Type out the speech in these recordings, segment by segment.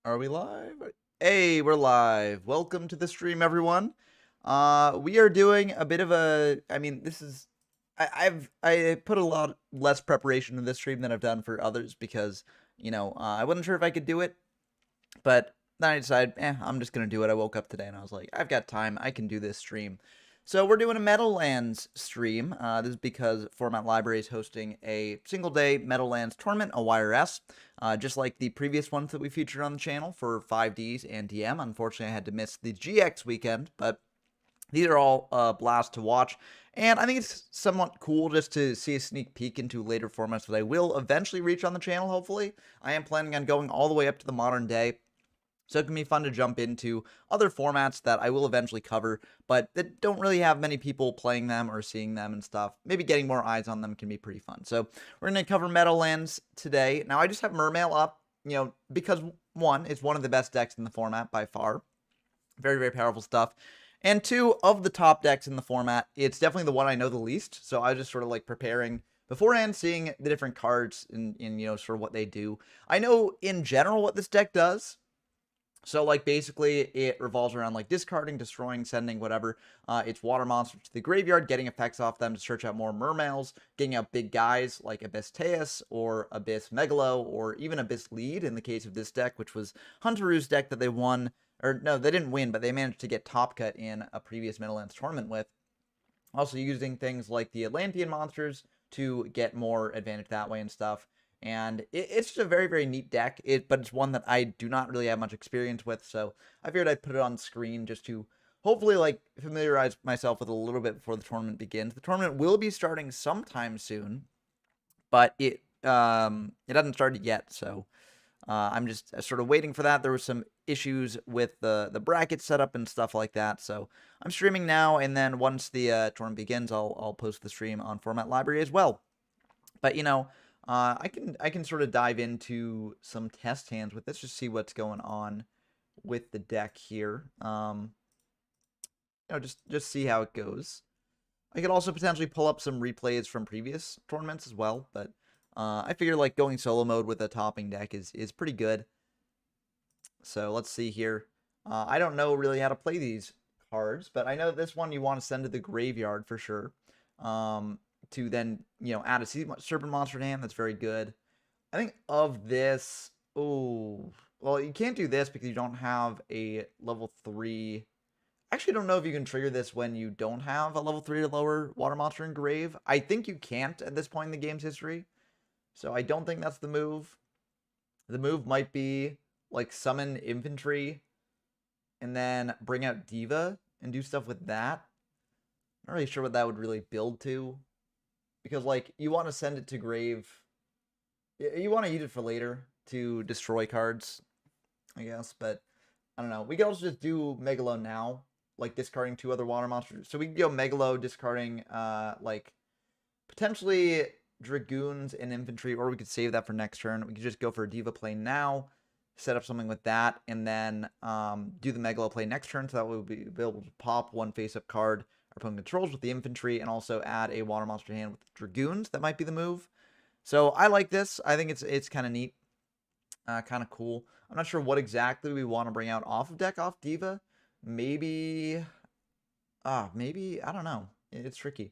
Are we live? Hey, we're live. Welcome to the stream, everyone. We are doing a bit of a. I mean, this is. I put a lot less preparation in this stream than I've done for others because I wasn't sure if I could do it, but then I decided, I'm just gonna do it. I woke up today and I was like, I've got time. I can do this stream. So we're doing a Meadowlands stream. This is because Format Library is hosting a single-day Meadowlands tournament, a YRS, just like the previous ones that we featured on the channel for 5Ds and DM. Unfortunately, I had to miss the GX weekend, but these are all a blast to watch. And I think it's somewhat cool just to see a sneak peek into later formats that I will eventually reach on the channel, hopefully. I am planning on going all the way up to the modern day. So it can be fun to jump into other formats that I will eventually cover, but that don't really have many people playing them or seeing them and stuff. Maybe getting more eyes on them can be pretty fun. So we're going to cover Meadowlands today. Now, I just have Mermail up, because one, it's one of the best decks in the format by far. Very, very powerful stuff. And two, of the top decks in the format, it's definitely the one I know the least. So I was just sort of like preparing beforehand, seeing the different cards and sort of what they do. I know in general what this deck does. So, like, basically, it revolves around, like, discarding, destroying, sending, whatever. It's water monsters to the graveyard, getting effects off them to search out more Mermails, getting out big guys like Abyss Teus, or Abyss Megalo, or even Abyss Lead, in the case of this deck, which was Huntaru's deck that they won. Or, no, they didn't win, but they managed to get top cut in a previous Meadowlands tournament with. Also using things like the Atlantean monsters to get more advantage that way and stuff. And it's just a very, very neat deck, but it's one that I do not really have much experience with, so I figured I'd put it on screen just to hopefully, like, familiarize myself with it a little bit before the tournament begins. The tournament will be starting sometime soon, but it hasn't started yet, so I'm just sort of waiting for that. There were some issues with the bracket setup and stuff like that, so I'm streaming now, and then once the tournament begins, I'll post the stream on Format Library as well. But, I can sort of dive into some test hands with this, just see what's going on with the deck here. Just see how it goes. I could also potentially pull up some replays from previous tournaments as well, but I figure like going solo mode with a topping deck is pretty good. So let's see here. I don't know really how to play these cards, but I know this one you want to send to the graveyard for sure. To then, add a Serpent Monster to hand. That's very good. I think of this, well, you can't do this because you don't have a level 3. I actually don't know if you can trigger this when you don't have a level 3 or lower Water Monster in Grave. I think you can't at this point in the game's history. So I don't think that's the move. The move might be, like, summon Infantry and then bring out Diva and do stuff with that. I'm not really sure what that would really build to. Because, like, you want to send it to grave. You want to use it for later to destroy cards, I guess. But, I don't know. We can also just do Megalo now. Like, discarding 2 other water monsters. So we can go Megalo, discarding, like, potentially Dragoons and Infantry. Or we could save that for next turn. We could just go for a Diva play now. Set up something with that. And then do the Megalo play next turn. So that we'll be able to pop 1 face-up card opponent controls with the infantry and also add a water monster hand with dragoons. That might be the move. So I like this. I think it's kind of neat, kind of cool. I'm not sure what exactly we want to bring out off of deck, off Diva. Maybe I don't know. It's tricky.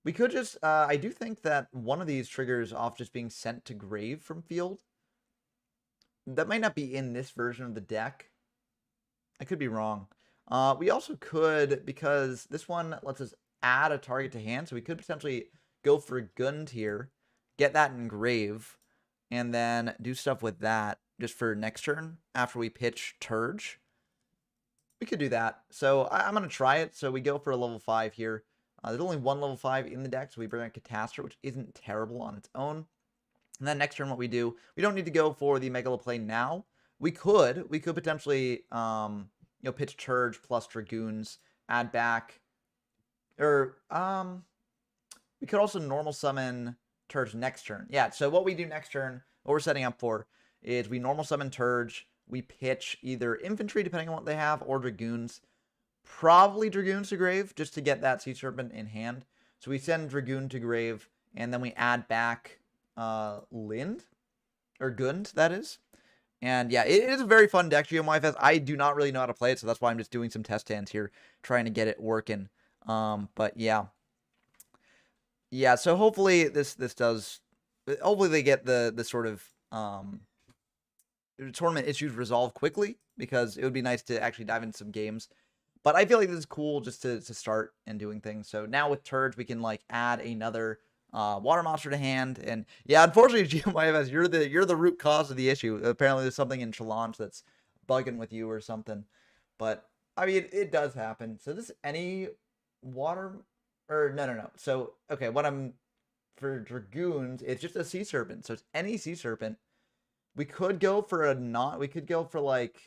We could just I do think that one of these triggers off just being sent to grave from field. That might not be in this version of the deck. I could be wrong. We also could, because this one lets us add a target to hand, so we could potentially go for Gund here, get that in grave, and then do stuff with that just for next turn after we pitch Turge. We could do that. So I'm going to try it. So we go for a level 5 here. There's only one level 5 in the deck, so we bring a Catastrophe, which isn't terrible on its own. And then next turn what we do, we don't need to go for the Megalo play now. We could potentially pitch Turge plus Dragoons, add back, or we could also normal summon Turge next turn. Yeah, so what we do next turn, what we're setting up for, is we normal summon Turge, we pitch either Infantry, depending on what they have, or Dragoons. Probably Dragoons to grave, just to get that Sea Serpent in hand. So we send Dragoon to grave, and then we add back Lind, or Gund, that is. And yeah, it is a very fun deck, GMYFS. I do not really know how to play it, so that's why I'm just doing some test hands here, trying to get it working. But yeah. Yeah, so hopefully this does, hopefully they get the sort of tournament issues resolved quickly, because it would be nice to actually dive into some games. But I feel like this is cool just to start and doing things. So now with Turds, we can like add another water monster to hand. And yeah, unfortunately, GMYFS, you're the root cause of the issue. Apparently there's something in Challenge that's bugging with you or something. But I mean, it does happen. So this any water, or no. So okay, for Dragoons, it's just a sea serpent. So it's any sea serpent. We could go for we could go for like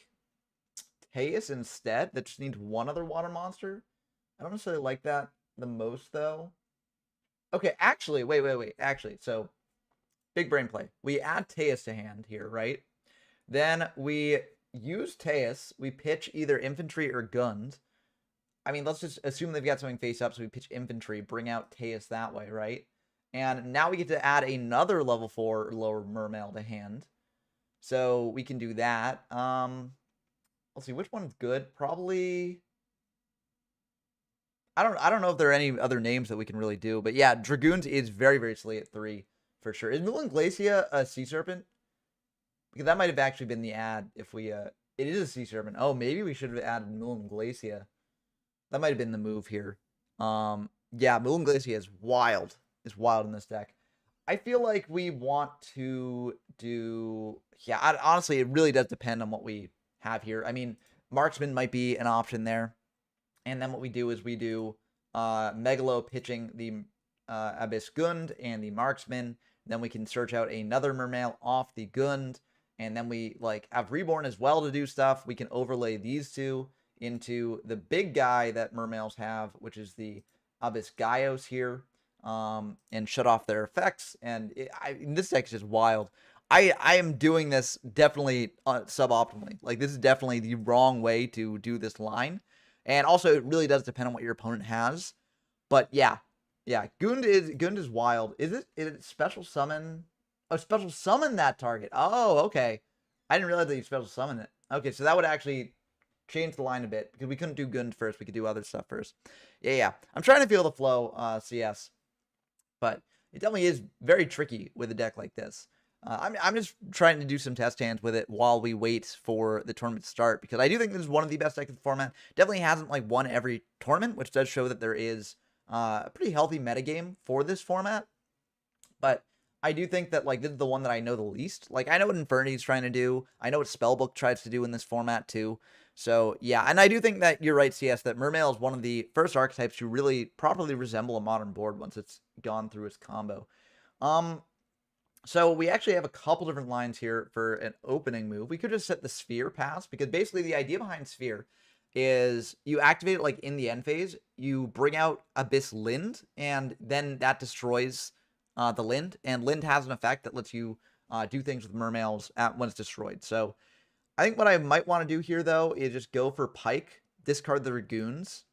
Teus instead, that just needs one other water monster. I don't necessarily like that the most, though. Okay, actually, wait. Actually, so, big brain play. We add Teus to hand here, right? Then we use Teus. We pitch either infantry or guns. I mean, let's just assume they've got something face up, so we pitch infantry, bring out Teus that way, right? And now we get to add another level 4 or lower Mermail to hand. So we can do that. Let's see, which one's good? Probably, I don't know if there are any other names that we can really do, but yeah, Dragoons is very, very silly at 3 for sure. Is Moon Glacia a sea serpent? Because that might have actually been the ad if we it is a sea serpent. Oh, maybe we should have added Moon Glacia. That might have been the move here. Yeah, Moon Glacia is wild. It's wild in this deck. I feel like we want to do, yeah, honestly, it really does depend on what we have here. I mean, Marksman might be an option there. And then what we do is we do Megalo pitching the Abyss Gund and the Marksman. Then we can search out another Mermail off the Gund. And then we like have Reborn as well to do stuff. We can overlay these two into the big guy that Mermails have, which is the Abyss Gaios here. And shut off their effects. And this deck is just wild. I am doing this definitely suboptimally. Like, this is definitely the wrong way to do this line. And also, it really does depend on what your opponent has. But yeah. Gund is wild. Is it special summon? Oh, special summon that target. Oh, okay. I didn't realize that you special summon it. Okay, so that would actually change the line a bit, because we couldn't do Gund first. We could do other stuff first. Yeah. I'm trying to feel the flow, CS. But it definitely is very tricky with a deck like this. I'm just trying to do some test hands with it while we wait for the tournament to start, because I do think this is one of the best decks in the format. Definitely hasn't like won every tournament, which does show that there is a pretty healthy metagame for this format. But I do think that like this is the one that I know the least. Like, I know what Infernity's trying to do. I know what Spellbook tries to do in this format too. So yeah, and I do think that you're right, CS, that Mermail is one of the first archetypes to really properly resemble a modern board once it's gone through its combo. So we actually have a couple different lines here for an opening move. We could just set the Sphere pass, because basically the idea behind Sphere is you activate it like in the end phase, you bring out Abyss Lind, and then that destroys the Lind, and Lind has an effect that lets you do things with Mermails when it's destroyed. So I think what I might want to do here, though, is just go for Pike, discard the Dragoons,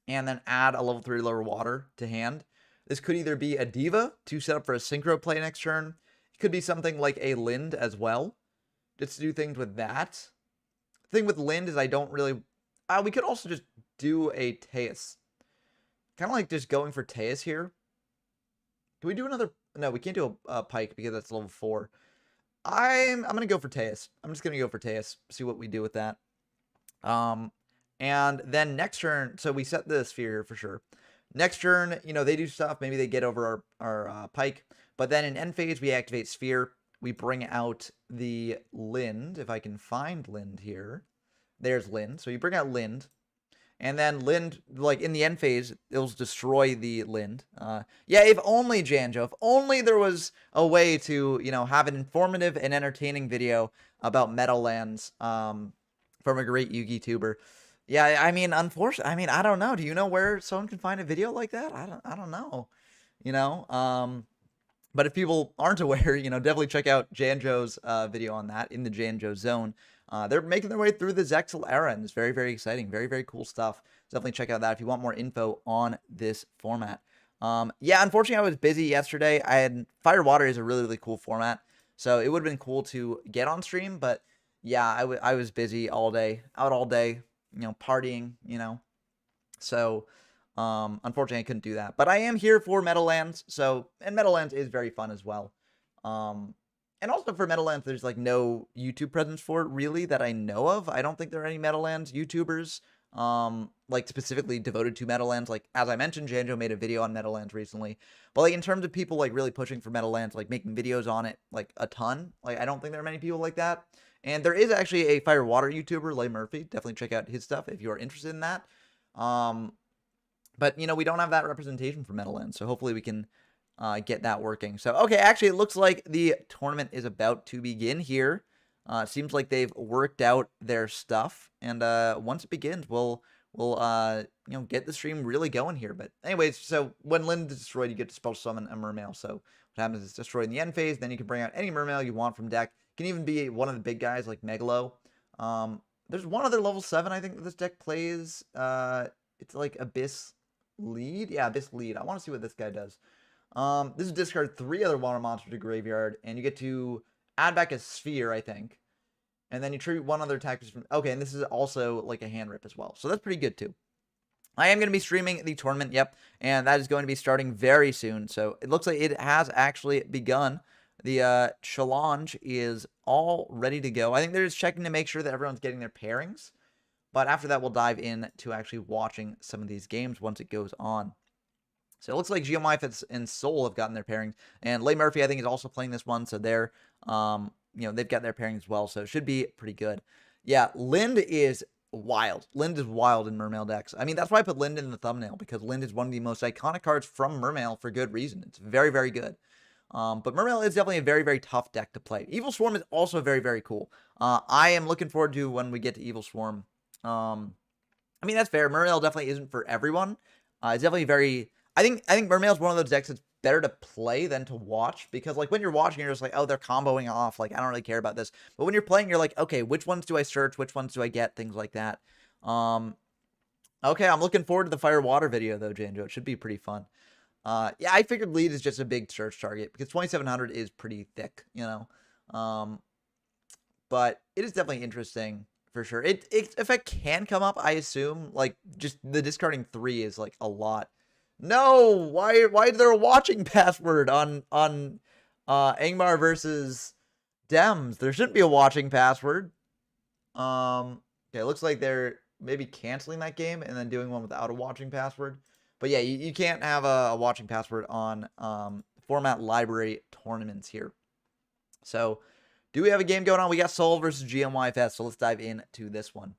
and then add a level 3 lower water to hand. This could either be a Diva to set up for a Synchro play next turn. It could be something like a Lind as well, just to do things with that. The thing with Lind is I don't really... we could also just do a Teus. Kind of like just going for Teus here. Can we do another... No, we can't do a Pike because that's level 4. I'm going to go for Teus. I'm just going to go for Teus. See what we do with that. And then next turn... So we set the Sphere here for sure. Next turn, you know, they do stuff. Maybe they get over our Pike. But then in end phase, we activate Sphere. We bring out the Lind. If I can find Lind here. There's Lind. So you bring out Lind. And then Lind, like in the end phase, it'll destroy the Lind. Yeah, if only, Janjo. If only there was a way to, you know, have an informative and entertaining video about Meadowlands from a great Yugi tuber. Yeah, I mean, unfortunately, I mean, I don't know. Do you know where someone can find a video like that? I don't know. You know, but if people aren't aware, you know, definitely check out Janjo's video on that in the Janjo zone. They're making their way through the Zexal era, and it's very, very exciting. Very, very cool stuff. Definitely check out that if you want more info on this format. Yeah, unfortunately, I was busy yesterday. Fire Water is a really, really cool format. So it would have been cool to get on stream, but yeah, I was busy all day, out all day, partying, So unfortunately I couldn't do that. But I am here for Meadowlands, and Meadowlands is very fun as well. And also for Meadowlands, there's like no YouTube presence for it really that I know of. I don't think there are any Meadowlands YouTubers like specifically devoted to Meadowlands. Like as I mentioned, Janjo made a video on Meadowlands recently. But like in terms of people like really pushing for Meadowlands, like making videos on it like a ton, like I don't think there are many people like that. And there is actually a fire water YouTuber, Lay Murphy. Definitely check out his stuff if you are interested in that. But we don't have that representation for Meadowlands, so hopefully we can get that working. So, okay, actually, it looks like the tournament is about to begin here. It seems like they've worked out their stuff, and once it begins, we'll get the stream really going here. But anyways, so when Lind is destroyed, you get to spell summon a Mermail. So what happens is it's destroyed in the end phase, then you can bring out any Mermail you want from deck. It can even be one of the big guys like Megalo. There's one other level 7 I think that this deck plays. It's like Abyss Lead. Yeah, Abyss Lead. I want to see what this guy does. This is discard 3 other water monsters to graveyard, and you get to add back a sphere, I think. And then you tribute 1 other attack from... Okay, and this is also like a hand rip as well. So that's pretty good too. I am going to be streaming the tournament, yep. And that is going to be starting very soon. So it looks like it has actually begun. The challenge is all ready to go. I think they're just checking to make sure that everyone's getting their pairings. But after that, we'll dive in to actually watching some of these games once it goes on. So it looks like GeoMyth and Soul have gotten their pairings. And Lay Murphy, I think, is also playing this one. So they're, they've got their pairings as well. So it should be pretty good. Yeah, Lind is wild. Lind is wild in Mermail decks. I mean, that's why I put Lind in the thumbnail, because Lind is one of the most iconic cards from Mermail for good reason. It's very, very good. But Mermail is definitely a very, very tough deck to play. Evil Swarm is also very, very cool. I am looking forward to when we get to Evil Swarm. I mean, that's fair. Mermail definitely isn't for everyone. It's definitely very... I think Mermail is one of those decks that's better to play than to watch, because like when you're watching, you're just like, oh, they're comboing off. Like, I don't really care about this. But when you're playing, you're like, okay, which ones do I search? Which ones do I get? Things like that. Okay, I'm looking forward to the Fire Water video though, Janjo. It should be pretty fun. Yeah, I figured lead is just a big search target because 2700 is pretty thick, but it is definitely interesting for sure. It effect can come up, I assume. Like just the discarding 3 is like a lot. No, why is there a watching password on Angmar versus Dems? There shouldn't be a watching password. Okay, it looks like they're maybe canceling that game and then doing one without a watching password. But yeah, you can't have a watching password on format library tournaments here. So, do we have a game going on? We got Soul versus GMYFS, so let's dive into this one.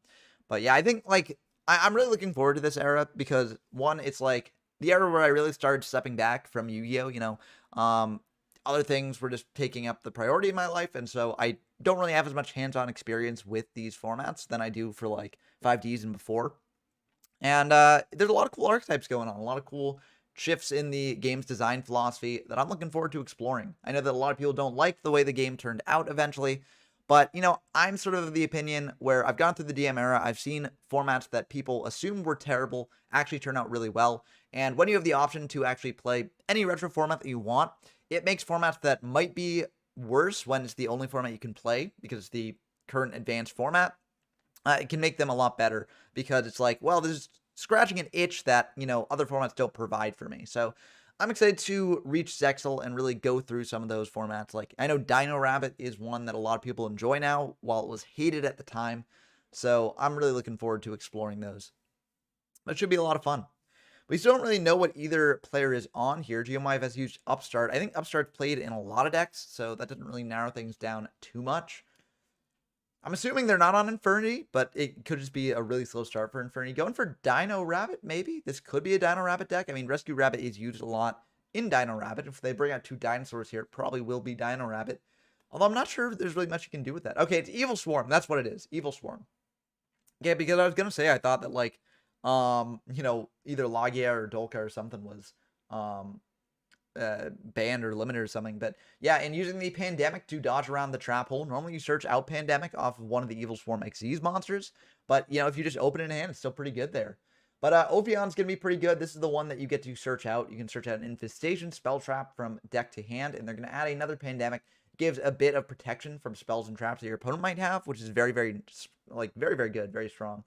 But yeah, I think like I'm really looking forward to this era because one, it's like the era where I really started stepping back from Yu-Gi-Oh, other things were just taking up the priority in my life, and so I don't really have as much hands-on experience with these formats than I do for like 5Ds and before. And there's a lot of cool archetypes going on, a lot of cool shifts in the game's design philosophy that I'm looking forward to exploring. I know that a lot of people don't like the way the game turned out eventually, but, I'm sort of of the opinion where I've gone through the DM era, I've seen formats that people assume were terrible actually turn out really well, and when you have the option to actually play any retro format that you want, it makes formats that might be worse when it's the only format you can play, because it's the current advanced format. It can make them a lot better, because it's like, well, this is scratching an itch that, other formats don't provide for me. So I'm excited to reach Zexal and really go through some of those formats. Like, I know Dino Rabbit is one that a lot of people enjoy now, while it was hated at the time. So I'm really looking forward to exploring those. That should be a lot of fun. We still don't really know what either player is on here. GeoMyth has used Upstart. I think Upstart's played in a lot of decks, so that doesn't really narrow things down too much. I'm assuming they're not on Infinity, but it could just be a really slow start for Infinity. Going for Dino Rabbit, maybe? This could be a Dino Rabbit deck. I mean, Rescue Rabbit is used a lot in Dino Rabbit. If they bring out 2 dinosaurs here, it probably will be Dino Rabbit. Although I'm not sure if there's really much you can do with that. Okay, it's Evil Swarm. That's what it is. Evil Swarm. Yeah, because I was going to say, I thought that, like, either Logia or Dolka or something was banned or limited or something. But yeah, and using the Pandemic to dodge around the trap hole. Normally you search out Pandemic off of one of the Evil Swarm XYZ monsters, but if you just open it in hand, it's still pretty good there. But Ophion's gonna be pretty good. This is the one that you get to search out. You can search out an Infestation, Spell Trap from deck to hand, and they're gonna add another Pandemic. gives a bit of protection from spells and traps that your opponent might have, which is very, very, like, very, very good, very strong.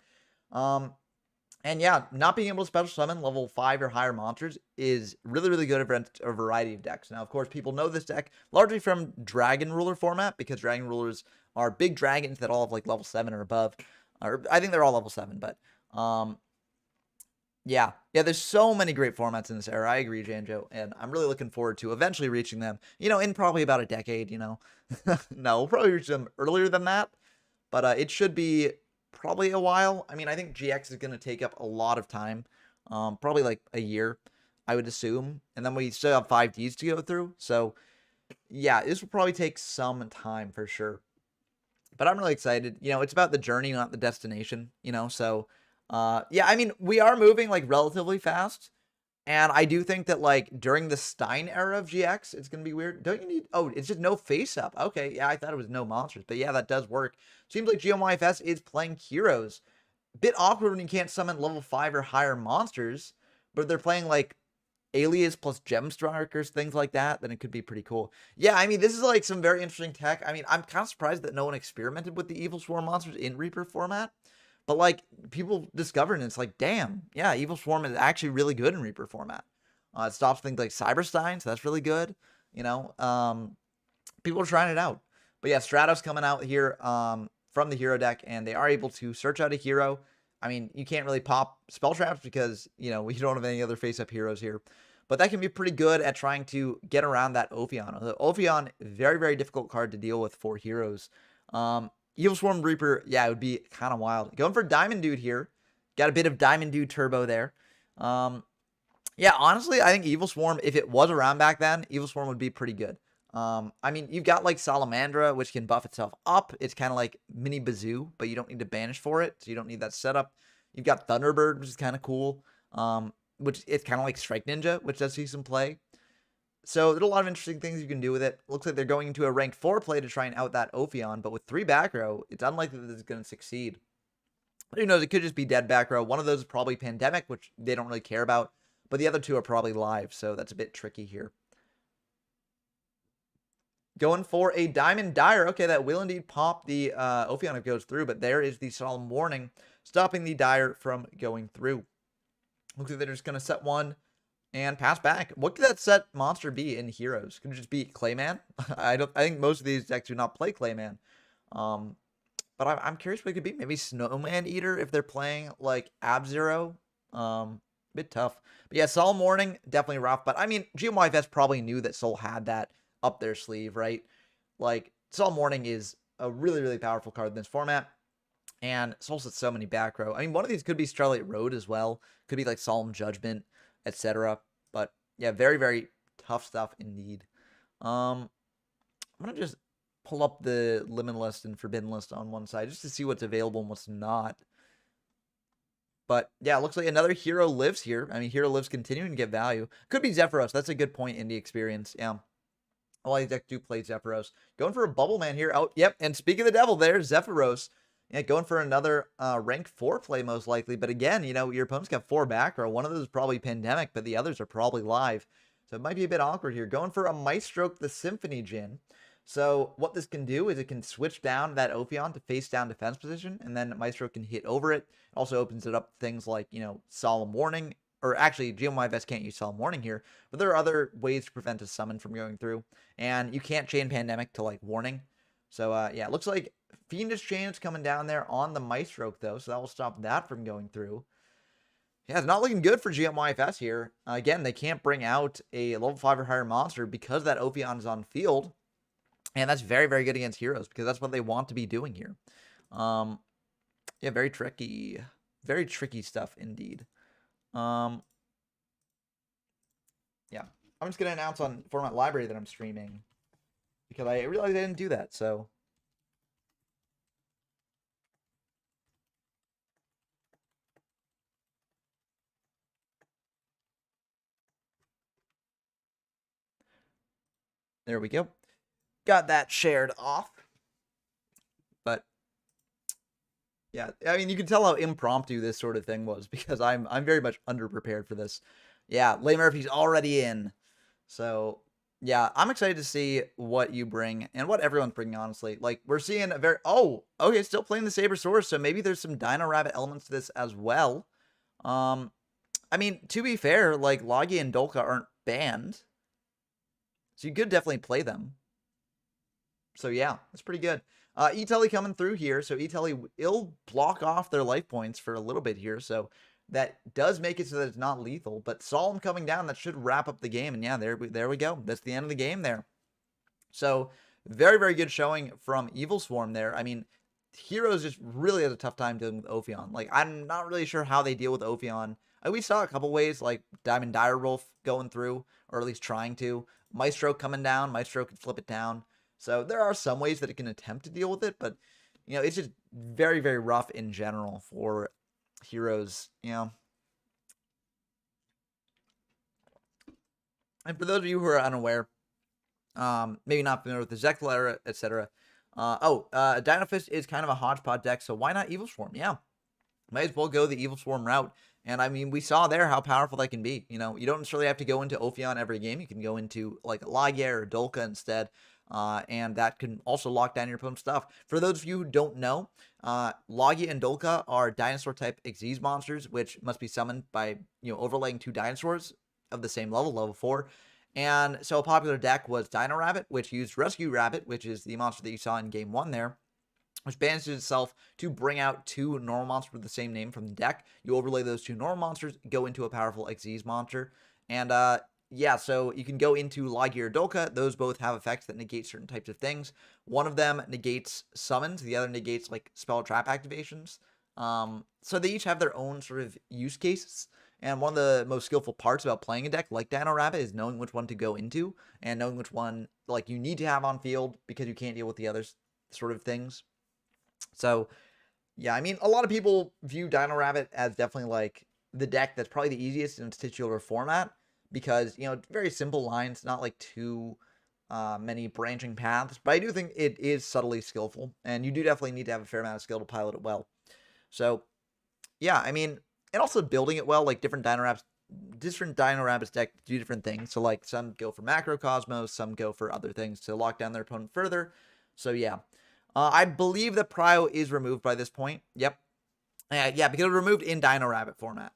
And yeah, not being able to special summon level 5 or higher monsters is really, really good against a variety of decks. Now, of course, people know this deck largely from Dragon Ruler format, because Dragon Rulers are big dragons that all have like level 7 or above. Or I think they're all level 7, but yeah, there's so many great formats in this era. I agree, Janjo, and I'm really looking forward to eventually reaching them, in probably about a decade, No, we'll probably reach them earlier than that, but it should be probably a while. I mean, I think GX is going to take up a lot of time, probably like a year, I would assume, and then we still have 5Ds to go through, so yeah, this will probably take some time for sure, but I'm really excited. It's about the journey, not the destination, so yeah, I mean, we are moving like relatively fast, and I do think that like during the Stein era of GX, it's going to be weird. Don't you need, oh, it's just no face up. Okay, yeah, I thought it was no monsters, but yeah, that does work. Seems like GMYFS is playing heroes. Bit awkward when you can't summon level 5 or higher monsters, but they're playing like Alias plus Gemstrikers, things like that, then it could be pretty cool. Yeah, I mean, this is like some very interesting tech. I mean, I'm kind of surprised that no one experimented with the Evil Swarm monsters in Reaper format. But, like, people discovered, and it's like, damn, yeah, Evil Swarm is actually really good in Reaper format. It stops things like Cyberstein, so that's really good. People are trying it out. But yeah, Stratos coming out here from the hero deck, and they are able to search out a hero. I mean, you can't really pop spell traps because, we don't have any other face-up heroes here. But that can be pretty good at trying to get around that Ophion. The Ophion, very, very difficult card to deal with for heroes. Evil Swarm Reaper, yeah, it would be kind of wild. Going for Diamond Dude here. Got a bit of Diamond Dude turbo there. Yeah, honestly, I think Evil Swarm, if it was around back then, Evil Swarm would be pretty good. I mean, you've got like Salamandra, which can buff itself up. It's kind of like mini Bazoo, but you don't need to banish for it, so you don't need that setup. You've got Thunderbird, which is kind of cool. Which it's kind of like Strike Ninja, which does see some play. So there's a lot of interesting things you can do with it. Looks like they're going into a rank 4 play to try and out that Ophion, but with 3 back row, it's unlikely that it's going to succeed. But who knows, it could just be dead back row. One of those is probably Pandemic, which they don't really care about, but the other 2 are probably live, so that's a bit tricky here. Going for a Diamond Dire. Okay, that will indeed pop the Ophion if it goes through, but there is the Solemn Warning, stopping the Dire from going through. Looks like they're just going to set one and pass back. What could that set monster be in Heroes? Could it just be Clayman? I think most of these decks do not play Clayman. But I'm curious what it could be. Maybe Snowman Eater if they're playing like Ab-Zero. Bit tough. But yeah, Solemn Warning, definitely rough. But I mean, GMYFS probably knew that Soul had that up their sleeve, right? Like, Solemn Warning is a really, really powerful card in this format. And Soul sets so many back row. I mean, one of these could be Starlight Road as well. Could be like Solemn Judgment, etc. But yeah, very, very tough stuff indeed. I'm going to just pull up the Limit list and Forbidden list on one side just to see what's available and what's not. But yeah, it looks like another hero lives here. I mean, hero lives continuing to get value. Could be Zephyros. That's a good point in the experience. Yeah. A lot of decks do play Zephyros. Going for a Bubble Man here. Oh, yep. And speaking of the devil there, Zephyros. Yeah, going for another rank 4 play most likely. But again, your opponent's got 4 back row. One of those is probably Pandemic, but the others are probably live. So it might be a bit awkward here. Going for a Maestro the Symphony Djinn. So what this can do is it can switch down that Ophion to face down defense position, and then Maestro can hit over it. It also opens it up to things like, Solemn Warning. Or actually, GMYFS can't use Solemn Warning here, but there are other ways to prevent a summon from going through. And you can't chain Pandemic to, like, Warning. So, yeah, it looks like Fiendish Chain is coming down there on the Maestro, though, so that will stop that from going through. Yeah, it's not looking good for GMYFS here. Again, they can't bring out a level 5 or higher monster because that Ophion is on field. And that's very, very good against heroes because that's what they want to be doing here. Yeah, very tricky. Very tricky stuff indeed. Yeah, I'm just going to announce on Format Library that I'm streaming because I realized I didn't do that, so. There we go. Got that shared off. But yeah, I mean, you can tell how impromptu this sort of thing was because I'm very much underprepared for this. Yeah, Leigh Murphy's already in. So, Yeah, I'm excited to see what you bring and what everyone's bringing, honestly. Like, we're seeing a very... Oh, okay, still playing the Saber Source, so maybe there's some Dino Rabbit elements to this as well. I mean, to be fair, like, Logi and Dolka aren't banned, so you could definitely play them. So yeah, that's pretty good. E-Telly coming through here, so E-Telly will block off their life points for a little bit here, so that does make it so that it's not lethal. But Solemn coming down, that should wrap up the game, and yeah, there we go. That's the end of the game there. So very, very good showing from Evil Swarm there. I mean, Heroes just really has a tough time dealing with Ophion. Like, I'm not really sure how they deal with Ophion. We saw a couple ways, like Diamond Direwolf going through, or at least trying to. Maestro coming down. Maestro could flip it down. So there are some ways that it can attempt to deal with it, but, you know, it's just very, very rough in general for Heroes, you know. And for those of you who are unaware, maybe not familiar with the Zecla, etc. Dino Fist is kind of a hodgepodge deck, so why not Evil Swarm? Yeah, might as well go the Evil Swarm route. And I mean, we saw there how powerful that can be. You know, you don't necessarily have to go into Ophion every game. You can go into like Lagia or Dolka instead. And that can also lock down your opponent's stuff. For those of you who don't know, Lagia and Dolka are dinosaur-type Xyz monsters, which must be summoned by, you know, overlaying 2 dinosaurs of the same level, level 4. And so a popular deck was Dino Rabbit, which used Rescue Rabbit, which is the monster that you saw in Game 1 there, which banishes itself to bring out 2 normal monsters with the same name from the deck. You overlay those 2 normal monsters, go into a powerful Xyz monster. And yeah, so you can go into Lagia or Dolka. Those both have effects that negate certain types of things. One of them negates summons. The other negates like spell trap activations. So they each have their own sort of use cases. And one of the most skillful parts about playing a deck like Dino Rabbit is knowing which one to go into and knowing which one like you need to have on field because you can't deal with the other sort of things. So yeah, I mean, a lot of people view Dino Rabbit as definitely like the deck that's probably the easiest in its titular format because, you know, very simple lines, not like too many branching paths. But I do think it is subtly skillful, and you do definitely need to have a fair amount of skill to pilot it well. So yeah, I mean, and also building it well, like different Dino Rabbits deck do different things. So like some go for Macrocosmos, some go for other things to lock down their opponent further. So yeah. I believe that Prio is removed by this point. Yep. Yeah, because it was removed in Dino Rabbit format.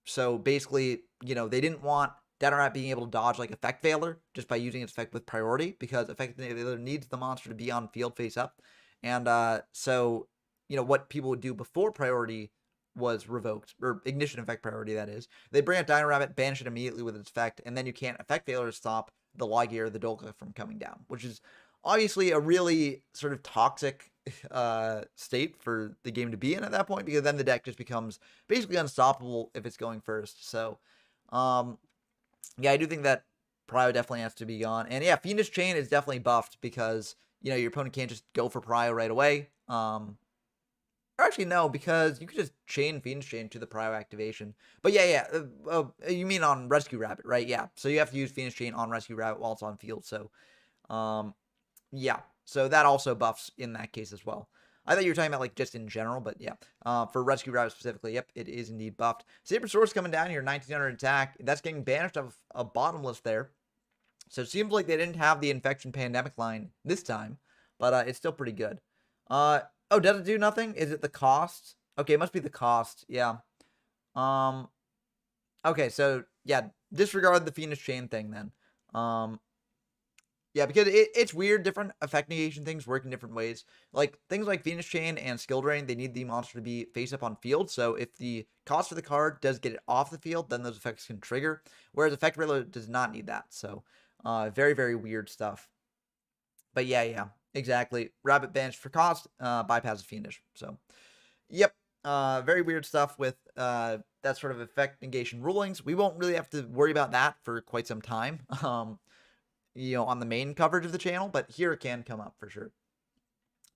So basically, you know, they didn't want Dino Rabbit being able to dodge like Effect Veiler just by using its effect with priority, because Effect Veiler needs the monster to be on field face up. And so, you know, what people would do before priority was revoked, or ignition effect priority, that is. They bring out Dino Rabbit, banish it immediately with its effect, and then you can't Effect Veiler to stop the Logia or the Dolka from coming down, which is obviously a really sort of toxic state for the game to be in at that point, because then the deck just becomes basically unstoppable if it's going first. So, yeah, I do think that Prio definitely has to be gone. And yeah, Fiendish Chain is definitely buffed because, you know, your opponent can't just go for Prio right away. Or actually, no, because you could just chain Fiendish Chain to the Prio activation. But yeah, you mean on Rescue Rabbit, right? Yeah, so you have to use Fiendish Chain on Rescue Rabbit while it's on field. So, yeah, so that also buffs in that case as well. I thought you were talking about like just in general, but yeah. For Rescue Rabbit specifically, yep, it is indeed buffed. Saber Source coming down here, 1900 attack. That's getting banished off a bottomless there. So it seems like they didn't have the Infection Pandemic line this time, but it's still pretty good. Oh, does it do nothing? Is it the cost? Okay, it must be the cost. Yeah. Okay, so yeah, disregard the Fiendish Chain thing then. Yeah, because it's weird. Different effect negation things work in different ways. Like things like Fiendish Chain and Skill Drain, they need the monster to be face up on field. So if the cost for the card does get it off the field, then those effects can trigger. Whereas Effect Veiler does not need that. So very, very weird stuff. But yeah, exactly. Rabbit banished for cost, bypasses Fiendish. So, yep. Very weird stuff with that sort of effect negation rulings. We won't really have to worry about that for quite some time. You know, on the main coverage of the channel, but here it can come up for sure.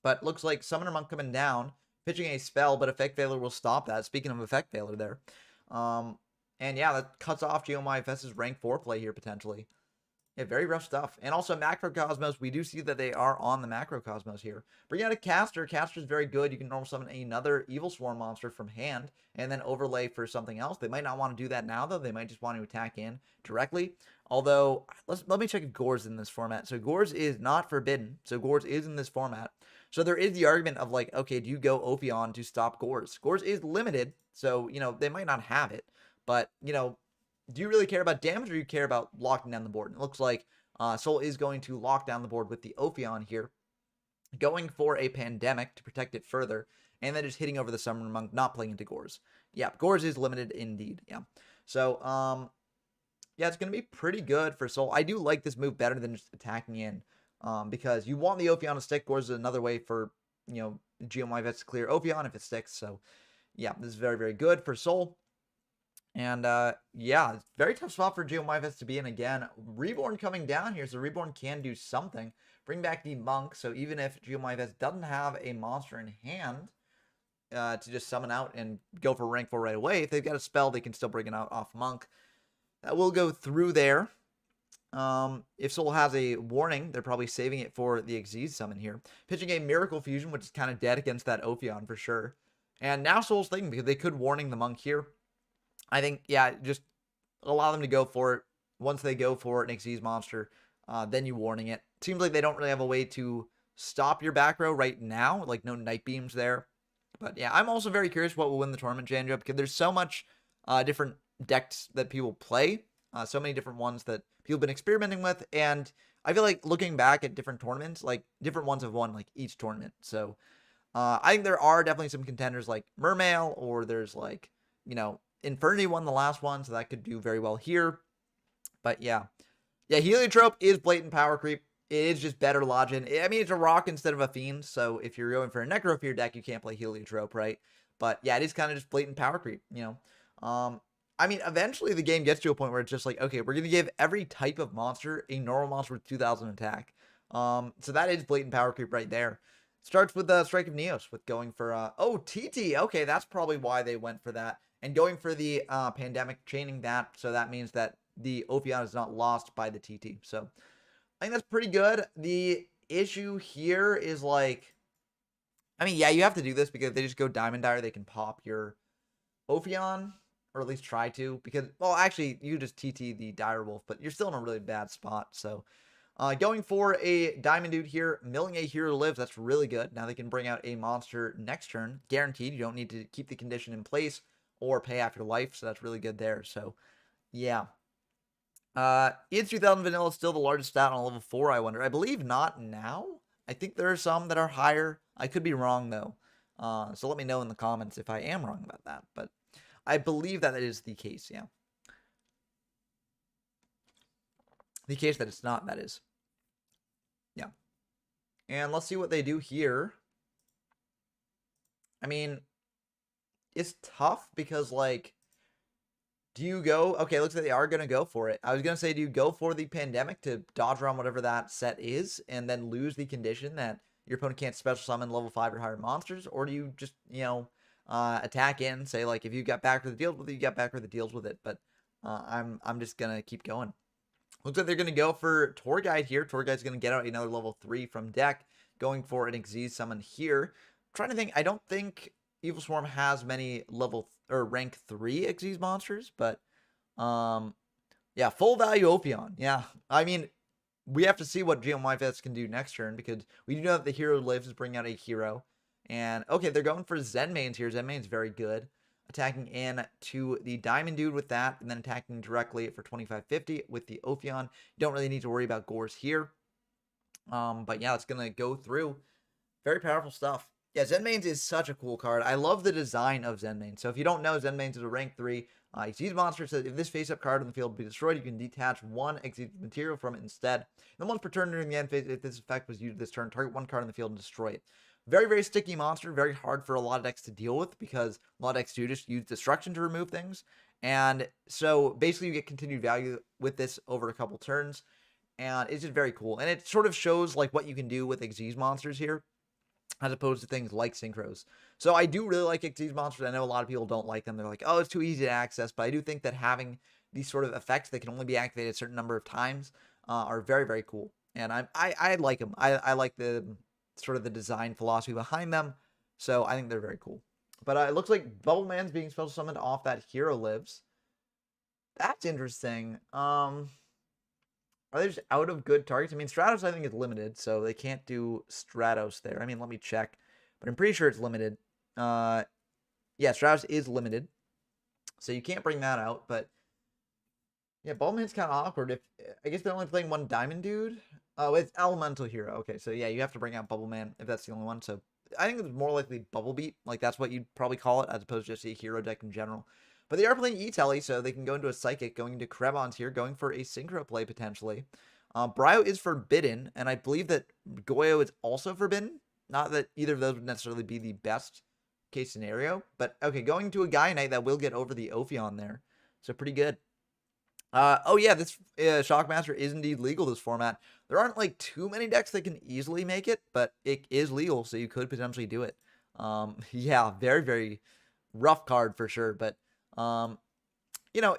But looks like Summoner Monk coming down, pitching a spell, but Effect Veiler will stop that. Speaking of Effect Veiler there. And yeah, that cuts off GeoMyFS's rank 4 play here potentially. Yeah, very rough stuff. And also Macrocosmos, we do see that they are on the Macrocosmos here. Bring out a Caster. Caster is very good. You can normal summon another Evil Swarm monster from hand and then overlay for something else. They might not want to do that now, though. They might just want to attack in directly. Although, let me check if Gore's in this format. So Gore's is not forbidden. So Gore's is in this format. So there is the argument of like, okay, do you go Ophion to stop Gore's? Gore's is limited, so, you know, they might not have it. But, you know, do you really care about damage or do you care about locking down the board? And it looks like Soul is going to lock down the board with the Ophion here, going for a Pandemic to protect it further, and then just hitting over the Summoner Monk, not playing into Gore's. Yeah, Gore's is limited indeed. Yeah. So, yeah, it's going to be pretty good for Soul. I do like this move better than just attacking in, because you want the Ophion to stick. Gore's is another way for, you know, GeoMyVets to clear Ophion if it sticks. So, yeah, this is very, very good for Soul. And, yeah, it's very tough spot for GeoMyVets to be in again. Reborn coming down here, so Reborn can do something. Bring back the Monk, so even if GeoMyVets doesn't have a monster in hand to just summon out and go for rank 4 right away, if they've got a spell, they can still bring it out off Monk. That will go through there. If Soul has a warning, they're probably saving it for the Xyz summon here. Pitching a Miracle Fusion, which is kind of dead against that Ophion for sure. And now Soul's thinking, because they could warning the Monk here. I think, yeah, just allow them to go for it. Once they go for an Xyz monster, then you warning it. Seems like they don't really have a way to stop your back row right now. Like, no Night Beams there. But, yeah, I'm also very curious what will win the tournament change-up, because there's so much different decks that people play. So many different ones that people have been experimenting with. And I feel like looking back at different tournaments, like, different ones have won, like, each tournament. So, I think there are definitely some contenders like Mermail, or there's, like, you know, Infinity won the last one, so that could do very well here. But yeah. Yeah, Heliotrope is blatant power creep. It is just better Login. I mean, it's a rock instead of a fiend, so if you're going for a Necrofear deck, you can't play Heliotrope, right? But yeah, it is kind of just blatant power creep, you know. I mean, eventually the game gets to a point where it's just like, okay, we're going to give every type of monster a normal monster with 2,000 attack. So that is blatant power creep right there. Starts with the Strike of Neos, with going for, oh, TT. Okay, that's probably why they went for that. And going for the Pandemic, chaining that, so that means that the Ophion is not lost by the TT. So I think that's pretty good. The issue here is like, I mean, yeah, you have to do this because if they just go Diamond Dire, they can pop your Ophion, or at least try to, because, well, actually, you just TT the Dire Wolf, but you're still in a really bad spot. So going for a Diamond Dude here, milling a Hero Lives, that's really good. Now they can bring out a monster next turn, guaranteed. You don't need to keep the condition in place or pay after life, so that's really good there. So, yeah. Is 2000 Vanilla still the largest stat on level 4, I wonder? I believe not now. I think there are some that are higher. I could be wrong, though. So let me know in the comments if I am wrong about that. But I believe that is the case, yeah. The case that it's not, that is. Yeah. And let's see what they do here. I mean, it's tough because, like, do you go... Okay, it looks like they are going to go for it. I was going to say, do you go for the Pandemic to dodge around whatever that set is and then lose the condition that your opponent can't special summon level 5 or higher monsters? Or do you just, you know, attack in, say, like, if you got back that deals with it, you got back that deals with it. But I'm just going to keep going. Looks like they're going to go for Tour Guide here. Tour Guide's going to get out another level 3 from deck, going for an Xyz summon here. I'm trying to think. I don't think Evil Swarm has many level or rank 3 Xyz monsters, but yeah, full value Ophion. Yeah, I mean, we have to see what GeoMyVets can do next turn, because we do know that the Hero Lives is bringing out a hero. And okay, they're going for Zenmains here. Zenmains very good. Attacking in to the Diamond Dude with that, and then attacking directly for 2550 with the Ophion. You don't really need to worry about Gores here. But yeah, it's going to go through. Very powerful stuff. Yeah, Zenmains is such a cool card. I love the design of Zenmains. So if you don't know, Zenmains is a rank 3 Xyz monster. So if this face-up card on the field be destroyed, you can detach one Xyz material from it instead. And once per turn during the end phase, if this effect was used this turn, target one card on the field and destroy it. Very, very sticky monster. Very hard for a lot of decks to deal with, because a lot of decks do just use destruction to remove things. And so basically you get continued value with this over a couple turns. And it's just very cool. And it sort of shows like what you can do with Xyz monsters here, as opposed to things like Synchros. So I do really like Xyz monsters. I know a lot of people don't like them. They're like, oh, it's too easy to access. But I do think that having these sort of effects that can only be activated a certain number of times are very, very cool. And I like them. I like the sort of the design philosophy behind them. So I think they're very cool. But it looks like Bubble Man's being special summoned off that Hero Lives. That's interesting. Are they just out of good targets? I mean, Stratos, I think, is limited, so they can't do Stratos there. I mean, let me check, but I'm pretty sure it's limited. Yeah, Stratos is limited, so you can't bring that out, but yeah, Ballman's kind of awkward. If I guess they're only playing one Diamond Dude. Oh, it's Elemental Hero. Okay, so yeah, you have to bring out Bubble Man if that's the only one. So I think it's more likely Bubble Beat. Like, that's what you'd probably call it, as opposed to just a hero deck in general. But they are playing E-Telly, so they can go into a Psychic, going into Krebons here, going for a Synchro play, potentially. Bryo is forbidden, and I believe that Goyo is also forbidden. Not that either of those would necessarily be the best case scenario. But, okay, going to a Gaia Knight that will get over the Ophion there. So pretty good. Oh yeah, this Shockmaster is indeed legal this format. There aren't like too many decks that can easily make it, but it is legal, so you could potentially do it. Yeah, very, very rough card for sure, but you know,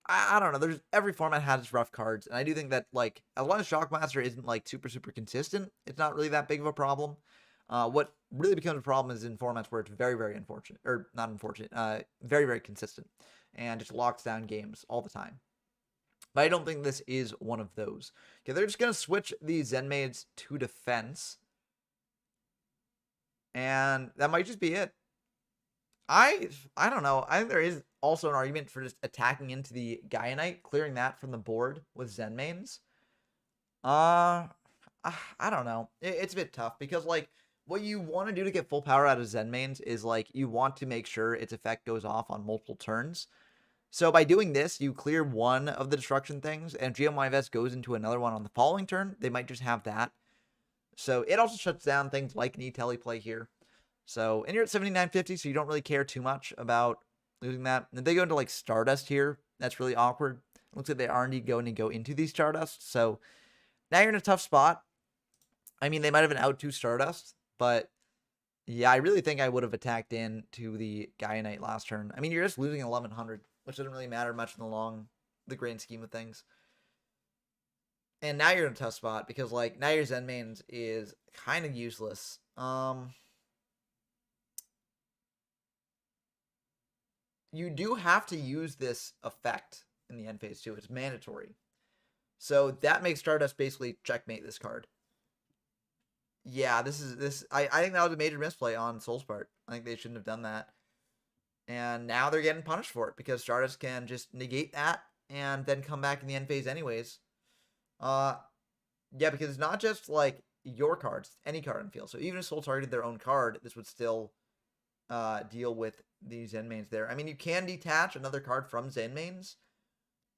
I don't know, there's every format has its rough cards, and I do think that, like, as long as Shockmaster isn't like super consistent, it's not really that big of a problem. What really becomes a problem is in formats where it's very, very unfortunate, or not unfortunate, very, very consistent, and just locks down games all the time. But I don't think this is one of those. Okay, they're just going to switch the Zenmains to defense. And that might just be it. I don't know. I think there is also an argument for just attacking into the Gaia Knight, clearing that from the board with Zenmains. I don't know. It's a bit tough because, like, what you want to do to get full power out of Zenmains is, like, you want to make sure its effect goes off on multiple turns. So by doing this, you clear one of the destruction things, and GMYFS goes into another one on the following turn. They might just have that. So it also shuts down things like an E-Telly play here. So, and you're at 7950, so you don't really care too much about losing that. And if they go into like Stardust here, that's really awkward. It looks like they are indeed going to go into these Stardust. So now you're in a tough spot. I mean, they might have been out to Stardust, but yeah, I really think I would have attacked in to the Gaia Knight last turn. I mean, you're just losing 1100. Which doesn't really matter much in the grand scheme of things. And now you're in a tough spot because, like, now your Zenmains is kind of useless. You do have to use this effect in the end phase too. It's mandatory. So that makes Stardust basically checkmate this card. Yeah, I think that was a major misplay on Soul's part. I think they shouldn't have done that. And now they're getting punished for it because Stardust can just negate that and then come back in the end phase anyways. Yeah, because it's not just like your cards, any card in field. So even if Soul targeted their own card, this would still deal with the Zenmains there. I mean, you can detach another card from Zenmains,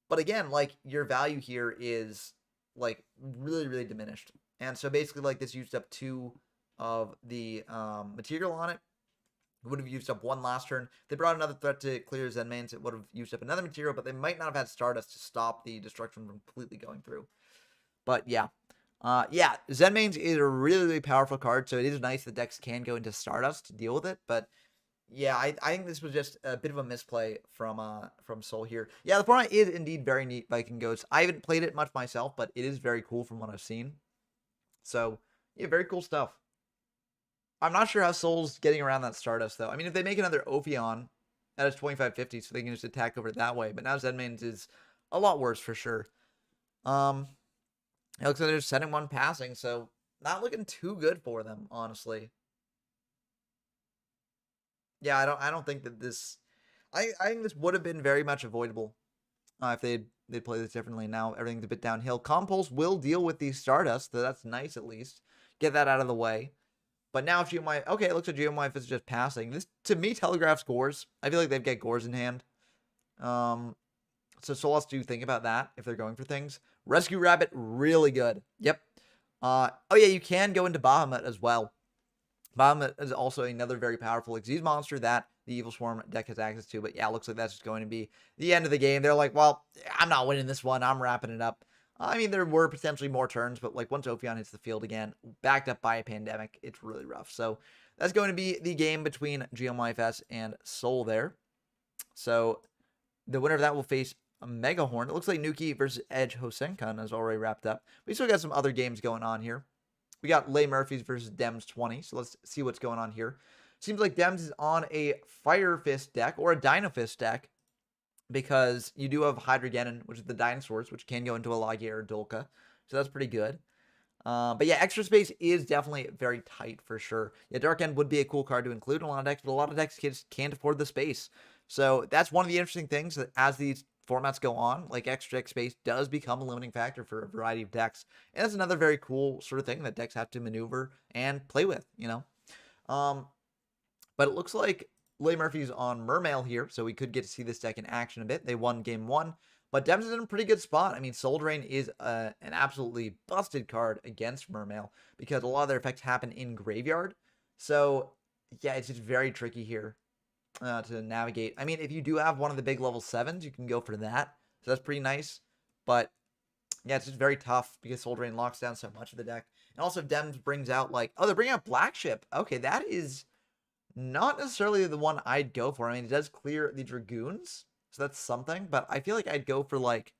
but again, like, your value here is like really, really diminished. And so basically, like, this used up 2 of the material on it. It would have used up 1 last turn. They brought another threat to clear Zenmains. It would have used up another material, but they might not have had Stardust to stop the destruction from completely going through. But yeah. Yeah, Zenmains is a really, really powerful card, so it is nice that decks can go into Stardust to deal with it. But yeah, I think this was just a bit of a misplay from Soul here. Yeah, the format is indeed very neat, Viking Ghosts. I haven't played it much myself, but it is very cool from what I've seen. So, yeah, very cool stuff. I'm not sure how Soul's getting around that Stardust, though. I mean, if they make another Ophion, that is 2550, so they can just attack over it that way. But now Zenmains is a lot worse for sure. It looks like they're setting 1 passing, so not looking too good for them, honestly. Yeah, I don't think that this... I think this would have been very much avoidable if they'd play this differently. Now everything's a bit downhill. Compulse will deal with the Stardust, so that's nice at least. Get that out of the way. But now if GMY... Okay, it looks like GMY is just passing. This, to me, telegraphs Gores. I feel like they'd get Gores in hand. So Soul has to think about that if they're going for things. Rescue Rabbit, really good. Yep. Oh yeah, you can go into Bahamut as well. Bahamut is also another very powerful Xyz monster that the Evil Swarm deck has access to. But yeah, it looks like that's just going to be the end of the game. They're like, well, I'm not winning this one. I'm wrapping it up. I mean, there were potentially more turns, but like once Ophion hits the field again, backed up by a pandemic, it's really rough. So that's going to be the game between GMYFS and Soul there. So the winner of that will face a Megahorn. It looks like Nuki versus Edge Hosenkan is already wrapped up. We still got some other games going on here. We got Lay Murphys versus Dems 20. So let's see what's going on here. Seems like Dems is on a Fire Fist deck or a Dino Fist deck. because you do have Hydrogeddon, which is the dinosaurs, which can go into a Logia or Dulka. So that's pretty good. But yeah, extra space is definitely very tight for sure. Yeah, Dark End would be a cool card to include in a lot of decks, but a lot of decks kids can't afford the space. So that's one of the interesting things that as these formats go on, like extra deck space does become a limiting factor for a variety of decks. And that's another very cool sort of thing that decks have to maneuver and play with, you know? But it looks like Leigh Murphy's on Mermail here, so we could get to see this deck in action a bit. They won game 1. But Dems is in a pretty good spot. I mean, Soul Drain is an absolutely busted card against Mermail because a lot of their effects happen in Graveyard. So, yeah, it's just very tricky here to navigate. I mean, if you do have one of the big level 7s, you can go for that. So that's pretty nice. But, yeah, it's just very tough because Soul Drain locks down so much of the deck. And also, if Dems brings out, like, oh, they're bringing out Black Ship. Okay, that is not necessarily the one I'd go for. I mean, it does clear the Dragoons. So that's something, but I feel like I'd go for like,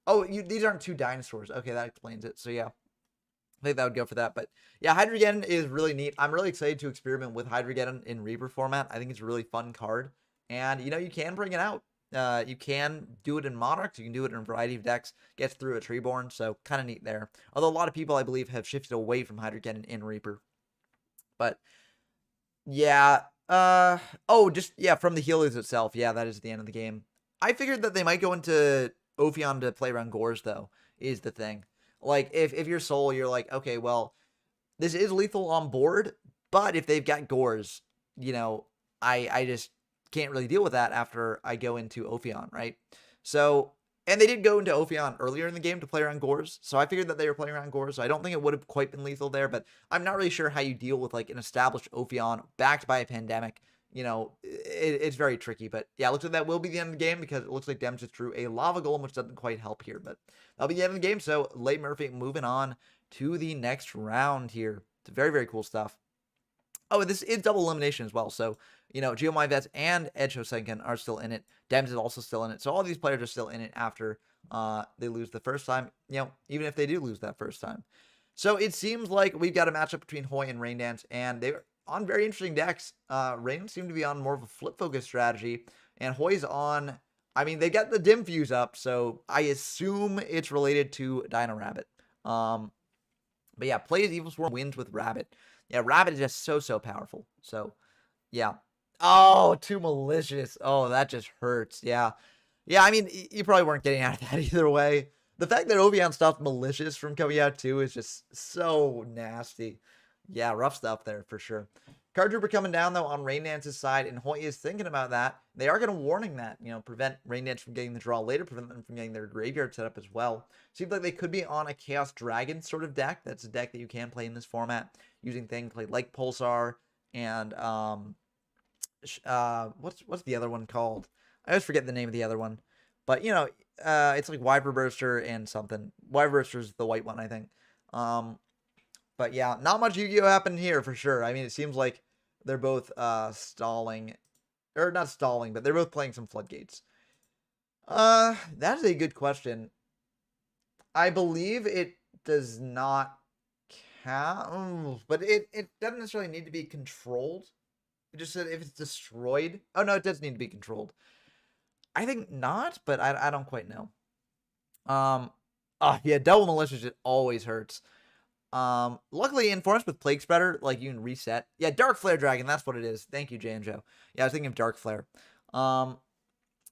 oh, these aren't 2 dinosaurs. Okay, that explains it. So yeah, I think that would go for that. But yeah, Hydrogeddon is really neat. I'm really excited to experiment with Hydrogeddon in Reaper format. I think it's a really fun card, and you know you can bring it out. You can do it in Monarchs. You can do it in a variety of decks. Gets through a Treeborn, so kind of neat there. Although a lot of people, I believe, have shifted away from Hydrogeddon in Reaper. But yeah. Yeah, from the Healers itself. Yeah, that is the end of the game. I figured that they might go into Ophion to play around Gores, though, is the thing. Like, if you're Soul, you're like, okay, well, this is lethal on board, but if they've got Gores, you know, I just can't really deal with that after I go into Ophion, right? So, and they did go into Ophion earlier in the game to play around Gores, so I figured that they were playing around Gores, so I don't think it would have quite been lethal there, but I'm not really sure how you deal with, like, an established Ophion backed by a pandemic. You know, it's very tricky, but yeah, looks like that will be the end of the game because it looks like Dems just drew a Lava Golem, which doesn't quite help here, but that'll be the end of the game, so Leigh Murphy moving on to the next round here. It's very, very cool stuff. Oh, this is double elimination as well. So, you know, Geomai Vets and Edge Hosenkan are still in it. Dems is also still in it. So all these players are still in it after they lose the first time, you know, even if they do lose that first time. So it seems like we've got a matchup between Hoy and Raindance, and they're on very interesting decks. Rain seem to be on more of a flip-focused strategy, and Hoy's on, I mean, they got the Dim Fuse up, so I assume it's related to Dino Rabbit. But yeah, plays Evil Swarm, wins with Rabbit. Yeah, Rabbit is just so powerful. So, yeah. Oh, too malicious. Oh, that just hurts. Yeah. Yeah, I mean, you probably weren't getting out of that either way. The fact that Ovion stopped malicious from coming out too is just so nasty. Yeah, rough stuff there for sure. Card Trooper coming down though on Raindance's side, and Hoy is thinking about that. They are going to warning that, you know, prevent Raindance from getting the draw later, prevent them from getting their graveyard set up as well. Seems like they could be on a Chaos Dragon sort of deck. That's a deck that you can play in this format using things like Pulsar and what's the other one called? I always forget the name of the other one, but you know, it's like Wyver Burster and something. Wyver Burster is the white one, I think. But yeah, not much Yu-Gi-Oh happened here for sure. I mean, it seems like they're both stalling, or not stalling, but they're both playing some floodgates. That is a good question. I believe it does not count, but it doesn't necessarily need to be controlled. It just said if it's destroyed. Oh no, it does need to be controlled. I think not, but I don't quite know. Oh yeah, double malicious just always hurts. Luckily in forms with Plague Spreader, like you can reset. Yeah, Dark Flare Dragon, that's what it is. Thank you, Janjo. Yeah, I was thinking of Dark Flare. But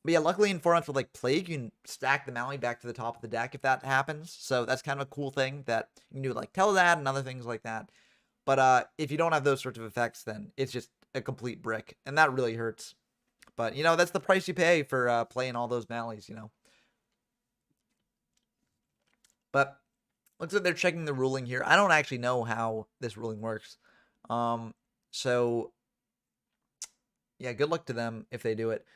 yeah, luckily in formats with like Plague, you can stack the Maui back to the top of the deck if that happens. So that's kind of a cool thing that you can do like Teledad and other things like that. But if you don't have those sorts of effects, then it's just a complete brick. And that really hurts. But, you know, that's the price you pay for playing all those Malleys, you know. But looks like they're checking the ruling here. I don't actually know how this ruling works. So, yeah, good luck to them if they do it.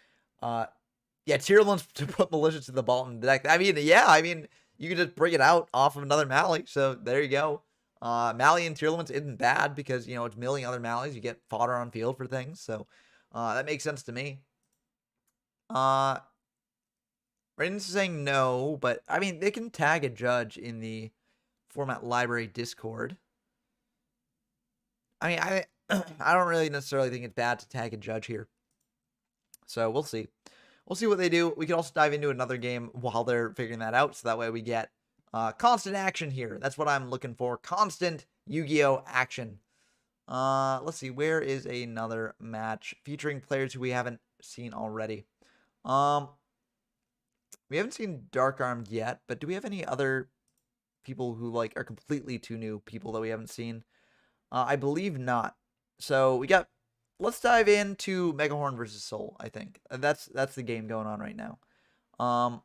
Yeah, Tier 1's to put Malicious in the bottom of the deck. I mean, yeah, I mean, you can just bring it out off of another Malley. So, there you go. Malley and Tier 1's isn't bad because, you know, it's milling other Malleys. You get fodder on field for things. So, that makes sense to me. Raiden's saying no, but, I mean, they can tag a judge in the format library Discord. I mean, I don't really necessarily think it's bad to tag a judge here. So, we'll see. we'll see what they do. We can also dive into another game while they're figuring that out, so that way we get constant action here. That's what I'm looking for. Constant Yu-Gi-Oh! Action. Let's see. Where is another match featuring players who we haven't seen already? We haven't seen Dark Armed yet, but do we have any other people who like are completely too new people that we haven't seen? I believe not. So we got. Let's dive into Megahorn versus Soul. I think that's the game going on right now.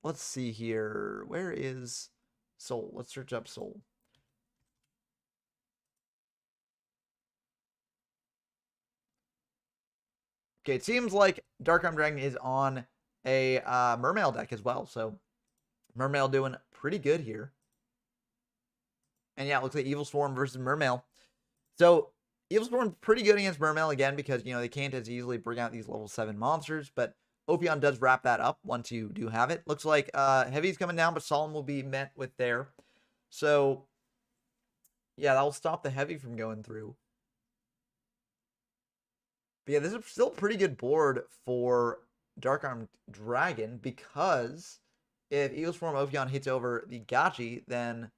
Let's see here. Where is Soul? Let's search up Soul. Okay, it seems like Dark Arm Dragon is on a Mermail deck as well. So Mermail doing pretty good here. And yeah, it looks like Evil Swarm versus Mermail. So Evil Swarm pretty good against Mermail again because, you know, they can't as easily bring out these level 7 monsters. But Ophion does wrap that up once you do have it. Looks like Heavy's coming down, but Solemn will be met with there. So yeah, that will stop the Heavy from going through. But yeah, this is still a pretty good board for Dark Armed Dragon because if Evil Swarm Ophion hits over the Gachi, then,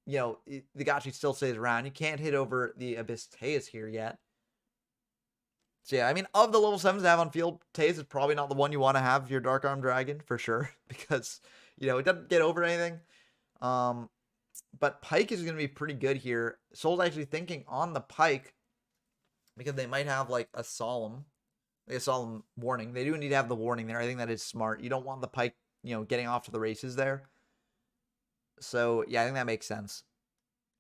you know, the Gachi still stays around. You can't hit over the Abyss Teus here yet. So yeah, I mean, of the level 7s to have on field, Teus is probably not the one you want to have your Dark Armed Dragon, for sure, because, you know, it doesn't get over anything. But Pike is going to be pretty good here. Soul's actually thinking on the Pike, because they might have like a solemn warning. They do need to have the warning there. I think that is smart. You don't want the Pike, you know, getting off to the races there. So yeah, I think that makes sense.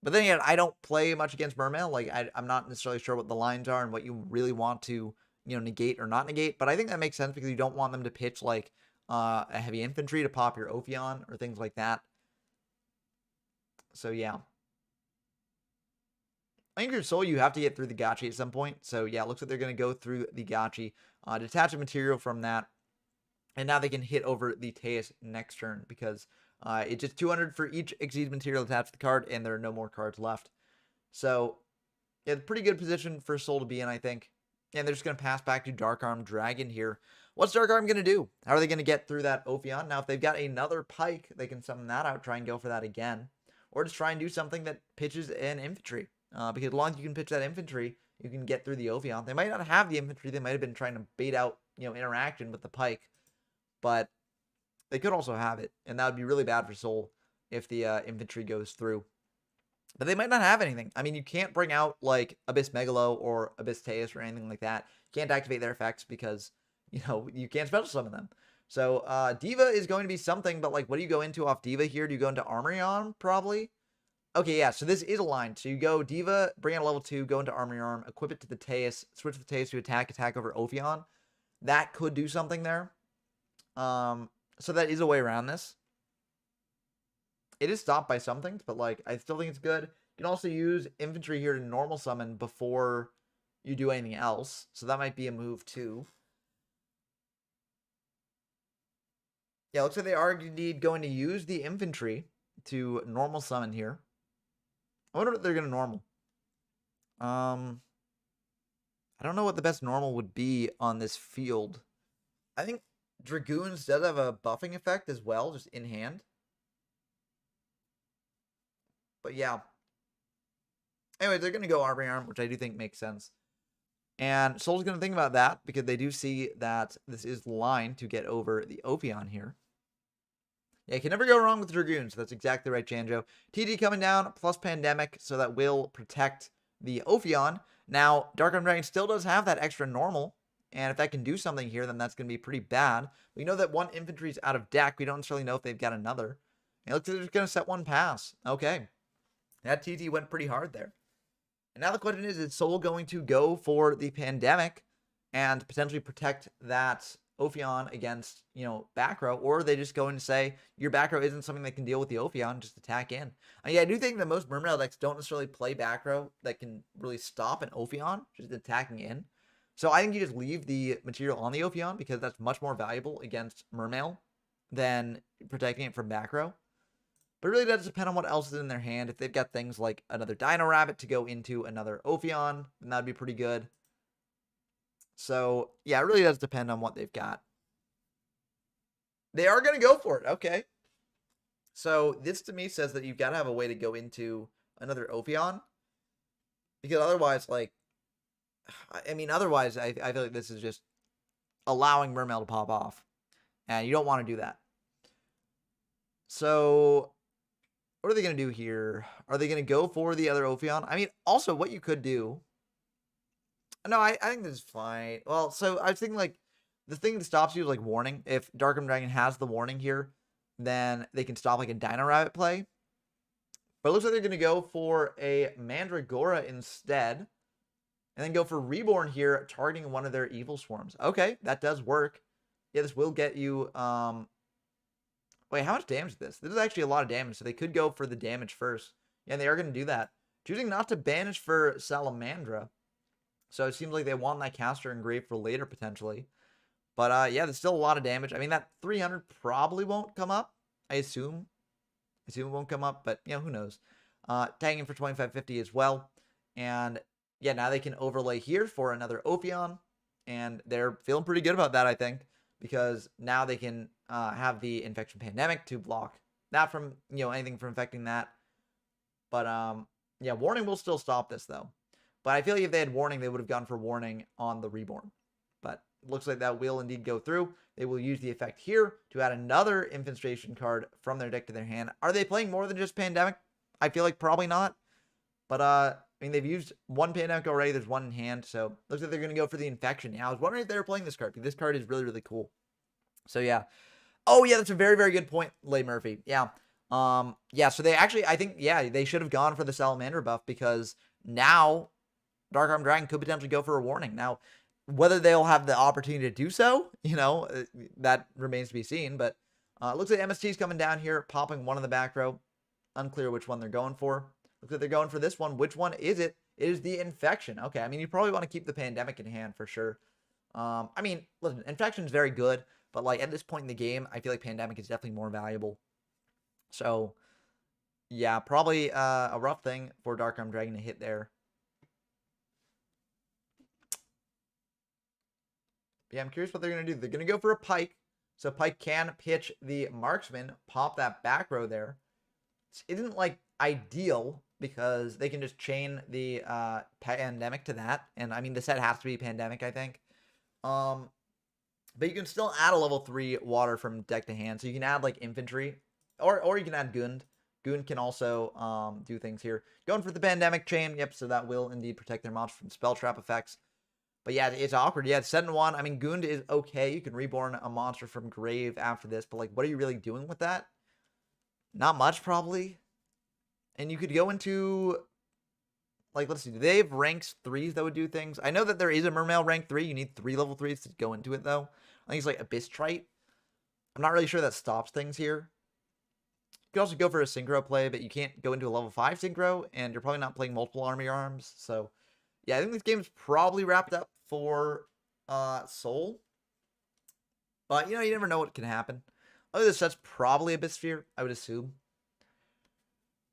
But then again, I don't play much against Mermail. Like I'm not necessarily sure what the lines are and what you really want to, you know, negate or not negate. But I think that makes sense because you don't want them to pitch like a heavy infantry to pop your Ophion or things like that. So yeah. I think your Soul, you have to get through the Gachi at some point. So yeah, it looks like they're going to go through the Gachi, detach a material from that, and now they can hit over the Teus next turn because it's just 200 for each Exceed material attached to the card, and there are no more cards left. So yeah, pretty good position for Soul to be in, I think. And they're just going to pass back to Dark Arm Dragon here. What's Dark Arm going to do? How are they going to get through that Ophion? Now, if they've got another Pike, they can summon that out, try and go for that again. Or just try and do something that pitches an infantry. Because as long as you can pitch that infantry, you can get through the Ophion. They might not have the infantry. They might have been trying to bait out, you know, interaction with the Pike. But they could also have it. And that would be really bad for Soul if the infantry goes through. But they might not have anything. I mean, you can't bring out, like, Abyss Megalo or Abyss Teus or anything like that. You can't activate their effects because, you know, you can't special summon them. So, Diva is going to be something, but, like, what do you go into off Diva here? Do you go into Armory Arm, probably? Okay, yeah, so this is aligned. So you go Diva, bring out level 2, go into Armory Arm, equip it to the Teus, switch the Teus to attack over Ophion. That could do something there. So that is a way around this. It is stopped by some things, but, like, I still think it's good. You can also use infantry here to normal summon before you do anything else. So that might be a move, too. Yeah, looks like they are indeed going to use the infantry to normal summon here. I wonder what they're going to normal. I don't know what the best normal would be on this field. I think Dragoons does have a buffing effect as well, just in hand. But yeah. Anyway, they're going to go Armory Arm, which I do think makes sense. And Soul's going to think about that because they do see that this is line to get over the Ophion here. Yeah, you can never go wrong with Dragoons. That's exactly right, Janjo. TD coming down, plus Pandemic, so that will protect the Ophion. Now, Dark Arm Dragon still does have that extra normal, and if that can do something here, then that's going to be pretty bad. We know that one infantry is out of deck. We don't necessarily know if they've got another. It looks like they're just going to set one pass. Okay. That TT went pretty hard there. And now the question is Soul going to go for the Pandemic and potentially protect that Ophion against, you know, back row, or are they just going to say your back row isn't something that can deal with the Ophion, just attack in? Yeah, I do think that most Mermail decks don't necessarily play back row that can really stop an Ophion, just attacking in. So I think you just leave the material on the Ophion because that's much more valuable against Mermail than protecting it from back row. But it really does depend on what else is in their hand. If they've got things like another Dino Rabbit to go into another Ophion, then that'd be pretty good. So, yeah, it really does depend on what they've got. They are going to go for it. Okay. So, this to me says that you've got to have a way to go into another Ophion. Because otherwise, like, I mean, otherwise, I feel like this is just allowing Mermail to pop off. And you don't want to do that. So, what are they going to do here? Are they going to go for the other Ophion? I mean, also, what you could do... No, I think this is fine. Well, so I was thinking, like, the thing that stops you is, like, warning. If Darkroom Dragon has the warning here, then they can stop, like, a Dino Rabbit play. But it looks like they're going to go for a Mandragora instead. And then go for Reborn here, targeting one of their Evil Swarms. Okay, that does work. Yeah, this will get you... Wait, how much damage is this? This is actually a lot of damage, so they could go for the damage first. Yeah, they are going to do that. Choosing not to banish for Salamandra. So it seems like they want that caster engraved for later, potentially. But, yeah, there's still a lot of damage. I mean, that 300 probably won't come up, I assume. I assume it won't come up, but, you know, who knows. Tagging for 2550 as well. And, yeah, now they can overlay here for another Ophion. And they're feeling pretty good about that, I think. Because now they can have the Infection Pandemic to block that from, you know, anything from infecting that. But, yeah, Warning will still stop this, though. But I feel like if they had Warning, they would have gone for Warning on the Reborn. But it looks like that will indeed go through. They will use the effect here to add another Infestation card from their deck to their hand. Are they playing more than just Pandemic? I feel like probably not. But, I mean, they've used one Pandemic already. There's one in hand. So, looks like they're going to go for the Infection. Yeah, I was wondering if they were playing this card, because this card is really, really cool. So, yeah. Oh, yeah, that's a very, very good point, Lay Murphy. Yeah. Yeah, so they actually, I think, yeah, they should have gone for the Salamander buff, because now Dark-Armed Dragon could potentially go for a Warning. Now, whether they'll have the opportunity to do so, you know, that remains to be seen. But it looks like MST's coming down here, popping one in the back row. Unclear which one they're going for. Looks like they're going for this one. Which one is it? It is the Infection. Okay, I mean, you probably want to keep the Pandemic in hand for sure. I mean, listen, Infection is very good. But, like, at this point in the game, I feel like Pandemic is definitely more valuable. So, yeah, probably a rough thing for Dark-Armed Dragon to hit there. Yeah, I'm curious what they're going to do. They're going to go for a Pike. So Pike can pitch the Marksman, pop that back row there. It isn't, like, ideal, because they can just chain the Pandemic to that. And, I mean, the set has to be Pandemic, I think. But you can still add a level 3 water from deck to hand. So you can add, like, Infantry. Or you can add Gund. Gund can also do things here. Going for the Pandemic chain. Yep, so that will indeed protect their monster from spell trap effects. But yeah, it's awkward. Yeah, it's 7-1. I mean, Gund is okay. You can reborn a monster from grave after this. But, like, what are you really doing with that? Not much, probably. And you could go into... Like, let's see. Do they have ranks 3s that would do things? I know that there is a Mermail rank 3. You need 3 level 3s to go into it, though. I think it's like Abyss Trite. I'm not really sure that stops things here. You could also go for a Synchro play, but you can't go into a level 5 Synchro, and you're probably not playing multiple army arms. So, yeah, I think this game's probably wrapped up for Soul. But, you know, you never know what can happen. Other than that's probably Abyss Sphere, I would assume.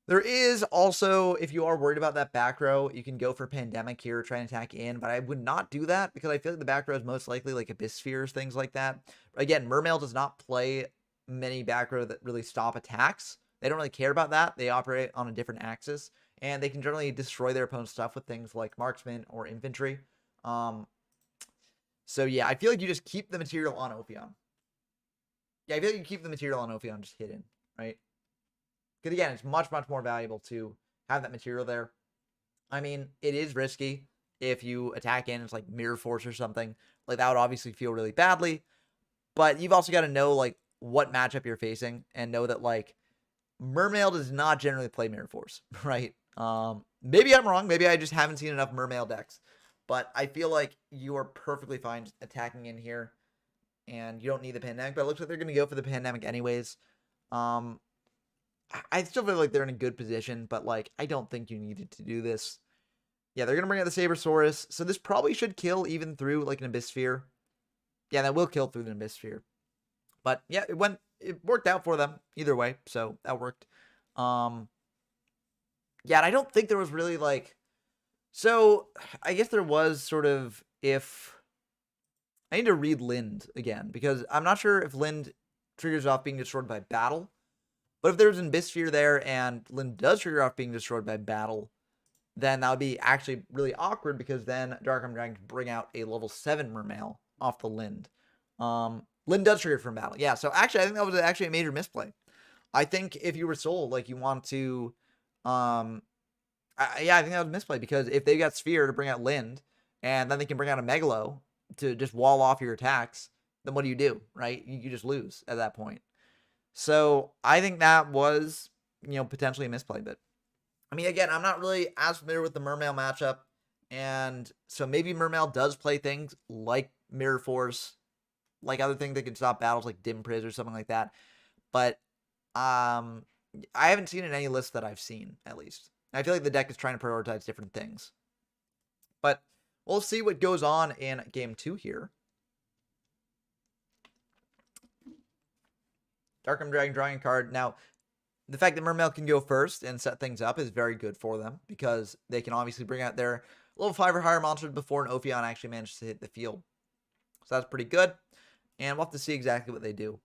There is also, if you are worried about that back row, you can go for Pandemic here, try and attack in, but I would not do that, because I feel like the back row is most likely like Abyss Spheres, things like that. Again, Mermail does not play many back row that really stop attacks. They don't really care about that. They operate on a different axis, and they can generally destroy their opponent's stuff with things like Marksman or Infantry. So yeah, I feel like you just keep the material on Ophion. Yeah, I feel like you keep the material on Ophion just hidden, right? Because again, it's much, much more valuable to have that material there. I mean, it is risky if you attack in, it's like Mirror Force or something. Like, that would obviously feel really badly. But you've also got to know, like, what matchup you're facing, and know that, like, Mermail does not generally play Mirror Force, right? Maybe I'm wrong. Maybe I just haven't seen enough Mermail decks. But I feel like you are perfectly fine just attacking in here, and you don't need the Pandemic. But it looks like they're going to go for the Pandemic anyways. I still feel like they're in a good position, but, like, I don't think you needed to do this. Yeah, they're going to bring out the Sabersaurus. So this probably should kill even through, like, an Abyss Sphere. Yeah, that will kill through the Abyss Sphere. But, yeah, it worked out for them either way. So that worked. Yeah, and I don't think there was really, like... So, I guess there was sort of, if I need to read Lind again, because I'm not sure if Lind triggers off being destroyed by battle. But if there's an Abysphere there and Lind does trigger off being destroyed by battle, then that would be actually really awkward, because then Dark Dragon can bring out a level 7 Mermail off the Lind. Lind does trigger from battle. Yeah, so actually, I think that was actually a major misplay. I think if you were Soul, like, you want to... yeah, I think that was a misplay, because if they got Sphere to bring out Lind, and then they can bring out a Megalo to just wall off your attacks, then what do? Right? You just lose at that point. So I think that was, potentially a misplay. But I mean, again, I'm not really as familiar with the Mermail matchup, and so maybe Mermail does play things like Mirror Force, like other things that can stop battles like Dim Priz or something like that. But I haven't seen it in any list that I've seen, at least. I feel like the deck is trying to prioritize different things. But we'll see what goes on in game 2 here. Dark Dragon drawing a card. Now, the fact that Mermail can go first and set things up is very good for them, because they can obviously bring out their level 5 or higher monsters before an Ophion actually manages to hit the field. So that's pretty good. And we'll have to see exactly what they do.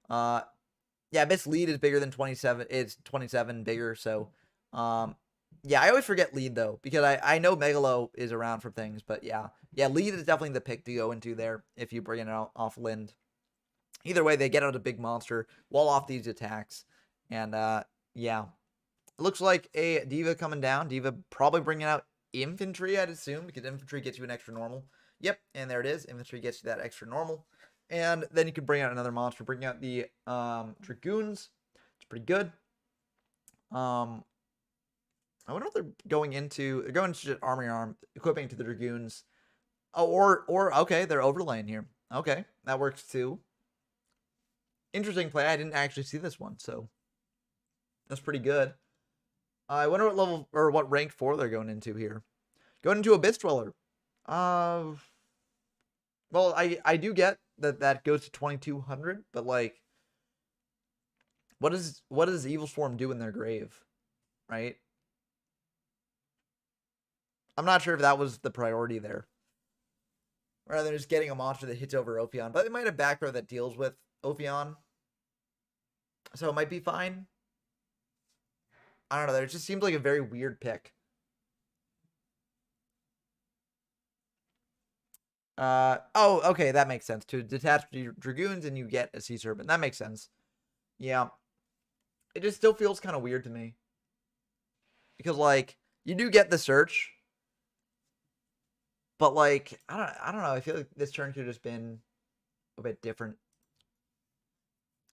Yeah, Miss Lead is bigger than 27. It's 27 bigger, so... yeah, I always forget Lead, though, because I know Megalo is around for things, but yeah. Yeah, Lead is definitely the pick to go into there if you bring it off Lind. Either way, they get out a big monster, wall off these attacks, and yeah. It looks like a Diva coming down. Diva probably bringing out Infantry, I'd assume, because Infantry gets you an extra normal. Yep, and there it is. Infantry gets you that extra normal. And then you can bring out another monster, bring out the Dragoons. It's pretty good. I wonder what they're going into. They're going to Army Arm, equipping to the Dragoons. Oh, or okay, they're overlaying here. Okay, that works too. Interesting play. I didn't actually see this one, so that's pretty good. I wonder what level or what rank 4 they're going into here. Going into Abyss Dweller. Well, I do get that goes to 2200, but like, what does Evil Swarm do in their grave, right? I'm not sure if that was the priority there, rather than just getting a monster that hits over Ophion. But they might have back row that deals with Ophion, so it might be fine. I don't know. It just seems like a very weird pick. Oh, okay, that makes sense. To detach Dragoons and you get a Sea Serpent. That makes sense. Yeah. It just still feels kind of weird to me. Because, like, you do get the search. But, like, I don't know. I feel like this turn could have just been a bit different.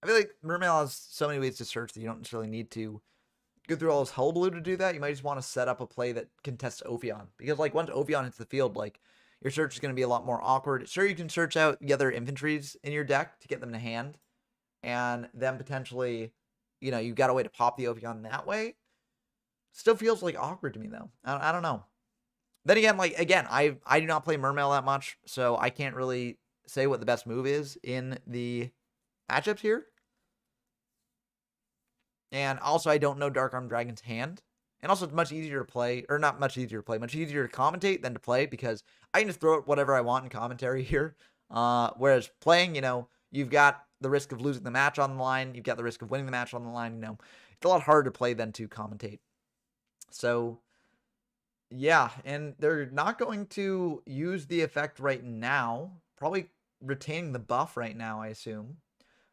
I feel like Mermail has so many ways to search that you don't necessarily need to go through all this hullabaloo to do that. You might just want to set up a play that contests Ophion. Because, like, once Ophion hits the field, like, your search is going to be a lot more awkward. Sure, you can search out the other infantries in your deck to get them to hand. And then potentially, you've got a way to pop the Ophion that way. Still feels, like, awkward to me, though. I don't know. Then again, I do not play Mermail that much, so I can't really say what the best move is in the matchups here. And also, I don't know Dark Arm Dragon's hand. And also, it's much easier to play, or not much easier to play, much easier to commentate than to play, because I can just throw out whatever I want in commentary here. Whereas playing, you've got the risk of losing the match on the line. You've got the risk of winning the match on the line. It's a lot harder to play than to commentate. So, yeah, and they're not going to use the effect right now. Probably retaining the buff right now, I assume.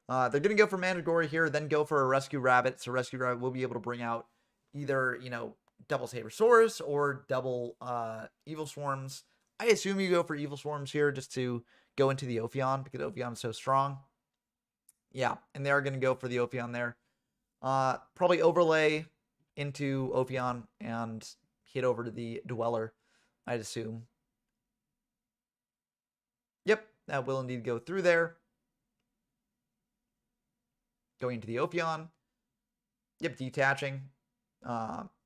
They're going to go for Mandragora here, then go for a Rescue Rabbit. So Rescue Rabbit will be able to bring out either, double Sabersaurus or double Evil Swarms. I assume you go for Evil Swarms here just to go into the Ophion, because Ophion is so strong. Yeah, and they are going to go for the Ophion there. Probably overlay into Ophion and hit over to the Dweller, I'd assume. Yep, that will indeed go through there. Going into the Ophion. Yep, detaching.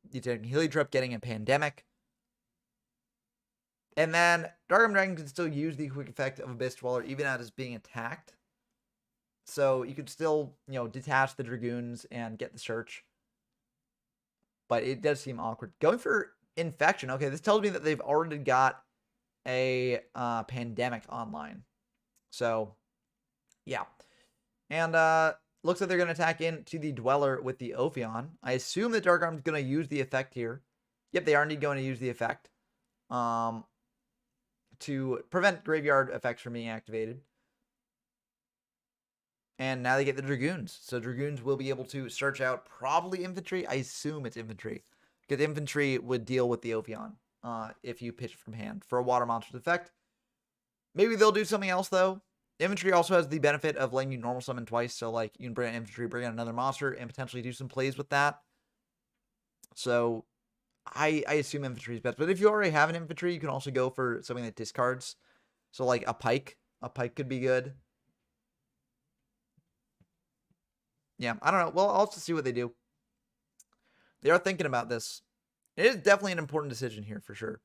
Detaching Heliotrop, getting a Pandemic. And then Dark Arm Dragon can still use the quick effect of Abyss Dweller even as it's being attacked. So you could still, detach the Dragoons and get the search. But it does seem awkward. Going for Infection. Okay, this tells me that they've already got a Pandemic online. So, yeah. And looks like they're going to attack into the Dweller with the Ophion. I assume that Dark Arm's going to use the effect here. Yep, they are indeed going to use the effect to prevent graveyard effects from being activated. And now they get the Dragoons. So Dragoons will be able to search out probably infantry. I assume it's infantry. Because infantry would deal with the Ophion if you pitch from hand for a Water Monster's effect. Maybe they'll do something else, though. Infantry also has the benefit of letting you normal summon twice. So, like, you can bring out infantry, bring out another monster, and potentially do some plays with that. So, I assume infantry is best. But if you already have an infantry, you can also go for something that discards. So, like, a pike. A pike could be good. Yeah, I don't know. Well, I'll also see what they do. They are thinking about this. It is definitely an important decision here, for sure.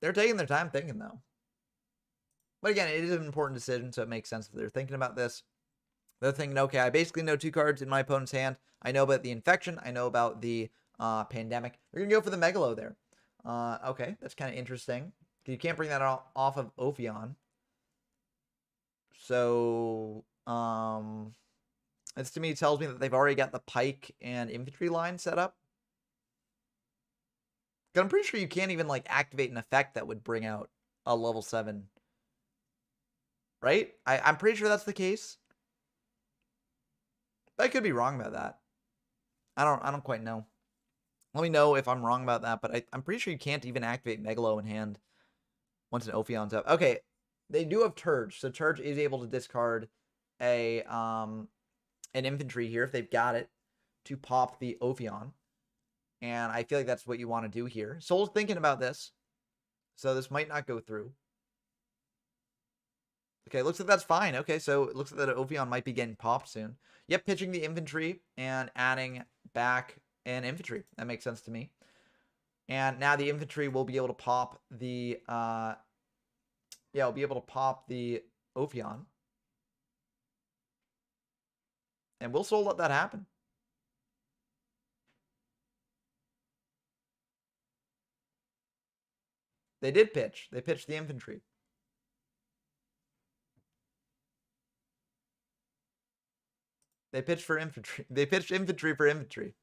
They're taking their time thinking, though. But again, it is an important decision, so it makes sense that they're thinking about this. They're thinking, okay, I basically know 2 cards in my opponent's hand. I know about the Infection. I know about the Pandemic. They're going to go for the Megalo there. Okay, that's kind of interesting. You can't bring that off of Ophion. So, this to me tells me that they've already got the Pike and Infantry line set up. I'm pretty sure you can't even, like, activate an effect that would bring out a level 7. Right? I'm pretty sure that's the case. But I could be wrong about that. I don't quite know. Let me know if I'm wrong about that, but I'm pretty sure you can't even activate Megalo in hand once an Ophion's up. Okay, they do have Turge, so Turge is able to discard an infantry here if they've got it to pop the Ophion. And I feel like that's what you want to do here. Soul's thinking about this, so this might not go through. Okay, looks like that's fine. Okay, so it looks like that Ophion might be getting popped soon. Yep, pitching the infantry and adding back an infantry. That makes sense to me. And now the infantry will be able to pop the we'll be able to pop the Ophion. And we'll Soul let that happen. They did pitch. They pitched the infantry. They pitched for infantry. They pitched infantry for infantry.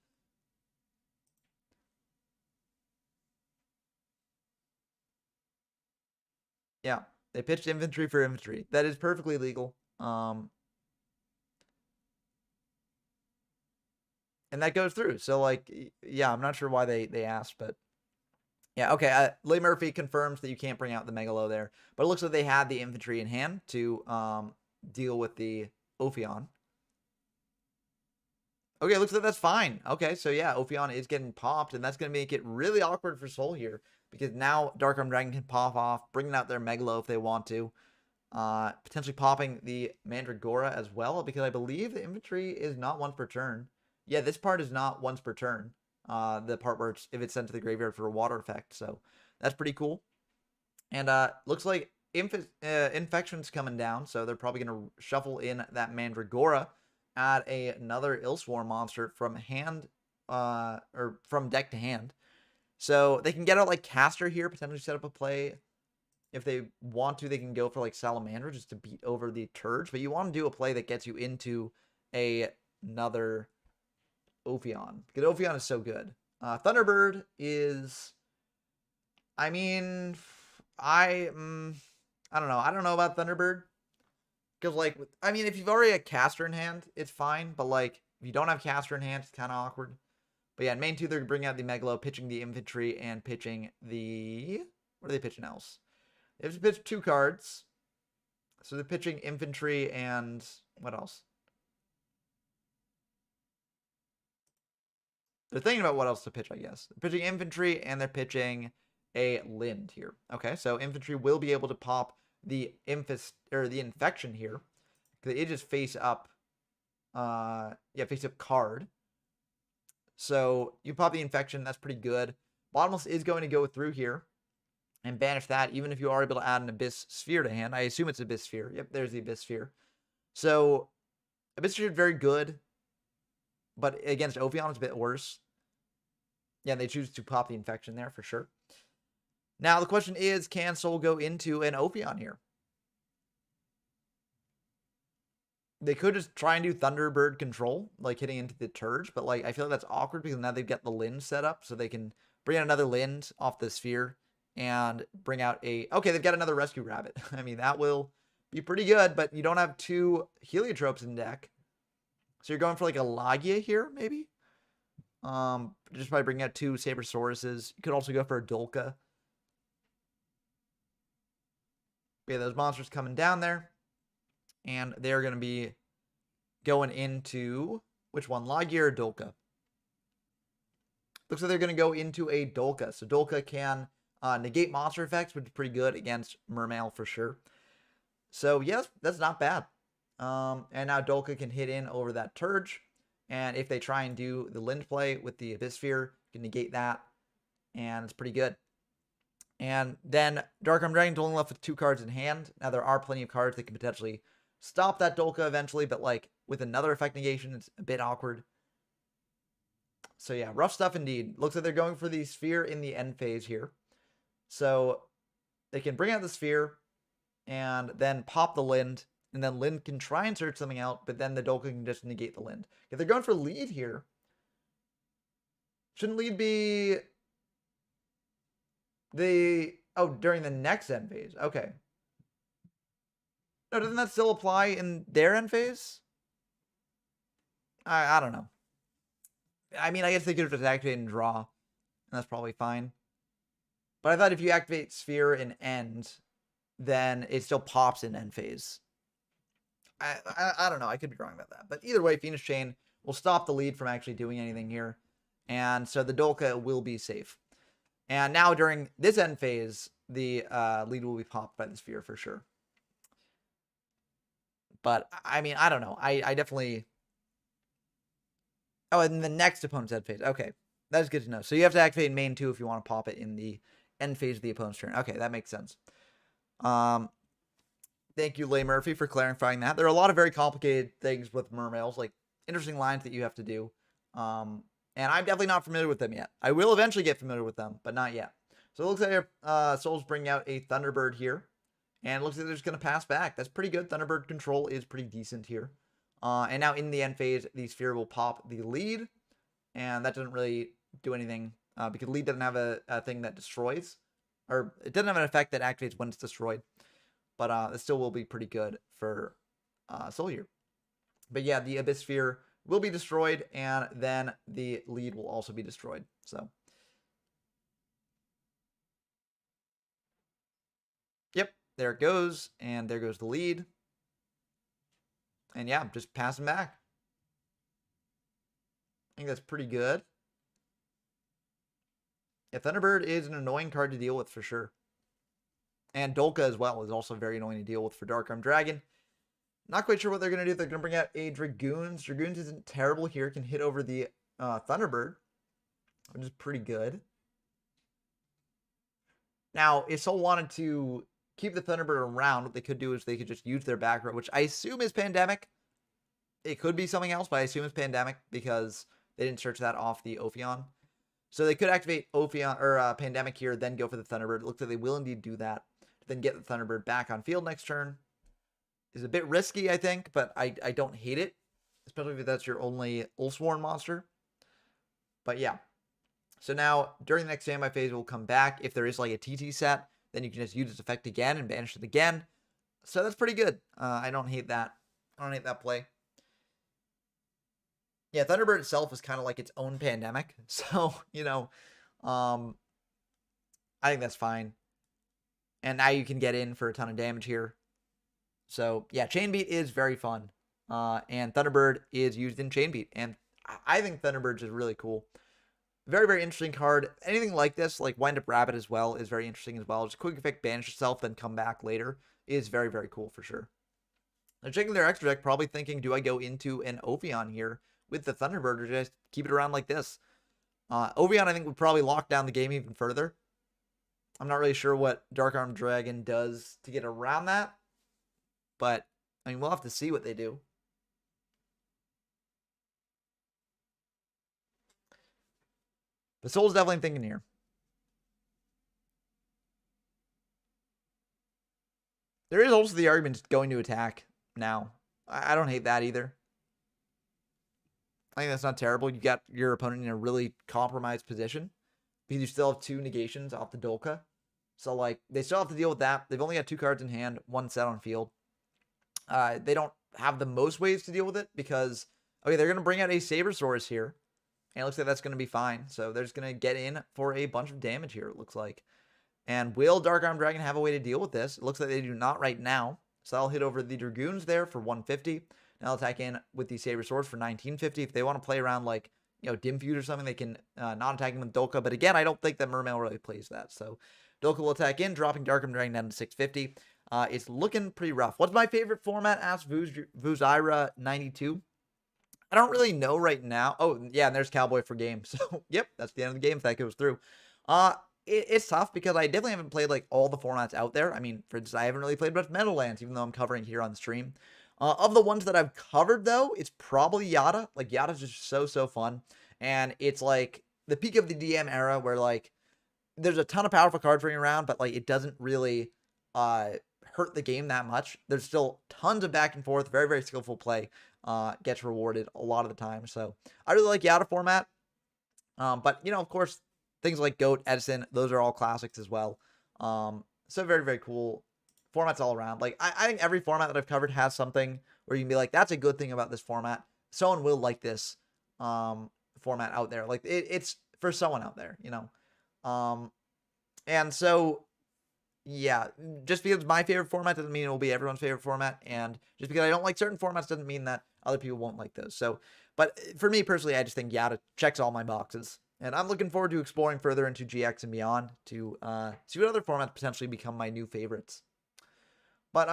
Yeah, they pitched infantry for infantry. That is perfectly legal. And that goes through. So, like, yeah, I'm not sure why they asked, but yeah, okay. Leigh Murphy confirms that you can't bring out the Megalo there, but it looks like they had the infantry in hand to deal with the Ophion. Okay, looks like that's fine. Okay, so yeah, Ophion is getting popped, and that's going to make it really awkward for Soul here, because now Dark-Armed Dragon can pop off, bringing out their Megalo if they want to. Potentially popping the Mandragora as well, because I believe the infantry is not once per turn. Yeah, this part is not once per turn. The part where if it's sent to the graveyard for a water effect, so that's pretty cool. And looks like Infection's coming down, so they're probably going to shuffle in that Mandragora, add another Illswarm monster from hand, or from deck to hand. So they can get out like Caster here, potentially set up a play. If they want to, they can go for like Salamander just to beat over the Turge. But you want to do a play that gets you into another Ophion, because Ophion is so good. Thunderbird is, I mean, I don't know. I don't know about Thunderbird. Because, like, I mean, if you've already a Caster in hand, it's fine. But, like, if you don't have Caster in hand, it's kind of awkward. But, yeah, in main 2, they're bringing out the Megalo, pitching the infantry, and pitching the... What are they pitching else? They have to pitch 2 cards. So they're pitching infantry and... What else? They're thinking about what else to pitch, I guess. They're pitching infantry, and they're pitching a Lind here. Okay, so infantry will be able to pop the infection here, because it just face up face up card. So you pop the infection, that's pretty good. Bottomless is going to go through here and banish that, even if you are able to add an Abyss Sphere to hand. I assume it's Abyss Sphere. Yep, there's the Abyss Sphere. So Abyss Sphere is very good, But against Ophion, it's a bit worse. Yeah, they choose to pop the infection there for sure. Now, the question is, can Soul go into an Ophion here? They could just try and do Thunderbird control, like hitting into the Turge, but like I feel like that's awkward because now they've got the Lind set up, so they can bring out another Lind off the sphere and bring out a... Okay, they've got another Rescue Rabbit. I mean, that will be pretty good, but you don't have 2 Heliotropes in deck. So you're going for like a Lagia here, maybe? Just by bringing out 2 Sabrosauruses. You could also go for a Dolka. Yeah, those monsters coming down there. And they're going to be going into... Which one? Lagia or Dolka? Looks like they're going to go into a Dolka. So Dolka can negate monster effects, which is pretty good against Mermail for sure. So yes, that's not bad. And now Dolka can hit in over that Turge. And if they try and do the Lind play with the Abyss Sphere, you can negate that. And it's pretty good. And then Dark Arm Dragon's only left with 2 cards in hand. Now there are plenty of cards that can potentially stop that Dolka eventually, but like with another effect negation, it's a bit awkward. So yeah, rough stuff indeed. Looks like they're going for the Sphere in the end phase here. So they can bring out the Sphere and then pop the Lind. And then Lind can try and search something out, but then the Dolka can just negate the Lind. If they're going for lead here, shouldn't lead be the... Oh, during the next end phase. Okay. No, doesn't that still apply in their end phase? I don't know. I mean, I guess they could have just activated and draw. And that's probably fine. But I thought if you activate Sphere in end, then it still pops in end phase. I don't know. I could be wrong about that. But either way, Phoenix Chain will stop the lead from actually doing anything here. And so the Dolka will be safe. And now during this end phase, the lead will be popped by the Sphere for sure. But, I mean, I don't know. I definitely... Oh, and the next opponent's end phase. Okay, that's good to know. So you have to activate main 2 if you want to pop it in the end phase of the opponent's turn. Okay, that makes sense. Thank you, Lay Murphy, for clarifying that. There are a lot of very complicated things with Mermails, like interesting lines that you have to do. And I'm definitely not familiar with them yet. I will eventually get familiar with them, but not yet. So it looks like Soul's bringing out a Thunderbird here. And it looks like they're just going to pass back. That's pretty good. Thunderbird control is pretty decent here. And now in the end phase, the Sphere will pop the lead. And that doesn't really do anything. Because lead doesn't have a thing that destroys. Or it doesn't have an effect that activates when it's destroyed. But it still will be pretty good for Soul here. But yeah, the Abyss Sphere will be destroyed. And then the lead will also be destroyed. So... Yep, there it goes. And there goes the lead. And yeah, just pass him back. I think that's pretty good. Yeah, Thunderbird is an annoying card to deal with for sure. And Dolka as well is also very annoying to deal with for Dark Arm Dragon. Not quite sure what they're going to do. They're going to bring out a Dragoons. Dragoons isn't terrible here. Can hit over the Thunderbird, which is pretty good. Now, if Soul wanted to keep the Thunderbird around, what they could do is they could just use their back row, which I assume is Pandemic. It could be something else, but I assume it's Pandemic because they didn't search that off the Ophion. So they could activate Ophion or Pandemic here, then go for the Thunderbird. It looks like they will indeed do that. Then get the Thunderbird back on field next turn. Is a bit risky, I think, but I don't hate it, especially if that's your only Ulfsworn monster. But yeah. So now, during the next standby phase, we'll come back. If there is like a TT set, then you can just use its effect again and banish it again. So that's pretty good. I don't hate that. I don't hate that play. Yeah, Thunderbird itself is kind of like its own Pandemic. So, you know, I think that's fine. And now you can get in for a ton of damage here. So, yeah, Chain Beat is very fun. And Thunderbird is used in Chain Beat. And I think Thunderbird is really cool. Very, very interesting card. Anything like this, like Wind Up Rabbit as well, is very interesting as well. Just quick effect, banish yourself, then come back later is very, very cool for sure. They're checking their extra deck, probably thinking, do I go into an Ophion here with the Thunderbird or just keep it around like this? Ophion, I think, would probably lock down the game even further. I'm not really sure what Dark Arm Dragon does to get around that. But, I mean, we'll have to see what they do. But Soul's definitely thinking here. There is also the argument going to attack now. I don't hate that either. I think that's not terrible. You got your opponent in a really compromised position because you still have 2 negations off the Dolka. So, like, they still have to deal with that. They've only got 2 cards in hand, 1 set on field. They don't have the most ways to deal with it because, okay, they're going to bring out a Sabersaurus here. And it looks like that's going to be fine. So they're just going to get in for a bunch of damage here, it looks like. And will Dark Arm Dragon have a way to deal with this? It looks like they do not right now. So that'll hit over the Dragoons there for 150. Now they'll attack in with the Sabersaurus for 1950. If they want to play around like, Dim Feud or something, they can not attack him with Dolka. But again, I don't think that Mermail really plays that. So Dolka will attack in, dropping Dark Arm Dragon down to 650. It's looking pretty rough. What's my favorite format? Asked Vuzaira92. I don't really know right now. Oh, yeah, and there's Cowboy for game. So, yep, that's the end of the game if that goes through. It's tough because I definitely haven't played, like, all the formats out there. I mean, for instance, I haven't really played much Meadowlands, even though I'm covering here on the stream. Of the ones that I've covered, though, it's probably Yada. Like, Yada's just so fun. And it's, like, the peak of the DM era where, like, there's a ton of powerful cards running around, but, like, it doesn't really hurt the game that much. There's still tons of back and forth, very skillful play. Gets rewarded a lot of the time. So I really like Yada format. But, of course, things like Goat, Edison, those are all classics as well. So very cool formats all around. Like, I think every format that I've covered has something where you can be like, that's a good thing about this format. Someone will like this format out there. Like, it's for someone out there, And so, yeah, just because my favorite format doesn't mean it will be everyone's favorite format. And just because I don't like certain formats doesn't mean that other people won't like those. So, but for me personally, I just think Yada checks all my boxes. And I'm looking forward to exploring further into GX and beyond to see what other formats potentially become my new favorites. But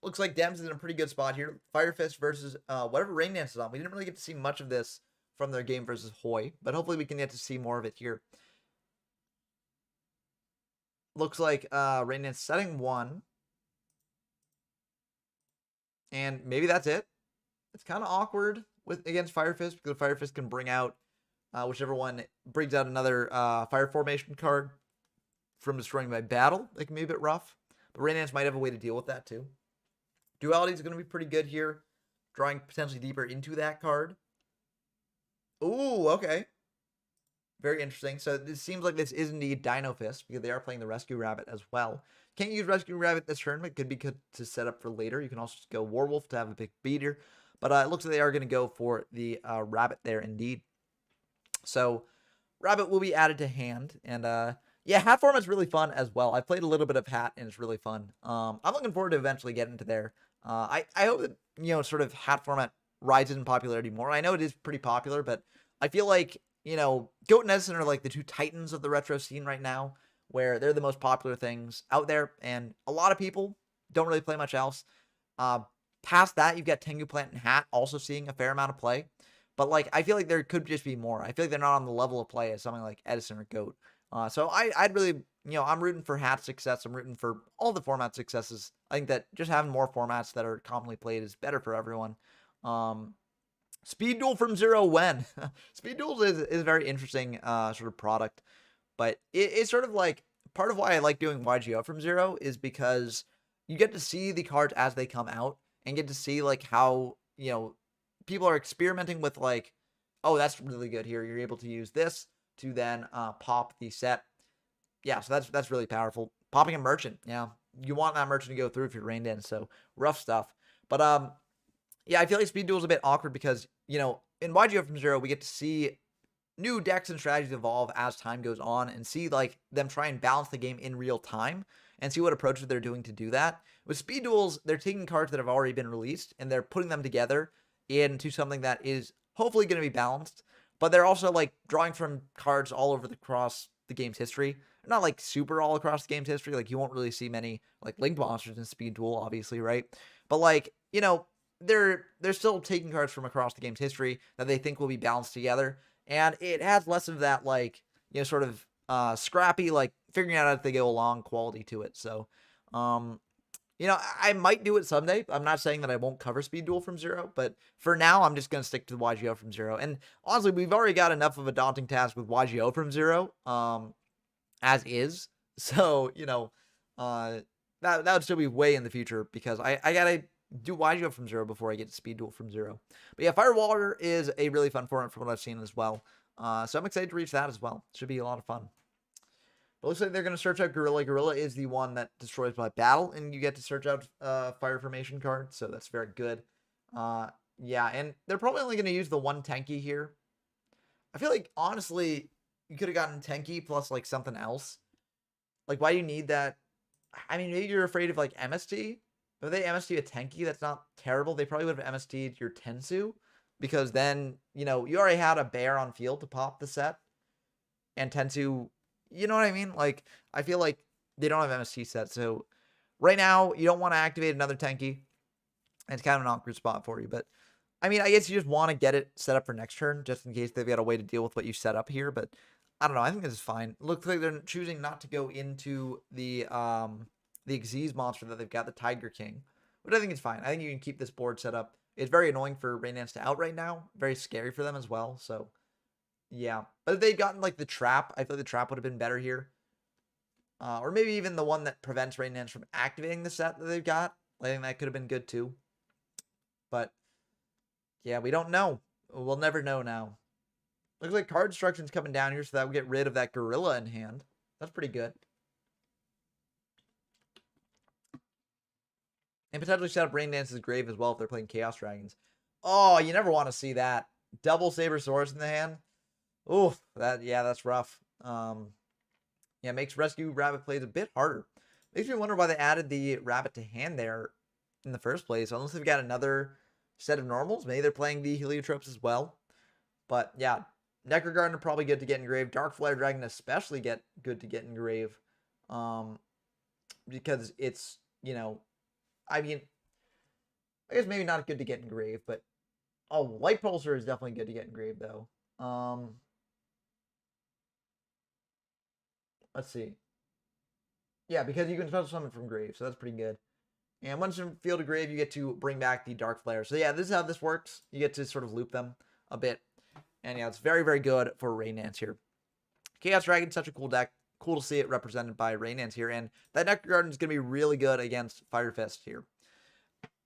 looks like Dems is in a pretty good spot here. Fire Fist versus whatever Rain Dance is on. We didn't really get to see much of this from their game versus Hoy, but hopefully we can get to see more of it here. Looks like Rain Dance setting 1. And maybe that's it. It's kind of awkward against Fire Fist because Fire Fist can bring out whichever one brings out another Fire Formation card from destroying by battle. That can be a bit rough. But Rain Dance might have a way to deal with that too. Duality is going to be pretty good here. Drawing potentially deeper into that card. Ooh, okay. Very interesting. So it seems like this is indeed Dino Fist because they are playing the Rescue Rabbit as well. Can't use Rescue Rabbit this turn, but it could be good to set up for later. You can also just go Werewolf to have a big beater. But it looks like they are going to go for the Rabbit there indeed. So Rabbit will be added to hand. And yeah, Hat format's really fun as well. I've played a little bit of Hat and it's really fun. I'm looking forward to eventually getting into there. I hope that, sort of Hat format rises in popularity more. I know it is pretty popular, but I feel like, Goat and Edison are like the 2 titans of the retro scene right now, where they're the most popular things out there, and a lot of people don't really play much else. Past that, you've got Tengu Plant and Hat also seeing a fair amount of play, but like I feel like there could just be more. I feel like they're not on the level of play as something like Edison or Goat. So I'd really, I'm rooting for Hat's success. I'm rooting for all the format successes. I think that just having more formats that are commonly played is better for everyone. Speed Duel from Zero when? Speed Duels is a very interesting sort of product, but it's sort of like part of why I like doing YGO from Zero is because you get to see the cards as they come out and get to see like how, people are experimenting with like, oh, that's really good here. You're able to use this to then pop the set. Yeah, so that's really powerful. Popping a merchant, yeah. You want that merchant to go through if you're reined in, so rough stuff. But yeah, I feel like Speed Duel is a bit awkward because, in YGO from Zero, we get to see new decks and strategies evolve as time goes on and see, like, them try and balance the game in real time and see what approaches they're doing to do that. With Speed Duels, they're taking cards that have already been released and they're putting them together into something that is hopefully going to be balanced, but they're also, like, drawing from cards all over across the game's history. Not, like, super all across the game's history. Like, you won't really see many, like, Linked Monsters in Speed Duel, obviously, right? But, like, they're still taking cards from across the game's history that they think will be balanced together, and it has less of that, like, sort of scrappy, like, figuring out as they go along quality to it. So You know, I might do it someday. I'm not saying that I won't cover Speed Duel from 0, but for now, I'm just going to stick to the YGO from 0. And honestly, we've already got enough of a daunting task with YGO from 0, as is. So, you know, that would still be way in the future because I got to do YGO from 0 before I get to Speed Duel from 0. But yeah, Firewater is a really fun format from what I've seen as well. So I'm excited to reach that as well. Should be a lot of fun. It looks like they're going to search out Gorilla. Gorilla is the one that destroys by battle, and you get to search out Fire Formation card, so that's very good. Yeah, and they're probably only going to use the one Tenki here. I feel like, honestly, you could have gotten Tenki plus, like, something else. Like, why do you need that? I mean, maybe you're afraid of, like, MST. If they MST a Tenki, that's not terrible. They probably would have MST'd your Tensu, because then, you know, you already had a bear on field to pop the set, and Tensu... You know what I mean? Like, I feel like they don't have MST set. So right now, you don't want to activate another Tenki. It's kind of an awkward spot for you. But, I mean, I guess you just want to get it set up for next turn, just in case they've got a way to deal with what you set up here. But, I don't know. I think this is fine. It looks like they're choosing not to go into the Xyz monster that they've got, the Tiger King. Which I think is fine. I think you can keep this board set up. It's very annoying for Raynance to out right now. Very scary for them as well. So... yeah, but if they'd gotten, like, the trap, I feel like the trap would have been better here. Or maybe even the one that prevents Raynance from activating the set that they've got. I think that could have been good, too. But, yeah, we don't know. We'll never know now. Looks like card destruction's coming down here, so that will get rid of that Gorilla in hand. That's pretty good. And potentially set up Raynance's grave as well if they're playing Chaos Dragons. Oh, you never want to see that. Double Sabersaurus in the hand. Oof, that's rough. Yeah, makes Rescue Rabbit plays a bit harder. Makes me wonder why they added the Rabbit to hand there in the first place. Unless they've got another set of normals. Maybe they're playing the Heliotropes as well. But yeah, Necrogarden are probably good to get engraved. Dark Flare Dragon especially good to get engraved. Because it's, you know, I mean, I guess maybe not good to get engraved, but oh, Light Pulsar is definitely good to get engraved though. Let's see. Yeah, because you can special summon from grave, so that's pretty good. And once you field a grave, you get to bring back the Dark Flare. So yeah, this is how this works. You get to sort of loop them a bit. And yeah, it's very, very good for Raynance here. Chaos Dragon, such a cool deck. Cool to see it represented by Raynance here. And that Necrogarden is going to be really good against Fire Fist here.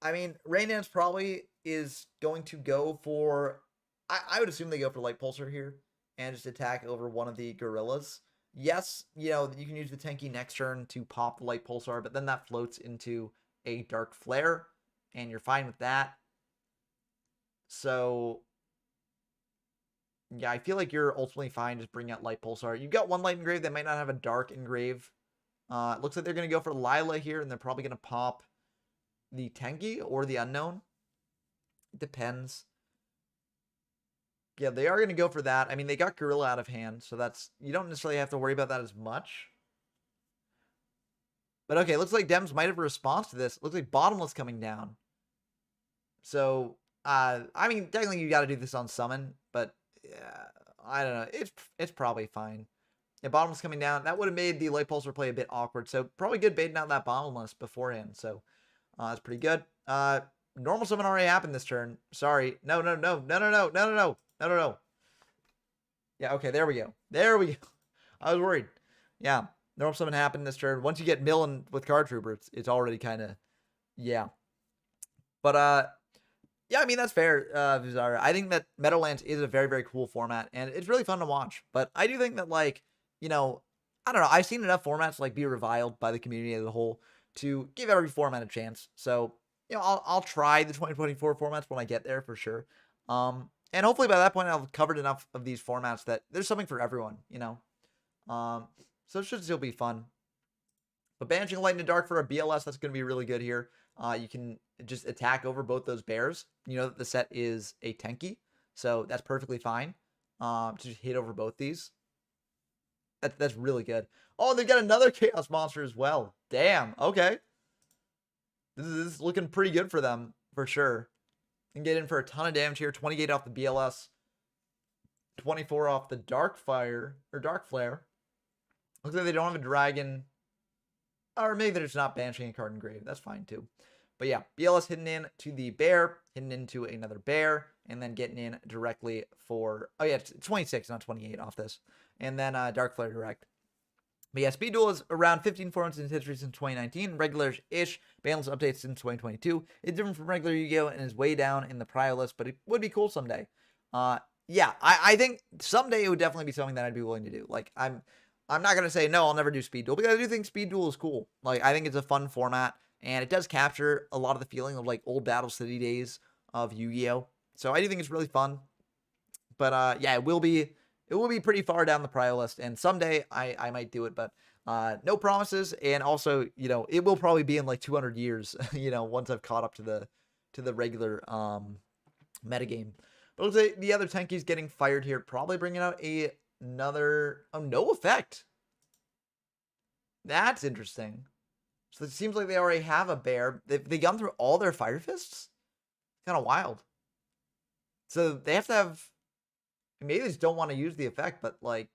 I mean, Raynance probably is going to go for... I would assume they go for Light Pulsar here. And just attack over one of the Gorillas. Yes, you know, you can use the Tenki next turn to pop the Light Pulsar, but then that floats into a Dark Flare, and you're fine with that. So, yeah, I feel like you're ultimately fine just bringing out Light Pulsar. You've got one Light Engrave, they might not have a Dark Engrave. It looks like they're going to go for Lila here, and they're probably going to pop the Tenki or the Unknown. It depends. Yeah, they are going to go for that. I mean, they got Gorilla out of hand, so that's... You don't necessarily have to worry about that as much. But okay, looks like Dems might have a response to this. Looks like Bottomless coming down. So, I mean, technically you got to do this on Summon, but yeah, I don't know. It's probably fine. Yeah, Bottomless coming down. That would have made the Light Pulsar play a bit awkward, so probably good baiting out that Bottomless beforehand, so that's pretty good. Normal Summon already happened this turn. Sorry. No. Yeah, okay, there we go. I was worried. Yeah, normal summon happened this turn. Once you get milling with Card Trooper, it's already kind of, yeah. But, yeah, I mean, that's fair, Vizara. I think that Meadowlands is a very, very cool format, and it's really fun to watch. But I do think that, like, you know, I don't know. I've seen enough formats, like, be reviled by the community as a whole to give every format a chance. So, you know, I'll try the 2024 formats when I get there for sure. And hopefully by that point, I've covered enough of these formats that there's something for everyone, you know? So it should still be fun. But Banishing Light into Dark for a BLS, that's going to be really good here. You can just attack over both those bears. You know that the set is a Tenki, so that's perfectly fine. To just hit over both these. That's really good. Oh, they've got another Chaos Monster as well. Damn, okay. This is looking pretty good for them, for sure. And get in for a ton of damage here. 28 off the BLS. 24 off the Dark Flare. Looks like they don't have a dragon. Or maybe they're just not banishing a card in grave. That's fine too. But yeah, BLS hidden in to the bear, hidden into another bear, and then getting in directly for, oh yeah, it's 26, not 28 off this. And then Dark Flare direct. But yeah, Speed Duel is around 15 formats in its history since 2019, regular-ish, balance updates since 2022. It's different from regular Yu-Gi-Oh! And is way down in the prio list, but it would be cool someday. Yeah, I think someday it would definitely be something that I'd be willing to do. Like, I'm not going to say, no, I'll never do Speed Duel, because I do think Speed Duel is cool. Like, I think it's a fun format. And it does capture a lot of the feeling of like old Battle City days of Yu-Gi-Oh! So I do think it's really fun. But yeah, it will be pretty far down the prio list. And someday I might do it, but no promises. And also, you know, it will probably be in like 200 years, you know, once I've caught up to the regular metagame. But it looks like the other Tenki's getting fired here, probably bringing out another no effect. That's interesting. So it seems like they already have a bear. They've gone through all their Fire Fists? Kind of wild. So they have to have... Maybe they just don't want to use the effect, but like...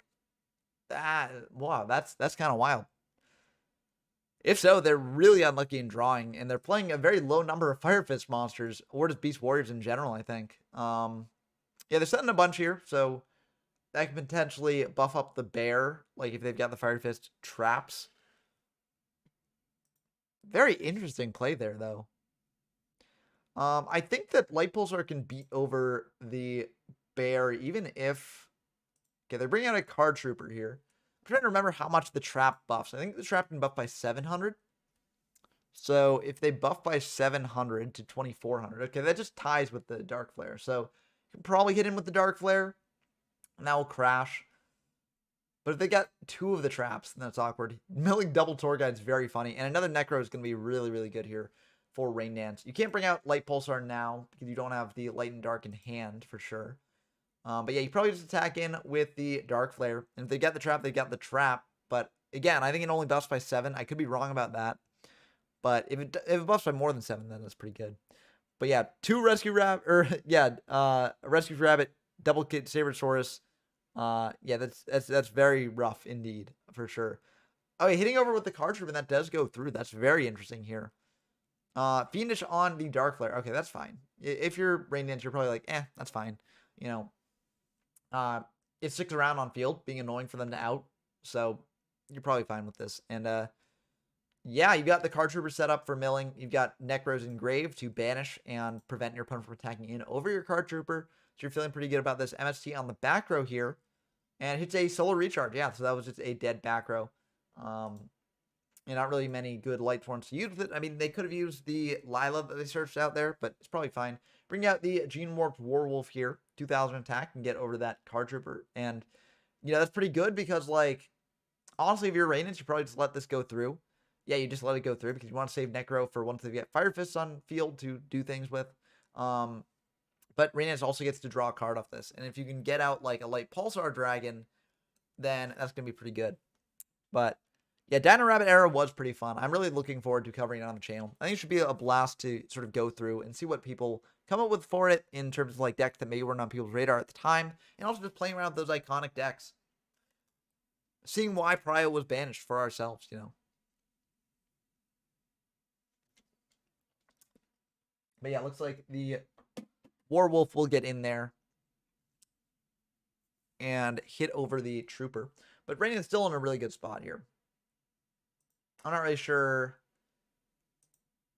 wow, that's kind of wild. If so, they're really unlucky in drawing, and they're playing a very low number of Fire Fist monsters, or just Beast Warriors in general, I think. Yeah, they're setting a bunch here, so that can potentially buff up the bear, like if they've got the Fire Fist traps. Very interesting play there, though. I think that Light Pulsar can beat over the bear, even if... Okay, they're bringing out a card trooper here. I'm trying to remember how much the trap buffs. I think the trap can buff by 700. So if they buff by 700 to 2400, okay, that just ties with the Dark Flare. So you can probably hit in with the Dark Flare, and that will crash. But if they got two of the traps, then that's awkward. Milling double Tour Guide is very funny. And another Necro is going to be really, really good here for Rain Dance. You can't bring out Light Pulsar now because you don't have the Light and Dark in hand for sure. But yeah, you probably just attack in with the Dark Flare. And if they get the trap, they got the trap. But again, I think it only buffs by 7. I could be wrong about that. But if it buffs by more than 7, then that's pretty good. But yeah, 2 Rescue Rabbit, or yeah, Rescue Rabbit, double Kid Sabersaurus. Yeah, that's very rough indeed, for sure. Oh, hitting over with the card trooper, and that does go through. That's very interesting here. Fiendish on the Dark Flare. Okay, that's fine. If you're Rain Dance, you're probably like, that's fine. You know, it sticks around on field, being annoying for them to out. So you're probably fine with this. And yeah, you've got the card trooper set up for milling. You've got Necros Engraved to banish and prevent your opponent from attacking in over your card trooper. So you're feeling pretty good about this. MST on the back row here. And hits a Solar Recharge. Yeah, so that was just a dead back row. And not really many good light forms to use with it. I mean, they could have used the Lila that they searched out there, but it's probably fine. Bring out the Gene Warped Warwolf here. 2000 attack and get over that card trooper. And, you know, that's pretty good because, like, honestly, if you're Rainage, you probably just let this go through. Yeah, you just let it go through because you want to save Necro for once they get Fire Fists on field to do things with. But Rainage also gets to draw a card off this. And if you can get out, like, a Light Pulsar Dragon, then that's going to be pretty good. But, yeah, Dino Rabbit era was pretty fun. I'm really looking forward to covering it on the channel. I think it should be a blast to sort of go through and see what people come up with for it in terms of, like, decks that maybe weren't on people's radar at the time. And also just playing around with those iconic decks. Seeing why Prio was banished for ourselves, you know. But yeah, it looks like the Warwolf will get in there and hit over the Trooper. But Rain is still in a really good spot here. I'm not really sure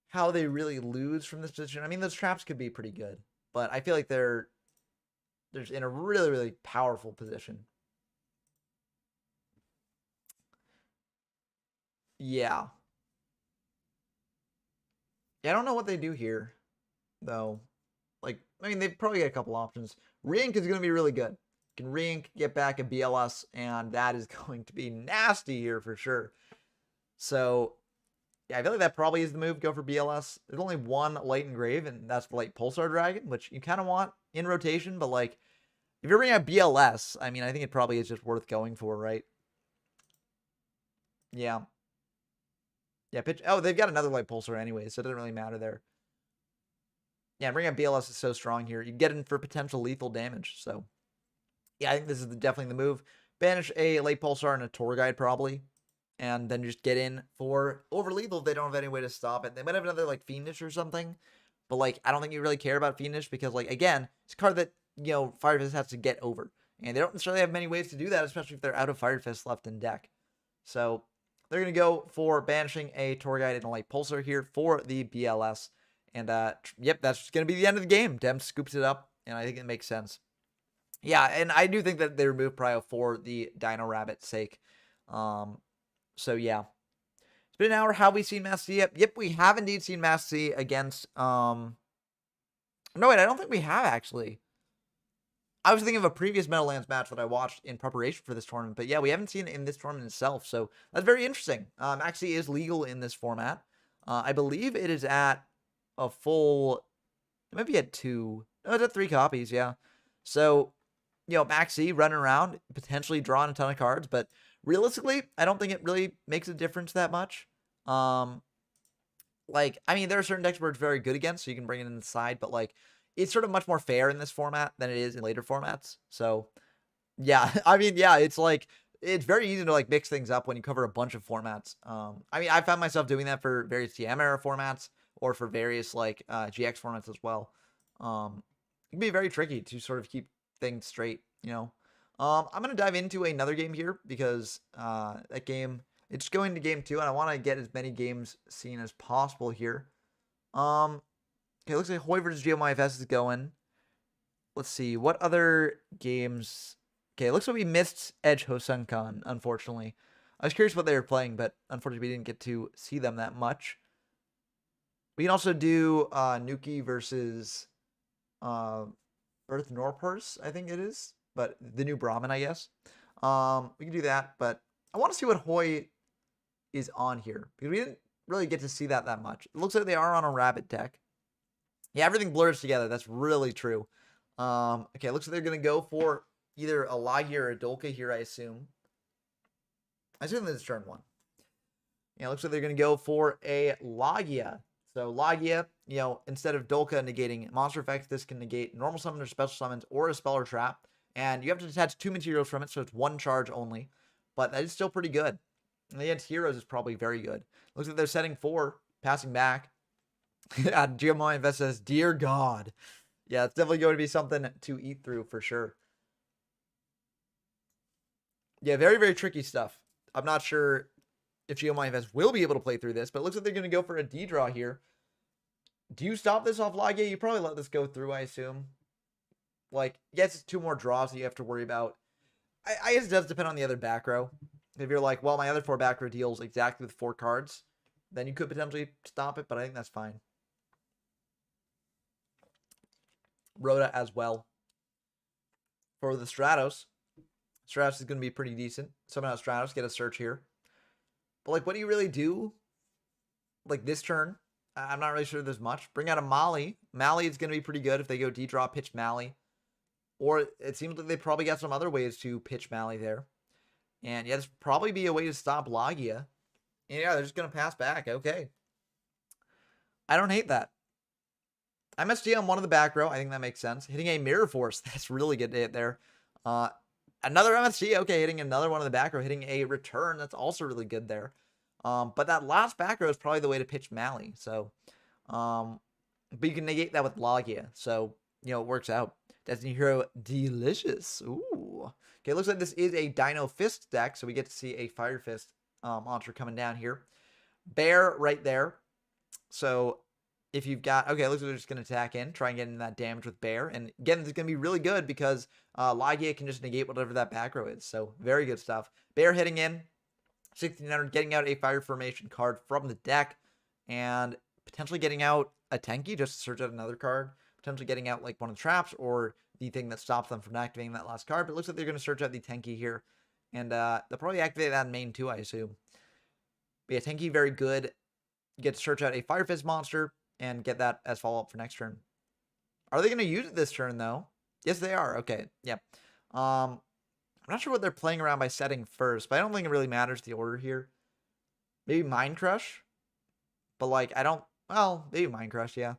how they really lose from this position. I mean, those traps could be pretty good, but I feel like they're in a really, really powerful position. Yeah. Yeah, I don't know what they do here, though. Like, I mean, they've probably got a couple options. Re-Ink is going to be really good. You can Re-Ink, get back a BLS, and that is going to be nasty here for sure. So, yeah, I feel like that probably is the move. Go for BLS. There's only one Light Engrave, and that's the Light Pulsar Dragon, which you kind of want in rotation. But, like, if you're bringing out BLS, I mean, I think it probably is just worth going for, right? Yeah. Yeah, pitch. Oh, they've got another Light Pulsar anyway, so it doesn't really matter there. Yeah, bringing out BLS is so strong here. You get in for potential lethal damage. So, yeah, I think this is definitely the move. Banish a Light Pulsar and a Tour Guide, probably. and then just get in for overlethal if they don't have any way to stop it. They might have another, like, Fiendish or something, but, like, I don't think you really care about Fiendish because, like, again, it's a card that, you know, Fire Fist has to get over. And they don't necessarily have many ways to do that, especially if they're out of Fire Fist left in deck. So they're going to go for banishing a Tour Guide and a Light Pulsar here for the BLS. And, yep, that's going to be the end of the game. Dems scoops it up, and I think it makes sense. Yeah, and I do think that they removed Prio for the Dino Rabbit's sake. So, yeah. It's been an hour. Have we seen Master C? Yep, we have indeed seen Master C against... No, wait, I don't think we have, actually. I was thinking of a previous Meadowlands match that I watched in preparation for this tournament. But, yeah, we haven't seen it in this tournament itself. So, that's very interesting. Master C is legal in this format. I believe it is at a full... It might be at 2. No, it's at 3 copies, yeah. So, you know, Max C running around, potentially drawing a ton of cards, but realistically, I don't think it really makes a difference that much. Like, I mean, there are certain decks where it's very good against, so you can bring it in the side, but, like, it's sort of much more fair in this format than it is in later formats. So, yeah, I mean, yeah, it's like, it's very easy to, like, mix things up when you cover a bunch of formats. I mean, I found myself doing that for various TM era formats or for various, like, GX formats as well. It can be very tricky to sort of keep things straight, you know. I'm going to dive into another game here because that game, it's going to game 2, and I want to get as many games seen as possible here. Okay, it looks like Hoy versus GeoMyFS is going. Let's see, what other games... Okay, it looks like we missed Edge Hosenkan, unfortunately. I was curious what they were playing, but unfortunately we didn't get to see them that much. We can also do Nuki versus Earth Norpers, I think it is. But the new Brahmin, I guess. We can do that, but I want to see what Hoy is on here, because we didn't really get to see that much. It looks like they are on a Rabbit deck. Yeah, everything blurs together. That's really true. Okay, it looks like they're going to go for either a Lagia or a Dolka here, I assume. I assume this is turn 1. Yeah, it looks like they're going to go for a Lagia. So Lagia, you know, instead of Dolka negating monster effects, this can negate normal summon or special summons or a spell or trap. And you have to attach 2 materials from it, so it's 1 charge only. But that is still pretty good. And against heroes is probably very good. Looks like they're setting 4, passing back. GeoMyFS says, "Dear God." Yeah, it's definitely going to be something to eat through for sure. Yeah, very, very tricky stuff. I'm not sure if GeoMyFS will be able to play through this, but it looks like they're going to go for a D-draw here. Do you stop this off Lagia? You probably let this go through, I assume. Like, yes, it's 2 more draws that you have to worry about. I guess it does depend on the other back row. If you're like, well, my other 4 back row deals exactly with 4 cards, then you could potentially stop it, but I think that's fine. Rhoda as well. For the Stratos. Stratos is going to be pretty decent. Summon out Stratos, get a search here. But, like, what do you really do? Like, this turn, I'm not really sure there's much. Bring out a Mali. Mali is going to be pretty good if they go D-draw, pitch Mali. Or it seems like they probably got some other ways to pitch Mali there. And yeah, this would probably be a way to stop Lagia. And yeah, they're just going to pass back. Okay. I don't hate that. MSG on one of the back row. I think that makes sense. Hitting a Mirror Force. That's really good to hit there. Another MSG. Okay, hitting another one of the back row. Hitting a Return. That's also really good there. But that last back row is probably the way to pitch Mali. So, but you can negate that with Lagia. So, you know, it works out. Destiny Hero, delicious. Ooh. Okay, looks like this is a Dino Fist deck, so we get to see a Fire Fist monster coming down here. Bear right there. So if you've got... Okay, looks like they're just going to attack in, try and get in that damage with Bear. And again, this is going to be really good because Lagia can just negate whatever that back row is. So very good stuff. Bear hitting in. 1600, getting out a Fire Formation card from the deck. And potentially getting out a Tenki just to search out another card. Potentially getting out like one of the traps or the thing that stops them from activating that last card. But it looks like they're going to search out the Tenki here. And they'll probably activate that in main too, I assume. But yeah, Tenki, very good. You get to search out a Fire Fist monster and get that as follow-up for next turn. Are they going to use it this turn, though? Yes, they are. Okay, yeah. I'm not sure what they're playing around by setting first, but I don't think it really matters the order here. Maybe Mind Crush? But, like, I don't... Well, maybe Mind Crush, yeah.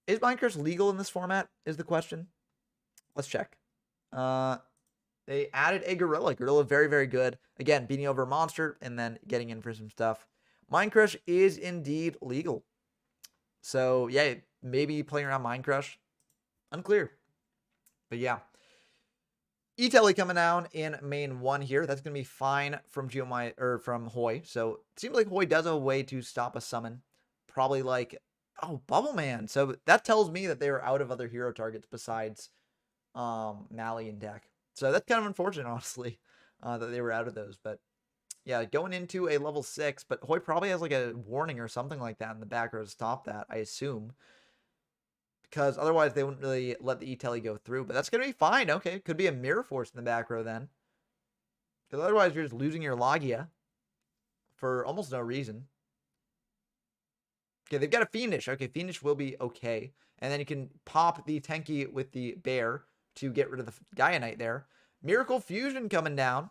Is Mind Crush legal in this format, is the question. Let's check. They added a Gorilla. Gorilla, very, very good. Again, beating over a monster and then getting in for some stuff. Mind Crush is indeed legal. So, yeah, maybe playing around Mind Crush. Unclear. But, yeah. E-Telly coming down in main 1 here. That's going to be fine from from Hoi. So, it seems like Hoi does have a way to stop a summon. Probably like, oh, Bubble Man. So, that tells me that they are out of other hero targets besides Mally and deck. So that's kind of unfortunate, honestly, that they were out of those. But yeah, going into a level 6, but Hoi probably has like a warning or something like that in the back row to stop that, I assume. Because otherwise they wouldn't really let the E-Telly go through. But that's going to be fine. Okay, could be a Mirror Force in the back row then. Because otherwise you're just losing your Logia for almost no reason. Okay, they've got a Fiendish. Okay, Fiendish will be okay. And then you can pop the Tenki with the Bear to get rid of the Gaia Knight there. Miracle Fusion coming down.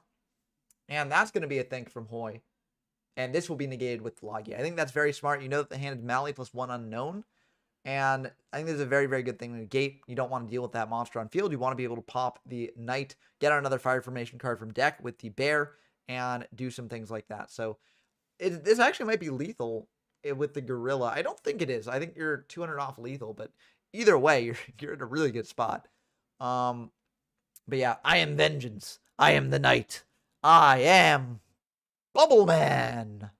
And that's going to be a thing from Hoi. And this will be negated with Logia. I think that's very smart. You know that the hand is Mally plus 1 unknown. And I think this is a very, very good thing to negate. You don't want to deal with that monster on field. You want to be able to pop the Knight, get out another Fire Formation card from deck with the Bear, and do some things like that. So this actually might be lethal with the Gorilla. I don't think it is. I think you're 200 off lethal, but either way, you're in a really good spot. But yeah, I am vengeance. I am the Knight. I am Bubble Man.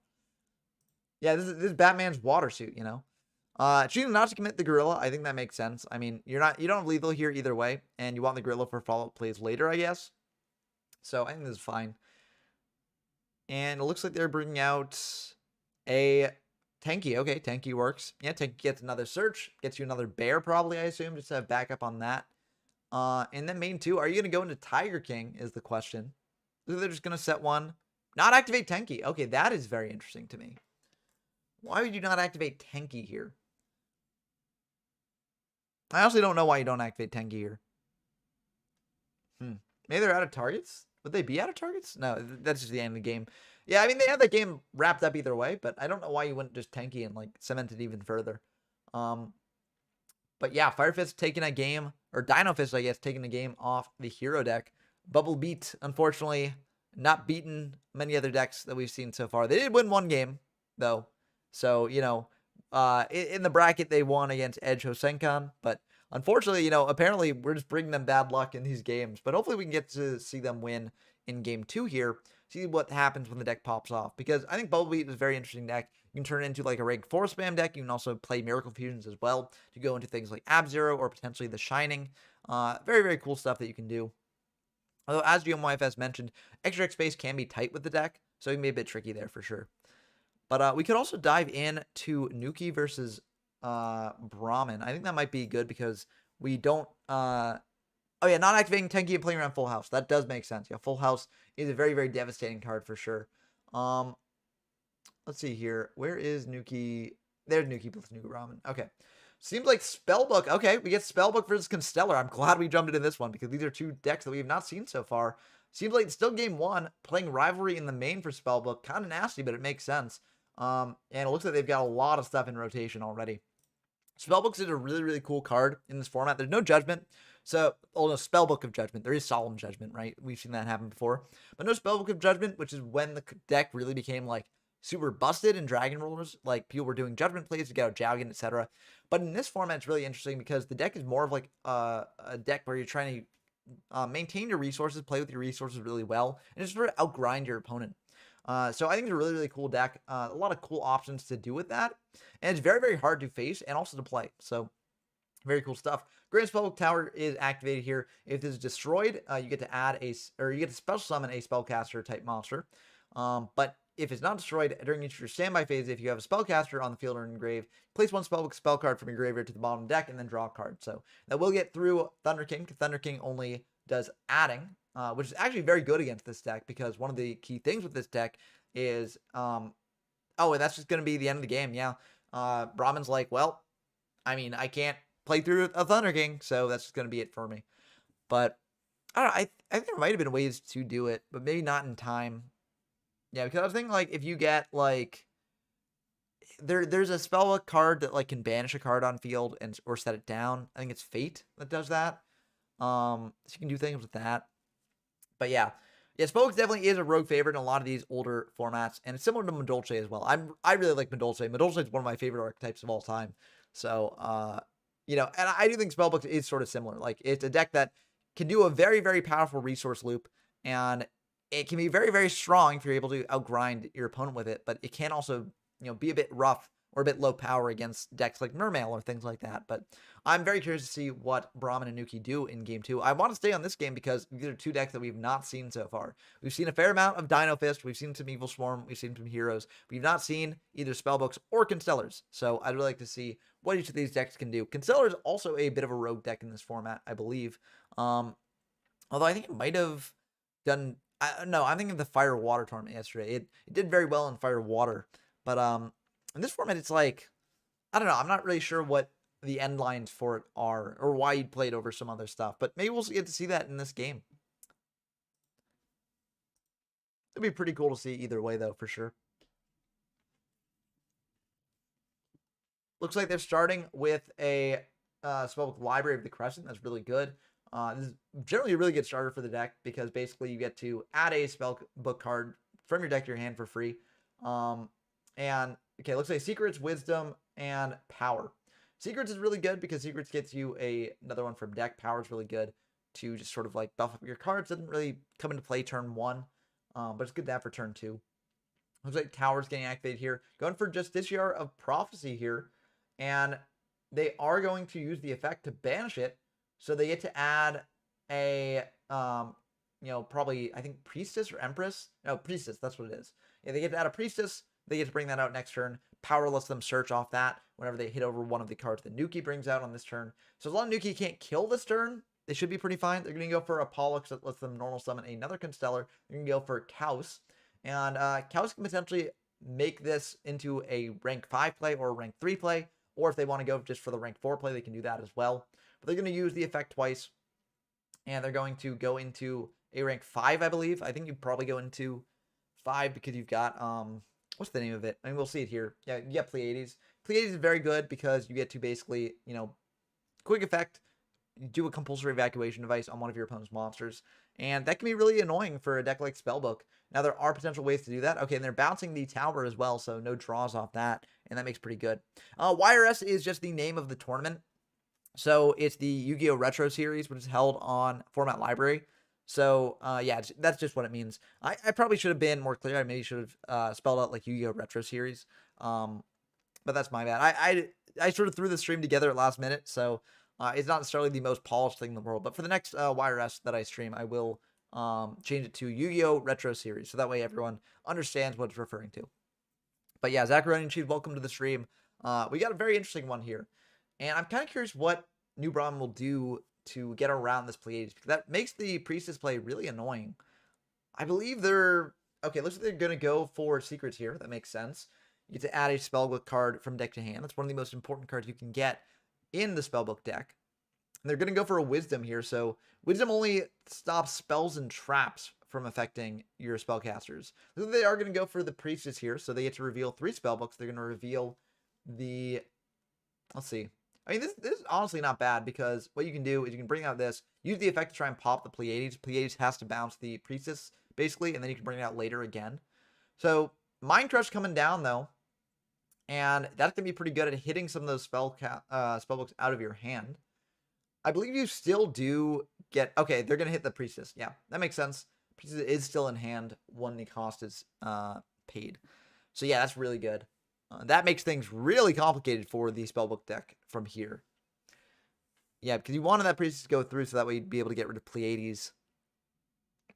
Yeah, this is Batman's water suit, you know. Choosing not to commit the Gorilla, I think that makes sense. I mean, you don't have lethal here either way, and you want the Gorilla for follow-up plays later, I guess. So I think this is fine. And it looks like they're bringing out a Tenki. Okay, Tenki works. Yeah, Tenki gets another search, gets you another Bear probably, I assume, just to have backup on that. And then main 2, are you going to go into Tiger King is the question. They're just going to set one. Not activate Tenki. Okay, that is very interesting to me. Why would you not activate Tenki here? I honestly don't know why you don't activate Tenki here. Maybe they're out of targets? Would they be out of targets? No, that's just the end of the game. Yeah, I mean, they have that game wrapped up either way, but I don't know why you wouldn't just Tenki and, like, cement it even further. But yeah, Fire Fist taking a game, or Dino Fist, I guess, taking a game off the hero deck. Bubble Beat, unfortunately, not beaten many other decks that we've seen so far. They did win 1 game, though. So, you know, in the bracket, they won against Edge Hosenkan. But unfortunately, you know, apparently we're just bringing them bad luck in these games. But hopefully we can get to see them win in game 2 here. See what happens when the deck pops off. Because I think Bubble Beat is a very interesting deck. You can turn it into like a rank 4 spam deck. You can also play Miracle Fusions as well to go into things like Ab-Zero or potentially The Shining. Very, very cool stuff that you can do. Although, as GMYFS mentioned, extra space can be tight with the deck. So it can be a bit tricky there for sure. But we could also dive in to Nuki versus Brahmin. I think that might be good because we don't... Oh yeah, not activating Tenki and playing around Full House. That does make sense. Yeah, Full House is a very, very devastating card for sure. Let's see here. Where is Nuki? There's Nuki plus Nuki Brahmin. Okay. Seems like Spellbook. Okay, we get Spellbook versus Constellar. I'm glad we jumped into this one because these are 2 decks that we have not seen so far. Seems like it's still game 1. Playing Rivalry in the main for Spellbook. Kind of nasty, but it makes sense. And it looks like they've got a lot of stuff in rotation already. Spellbooks is a really, really cool card in this format. There's no Judgment. So, no, Spellbook of Judgment. There is Solemn Judgment, right? We've seen that happen before. But no Spellbook of Judgment, which is when the deck really became, like, super busted in Dragon Rollers. Like, people were doing Judgment plays to get out Jowgen, etc. But in this format, it's really interesting because the deck is more of, like, a deck where you're trying to maintain your resources, play with your resources really well, and just sort of outgrind your opponent. So I think it's a really, really cool deck. A lot of cool options to do with that. And it's very, very hard to face and also to play. So very cool stuff. Grand Spellbook Tower is activated here. If this is destroyed, you get to you get to special summon a spellcaster type monster. But if it's not destroyed during each of your standby phase, if you have a spellcaster on the field or in grave, place 1 Spellbook spell card from your graveyard to the bottom deck and then draw a card. So that will get through Thunder King, because Thunder King only does adding. Which is actually very good against this deck because one of the key things with this deck is, oh, and that's just going to be the end of the game. Yeah. Brahmin's like, well, I mean, I can't play through a Thunder King, so that's just going to be it for me. But I don't know. I think there might have been ways to do it, but maybe not in time. Yeah, because I was thinking, like, if you get, like, there's a Spellbook card that, like, can banish a card on field or set it down. I think it's Fate that does that. So you can do things with that. But yeah. Yeah, Spellbook definitely is a rogue favorite in a lot of these older formats, and it's similar to Madolche as well. I really like Madolche. Madolche is one of my favorite archetypes of all time. So, you know, and I do think Spellbook is sort of similar. Like, it's a deck that can do a very, very powerful resource loop, and it can be very, very strong if you're able to outgrind your opponent with it, but it can also, you know, be a bit rough or a bit low power against decks like Mermail or things like that. But I'm very curious to see what Brahmin and Nuki do in game 2. I want to stay on this game because these are two decks that we've not seen so far. We've seen a fair amount of Dino Fist, we've seen some Evil Swarm, we've seen some Heroes. We've not seen either Spellbooks or Constellars. So I'd really like to see what each of these decks can do. Constellar is also a bit of a rogue deck in this format, I believe. Although I think it might have done... no, I'm thinking of the Fire Water tournament yesterday. It did very well in Fire Water. But in this format, it's like... I don't know. I'm not really sure what the end lines for it are or why you'd play it over some other stuff. But maybe we'll get to see that in this game. It'd be pretty cool to see either way, though, for sure. Looks like they're starting with a Spellbook Library of the Crescent. That's really good. This is generally a really good starter for the deck because basically you get to add a Spellbook card from your deck to your hand for free. And, okay, looks like Secrets, Wisdom, and Power. Secrets is really good because Secrets gets you another one from deck. Power is really good to just sort of like buff up your cards. Doesn't really come into play turn 1, but it's good to have for turn 2. Looks like Tower's getting activated here. Going for Justiciar of Prophecy here. And they are going to use the effect to banish it. So they get to add a, you know, probably, I think, Priestess or Empress? No, Priestess, that's what it is. Yeah, they get to add a Priestess. They get to bring that out next turn. Power lets them search off that whenever they hit over one of the cards that Nuki brings out on this turn. So as long as Nuki can't kill this turn, they should be pretty fine. They're going to go for a Pollux that lets them normal summon another Constellar. They're going to go for Kaus. And Kaus can potentially make this into a rank 5 play or a rank 3 play. Or if they want to go just for the rank 4 play, they can do that as well. But they're going to use the effect twice. And they're going to go into a rank 5, I believe. I think you probably go into 5 because you've got... what's the name of it? I mean, we'll see it here. Yeah, you get Pleiades. Pleiades is very good because you get to basically, you know, quick effect, do a compulsory evacuation device on one of your opponent's monsters. And that can be really annoying for a deck like Spellbook. Now, there are potential ways to do that. Okay, and they're bouncing the tower as well, so no draws off that. And that makes pretty good. YRS is just the name of the tournament. So it's the Yu-Gi-Oh! Retro Series, which is held on Format Library. So, yeah, that's just what it means. I probably should have been more clear. I maybe should have spelled out like Yu-Gi-Oh! Retro Series. But that's my bad. I sort of threw the stream together at last minute, so it's not necessarily the most polished thing in the world. But for the next YRS that I stream, I will change it to Yu-Gi-Oh! Retro Series, so that way everyone understands what it's referring to. But yeah, Zacharonian Chief, welcome to the stream. We got a very interesting one here. And I'm kind of curious what New Brahmin will do to get around this Pleiades, because that makes the Priestess play really annoying. I believe they're... Okay, looks like they're going to go for Secrets here. That makes sense. You get to add a Spellbook card from deck to hand. That's one of the most important cards you can get in the Spellbook deck. And they're going to go for a Wisdom here, so Wisdom only stops spells and traps from affecting your spellcasters. So they are going to go for the Priestess here, so they get to reveal 3 Spellbooks. They're going to reveal the... Let's see. I mean, this is honestly not bad because what you can do is you can bring out this, use the effect to try and pop the Pleiades. Pleiades has to bounce the Priestess, basically, and then you can bring it out later again. So, Mind Crush coming down, though, and that's going to be pretty good at hitting some of those spellbooks out of your hand. I believe you still do get... Okay, they're going to hit the Priestess. Yeah, that makes sense. Priestess is still in hand when the cost is paid. So, yeah, that's really good. That makes things really complicated for the Spellbook deck from here. Yeah, because you wanted that Priestess to go through so that way you'd be able to get rid of Pleiades.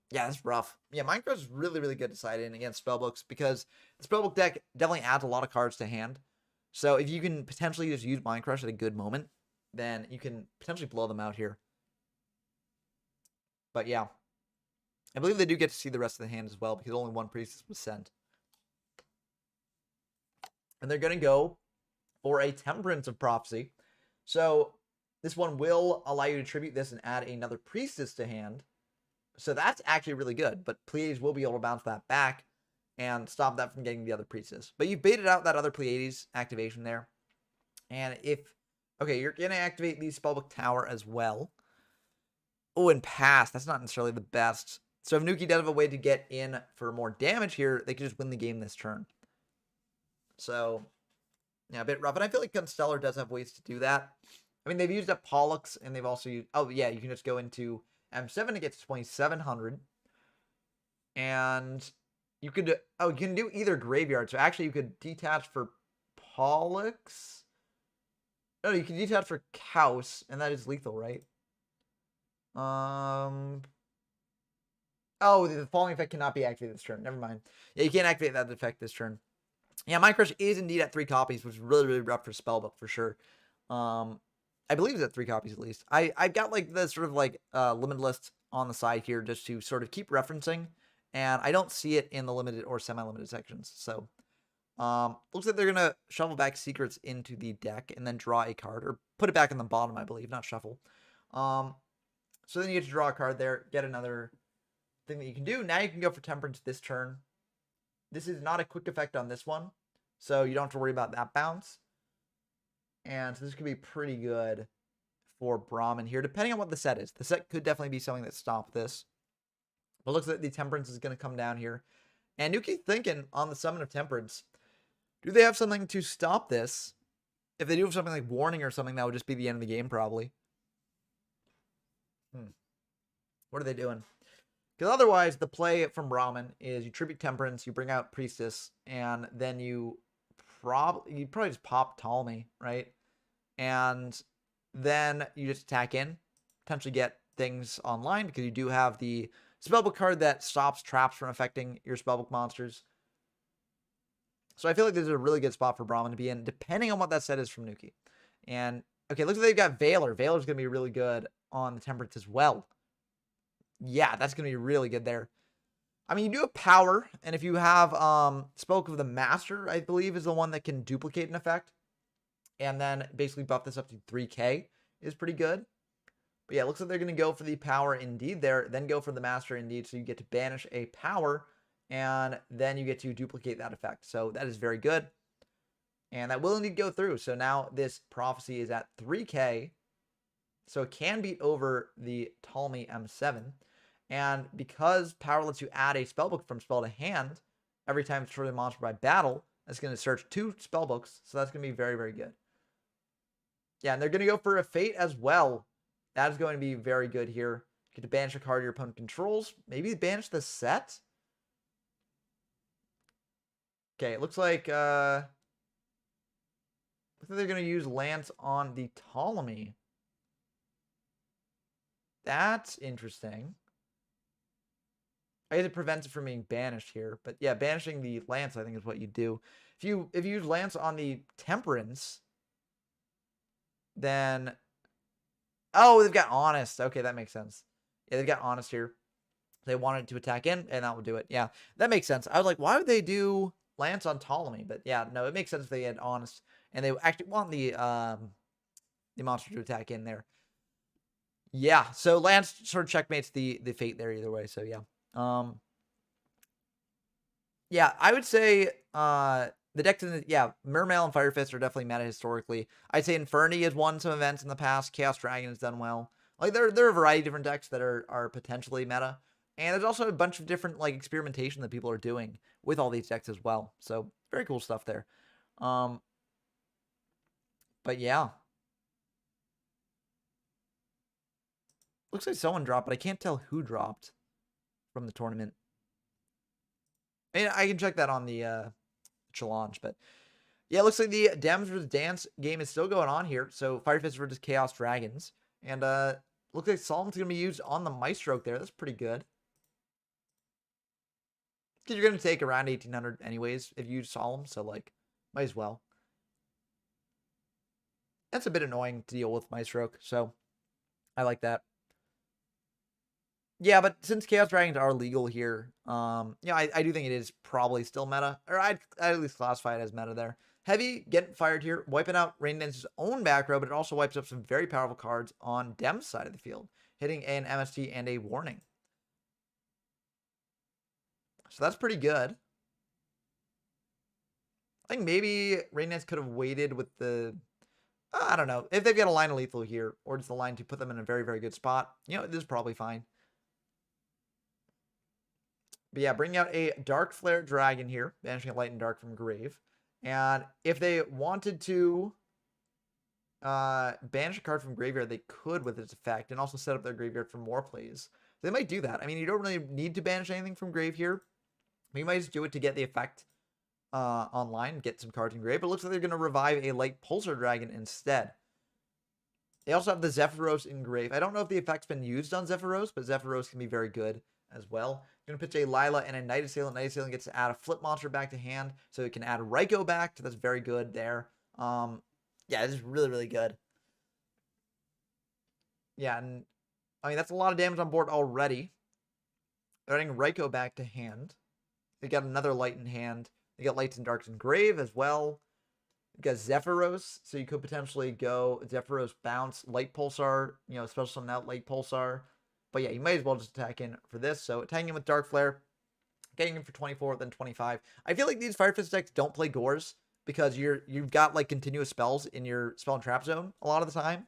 Yeah, that's rough. Yeah, Minecraft is really, really good to side in against Spellbooks because the Spellbook deck definitely adds a lot of cards to hand. So if you can potentially just use Minecraft at a good moment, then you can potentially blow them out here. But yeah, I believe they do get to see the rest of the hand as well because only one Priestess was sent. And they're going to go for a Temperance of Prophecy. So this one will allow you to tribute this and add another Priestess to hand. So that's actually really good. But Pleiades will be able to bounce that back and stop that from getting the other Priestess. But you've baited out that other Pleiades activation there. And if... Okay, you're going to activate the Spellbook Tower as well. Oh, and pass. That's not necessarily the best So if Nuki does have a way to get in for more damage here, they can just win the game this turn. So, yeah, a bit rough. And I feel like Constellar does have ways to do that. I mean, they've used up Pollux, and they've also used... Oh, yeah, you can just go into M7 to get to 2,700. And you could... Oh, you can do either Graveyard. So actually, you could detach for Pollux. No, you can detach for Kaus, and that is lethal, right? Oh, the falling effect cannot be activated this turn. Never mind. Yeah, you can't activate that effect this turn. Yeah, Mind Crush is indeed at 3 copies, which is really, really rough for Spellbook for sure. I believe it's at 3 copies at least. I've got like the sort of like limited list on the side here just to sort of keep referencing, and I don't see it in the limited or semi-limited sections. So, looks like they're gonna shuffle back secrets into the deck and then draw a card, or put it back in the bottom, I believe, not shuffle. So then you get to draw a card there, get another thing that you can do. Now you can go for Temperance this turn. This is not a quick effect on this one, so you don't have to worry about that bounce. And so this could be pretty good for Brahmin here, depending on what the set is. The set could definitely be something that stops this. But it looks like the Temperance is going to come down here. And you keep thinking on the Summon of Temperance, do they have something to stop this? If they do have something like Warning or something, that would just be the end of the game, probably. What are they doing? Because otherwise, the play from Brahmin is you tribute Temperance, you bring out Priestess, and then you probably just pop Ptolemy, right? And then you just attack in, potentially get things online, because you do have the Spellbook card that stops traps from affecting your Spellbook monsters. So I feel like this is a really good spot for Brahmin to be in, depending on what that set is from Nuki. And, okay, looks like they've got Valor. Valor's going to be really good on the Temperance as well. Yeah, that's going to be really good there. I mean, you do have Power, and if you have Spellbook of the Master, I believe, is the one that can duplicate an effect, and then basically buff this up to 3k is pretty good. But yeah, it looks like they're going to go for the Power indeed there, then go for the Master indeed, so you get to banish a Power, and then you get to duplicate that effect. So that is very good. And that will indeed go through. So now this Prophecy is at 3k, so it can beat over the Ptolemy M7. And because Power lets you add a Spellbook from spell to hand every time it's destroyed a monster by battle, that's going to search 2 Spellbooks. So that's going to be very, very good. Yeah, and they're going to go for a Fate as well. That is going to be very good here. You get to banish a card your opponent controls. Maybe banish the set? Okay, it looks like they're going to use Lance on the Ptolemy. That's interesting. I guess it prevents it from being banished here. But yeah, banishing the Lance, I think, is what you do. If you use Lance on the Temperance, then... Oh, they've got Honest. Okay, that makes sense. Yeah, they've got Honest here. They wanted to attack in, and that will do it. Yeah, that makes sense. I was like, why would they do Lance on Ptolemy? But yeah, no, it makes sense if they had Honest. And they actually want the monster to attack in there. Yeah, so Lance sort of checkmates the Fate there either way. So yeah. Yeah, I would say the decks in the, Mermail and Fire Fist are definitely meta historically. I'd say Inferni has won some events in the past. Chaos Dragon has done well. Like there are a variety of different decks that are potentially meta. And there's also a bunch of different like experimentation that people are doing with all these decks as well. So very cool stuff there. But yeah. Looks like someone dropped, but I can't tell who dropped from the tournament. I mean, I can check that on the challenge, but yeah, it looks like the Dems versus Dance game is still going on here. So Fire Fist versus Chaos Dragons. And looks like Solemn's going to be used on the Maestroke there. That's pretty good. Because you're going to take around 1,800 anyways if you use Solemn, so like, might as well. That's a bit annoying to deal with Maestroke, so I like that. Yeah, but since Chaos Dragons are legal here, yeah, I do think it is probably still meta. Or I'd at least classify it as meta there. Heavy, getting fired here, wiping out Rain Dance's own back row, but it also wipes up some very powerful cards on Dem's side of the field, hitting an MST and a Warning. So that's pretty good. I think maybe Rain Dance could have waited with the... I don't know. If they've got a line of lethal here, or just a line to put them in a very, very good spot, you know, this is probably fine. But yeah, bringing out a Dark Flare Dragon here, banishing a Light and Dark from Grave. And if they wanted to banish a card from graveyard, they could with its effect, and also set up their graveyard for more plays. They might do that. I mean, you don't really need to banish anything from grave here. You might just do it to get the effect online, get some cards in grave. But it looks like they're going to revive a Light Pulsar Dragon instead. They also have the Zephyros in grave. I don't know if the effect's been used on Zephyros, but Zephyros can be very good as well. You're going to pitch a Lila and a Night Assailant. Night Assailant gets to add a flip monster back to hand, so it can add Raikou back. So that's very good there. Yeah, this is really, really good. Yeah, and I mean, that's a lot of damage on board already. They're adding Raikou back to hand. They got another Light in hand. They got Lights and Darks in grave as well. You got Zephyros, so you could potentially go Zephyros bounce, Light Pulsar, special summon out Light Pulsar. But yeah, you might as well just attack in for this. So attacking in with Dark Flare, getting in for 24, then 25. I feel like these Fire Fist decks don't play Gores because you've got like continuous spells in your spell and trap zone a lot of the time.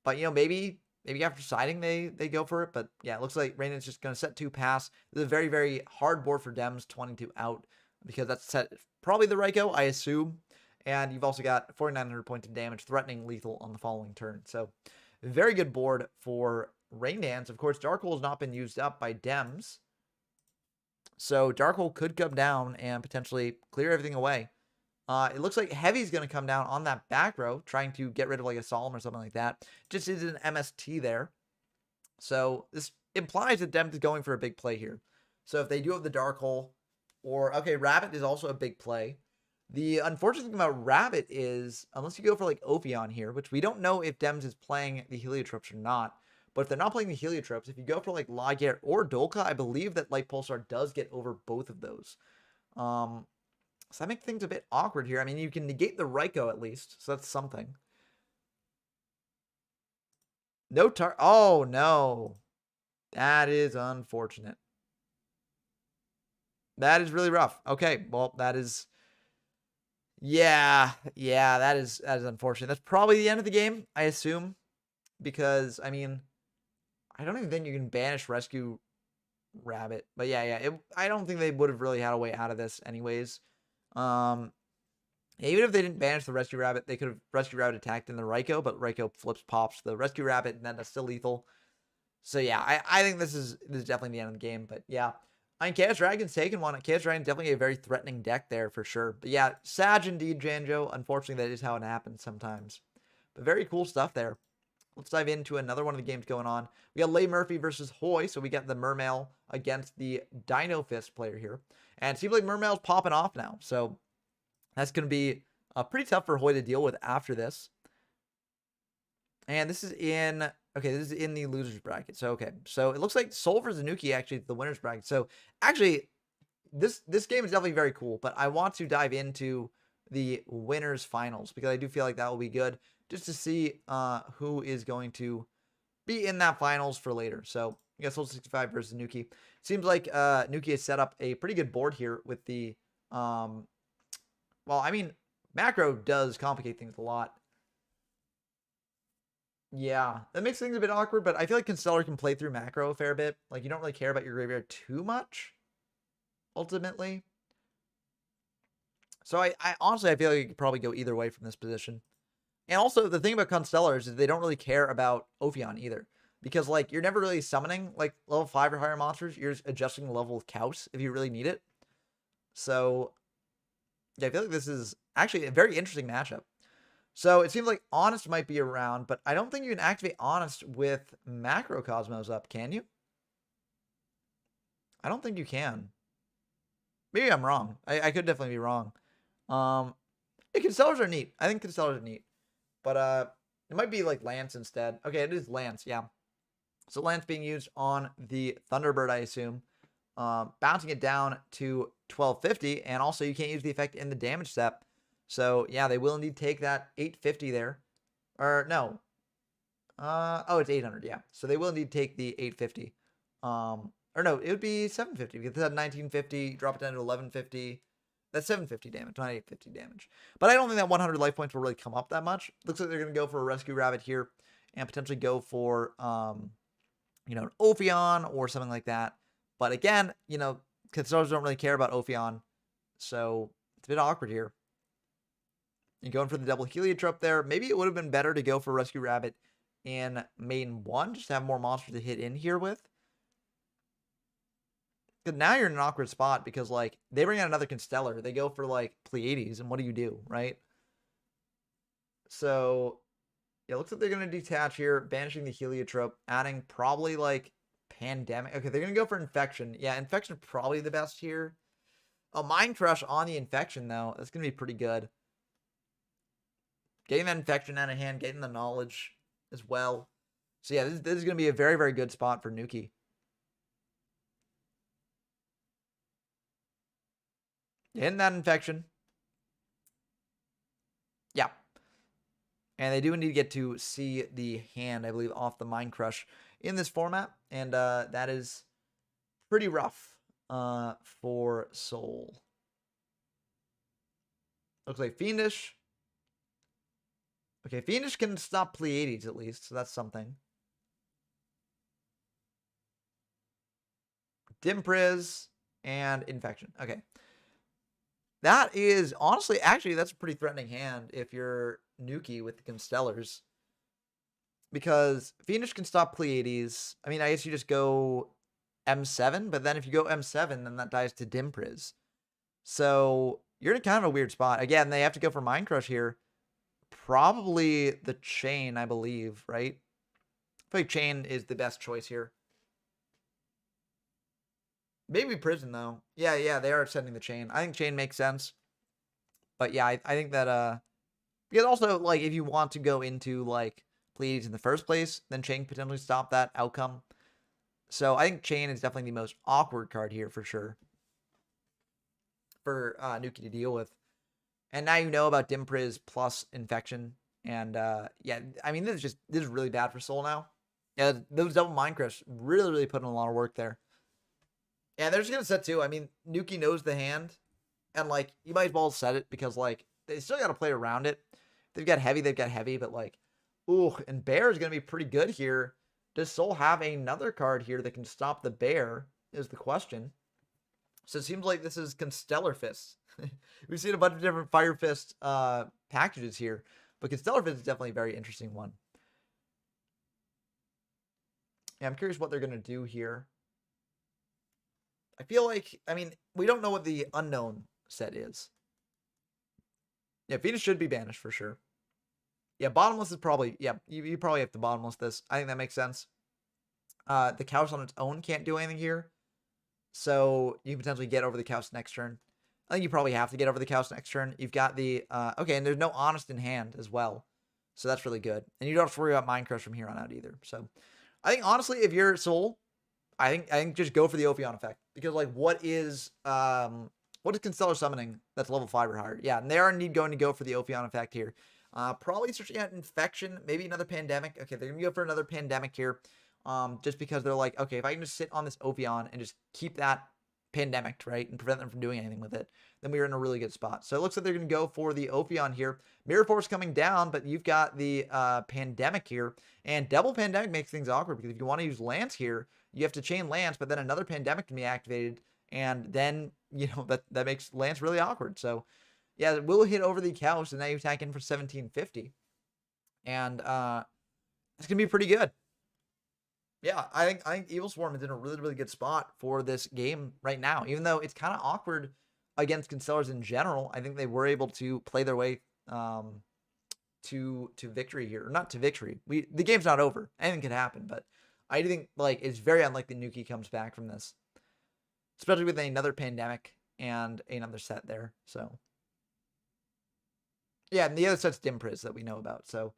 But maybe after siding they go for it. But yeah, it looks like Rainden's just gonna set 2 pass. This is a very, very hard board for Dems, 22 out, because that's set probably the Raikou, I assume. And you've also got 4,900 points of damage, threatening lethal on the following turn. So very good board for Rain Dance. Of course, Dark Hole has not been used up by Dems. So Dark Hole could come down and potentially clear everything away. It looks like Heavy's going to come down on that back row, trying to get rid of like a Solemn or something like that. Just is an MST there. So this implies that Dems is going for a big play here. So if they do have the Dark Hole, or, okay, Rabbit is also a big play. The unfortunate thing about Rabbit is, unless you go for like Ophion here, which we don't know if Dems is playing the Heliotropes or not, but if they're not playing the Heliotropes, if you go for like Lagier or Dolka, I believe that Light Pulsar does get over both of those. So that makes things a bit awkward here. I mean, you can negate the Raikou at least, so that's something. No oh, no. That is unfortunate. That is really rough. Okay, well, that is... Yeah, that is unfortunate. That's probably the end of the game, I assume. Because, I mean, I don't even think you can banish Rescue Rabbit. But yeah, I don't think they would have really had a way out of this anyways. Even if they didn't banish the Rescue Rabbit, they could have Rescue Rabbit attacked in the Raikou, but Raikou flips, pops the Rescue Rabbit, and then that's still lethal. So yeah, I think this is definitely the end of the game. But yeah, I mean, Chaos Dragon's taken one. Chaos Dragon definitely a very threatening deck there for sure. But yeah, sad indeed, Janjo. Unfortunately, that is how it happens sometimes. But very cool stuff there. Let's dive into another one of the games going on. We got Leigh Murphy versus Hoy. So we got the Mermail against the Dino Fist player here. And it seems like Mermail's popping off now. So that's going to be pretty tough for Hoy to deal with after this. And this is in... Okay, this is in the loser's bracket. So, okay. So, it looks like Soul for Zanuki actually is the winner's bracket. So, actually, this game is definitely very cool. But I want to dive into the winner's finals because I do feel like that will be good just to see who is going to be in that finals for later. So, we got Soul 65 versus Zanuki. Seems like Nuki has set up a pretty good board here with the... well, I mean, macro does complicate things a lot. Yeah, that makes things a bit awkward, but I feel like Constellar can play through macro a fair bit. Like, you don't really care about your graveyard too much, ultimately. So, I honestly, I feel like you could probably go either way from this position. And also, the thing about Constellar is they don't really care about Ophion either. Because, like, you're never really summoning, like, level 5 or higher monsters. You're just adjusting the level of Kaus if you really need it. So, yeah, I feel like this is actually a very interesting matchup. So it seems like Honest might be around, but I don't think you can activate Honest with Macrocosmos up, can you? I don't think you can. Maybe I'm wrong. I could definitely be wrong. Yeah, Constellars are neat. I think Constellars are neat. But it might be like Lance instead. Okay, it is Lance, yeah. So Lance being used on the Thunderbird, I assume. Bouncing it down to 1250, and also you can't use the effect in the damage step. So, yeah, they will indeed take that 850 there. Or, no. Oh, it's 800, yeah. So, they will indeed take the 850. Or, no, it would be 750. Because this had 1950, drop it down to 1150. That's 750 damage, not 850 damage. But I don't think that 100 life points will really come up that much. Looks like they're going to go for a Rescue Rabbit here. And potentially go for, an Ophion or something like that. But again, Constellars don't really care about Ophion, so it's a bit awkward here. You're going for the double Heliotrope there. Maybe it would have been better to go for Rescue Rabbit in main 1, just to have more monsters to hit in here with. Because now you're in an awkward spot because, like, they bring out another Constellar. They go for, like, Pleiades, and what do, right? So, yeah, looks like they're going to detach here, banishing the Heliotrope, adding probably, like, Pandemic. Okay, they're going to go for Infection. Yeah, Infection probably the best here. A Mind Crush on the Infection, though. That's going to be pretty good. Getting that Infection out of hand, getting the Knowledge as well. So, yeah, this is going to be a very, very good spot for Nuki. Getting that Infection. Yeah. And they do need to get to see the hand, I believe, off the Mind Crush in this format. And that is pretty rough for Soul. Looks like Fiendish. Okay, Fiendish can stop Pleiades at least, so that's something. Dimpriz and Infection. Okay. That is, honestly, actually, that's a pretty threatening hand if you're Nuki with the Constellars. Because Fiendish can stop Pleiades. I mean, I guess you just go M7, but then if you go M7, then that dies to Dimpriz. So you're in kind of a weird spot. Again, they have to go for Mind Crush here. Probably the Chain, I believe, right? I feel like Chain is the best choice here. Maybe Prison, though. Yeah, they are sending the Chain. I think Chain makes sense. But yeah, I think that, because also, like, if you want to go into, like, Pleiades in the first place, then Chain potentially stop that outcome. So I think Chain is definitely the most awkward card here for sure. For Nuki to deal with. And now you know about Dimpriz plus Infection. And yeah, I mean, this is really bad for Soul now. Yeah, those double Mind Crush really put in a lot of work there. And they're just gonna set 2. I mean, Nuki knows the hand. And like, you might as well set it because like they still gotta play around it. They've got heavy, but like, ooh, and Bear is gonna be pretty good here. Does Soul have another card here that can stop the Bear? Is the question. So it seems like this is Constellar Fist. We've seen a bunch of different Fire Fist packages here, but Constellar Fist is definitely a very interesting one. Yeah, I'm curious what they're gonna do here. I feel like, I mean, we don't know what the unknown set is. Yeah, Venus should be banished for sure. Yeah, bottomless is probably, yeah, you probably have to bottomless this. I think that makes sense. The Couch on its own can't do anything here. So you can potentially get over the Couch next turn. I think you probably have to get over the Couch next turn. You've got the, okay, and there's no Honest in hand as well. So that's really good. And you don't have to worry about Mind Crush from here on out either. So I think, honestly, if you're Soul, I think just go for the Ophion effect. Because, like, what is Constellar summoning that's level 5 or higher? Yeah, and they are indeed going to go for the Ophion effect here. Probably searching out Infection, maybe another Pandemic. Okay, they're going to go for another Pandemic here. Just because they're like, okay, if I can just sit on this Ophion and just keep that Pandemic, right, and prevent them from doing anything with it, then we're in a really good spot. So it looks like they're going to go for the Ophion here. Mirror Force coming down, but you've got the Pandemic here. And double Pandemic makes things awkward because if you want to use Lance here, you have to chain Lance, but then another Pandemic can be activated, and then, you know, that makes Lance really awkward. So, yeah, it will hit over the Couch, and now you attack in for 1750. And it's going to be pretty good. Yeah, I think Evil Swarm is in a really good spot for this game right now. Even though it's kind of awkward against Constellars in general, I think they were able to play their way to victory here. Or not to victory. The game's not over. Anything could happen, but I think, like, it's very unlikely Nuki comes back from this. Especially with another Pandemic and another set there. So, yeah, and the other set's Dimpriz that we know about. So,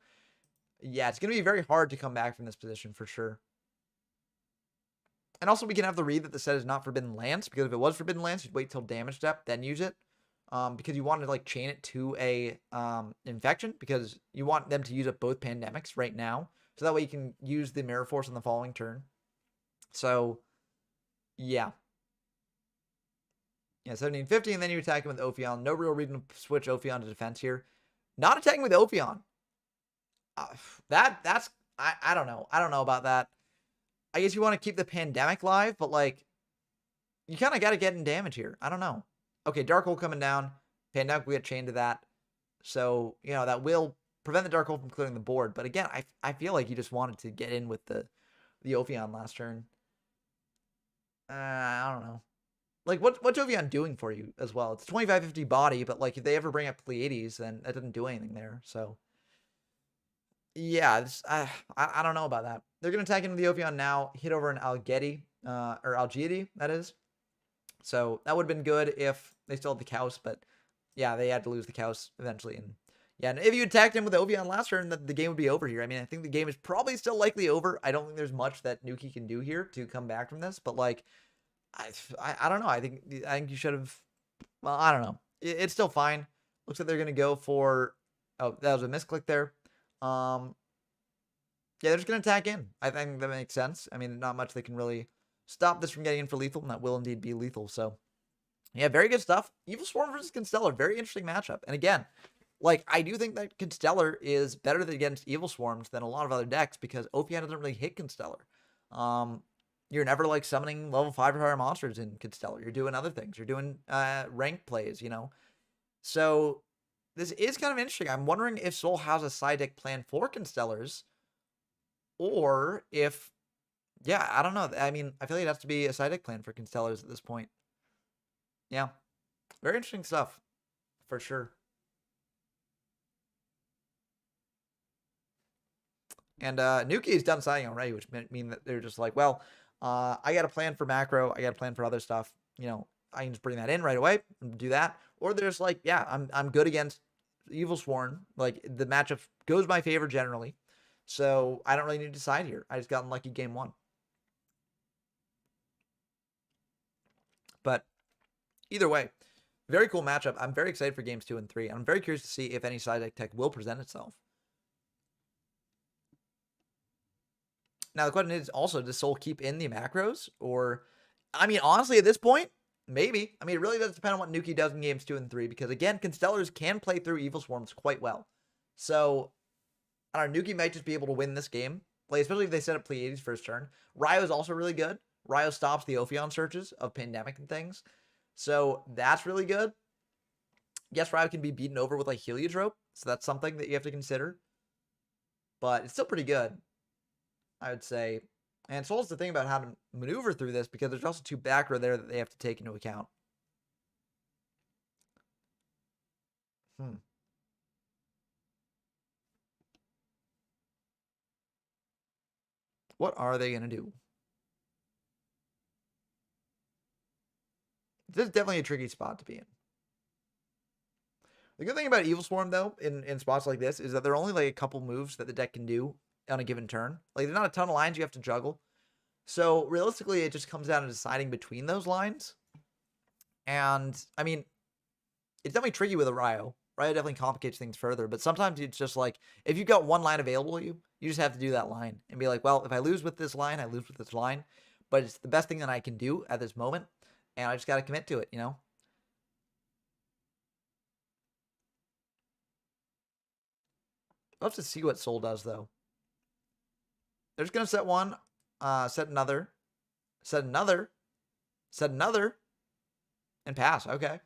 yeah, it's going to be very hard to come back from this position for sure. And also, we can have the read that the set is not Forbidden Lance, because if it was Forbidden Lance, you'd wait till damage step, then use it. Because you want to, like, chain it to a Infection, because you want them to use up both Pandemics right now. So that way you can use the Mirror Force on the following turn. So, yeah. Yeah, 1750, and then you attack him with Ophion. No real reason to switch Ophion to defense here. Not attacking with Ophion. That's, I don't know. I don't know about that. I guess you want to keep the Pandemic live, but, like, you kind of got to get in damage here. I don't know. Okay, Dark Hole coming down. Pandemic, we get chained to that. So, you know, that will prevent the Dark Hole from clearing the board. But again, I feel like you just wanted to get in with the Ophion last turn. I don't know. Like, what's Ophion doing for you as well? It's 25-50 body, but like if they ever bring up Pleiades, then that doesn't do anything there. So, yeah, I don't know about that. They're going to attack into the Ophion now, hit over an Algeti, or Algiedi, that is. So that would have been good if they still had the Kaus, but yeah, they had to lose the Kaus eventually. And yeah, and if you attacked him with Ophion last turn, the game would be over here. I mean, I think the game is probably still likely over. I don't think there's much that Nuki can do here to come back from this, but like, I don't know. I think you should have. Well, I don't know. It's still fine. Looks like they're gonna go for. Oh, that was a misclick there. Yeah, they're just gonna attack in. I think that makes sense. I mean, not much they can really stop this from getting in for lethal, and that will indeed be lethal. So, yeah, very good stuff. Evil Swarm versus Constellar, very interesting matchup. And again, like I do think that Constellar is better against Evil Swarms than a lot of other decks because Ophion doesn't really hit Constellar. You're never like summoning level 5 or higher monsters in Constellar. You're doing other things. You're doing rank plays, you know. So this is kind of interesting. I'm wondering if Soul has a side deck plan for Constellars, or if, yeah, I don't know. I mean, I feel like it has to be a side deck plan for Constellars at this point. Yeah, very interesting stuff, for sure. And Nuki's done siding already, which mean that they're just like, well, I got a plan for macro. I got a plan for other stuff. You know, I can just bring that in right away and do that. Or they're just like, yeah, I'm good against Evil Swarm. Like the matchup goes my favor generally, so I don't really need to decide here. I just got unlucky game 1. But either way, very cool matchup. I'm very excited for games 2 and 3. I'm very curious to see if any side deck tech will present itself. Now, the question is also, does Soul keep in the macros? Or, I mean, honestly, at this point, maybe. I mean, it really does depend on what Nuki does in games 2 and 3. Because, again, Constellars can play through Evil Swarms quite well. So, I don't know, Nuki might just be able to win this game. Like, especially if they set up Pleiades first turn. Ryo is also really good. Ryo stops the Ophion searches of Pandemic and things. So, that's really good. Yes, Ryo can be beaten over with, like, Heliotrope. So, that's something that you have to consider. But it's still pretty good, I would say. And Soul's the thing about how to maneuver through this, because there's also 2 back row there that they have to take into account. What are they going to do? This is definitely a tricky spot to be in. The good thing about Evil Swarm, though, in spots like this, is that there are only like a couple moves that the deck can do on a given turn. Like, there's not a ton of lines you have to juggle. So, realistically, it just comes down to deciding between those lines. And, I mean, it's definitely tricky with a Ryo. Ryo definitely complicates things further. But sometimes it's just like, if you've got one line available to you, you just have to do that line. And be like, well, if I lose with this line, I lose with this line. But it's the best thing that I can do at this moment. And I just got to commit to it, you know? I'll have to see what Soul does, though. They're just going to set one, set another, set another, set another, and pass. Okay.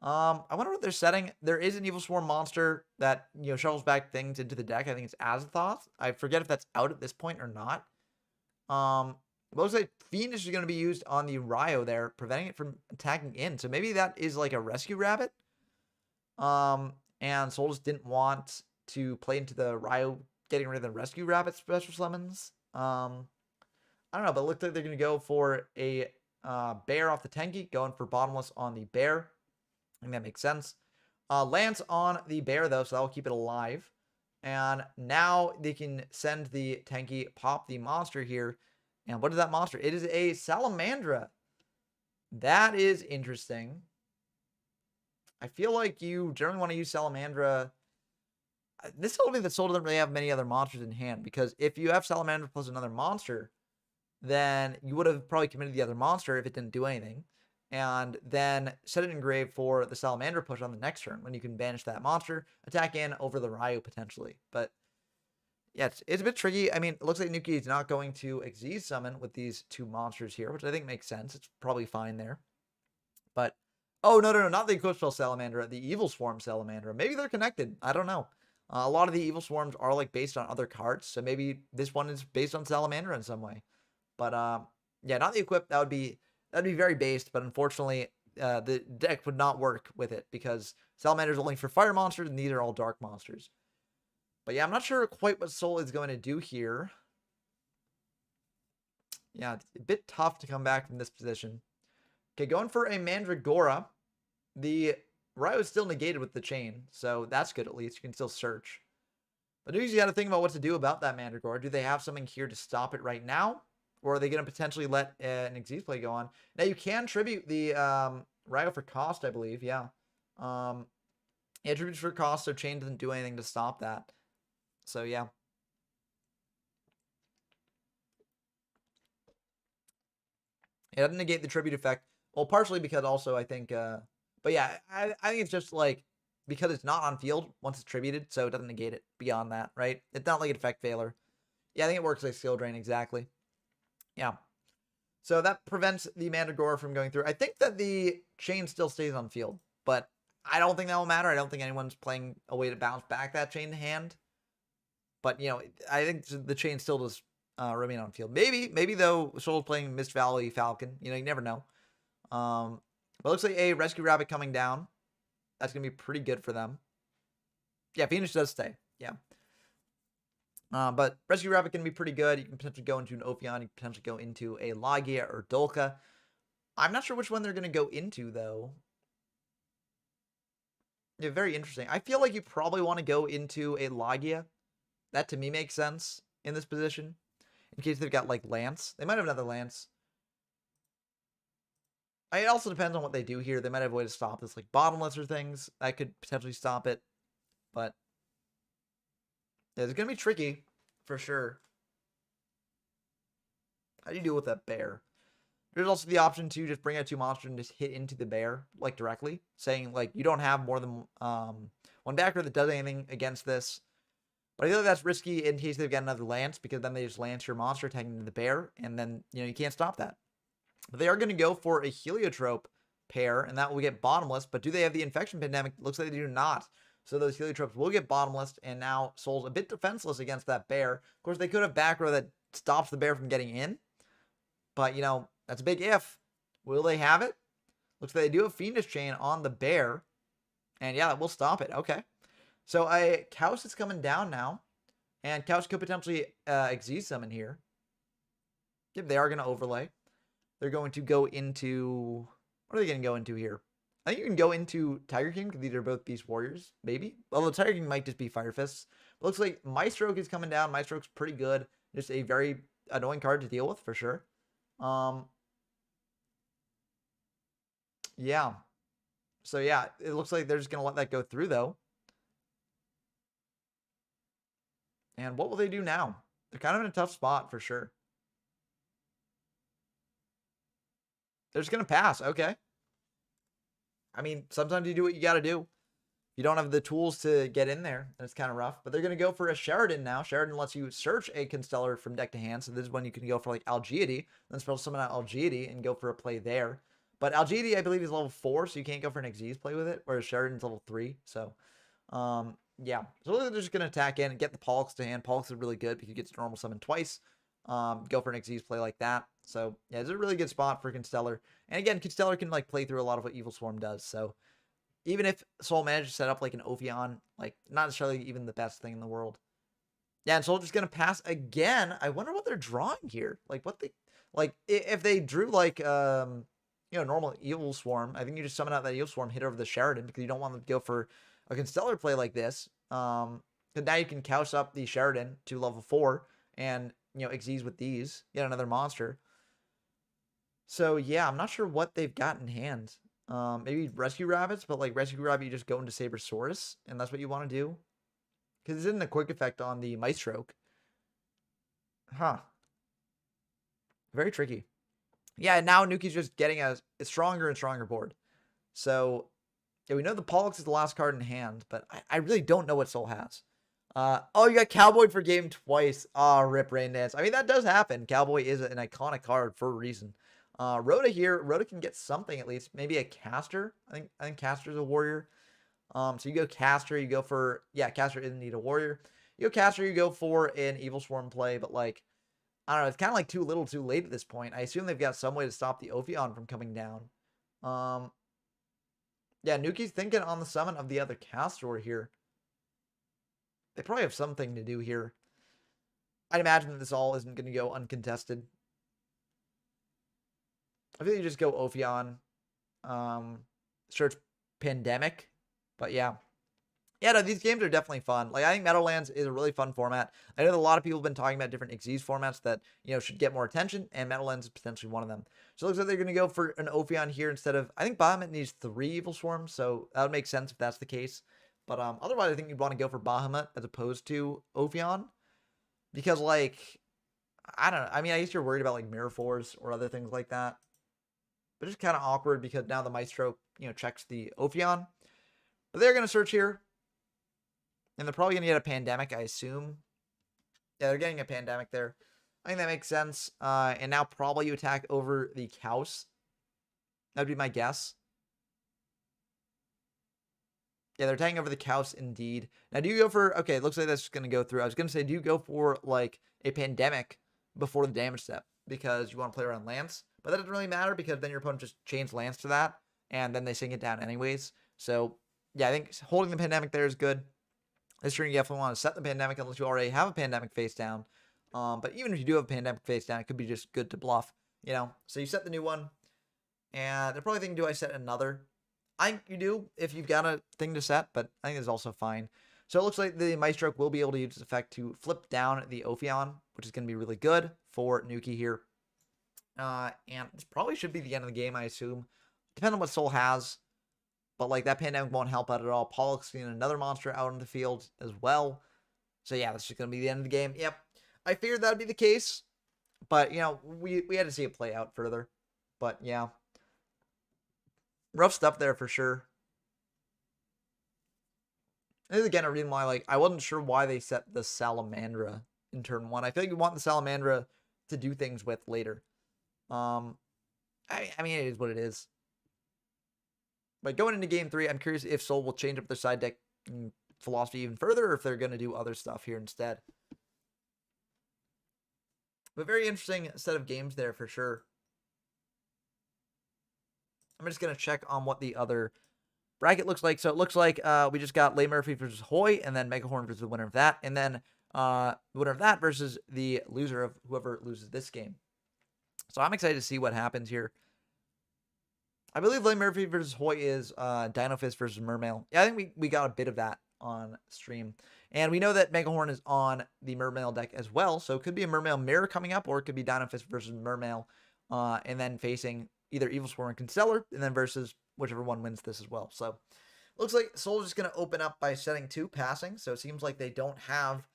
I wonder what they're setting. There is an Evil Swarm monster that, you know, shuffles back things into the deck. I think it's Azathoth. I forget if that's out at this point or not. Looks like Fiendish is going to be used on the Ryo there, preventing it from attacking in. So maybe that is like a Rescue Rabbit. And Soul just didn't want to play into the Ryo getting rid of the Rescue Rabbit special summons. I don't know, but it looks like they're going to go for a Bear off the Tenki, going for Bottomless on the Bear. I think that makes sense. Lance on the Bear, though, so that will keep it alive. And now they can send the Tenki, pop the monster here. And what is that monster? It is a Salamandra. That is interesting. I feel like you generally want to use Salamandra. This told me that Soul doesn't really have many other monsters in hand, because if you have Salamandra plus another monster, then you would have probably committed the other monster if it didn't do anything. And then set it in grave for the Salamander push on the next turn, when you can banish that monster, attack in over the Ryo potentially. But Yeah, it's a bit tricky. I mean, it looks like Nuki is not going to Xyz summon with these two monsters here, which I think makes sense. It's probably fine there. But, oh, no, not the Equip Spell Salamandra, the Evil Swarm Salamandra. Maybe they're connected. I don't know. A lot of the Evil Swarms are, like, based on other cards, so maybe this one is based on Salamandra in some way. But, yeah, not the Equip. That'd be very based, but unfortunately, the deck would not work with it because Salamandra's only for fire monsters, and these are all dark monsters. But yeah, I'm not sure quite what Soul is going to do here. Yeah, it's a bit tough to come back from this position. Okay, going for a Mandragora. The Ryo is still negated with the chain, so that's good at least. You can still search. But you got to think about what to do about that Mandragora. Do they have something here to stop it right now? Or are they going to potentially let an Xyz play go on? Now, you can tribute the Ryo for cost, I believe. Yeah. Yeah, tribute for cost, so chain doesn't do anything to stop that. So, yeah. It doesn't negate the tribute effect. Well, partially because also I think, but yeah, I think it's just like, because it's not on field once it's tributed, so it doesn't negate it beyond that, right? It's not like an effect failure. Yeah, I think it works like skill drain, exactly. Yeah. So that prevents the Mandragora from going through. I think that the chain still stays on field, but I don't think that will matter. I don't think anyone's playing a way to bounce back that chain hand. But, you know, I think the chain still does remain on field. Maybe though, Soul's playing Mist Valley Falcon. You know, you never know. But it looks like a Rescue Rabbit coming down. That's going to be pretty good for them. Yeah, Phoenix does stay. Yeah. But Rescue Rabbit can be pretty good. You can potentially go into an Ophion. You can potentially go into a Lagia or Dolka. I'm not sure which one they're going to go into, though. Yeah, very interesting. I feel like you probably want to go into a Lagia. That, to me, makes sense in this position. In case they've got, like, Lance. They might have another Lance. It also depends on what they do here. They might have a way to stop this, like, Bottomless or things. That could potentially stop it. But yeah, it's going to be tricky, for sure. How do you deal with that bear? There's also the option to just bring out two monsters and just hit into the bear, like, directly. Saying, like, you don't have more than one backer that does anything against this. But I feel like that's risky in case they've got another Lance, because then they just Lance your monster attacking into the bear, and then, you know, you can't stop that. But they are going to go for a Heliotrope pair, and that will get Bottomless. But do they have the Infection Pandemic? Looks like they do not. So those Heliotropes will get Bottomless, and now Soul's a bit defenseless against that bear. Of course, they could have back row that stops the bear from getting in. But, you know, that's a big if. Will they have it? Looks like they do have Fiendish Chain on the bear. And yeah, that will stop it. Okay. So a Kaus is coming down now. And Kaus could potentially Xyz summon here. Yep, they are going to overlay. They're going to go into... What are they going to go into here? I think you can go into Tiger King, because these are both Beast Warriors, maybe. Although Tiger King might just be Fire Fists. But looks like Maestroke is coming down. Maestroke's pretty good. Just a very annoying card to deal with, for sure. Yeah. So, yeah, it looks like they're just going to let that go through, though. And what will they do now? They're kind of in a tough spot, for sure. They're just going to pass. Okay. I mean, sometimes you do what you got to do. You don't have the tools to get in there, and it's kind of rough. But they're going to go for a Sheridan now. Sheridan lets you search a Constellar from deck to hand. So this is when you can go for, like, Algiady. Then spell summon out Algiady and go for a play there. But Algiady, I believe, is level 4, so you can't go for an Xyz play with it. Whereas Sheridan's level 3. So, yeah. So they're just going to attack in and get the Pollux to hand. Pollux is really good because you get to normal summon twice. Go for an Xyz play like that. So, yeah, it's a really good spot for Constellar. And again, Constellar can, like, play through a lot of what Evil Swarm does. So, even if Soul managed to set up, like, an Ophion, like, not necessarily even the best thing in the world. Yeah, and Soul just going to pass again. I wonder what they're drawing here. Like, what they... Like, if they drew, like, you know, normal Evil Swarm, I think you just summon out that Evil Swarm, hit over the Sheridan, because you don't want them to go for a Constellar play like this. Because now you can Kaus up the Sheridan to level 4, and, you know, Xyz with these, get another monster. So, yeah, I'm not sure what they've got in hand. Maybe Rescue Rabbits, but, like, Rescue Rabbit, you just go into Sabersaurus, and that's what you want to do. Because it's in a quick effect on the Maestroke. Huh. Very tricky. Yeah, now Nuki's just getting a stronger and stronger board. So, yeah, we know the Pollux is the last card in hand, but I really don't know what Soul has. Oh, you got Cowboy for game twice. Ah, rip Rain Dance. I mean, that does happen. Cowboy is an iconic card for a reason. Rhoda here. Rhoda can get something at least. Maybe a caster. I think caster's a warrior. So you go caster. You go for caster isn't need a warrior. You go caster. You go for an evil swarm play. But like, I don't know. It's kind of like too little, too late at this point. I assume they've got some way to stop the Ophion from coming down. Yeah, Nuki's thinking on the summon of the other caster here. They probably have something to do here. I'd imagine that this all isn't going to go uncontested. I feel like you just go Ophion. Search Pandemic. But yeah. Yeah, no, these games are definitely fun. Like, I think Meadowlands is a really fun format. I know that a lot of people have been talking about different Xyz formats that, should get more attention, and Meadowlands is potentially one of them. So it looks like they're going to go for an Ophion here instead of, I think Bahamut needs 3 Evil Swarms, so that would make sense if that's the case. But otherwise, I think you'd want to go for Bahamut as opposed to Ophion. Because, like, I don't know. I mean, I guess you're worried about, like, Mirror Force or other things like that. But it's kind of awkward because now the Maestro, checks the Ophion. But they're going to search here. And they're probably going to get a Pandemic, I assume. Yeah, they're getting a Pandemic there. I think that makes sense. And now probably you attack over the Kaus. That would be my guess. Yeah, they're attacking over the Kaus indeed. Now, do you go for... Okay, it looks like that's going to go through. I was going to say, do you go for, like, a Pandemic before the damage step? Because you want to play around Lance. But that doesn't really matter because then your opponent just chains Lance to that. And then they sink it down anyways. So, yeah, I think holding the Pandemic there is good. This turn, you definitely want to set the Pandemic unless you already have a Pandemic face down. But even if you do have a Pandemic face down, it could be just good to bluff, So you set the new one. And they're probably thinking, do I set another? I think you do if you've got a thing to set, but I think it's also fine. So it looks like the Maestro will be able to use this effect to flip down the Ophion, which is going to be really good for Nuki here. And this probably should be the end of the game, I assume. Depending on what Soul has. But, like, that Pandemic won't help out at all. Pollock's getting another monster out in the field as well. So, yeah, this is going to be the end of the game. Yep. I figured that would be the case. But, we had to see it play out further. But, yeah. Rough stuff there for sure. This is, again, a reason why, like, I wasn't sure why they set the Salamandra in turn 1. I feel like you want the Salamandra to do things with later. I mean, it is what it is. But going into game 3, I'm curious if Soul will change up their side deck philosophy even further, or if they're going to do other stuff here instead. But very interesting set of games there for sure. I'm just going to check on what the other bracket looks like. So it looks like we just got Leigh Murphy versus Hoy, and then Megahorn versus the winner of that, and then the winner of that versus the loser of whoever loses this game. So I'm excited to see what happens here. I believe Leigh Murphy versus Hoy is Dino Fist versus Mermail. Yeah, I think we got a bit of that on stream. And we know that Megahorn is on the Mermail deck as well. So it could be a Mermail mirror coming up, or it could be Dino Fist versus Mermail. And then facing either Evil Swarm and Constellar, and then versus whichever one wins this as well. So looks like Soul's just going to open up by setting 2 passing. So it seems like they don't have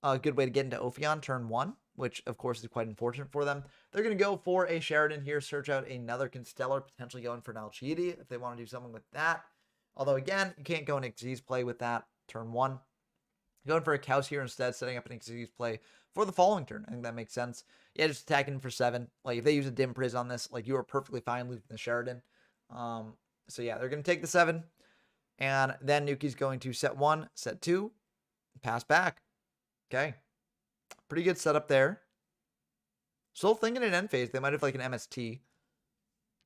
a good way to get into Ophion turn 1, which of course is quite unfortunate for them. They're going to go for a Sheridan here, search out another Constellar, potentially going for an Alchidi if they want to do something with that. Although again, you can't go an Xyz play with that turn 1. Going for a Kaus here instead, setting up an Xyz play for the following turn. I think that makes sense. Yeah, just attacking for 7. Like if they use a Dim Priz on this, like you are perfectly fine losing the Sheridan. So yeah, they're going to take the 7. And then Nuki's going to set 1, set 2, pass back. Okay. Pretty good setup there. Still thinking an end phase. They might have like an MST.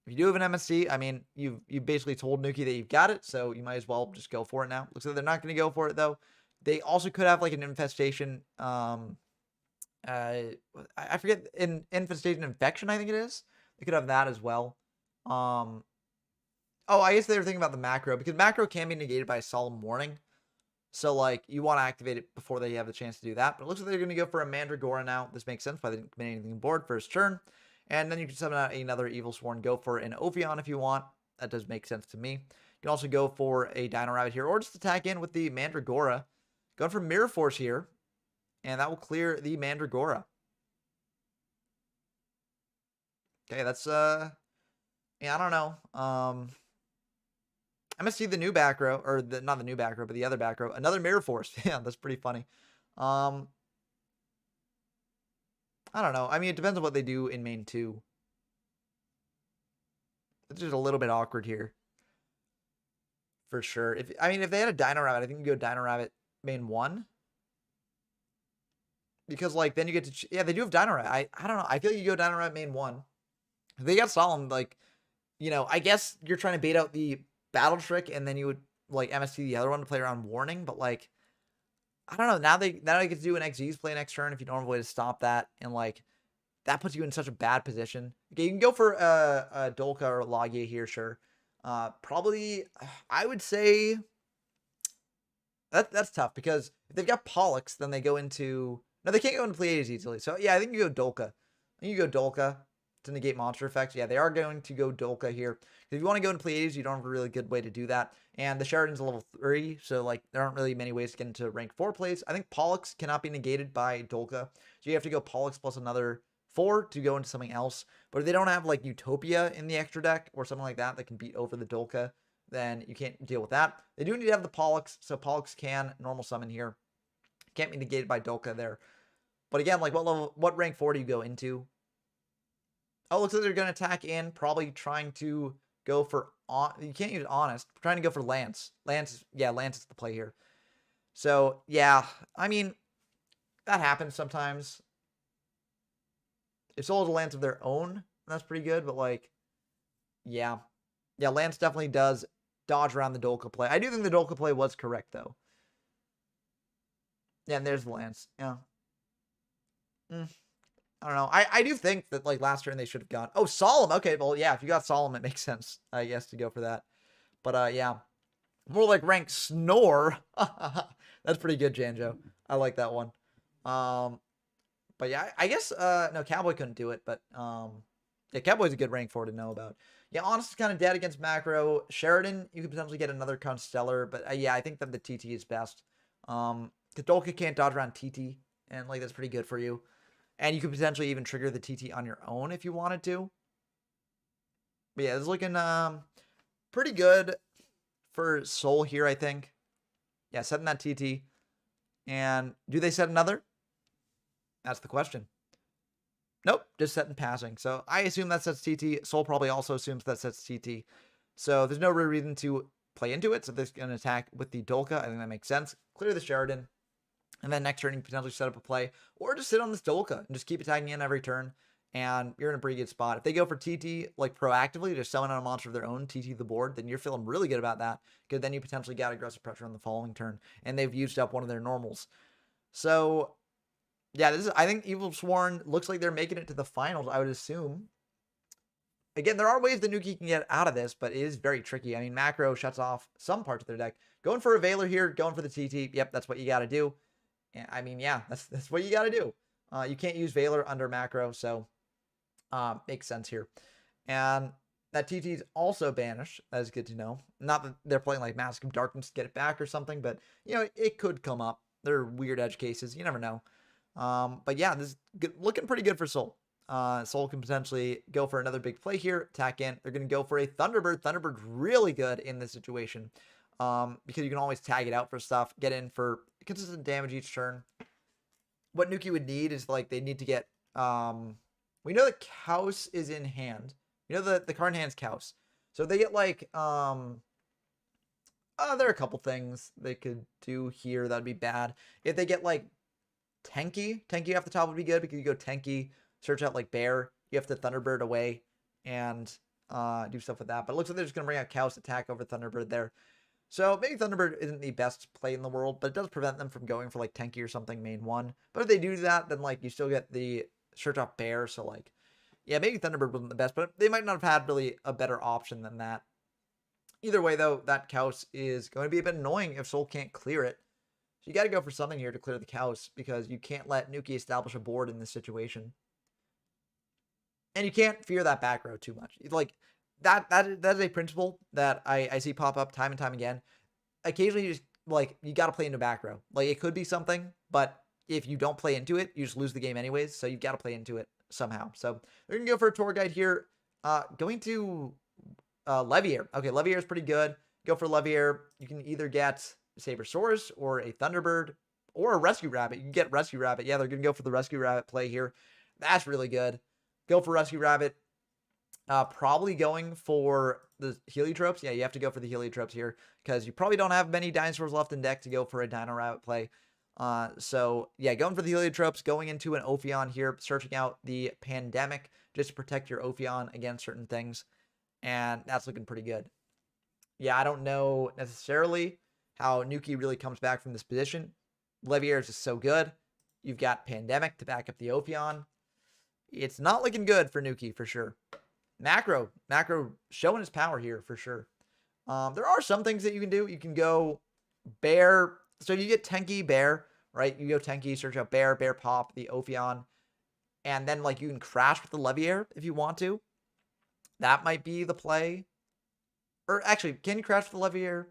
If you do have an MST, I mean, you basically told Nuki that you've got it, so you might as well just go for it now. Looks like they're not going to go for it, though. They also could have like an infestation. I forget, an infestation infection, I think it is. They could have that as well. Oh, I guess they were thinking about the macro, because macro can be negated by a solemn warning. So, like, you want to activate it before they have the chance to do that. But it looks like they're going to go for a Mandragora now. This makes sense, but they didn't commit anything on board first turn. And then you can summon out another Evil Sworn. Go for an Ophion if you want. That does make sense to me. You can also go for a Dino Rabbit here, or just attack in with the Mandragora. Going for Mirror Force here. And that will clear the Mandragora. Okay, that's, yeah, I don't know. I'm going to see the new back row, or not the new back row, but the other back row. Another Mirror Force. Yeah, that's pretty funny. I don't know. I mean, it depends on what they do in main 2. It's just a little bit awkward here. For sure. If they had a Dino Rabbit, I think you go Dino Rabbit main 1. Because, like, then you get to... Yeah, they do have Dino Rabbit. I don't know. I feel like you go Dino Rabbit main 1. If they got Solemn, like, you know, I guess you're trying to bait out the Battle Trick, and then you would, like, MST the other one to play around Warning. But, like, I don't know. Now they get to do an XG's play next turn if you don't have a way to stop that. And, like, that puts you in such a bad position. Okay, you can go for a Dolka or a Logia here, sure. Probably, I would say that's tough because if they've got Pollux, then they go into... No, they can't go into Pleiades easily. So, yeah, I think you go Dolka. I think you go Dolka to negate monster effects. Yeah, they are going to go Dolka here. If you want to go into Pleiades, you don't have a really good way to do that. And the Sheridan's a level 3, so, like, there aren't really many ways to get into rank 4 plays. I think Pollux cannot be negated by Dolka. So you have to go Pollux plus another 4 to go into something else. But if they don't have, like, Utopia in the extra deck or something like that can beat over the Dolka, then you can't deal with that. They do need to have the Pollux, so Pollux can normal summon here. Can't be negated by Dolka there. But again, like, what rank 4 do you go into? Oh, looks like they're going to attack in, probably trying to go for... You can't use Honest. Trying to go for Lance. Lance is the play here. So, yeah, I mean, that happens sometimes. If Soul has a Lance of their own, that's pretty good, but, like, yeah. Yeah, Lance definitely does dodge around the Dolka play. I do think the Dolka play was correct, though. Yeah, and there's the Lance. Yeah. I don't know. I do think that, like, last turn they should have gone... Oh, Solemn! Okay, well, yeah, if you got Solemn, it makes sense, I guess, to go for that. But, yeah. More like rank Snore. That's pretty good, Janjo. I like that one. But, yeah, I guess... no, Cowboy couldn't do it, but... yeah, Cowboy's a good rank 4 to know about. Yeah, Honest is kind of dead against Macro. Sheridan, you could potentially get another Constellar, but, yeah, I think that the TT is best. Because Dolka can't dodge around TT, and, like, that's pretty good for you. And you could potentially even trigger the TT on your own if you wanted to. But yeah, it's looking pretty good for Soul here, I think. Yeah, setting that TT. And do they set another? That's the question. Nope, just setting passing. So I assume that sets TT. Soul probably also assumes that sets TT. So there's no real reason to play into it. So they're going to attack with the Dolka. I think that makes sense. Clear the Sheridan. And then next turn, you can potentially set up a play. Or just sit on this Dolka and just keep attacking in every turn. And you're in a pretty good spot. If they go for TT, like, proactively, just summon out a monster of their own, TT the board, then you're feeling really good about that. Because then you potentially get aggressive pressure on the following turn. And they've used up one of their normals. So, yeah, I think Evil Sworn looks like they're making it to the finals, I would assume. Again, there are ways that Nuki can get out of this, but it is very tricky. I mean, Macro shuts off some parts of their deck. Going for a Veiler here, going for the TT. Yep, that's what you got to do. I mean, yeah, that's what you got to do. You can't use Veiler under Macro, so makes sense here. And that TT is also banished. That is good to know. Not that they're playing like Mask of Darkness to get it back or something, but, you know, it could come up. They're weird edge cases. You never know. But yeah, this is good, looking pretty good for Soul. Soul can potentially go for another big play here, attack in. They're going to go for a Thunderbird. Thunderbird's really good in this situation. Because you can always tag it out for stuff, get in for consistent damage each turn. What Nuki would need is, like, they need to get, we know that Kaus is in hand. You know the card in hand is Kaus. So they get, like, there are a couple things they could do here that would be bad. If they get, like, Tenki off the top would be good, because you go Tenki, search out, like, Bear, you have to Thunderbird away, and do stuff with that. But it looks like they're just going to bring out Kaus, attack over Thunderbird there. So maybe Thunderbird isn't the best play in the world, but it does prevent them from going for, like, Tenki or something main 1. But if they do that, then, like, you still get the search off Bear. So, like, yeah, maybe Thunderbird wasn't the best, but they might not have had really a better option than that. Either way, though, that Kaus is going to be a bit annoying if Soul can't clear it. So you got to go for something here to clear the Kaus, because you can't let Nuki establish a board in this situation. And you can't fear that back row too much. Like, that is a principle that I see pop up time and time again. Occasionally, you just, like, you got to play into back row. Like, it could be something, but if you don't play into it, you just lose the game anyways. So you've got to play into it somehow. So they're going to go for a tour guide here. Going to Leviair. Okay, Leviair is pretty good. Go for Leviair. You can either get Sabersaurus or a Thunderbird, or a Rescue Rabbit. You can get Rescue Rabbit. Yeah, they're going to go for the Rescue Rabbit play here. That's really good. Go for Rescue Rabbit. Probably going for the Heliotropes. Yeah, you have to go for the Heliotropes here because you probably don't have many dinosaurs left in deck to go for a Dino Rabbit play. So yeah, going for the Heliotropes, going into an Ophion here, searching out the Pandemic just to protect your Ophion against certain things. And that's looking pretty good. Yeah, I don't know necessarily how Nuki really comes back from this position. Levier is just so good. You've got Pandemic to back up the Ophion. It's not looking good for Nuki for sure. Macro showing his power here for sure. There are some things that you can do. You can go Bear. So you get Tenki, Bear, right? You go Tenki, search out Bear, Bear pop, the Ophion. And then like you can crash with the Levier if you want to. That might be the play. Or actually, can you crash with the Levier?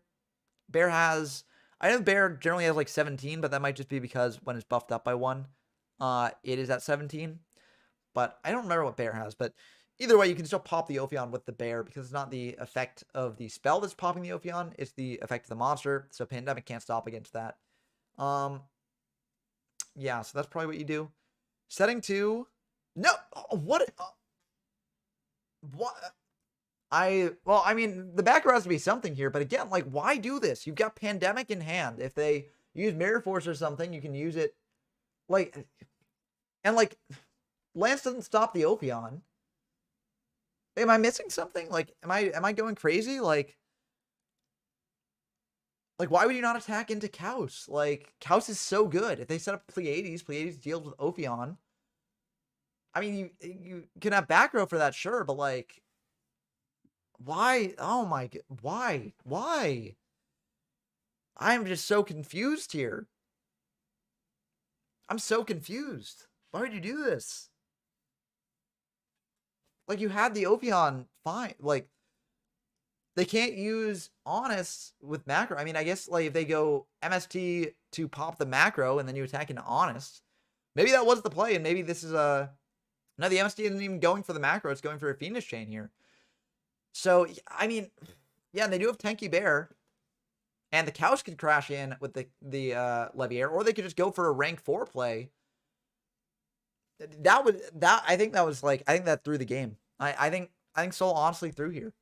Bear has... I know Bear generally has like 17, but that might just be because when it's buffed up by 1, it is at 17. But I don't remember what Bear has. But either way, you can still pop the Ophion with the Bear because it's not the effect of the spell that's popping the Ophion. It's the effect of the monster. So Pandemic can't stop against that. Yeah, so that's probably what you do. Setting 2. No! What? What? Well, I mean, the back row has to be something here, but again, like, why do this? You've got Pandemic in hand. If they use Mirror Force or something, you can use it, like, and, like, Lance doesn't stop the Ophion. Am I missing something? Like, am I going crazy? Like, why would you not attack into Kaus? Like, Kaus is so good. If they set up Pleiades deals with Ophion. I mean, you can have back row for that, sure, but, like, why? Oh my god. Why? Why? I'm just so confused here. I'm so confused. Why would you do this? Like, you had the Ophion fine. Like, they can't use Honest with macro. I mean, I guess, like, if they go MST to pop the macro and then you attack into Honest, maybe that was the play, and maybe this is a... No, the MST isn't even going for the macro. It's going for a Phoenix Chain here. So, I mean, yeah, they do have Tenki Bear. And the Kaus could crash in with the Levier, or they could just go for a rank 4 play. I think that threw the game. I think Soul honestly threw here.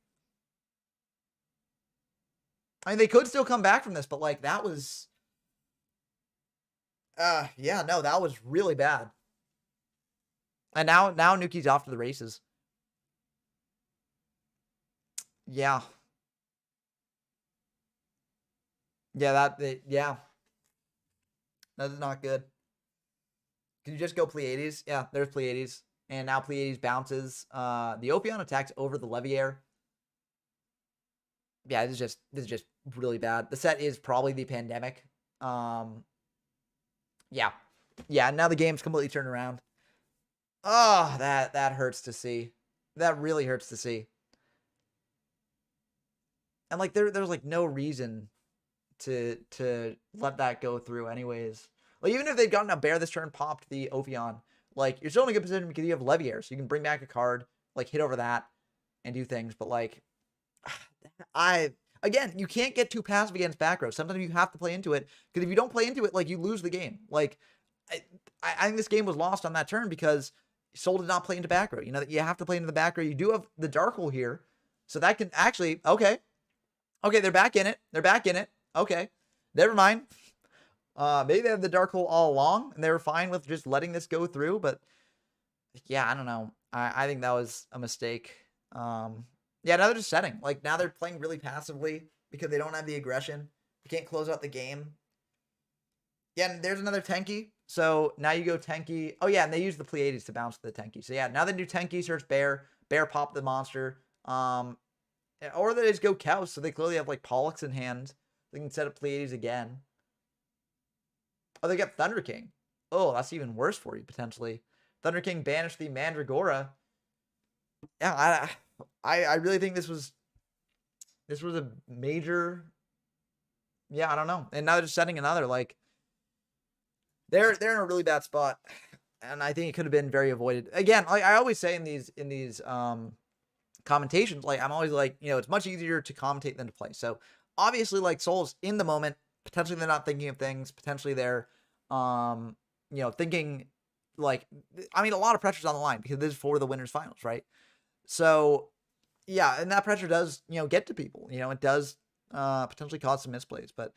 I mean, they could still come back from this, but like that was yeah, no, that was really bad. And now Nuki's off to the races. Yeah. Yeah, yeah. That is not good. Can you just go Pleiades? Yeah, there's Pleiades. And now Pleiades bounces. The Ophion attacks over the Levier. Yeah, this is just really bad. The set is probably the Pandemic. Yeah. Yeah, now the game's completely turned around. Oh, that hurts to see. That really hurts to see. And like there's like no reason to let that go through anyways. Like even if they'd gotten a Bear this turn, popped the Ophion, like you're still in a good position because you have Levier, so you can bring back a card, like hit over that and do things. But like again, you can't get too passive against back row. Sometimes you have to play into it, because if you don't play into it, like you lose the game. Like I think this game was lost on that turn because Soul did not play into back row. You know that you have to play into the back row. You do have the Dark Hole here, so that can actually okay, they're back in it. They're back in it. Okay, never mind. Maybe they have the Dark Hole all along and they were fine with just letting this go through. But yeah, I don't know. I think that was a mistake. Yeah, now they're just setting. Like now they're playing really passively because they don't have the aggression. They can't close out the game. Yeah, and there's another Tenki. So now you go Tenki. Oh yeah, and they use the Pleiades to bounce the Tenki. So yeah, now they do Tenki, search Bear, Bear pop the monster. Or they just go Kaus, so they clearly have like Pollux in hand. They can set up Pleiades again. Oh, they got Thunder King. Oh, that's even worse for you, potentially. Thunder King banished the Mandragora. Yeah, I really think this was a major... Yeah, I don't know. And now they're just setting another, like... They're in a really bad spot. And I think it could have been very avoided. Again, like I always say in these commentations, like I'm always like, you know, it's much easier to commentate than to play. So obviously, like Soul's in the moment. Potentially they're not thinking of things. Potentially they're You know, thinking like, I mean, a lot of pressure's on the line because this is for the winners finals, right? So yeah, and that pressure does, you know, get to people. You know, it does potentially cause some misplays, but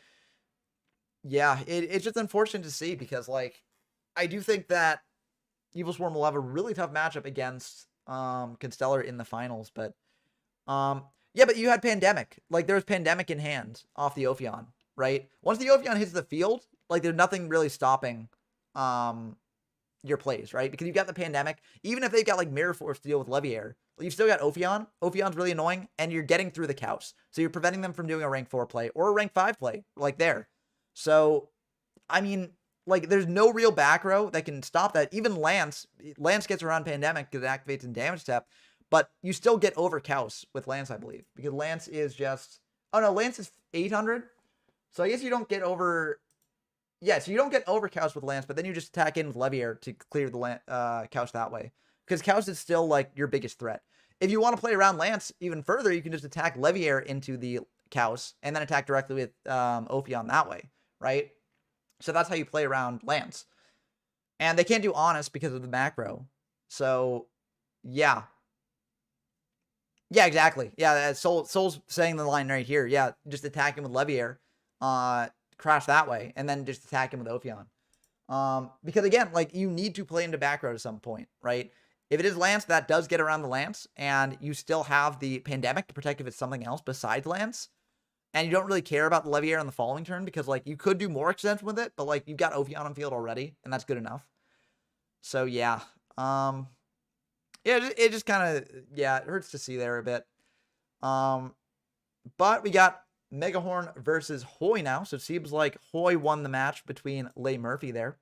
yeah, it's just unfortunate to see because like I do think that Evil Swarm will have a really tough matchup against Constellar in the finals, but yeah, but you had Pandemic. Like there was Pandemic in hand off the Ophion, right? Once the Ophion hits the field, like there's nothing really stopping your plays, right? Because you've got the Pandemic. Even if they've got like Mirror Force to deal with Leviair, you've still got Ophion. Ophion's really annoying, and you're getting through the Cows. So you're preventing them from doing a rank 4 play or a rank 5 play, like there. So, I mean, like, there's no real back row that can stop that. Even Lance gets around Pandemic because it activates in damage step, but you still get over Cows with Lance, I believe, because Lance is just, oh no, Lance is 800. So I guess you don't get over, yeah, so you don't get over Cows with Lance, but then you just attack in with Leviair to clear the Cows that way, because Cows is still like your biggest threat. If you want to play around Lance even further, you can just attack Leviair into the Cows and then attack directly with Ophion that way, right? So that's how you play around Lance. And they can't do Honest because of the macro. So, yeah. Yeah, exactly. Yeah, Soul's saying the line right here. Yeah, just attack him with Leviair. Crash that way. And then just attack him with Ophion. Because, again, like, you need to play into back row at some point, right? If it is Lance, that does get around the Lance. And you still have the Pandemic to protect if it's something else besides Lance. And you don't really care about the Leviair on the following turn because, like, you could do more extension with it, but, like, you've got Ophion on field already, and that's good enough. So, yeah. Yeah, it just kind of, yeah, it hurts to see there a bit. But we got Megahorn versus Hoy now. So it seems like Hoy won the match between Leigh Murphy there.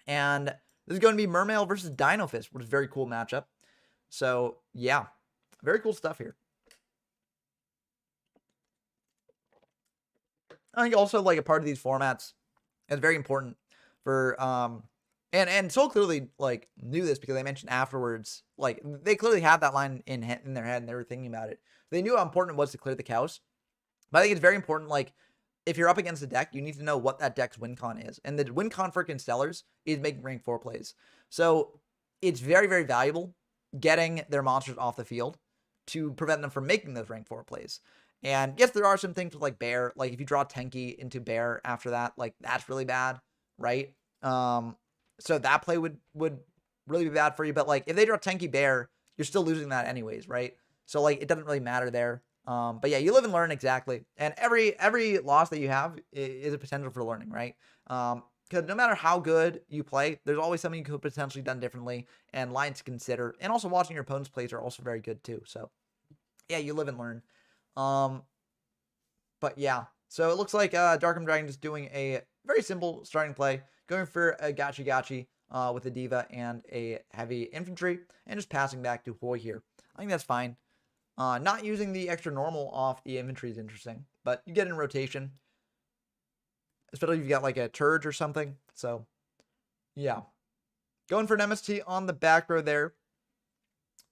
And this is going to be Mermail versus Dino Fist, which is a very cool matchup. So, yeah, very cool stuff here. I think also like a part of these formats is very important for and Soul clearly like knew this because they mentioned afterwards, like they clearly had that line in their head and they were thinking about it. They knew how important it was to clear the Cows. But I think it's very important, like if you're up against a deck, you need to know what that deck's win con is. And the win con for Constellars is making rank 4 plays. So it's very, very valuable getting their monsters off the field to prevent them from making those rank 4 plays. And yes, there are some things with like Bear, like if you draw Tenki into Bear after that, like that's really bad, right? So that play would really be bad for you. But like if they draw Tenki Bear, you're still losing that anyways, right? So like it doesn't really matter there. But yeah, you live and learn exactly. And every loss that you have is a potential for learning, right? Because no matter how good you play, there's always something you could potentially done differently and lines to consider. And also watching your opponent's plays are also very good too. So yeah, you live and learn. But yeah, so it looks like Darkham Dragon just doing a very simple starting play, going for a Gachi with a Diva and a heavy infantry, and just passing back to Hoy here. I think that's fine. Not using the extra normal off the infantry is interesting, but you get in rotation, especially if you've got like a Turge or something. So yeah, going for an MST on the back row there,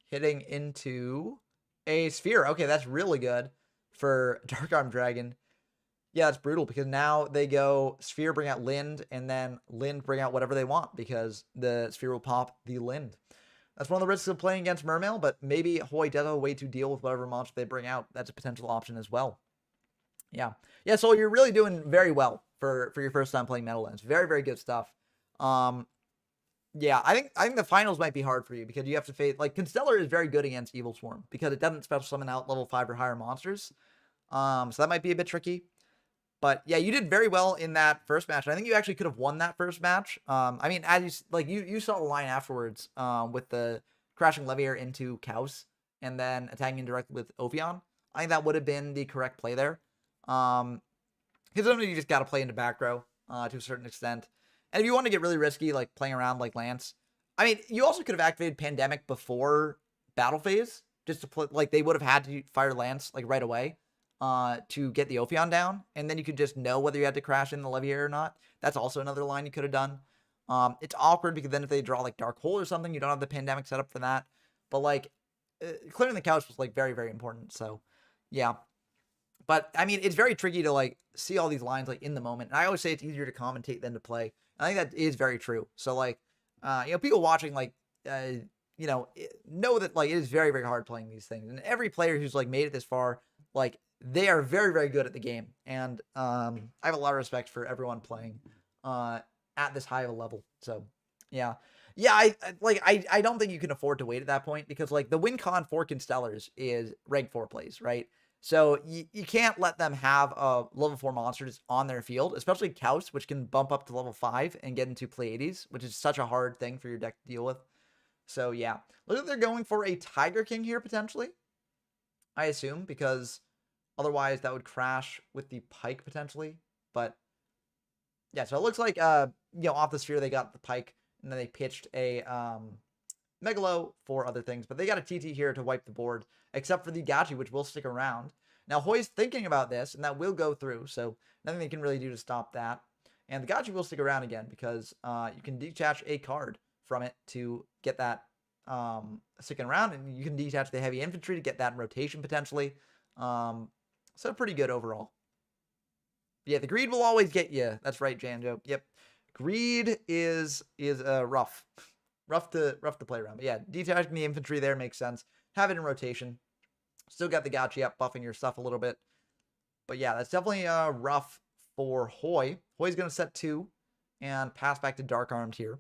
hitting into a Sphere. Okay, that's really good for Dark Arm Dragon. Yeah, it's brutal because now they go Sphere, bring out Lind, and then Lind bring out whatever they want because the Sphere will pop the Lind. That's one of the risks of playing against Mermail, but maybe Hoy does have a way to deal with whatever monster they bring out. That's a potential option as well. Yeah. Yeah, so you're really doing very well for your first time playing Meadowlands. Very, very good stuff. Yeah, I think the finals might be hard for you because you have to face, like, Constellar is very good against Evil Swarm because it doesn't special summon out level 5 or higher monsters. So that might be a bit tricky. But yeah, you did very well in that first match. I think you actually could have won that first match. I mean, as you saw the line afterwards with the crashing Leviair into Cows and then attacking directly with Ophion. I think that would have been the correct play there. Because sometimes you just got to play into back row to a certain extent. And if you want to get really risky, like playing around like Lance, I mean, you also could have activated Pandemic before battle phase just to play. Like they would have had to fire Lance like right away. To get the Ophion down, and then you could just know whether you had to crash in the Leviair or not. That's also another line you could have done. It's awkward because then if they draw like Dark Hole or something, you don't have the Pandemic set up for that. But like clearing the Cows was like very, very important. So yeah, But I mean, it's very tricky to like see all these lines like in the moment. And I always say it's easier to commentate than to play. And I think that is very true. So like, people watching like, know that like it is very, very hard playing these things. And every player who's like made it this far, like they are very, very good at the game. And I have a lot of respect for everyone playing at this high of a level. So yeah. Yeah, I don't think you can afford to wait at that point because like the win con for Constellars is rank 4 plays, right? So you can't let them have a level 4 monster just on their field, especially Kaus, which can bump up to level 5 and get into Pleiades, which is such a hard thing for your deck to deal with. So yeah, look like they're going for a Tiger King here potentially, I assume, because otherwise that would crash with the Pike potentially. But yeah, so it looks like off the sphere they got the Pike, and then they pitched a Megalo for other things, but they got a TT here to wipe the board, except for the Gachi, which will stick around. Now, Hoi's thinking about this, and that will go through, so nothing they can really do to stop that. And the Gachi will stick around again, because you can detach a card from it to get that sticking around, and you can detach the heavy infantry to get that in rotation, potentially. So pretty good overall. Yeah, the greed will always get you. That's right, Janjo. Yep. Greed is rough. Rough to play around. But yeah, detaching the infantry there makes sense. Have it in rotation. Still got the Gachi up, buffing your stuff a little bit. But yeah, that's definitely rough for Hoi. Hoi's going to set 2 and pass back to Dark Armed here.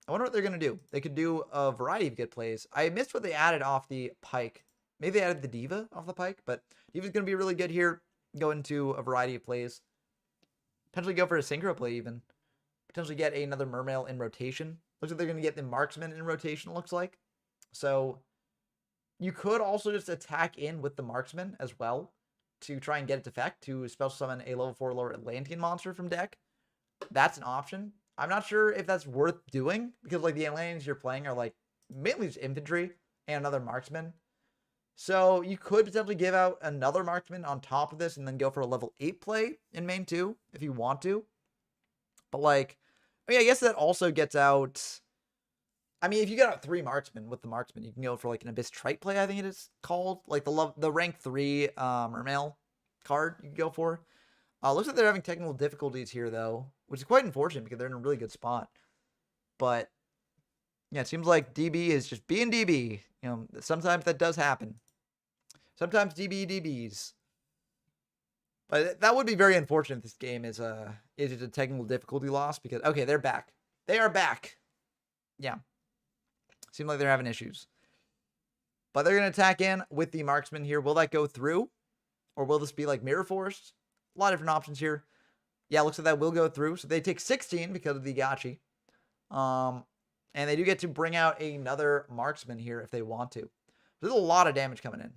I wonder what they're going to do. They could do a variety of good plays. I missed what they added off the Pike. Maybe they added the Diva off the Pike, but Diva's going to be really good here. Go into a variety of plays. Potentially go for a synchro play even. Potentially get another Mermail in rotation. Looks like they're going to get the Marksman in rotation, it looks like. So you could also just attack in with the Marksman as well to try and get its effect to special summon a level 4 lower Atlantean monster from deck. That's an option. I'm not sure if that's worth doing because like the Atlanteans you're playing are like mainly just infantry and another Marksman. So you could potentially give out another Marksman on top of this and then go for a level 8 play in main 2 if you want to. But like, I mean, I guess that also gets out. I mean, if you get out 3 Marksmen with the Marksman, you can go for like an Abyss Trite play, I think it is called. Like the rank 3 Mermail card you can go for. Looks like they're having technical difficulties here, though, which is quite unfortunate because they're in a really good spot. But yeah, it seems like DB is just being DB. You know, sometimes that does happen. Sometimes DBs. But that would be very unfortunate if this game is a technical difficulty loss because okay, they're back. They are back. Yeah. Seems like they're having issues. But they're going to attack in with the Marksman here. Will that go through? Or will this be like Mirror Force? A lot of different options here. Yeah, looks like that will go through. So they take 16 because of the Gachi. And they do get to bring out another Marksman here if they want to. There's a lot of damage coming in.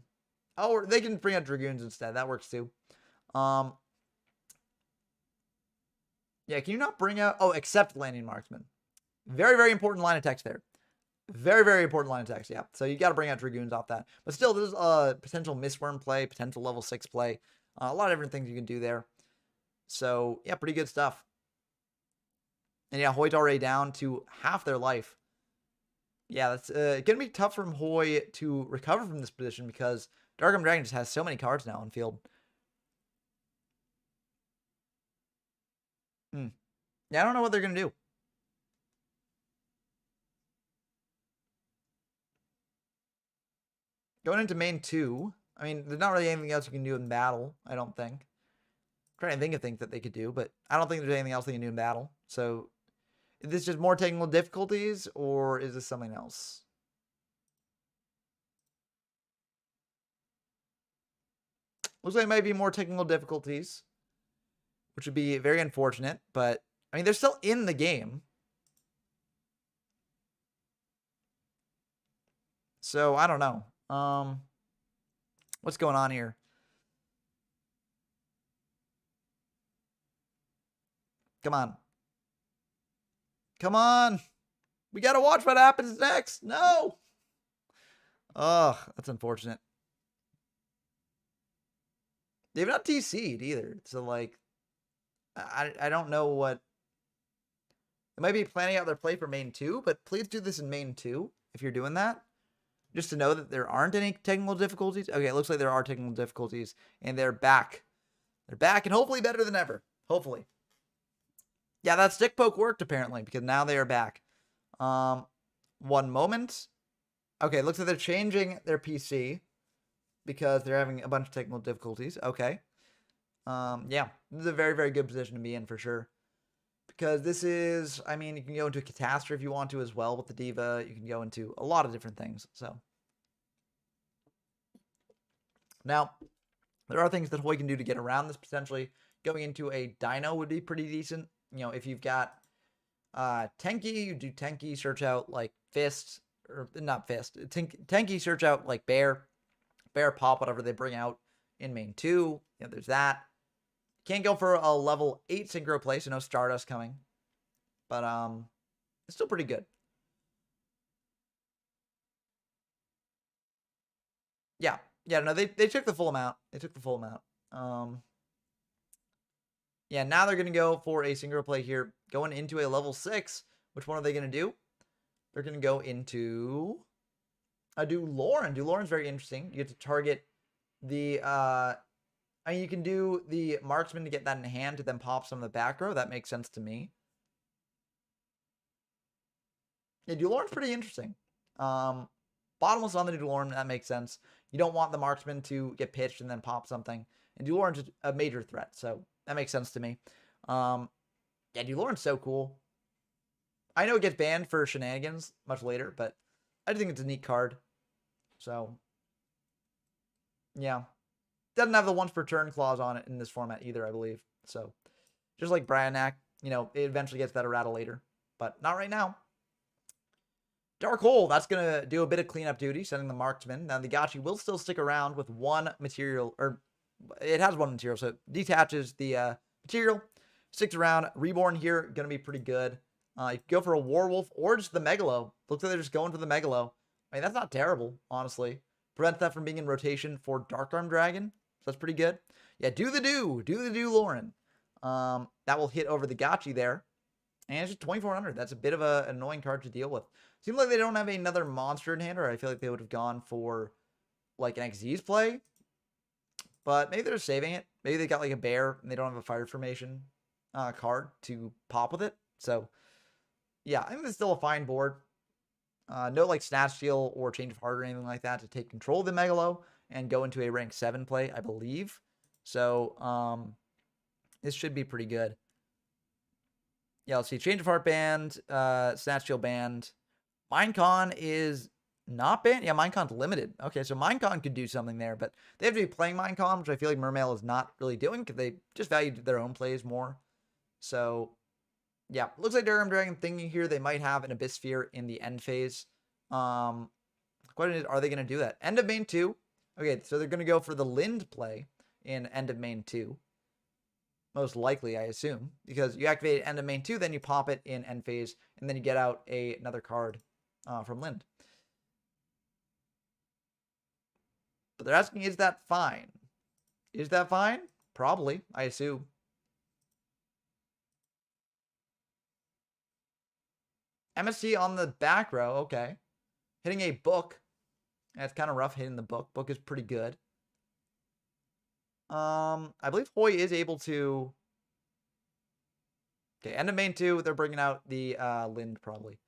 Oh, or they can bring out Dragoons instead. That works too. Yeah, can you not bring out... Oh, except Landing Marksman. Very, very important line of text there. Very, very important line of text, yeah. So you got to bring out Dragoons off that. But still, there's a potential Mistworm play, potential level 6 play. A lot of different things you can do there. So, yeah, pretty good stuff. And yeah, Hoy's already down to half their life. Yeah, that's going to be tough for Hoy to recover from this position because Dark Dragon just has so many cards now on field. Yeah, I don't know what they're going to do. Going into main 2, I mean, there's not really anything else you can do in battle, I don't think. I'm trying to think of things that they could do, but I don't think there's anything else they can do in battle. So, is this just more technical difficulties, or is this something else? Looks like it might be more technical difficulties, which would be very unfortunate, but, I mean, they're still in the game. So, I don't know. What's going on here? Come on. Come on. We got to watch what happens next. No. Ugh, that's unfortunate. They've not TC'd either. So, like, I don't know what... They might be planning out their play for main 2, but please do this in main 2 if you're doing that. just to know that there aren't any technical difficulties. Okay, it looks like there are technical difficulties, and they're back. They're back, and hopefully better than ever. Hopefully. Yeah, that stick poke worked, apparently, because now they are back. One moment. Okay, it looks like they're changing their PC because they're having a bunch of technical difficulties. Okay. Yeah, this is a very, very good position to be in for sure. Because this is, I mean, you can go into a catastrophe if you want to as well with the Diva. You can go into a lot of different things. So now, there are things that Hoy can do to get around this potentially. Going into a Dino would be pretty decent. You know, if you've got Tenki, you do Tenki, search out like Fist, or not Fist. Tenki, search out like Bear Pop, whatever they bring out in main 2. Yeah, there's that. Can't go for a level 8 synchro play, so no Stardust coming. But it's still pretty good. Yeah. Yeah, no, they took the full amount. They took the full amount. Yeah, now they're going to go for a synchro play here. Going into a level 6. Which one are they going to do? They're going to go into Lauren. Lauren's very interesting. You get to target the I mean, you can do the marksman to get that in hand to then pop some of the back row. That makes sense to me. Yeah, Dulorn's pretty interesting. Bottomless on the Dulorn, that makes sense. You don't want the marksman to get pitched and then pop something. And Dulorn's a major threat, so that makes sense to me. Yeah, Dulorn's so cool. I know it gets banned for shenanigans much later, but I think it's a neat card. So, yeah. Doesn't have the once per turn clause on it in this format either, I believe. So, just like Bryanak, you know, it eventually gets that errata later. But not right now. Dark Hole, that's going to do a bit of cleanup duty, sending the marksman. Now, the Gachi will still stick around with one material, or it has one material, so it detaches the material, sticks around. Reborn here, going to be pretty good. You can go for a Warwolf or just the Megalo. Looks like they're just going for the Megalo. I mean, that's not terrible, honestly. Prevent that from being in rotation for Dark Arm Dragon. So that's pretty good. Yeah, do the do, Lauren. That will hit over the Gachi there. And it's just 2,400. That's a bit of an annoying card to deal with. Seems like they don't have another monster in hand, or I feel like they would have gone for like an Xyz play. But maybe they're saving it. Maybe they got like a bear and they don't have a fire formation card to pop with it. So yeah, I think it's still a fine board. No like Snatch Steal or Change of Heart or anything like that to take control of the Megalo and go into a rank 7 play, I believe. So this should be pretty good. Yeah, let's see. Change of Heart banned, Snatch Steal banned. Minecon is not banned. Yeah, Minecon's limited. Okay, so Minecon could do something there, but they have to be playing Minecon, which I feel like Mermail is not really doing because they just value their own plays more. So yeah, looks like Dark Arm Dragon thinking here they might have an Abyss Sphere in the end phase. Question is, are they going to do that? End of main 2. Okay, so they're going to go for the Lind play in end of main 2. Most likely, I assume, because you activate end of main 2, then you pop it in end phase, and then you get out another card from Lind. But they're asking, is that fine? Is that fine? Probably, I assume. MST on the back row, okay. Hitting a book. That's kind of rough hitting the book. Book is pretty good. I believe Hoy is able to... Okay, end of main 2, they're bringing out the Lind probably.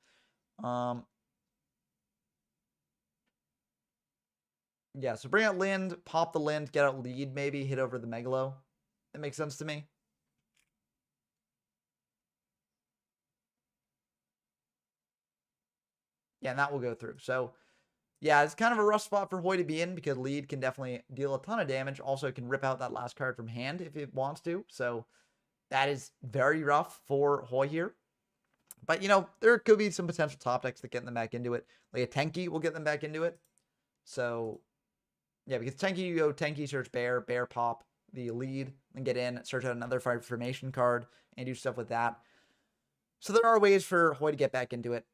Yeah, so bring out Lind, pop the Lind, get out lead maybe, hit over the Megalo. That makes sense to me. Yeah, and that will go through. So, yeah, it's kind of a rough spot for Hoy to be in because lead can definitely deal a ton of damage. Also, it can rip out that last card from hand if it wants to. So, that is very rough for Hoy here. But, you know, there could be some potential top decks that get them back into it. Like a Tenki will get them back into it. So, yeah, because Tenki, you go Tenki, search Bear, Bear pop the lead, and get in, search out another fire formation card, and do stuff with that. So there are ways for Hoy to get back into it.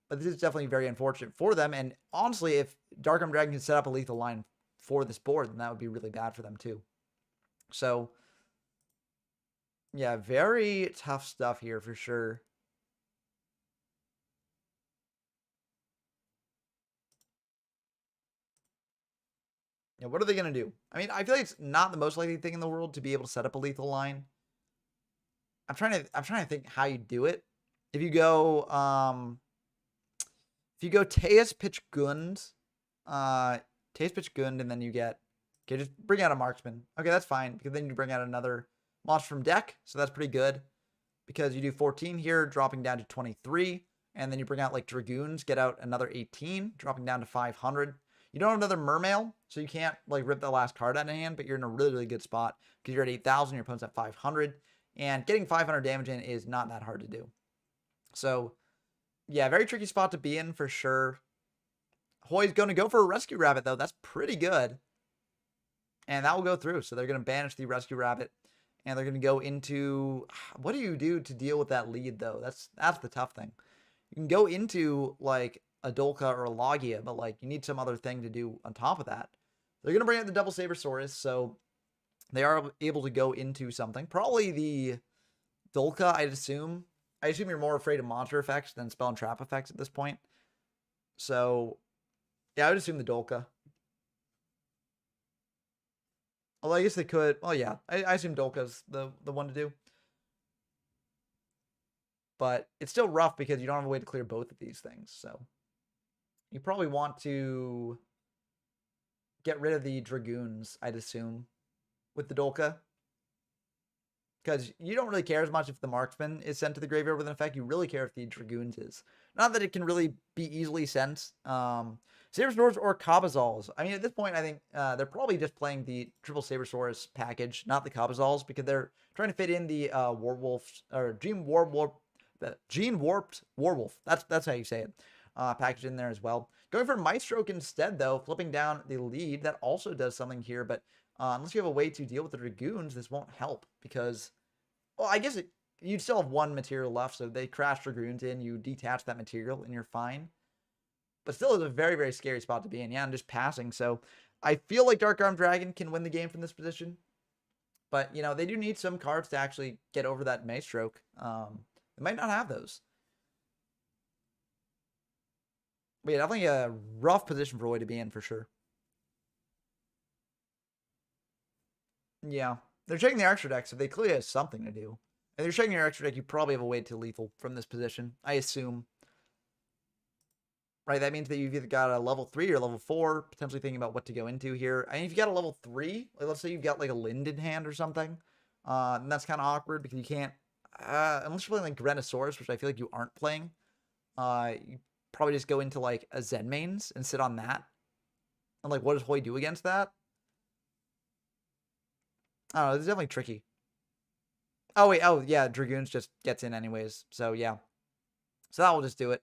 But this is definitely very unfortunate for them. And honestly, if Dark Arm Dragon can set up a lethal line for this board, then that would be really bad for them too. So, yeah, very tough stuff here for sure. Yeah, what are they going to do? I mean, I feel like it's not the most likely thing in the world to be able to set up a lethal line. I'm trying to think how you do it. If you go Teus Pitch Gund, Teus Pitch Gund, and then you get, okay, just bring out a marksman. Okay, that's fine, because then you bring out another monster from deck, so that's pretty good. Because you do 14 here, dropping down to 23, and then you bring out like Dragoons, get out another 18, dropping down to 500. You don't have another Mermail, so you can't like rip the last card out of hand, but you're in a really, really good spot because you're at 8,000, your opponent's at 500, and getting 500 damage in is not that hard to do. So, yeah, very tricky spot to be in for sure. Hoy's going to go for a Rescue Rabbit, though. That's pretty good. And that will go through. So they're going to banish the Rescue Rabbit. And they're going to go into... What do you do to deal with that lead, though? That's the tough thing. You can go into, like, a Dolka or a Logia, but, like, you need some other thing to do on top of that. They're going to bring out the Double Sabersaurus, so they are able to go into something. Probably the Dolka, I'd assume. I assume you're more afraid of monster effects than spell and trap effects at this point. So, yeah, I would assume the Dolka. Although I guess they could. Well, yeah, I assume Dolka's the one to do. But it's still rough because you don't have a way to clear both of these things. So, you probably want to get rid of the Dragoons, I'd assume, with the Dolka. Because you don't really care as much if the Marksman is sent to the graveyard with an effect. You really care if the Dragoons is. Not that it can really be easily sent. Sabersaurus or Cabazals. I mean, at this point, I think they're probably just playing the Triple Sabersaurus package, not the Cabazals, because they're trying to fit in the Warwolf, or Gene Warped Warwolf. That's how you say it. Package in there as well. Going for Maestroke instead, though, flipping down the lead. That also does something here, but unless you have a way to deal with the Dragoons, this won't help because... Well, I guess you'd still have one material left, so they crash Dragoons in, you detach that material, and you're fine. But still, it's a very, very scary spot to be in. Yeah, I'm just passing, so I feel like Dark Arm Dragon can win the game from this position. But, you know, they do need some cards to actually get over that Maestroke. They might not have those. But yeah, definitely a rough position for Roy to be in, for sure. Yeah. They're checking their extra deck, so they clearly have something to do. If they're checking your extra deck, you probably have a way to lethal from this position, I assume. Right, that means that you've either got a level 3 or level 4, potentially thinking about what to go into here. I mean, if you got a level 3, like let's say you've got like a Lind in hand or something, and that's kind of awkward because you can't, unless you're playing like Grenosaurus, which I feel like you aren't playing, you probably just go into like a Zenmains and sit on that. And like, what does Hoy do against that? I don't know, it's definitely tricky. Oh, wait. Oh, yeah. Dragoons just gets in anyways. So, yeah. So, that will just do it.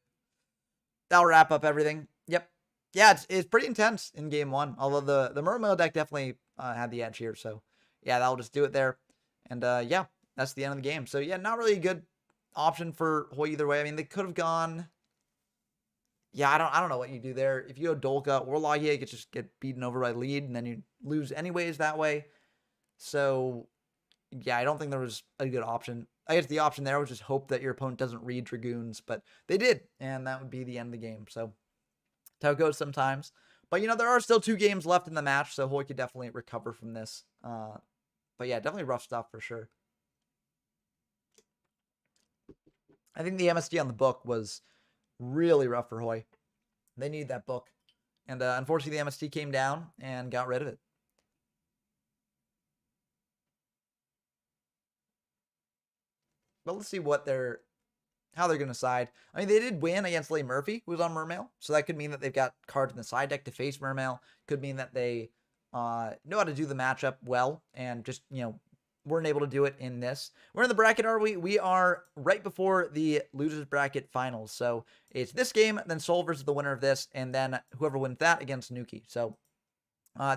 That'll wrap up everything. Yep. Yeah, it's pretty intense in game one. Although the Mermail deck definitely had the edge here. So, yeah, that'll just do it there. And, yeah, that's the end of the game. So, yeah, not really a good option for Hoy either way. I mean, they could have gone... Yeah, I don't know what you do there. If you go Dolka or Logia, you could just get beaten over by lead, and then you lose anyways that way. So, yeah, I don't think there was a good option. I guess the option there was just hope that your opponent doesn't read Dragoons, but they did, and that would be the end of the game. So, that's how it goes sometimes. But, you know, there are still 2 games left in the match, so Hoy could definitely recover from this. But, yeah, definitely rough stuff for sure. I think the MSD on the book was really rough for Hoy. They need that book. And, unfortunately, the MSD came down and got rid of it. But let's see how they're going to side. I mean, they did win against Leigh Murphy, who was on Mermail. So that could mean that they've got cards in the side deck to face Mermail. Could mean that they know how to do the matchup well and just, you know, weren't able to do it in this. We're in the bracket, are we? We are right before the losers bracket finals. So it's this game, then Soul versus the winner of this, and then whoever wins that against Nuki. So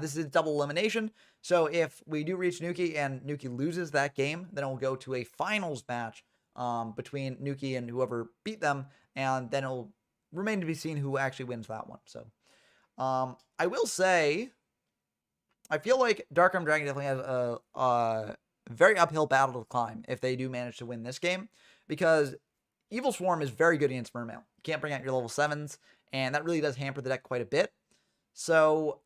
this is double elimination. So if we do reach Nuki and Nuki loses that game, then it will go to a finals match between Nuki and whoever beat them, and then it'll remain to be seen who actually wins that one. So I will say, I feel like Dark Arm Dragon definitely has a very uphill battle to climb if they do manage to win this game, because Evil Swarm is very good against Mermail. You can't bring out your level 7s, and that really does hamper the deck quite a bit. So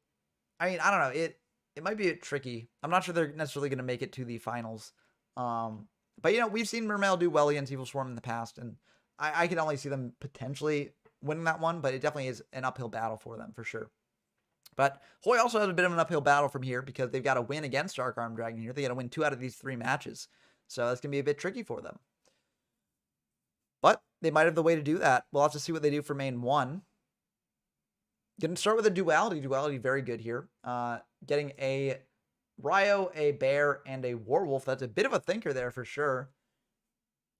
I mean, I don't know. It might be a bit tricky. I'm not sure they're necessarily going to make it to the finals. But, you know, we've seen Mermail do well against Evil Swarm in the past, and I can only see them potentially winning that one, but it definitely is an uphill battle for them, for sure. But Hoy also has a bit of an uphill battle from here because they've got to win against Dark Arm Dragon here. They got to win 2 out of these 3 matches. So that's going to be a bit tricky for them. But they might have the way to do that. We'll have to see what they do for main 1. Going to start with a duality. Duality, very good here. Getting a Ryo, a Bear, and a Werewolf. That's a bit of a thinker there for sure.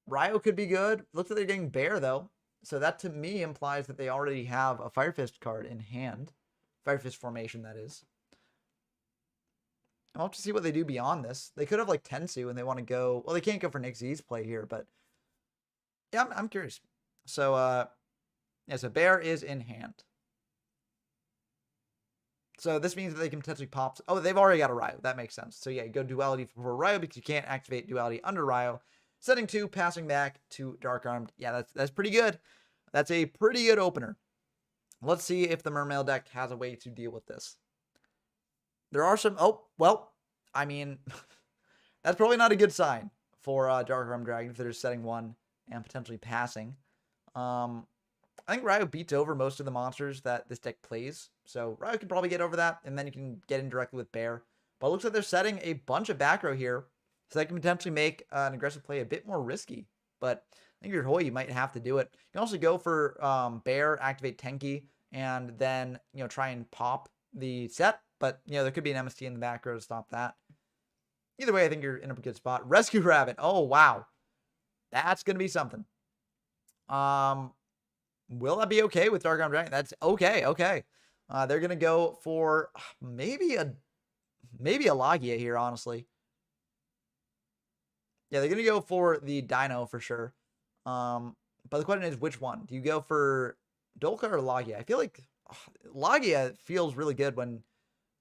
Ryo could be good. Looks like they're getting Bear, though. So that, to me, implies that they already have a Fire Fist card in hand. Fire Fist formation, that is. I'll have to see what they do beyond this. They could have, like, Tensu, and they want to go... Well, they can't go for Nick Z's play here, but... Yeah, I'm curious. So, yeah, so Bear is in hand. So this means that they can potentially pop... Oh, they've already got a Ryo. That makes sense. So yeah, you go Duality for Ryo because you can't activate Duality under Ryo. Setting 2, passing back to Dark Armed. Yeah, that's pretty good. That's a pretty good opener. Let's see if the Mermail deck has a way to deal with this. There are some... Oh, well, I mean, that's probably not a good sign for Dark Armed Dragon if they're just setting 1 and potentially passing. I think Ryo beats over most of the monsters that this deck plays. So Ryo can probably get over that, and then you can get in directly with Bear. But it looks like they're setting a bunch of back row here, so that can potentially make an aggressive play a bit more risky. But I think if you're Hoy, you might have to do it. You can also go for Bear, activate Tenki, and then, you know, try and pop the set. But, you know, there could be an MST in the back row to stop that. Either way, I think you're in a good spot. Rescue Rabbit. Oh, wow. That's going to be something. Will that be okay with Dark Arm Dragon? That's okay. Okay. They're going to go for maybe a Logia here, honestly. Yeah, they're going to go for the Dino for sure. But the question is, which one? Do you go for Dolka or Logia? I feel like Logia feels really good when,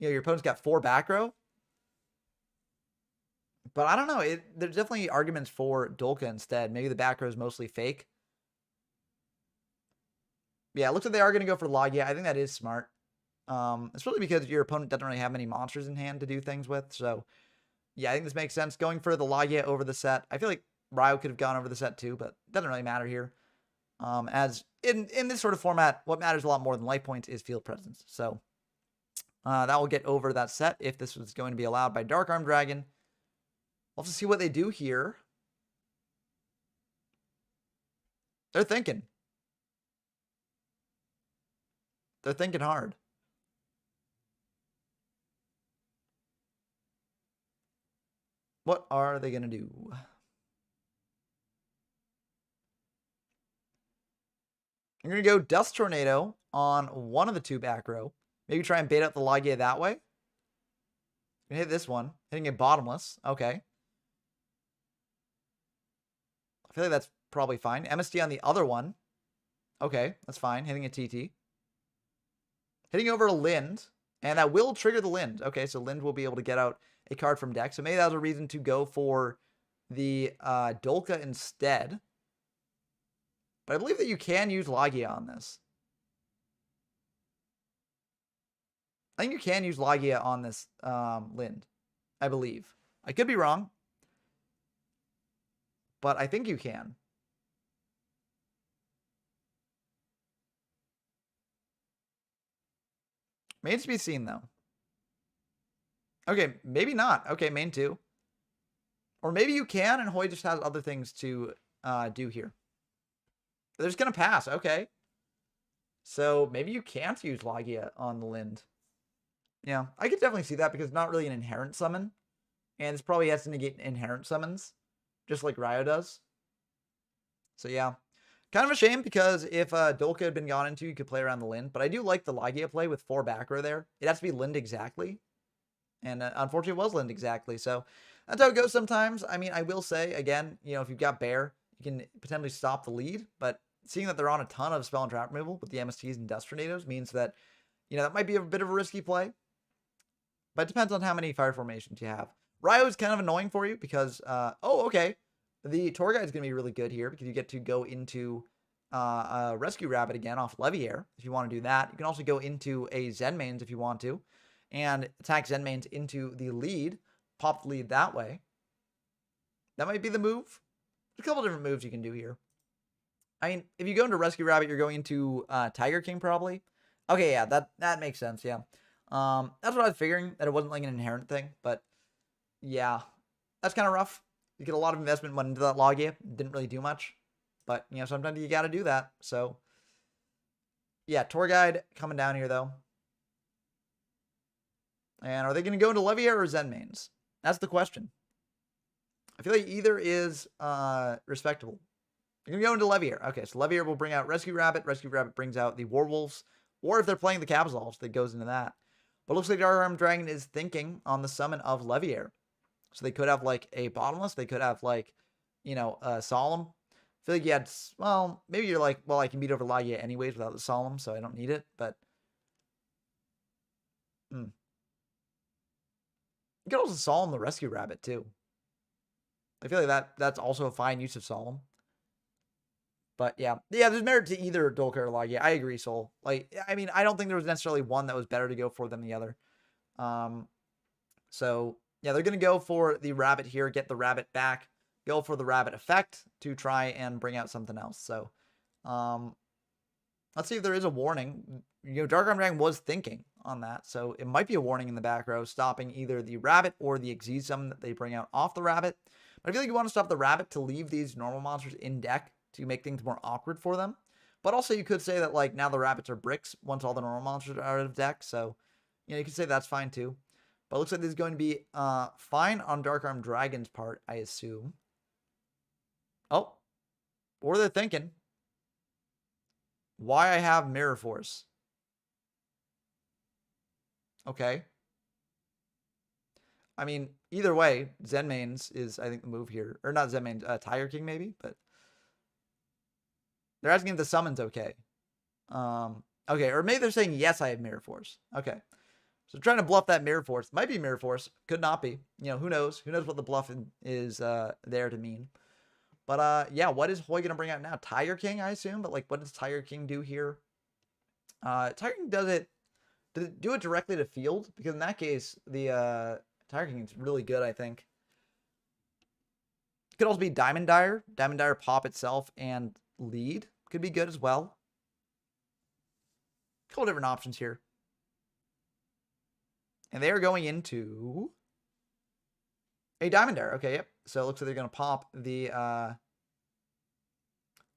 you know, your opponent's got 4 back row. But I don't know. There's definitely arguments for Dolka instead. Maybe the back row is mostly fake. Yeah, it looks like they are going to go for Logia. I think that is smart. Especially because your opponent doesn't really have many monsters in hand to do things with. So, yeah, I think this makes sense. Going for the Logia over the set. I feel like Ryo could have gone over the set too, but it doesn't really matter here. As in this sort of format, what matters a lot more than life points is field presence. So, that will get over that set if this was going to be allowed by Dark Arm Dragon. We'll have to see what they do here. They're thinking. They're thinking hard. What are they going to do? I'm going to go Dust Tornado on one of the 2 back row. Maybe try and bait out the Logia that way. Gonna hit this one. Hitting it bottomless. Okay. I feel like that's probably fine. MST on the other one. Okay, that's fine. Hitting a TT. Hitting over a Lind. And that will trigger the Lind. Okay, so Lind will be able to get out a card from deck. So maybe that was a reason to go for the Dolka instead. But I believe that you can use Logia on this. I think you can use Logia on this Lind. I believe. I could be wrong. But I think you can. Remains to be seen, though. Okay, maybe not. Okay, main 2. Or maybe you can, and Hoy just has other things to do here. They're just going to pass. Okay. So maybe you can't use Logia on the Lind. Yeah, I could definitely see that because it's not really an inherent summon. And this probably has to negate inherent summons, just like Ryo does. So yeah. Kind of a shame because if Dolka had been gone into, you could play around the Lind. But I do like the Logia play with 4 back row there. It has to be Lind exactly. And unfortunately, it was Lind exactly. So that's how it goes sometimes. I mean, I will say, again, you know, if you've got Bear, you can potentially stop the lead. But seeing that they're on a ton of spell and trap removal with the MSTs and Dust Tornadoes means that, you know, that might be a bit of a risky play. But it depends on how many fire formations you have. Ryo is kind of annoying for you because, oh, okay. The tour guide is going to be really good here because you get to go into Rescue Rabbit again off Leviair if you want to do that. You can also go into a Zenmains if you want to. and attack Zenmains into the lead, pop the lead that way. That might be the move. There's a couple different moves you can do here. I mean, if you go into Rescue Rabbit, you're going into Tiger King probably. Okay, yeah, that makes sense, yeah. That's what I was figuring, that it wasn't like an inherent thing, but yeah, that's kind of rough. You get a lot of investment went into that Logia, didn't really do much, but you know, sometimes you got to do that. So yeah, Tour Guide coming down here though. And are they going to go into Leviair or Zenmains? That's the question. I feel like either is respectable. You're going to go into Leviair. Okay, so Leviair will bring out Rescue Rabbit. Rescue Rabbit brings out the Warwolves. Or if they're playing the Capsules, that goes into that. But it looks like Dark Arm Dragon is thinking on the summon of Leviair. So they could have like a Bottomless. They could have like, you know, a Solemn. I feel like you had, well, maybe you're like, well, I can beat over Logia anyways without the Solemn, so I don't need it. But you could also Solemn the Rescue Rabbit too. I feel like that's also a fine use of Solemn. But yeah, there's merit to either Dolka or Logia. I agree, Soul. Like, I mean, I don't think there was necessarily one that was better to go for than the other. So yeah, they're gonna go for the Rabbit here, get the Rabbit back, go for the Rabbit effect to try and bring out something else. So, let's see if there is a warning. You know, Dark Arm Dragon was thinking on that, so it might be a warning in the back row, stopping either the Rabbit or the Xyz summon that they bring out off the Rabbit. But I feel like you want to stop the Rabbit to leave these normal monsters in deck to make things more awkward for them. But also you could say that like now the Rabbits are bricks once all the normal monsters are out of deck. So, you know, you could say that's fine too. But it looks like this is going to be fine on Dark Arm Dragon's part, I assume. Oh, what are they thinking? Why I have Mirror Force. Okay. I mean, either way, Zenmains is, I think, the move here. Or not Zenmains, Tiger King maybe, but they're asking if the summon's okay. Okay, or maybe they're saying, yes, I have Mirror Force. Okay. So trying to bluff that Mirror Force. Might be Mirror Force. Could not be. You know, who knows? Who knows what the bluff is there to mean. But yeah, what is Hoy going to bring out now? Tiger King, I assume. But like, what does Tiger King do here? Tiger King does it do it directly to field? Because in that case, the Tiger King is really good, I think. Could also be Diamond Dire. Diamond Dire pop itself and lead. Could be good as well. A couple different options here. And they are going into a Diamond Dire. Okay, yep. So it looks like they're going to pop the...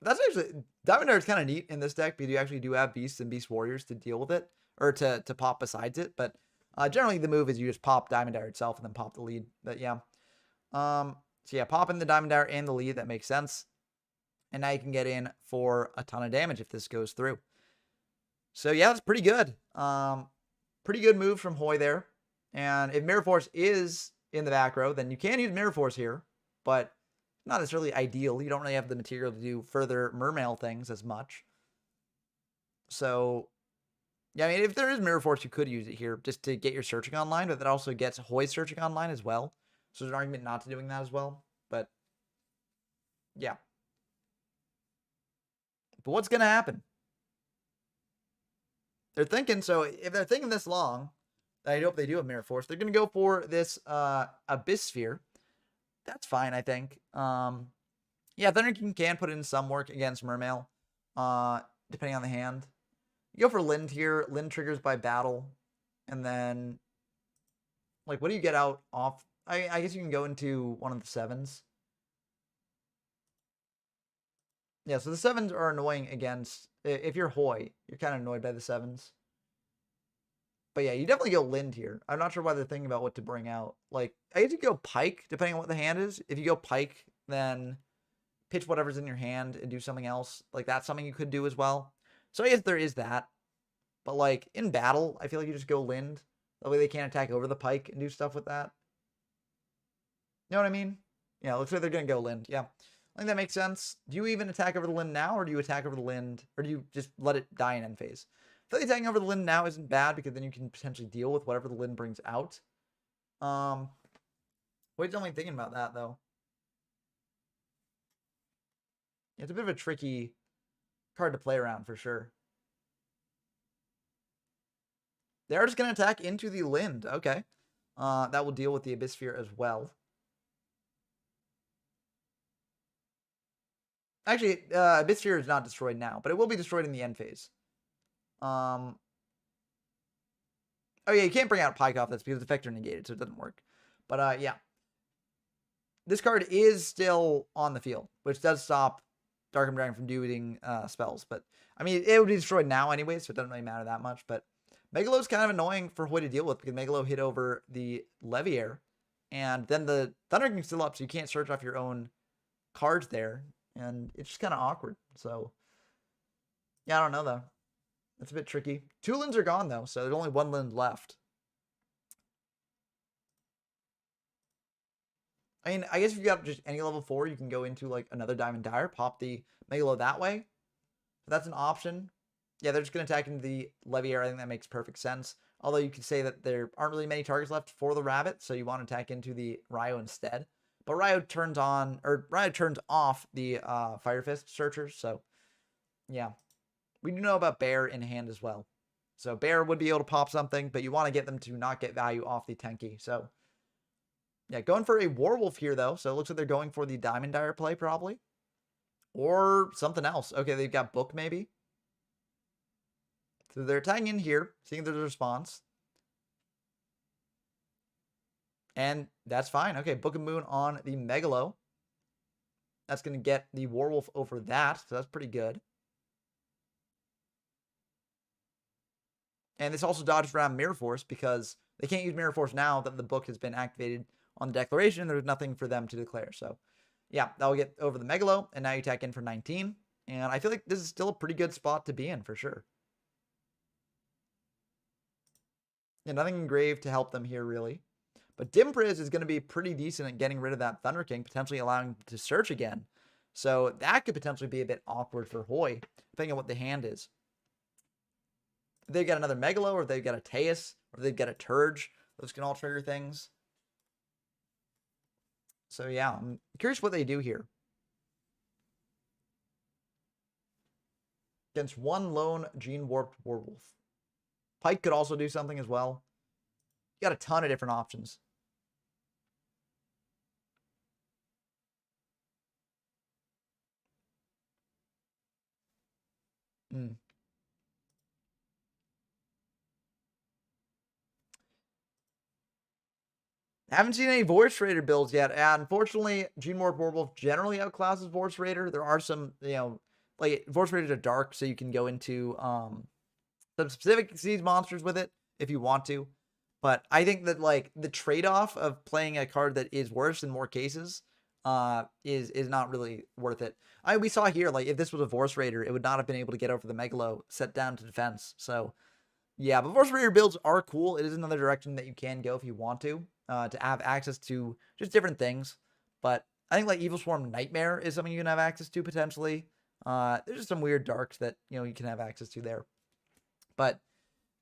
That's actually... Diamond Dire is kind of neat in this deck because you actually do have Beasts and Beast Warriors to deal with it. Or to pop besides it. But generally the move is you just pop Diamond Dire itself and then pop the lead. But yeah. So yeah, popping the Diamond Dire and the lead. That makes sense. And now you can get in for a ton of damage if this goes through. So yeah, that's pretty good. Pretty good move from Hoy there. And if Mirror Force is in the back row, then you can use Mirror Force here. But not necessarily ideal. You don't really have the material to do further Mermail things as much. So, yeah, I mean, if there is Mirror Force, you could use it here just to get your searching online. But that also gets Hoy searching online as well. So there's an argument not to doing that as well. But, yeah. But what's going to happen? They're thinking, so if they're thinking this long, I hope they do have Mirror Force, they're going to go for this Abyss Sphere. That's fine, I think. Yeah, Thunder King can put in some work against Mermail, depending on the hand. You go for Lind here. Lind triggers by battle. And then, like, what do you get out off? I guess you can go into one of the 7s. Yeah, so the 7s are annoying against... If you're Hoy, you're kind of annoyed by the 7s. But yeah, you definitely go Lind here. I'm not sure why they're thinking about what to bring out. Like, I guess you go Pike, depending on what the hand is. If you go Pike, then pitch whatever's in your hand and do something else. Like, that's something you could do as well. So I guess there is that. But, like, in battle, I feel like you just go Lind. That way they can't attack over the Pike and do stuff with that. You know what I mean? Yeah, looks like they're going to go Lind. Yeah. I think that makes sense. Do you even attack over the Lind now, or do you attack over the Lind, or do you just let it die in end phase? I feel like attacking over the Lind now isn't bad, because then you can potentially deal with whatever the Lind brings out. What are you thinking about that, though? It's a bit of a tricky card to play around, for sure. They're just going to attack into the Lind. Okay. That will deal with the Abyss Sphere as well. Actually, Abyss Sphere is not destroyed now, but it will be destroyed in the end phase. Oh yeah, you can't bring out Pyke off. That's because the effects are negated, so it doesn't work. But yeah. This card is still on the field, which does stop Dark Dragon from doing spells. But, I mean, it would be destroyed now anyway, so it doesn't really matter that much. But Megalo is kind of annoying for Hoy to deal with because Megalo hit over the Leviair. And then the Thunder King's still up, so you can't search off your own cards there. And it's just kind of awkward. So, yeah, I don't know, though. It's a bit tricky. 2 Linds are gone, though, so there's only 1 Lind left. I mean, I guess if you got just any level 4, you can go into, like, another Diamond Dire, pop the Megalo that way. That's an option. Yeah, they're just going to attack into the Leviair. I think that makes perfect sense. Although you could say that there aren't really many targets left for the Rabbit, so you want to attack into the Ryo instead. But Ryo turns off the Fire Fist Searchers, so yeah. We do know about Bear in hand as well. So Bear would be able to pop something, but you want to get them to not get value off the Tenki. So yeah, going for a Warwolf here, though. So it looks like they're going for the Diamond Dire play, probably. Or something else. Okay, they've got Book, maybe. So they're attacking in here, seeing if there's a response. And that's fine. Okay, Book of Moon on the Megalo. That's going to get the Warwolf over that, so that's pretty good. And this also dodges around Mirror Force because they can't use Mirror Force now that the Book has been activated on the declaration. There's nothing for them to declare. So, yeah, that'll get over the Megalo, and now you attack in for 19. And I feel like this is still a pretty good spot to be in for sure. Yeah, nothing engraved to help them here, really. But Dimpriz is going to be pretty decent at getting rid of that Thunder King, potentially allowing them to search again. So that could potentially be a bit awkward for Hoy, depending on what the hand is. If they've got another Megalo, or if they've got a Teus, or if they've got a Turge, those can all trigger things. So yeah, I'm curious what they do here. Against 1 lone Gene Warped Warwolf. Pyke could also do something as well. You got a ton of different options. Haven't seen any Voice Raider builds yet. And unfortunately, Gene Warped Warwolf generally outclasses Voice Raider. There are some, like Voice Raiders are dark, so you can go into some specific siege monsters with it if you want to. But I think that like the trade-off of playing a card that is worse in more cases is not really worth it. We saw here, like, if this was a Voice Raider, it would not have been able to get over the Megalo set down to defense. So yeah, but Voice Raider builds are cool. It is another direction that you can go if you want to have access to just different things. But I think like Evil Swarm Nightmare is something you can have access to potentially. There's just some weird darks that you can have access to there. But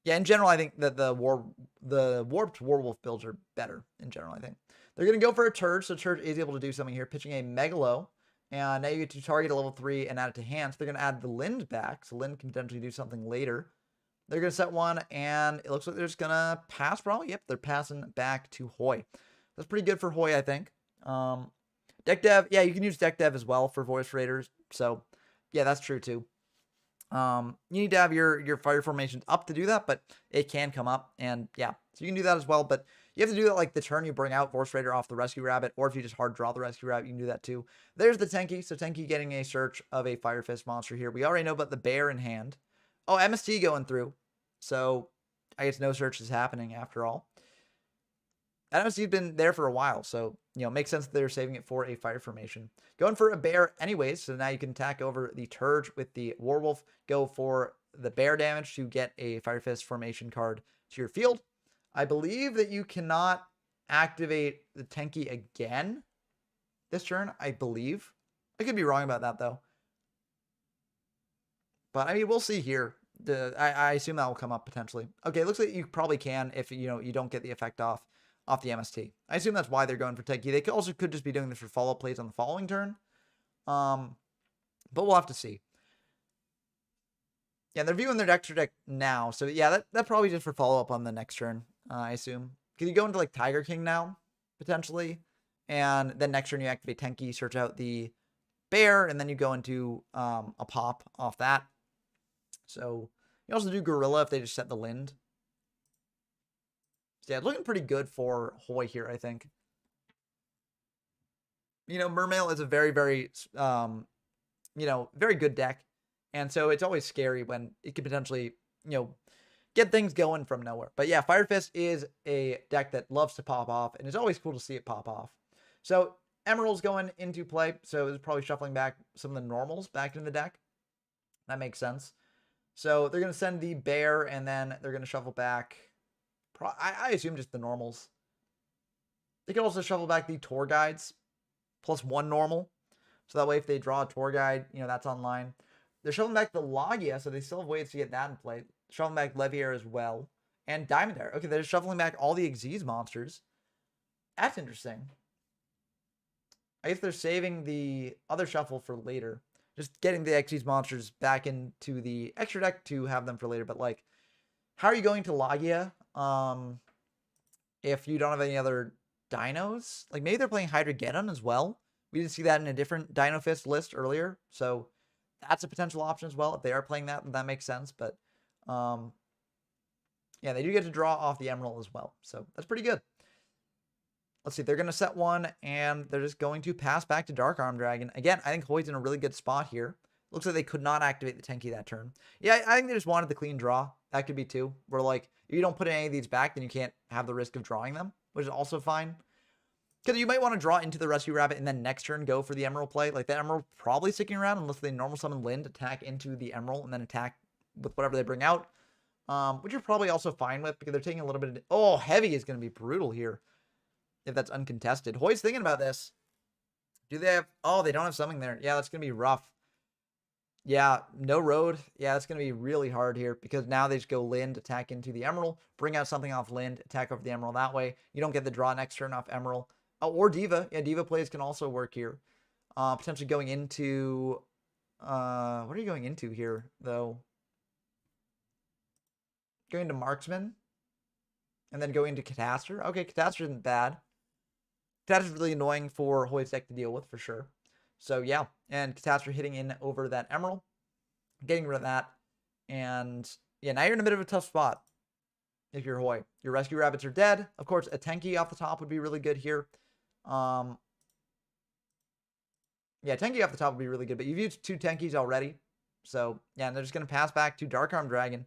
yeah, in general, I think that the Warped Warwolf builds are better in general. I think they're gonna go for a Turge, so Turge is able to do something here, pitching a Megalo. And now you get to target a level 3 and add it to hand. So they're gonna add the Lind back, so Lind can potentially do something later. They're going to set 1, and it looks like they're just going to pass probably. Yep, they're passing back to Hoy. That's pretty good for Hoy, I think. Deck Dev, yeah, you can use Deck Dev as well for Voice Raiders. So, yeah, that's true too. You need to have your fire formations up to do that, but it can come up. And, yeah, so you can do that as well. But you have to do that like the turn you bring out Voice Raider off the Rescue Rabbit, or if you just hard draw the Rescue Rabbit, you can do that too. There's the Tenki. So Tenki getting a search of a Fire Fist monster here. We already know about the Bear in hand. Oh, MST going through. So I guess no search is happening after all. MST's been there for a while, so it makes sense that they're saving it for a fire formation. Going for a Bear anyways, so now you can attack over the Turge with the Warwolf. Go for the Bear damage to get a Fire Fist formation card to your field. I believe that you cannot activate the Tenki again this turn, I believe. I could be wrong about that though. But I mean, we'll see here. I assume that will come up potentially. Okay, it looks like you probably can if you don't get the effect off the MST. I assume that's why they're going for Tenki. They also could just be doing this for follow-up plays on the following turn. But we'll have to see. Yeah, they're viewing their extra deck now. So yeah, that probably just for follow-up on the next turn, I assume. Because you go into like Tiger King now, potentially. And then next turn you activate Tenki, search out the bear, and then you go into a pop off that. So you also do Gorilla if they just set the Lind. So yeah, it's looking pretty good for Hoy here, I think. You know, Mermail is a very, very, very good deck. And so it's always scary when it could potentially, get things going from nowhere. But yeah, Fire Fist is a deck that loves to pop off, and it's always cool to see it pop off. So Emerald's going into play, so it's probably shuffling back some of the normals back into the deck. That makes sense. So they're going to send the bear, and then they're going to shuffle back, I assume just the normals. They can also shuffle back the tour guides, +1 normal. So that way if they draw a tour guide, that's online. They're shuffling back the Logia, so they still have ways to get that in play. Shuffling back Leviair as well. And Diamondair. Okay, they're shuffling back all the Xyz monsters. That's interesting. I guess they're saving the other shuffle for later. Just getting the Xyz monsters back into the extra deck to have them for later. But, like, how are you going to Logia if you don't have any other dinos? Like, maybe they're playing Hydreigeddon as well. We didn't see that in a different Dino Fist list earlier. So that's a potential option as well. If they are playing that, that makes sense. But, yeah, they do get to draw off the Emerald as well. So that's pretty good. Let's see. They're going to set one, and they're just going to pass back to Dark Arm Dragon. Again, I think Hoy's in a really good spot here. Looks like they could not activate the Tenki that turn. Yeah, I think they just wanted the clean draw. That could be too. Where, like, if you don't put any of these back, then you can't have the risk of drawing them, which is also fine. Because you might want to draw into the Rescue Rabbit and then next turn go for the Emerald play. Like, the Emerald probably sticking around unless they normal summon Lind, attack into the Emerald, and then attack with whatever they bring out. Which you're probably also fine with because they're taking a little bit of... Oh, Heavy is going to be brutal here if that's uncontested. Hoy's thinking about this. Do they have... Oh, they don't have something there. Yeah, that's going to be rough. Yeah, no road. Yeah, that's going to be really hard here because now they just go Lind, attack into the Emerald, bring out something off Lind, attack over the Emerald that way. You don't get the draw next turn off Emerald. Oh, or Diva. Yeah, Diva plays can also work here. Potentially going into... what are you going into here, though? Going to Marksman. And then going to Catastrophe. Okay, Catastrophe isn't bad. Catastrophe is really annoying for Hoy's deck to deal with, for sure. So, yeah. And Catastrophe hitting in over that Emerald. Getting rid of that. And, yeah, now you're in a bit of a tough spot. If you're Hoy. Your Rescue Rabbits are dead. Of course, a Tenki off the top would be really good here. Yeah, Tenki off the top would be really good. But you've used 2 Tenkis already. So, yeah, and they're just going to pass back to Dark Arm Dragon.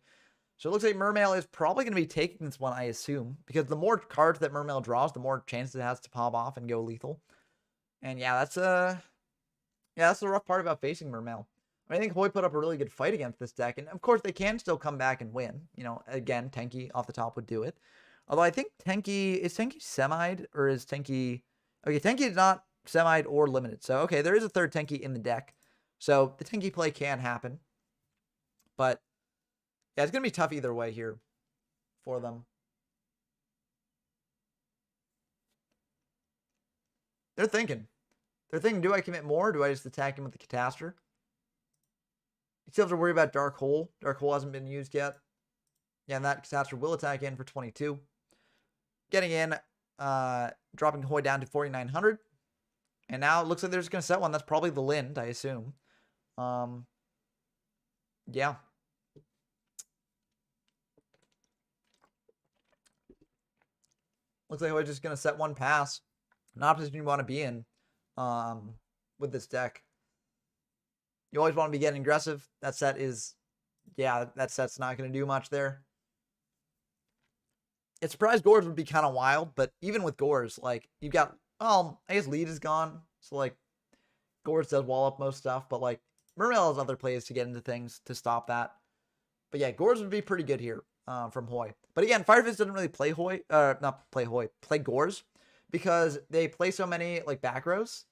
So it looks like Mermail is probably going to be taking this one, I assume. Because the more cards that Mermail draws, the more chance it has to pop off and go lethal. And yeah, that's the rough part about facing Mermail. I think Hoy put up a really good fight against this deck. And of course, they can still come back and win. Again, Tenki off the top would do it. Although I think Tenki... Is Tenki semi'd? Or is Tenki... Okay, Tenki is not semi'd or limited. So, okay, there is a third Tenki in the deck. So the Tenki play can happen. But... yeah, it's going to be tough either way here for them. They're thinking. Do I commit more? Or do I just attack him with the Catastrophe? You still have to worry about Dark Hole. Dark Hole hasn't been used yet. Yeah, and that Catastrophe will attack in for 22. Getting in, dropping Hoy down to 4,900. And now it looks like they're just going to set one. That's probably the Lind, I assume. Yeah. Looks like we're just going to set one pass. Not a position you want to be in with this deck. You always want to be getting aggressive. That set is... yeah, that set's not going to do much there. It's surprised Gores would be kind of wild, but even with Gores, like, you've got... well, I guess Lead is gone. So, like, Gores does wall up most stuff, but, like, Mermail has other plays to get into things to stop that. But yeah, Gores would be pretty good here. From Hoy. But again, Fire Fist doesn't really play Hoy, play Gores because they play so many like back rows.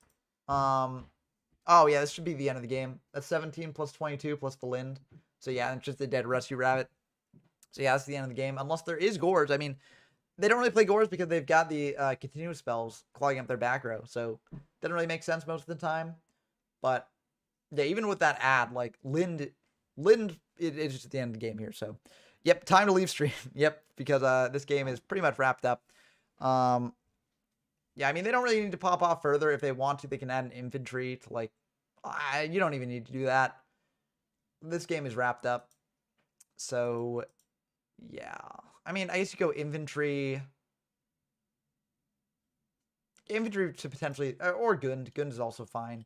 Oh yeah, this should be the end of the game. That's 17 plus 22 plus the Lind. So yeah, it's just a dead Rescue Rabbit. So yeah, that's the end of the game. Unless there is Gores. I mean, they don't really play Gores because they've got the continuous spells clogging up their back row. So it doesn't really make sense most of the time. But yeah, even with that ad, like Lind Lind, it's just at the end of the game here. So, yep, time to leave stream. Yep, because this game is pretty much wrapped up. Yeah, I mean, they don't really need to pop off further. If they want to, they can add an infantry to, like, you don't even need to do that. This game is wrapped up. So, yeah. I mean, I guess you go infantry. Infantry to potentially, or Gund. Gund is also fine.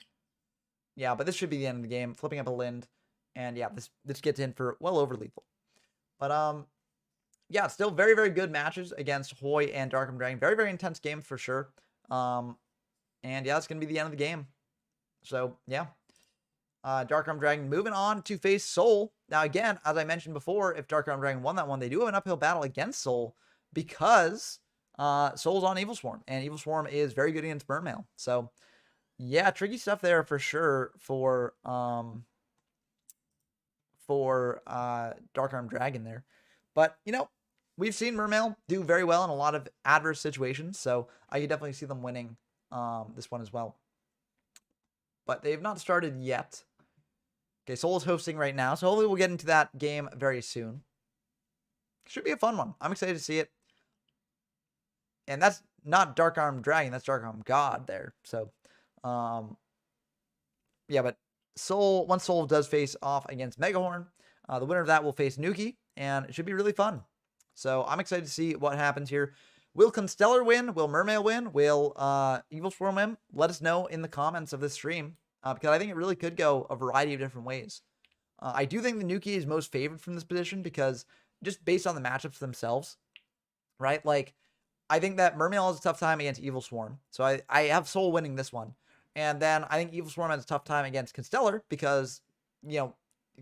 Yeah, but this should be the end of the game. Flipping up a Lind. And yeah, this gets in for well over lethal. But, yeah, still very, very good matches against Hoy and Darkroom Dragon. Very, very intense game for sure. And yeah, that's going to be the end of the game. So, yeah. Darkroom Dragon moving on to face Soul. Now, again, as I mentioned before, if Darkroom Dragon won that one, they do have an uphill battle against Soul because Soul's on Evil Swarm, and Evil Swarm is very good against Mermail. So, yeah, tricky stuff there for sure for Darkroom Dragon there. But, you know, we've seen Mermail do very well in a lot of adverse situations, so I could definitely see them winning this one as well. But they have not started yet. Okay, Soul is hosting right now, so hopefully we'll get into that game very soon. Should be a fun one. I'm excited to see it. And that's not Dark Arm Dragon, that's Dark Arm God there. So, yeah, but Soul, once Soul does face off against Megahorn, the winner of that will face Nuki, and it should be really fun. So I'm excited to see what happens here. Will Constellar win? Will Mermail win? Will Evil Swarm win? Let us know in the comments of this stream, because I think it really could go a variety of different ways. I do think the Nuki is most favored from this position because just based on the matchups themselves, right? Like, I think that Mermail has a tough time against Evil Swarm. So I have Soul winning this one. And then I think Evil Swarm has a tough time against Constellar because, you know,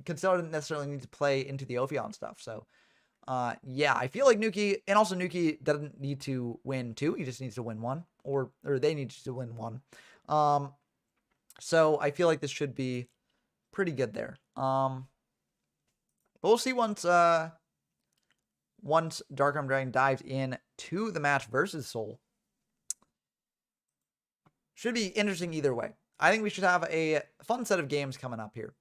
Constellar didn't necessarily need to play into the Ophion stuff. So, yeah, I feel like Nuki, and also Nuki doesn't need to win 2. He just needs to win 1, or they need to win 1. So I feel like this should be pretty good there. But we'll see once Darkroom Dragon dives in to the match versus Soul. Should be interesting either way. I think we should have a fun set of games coming up here.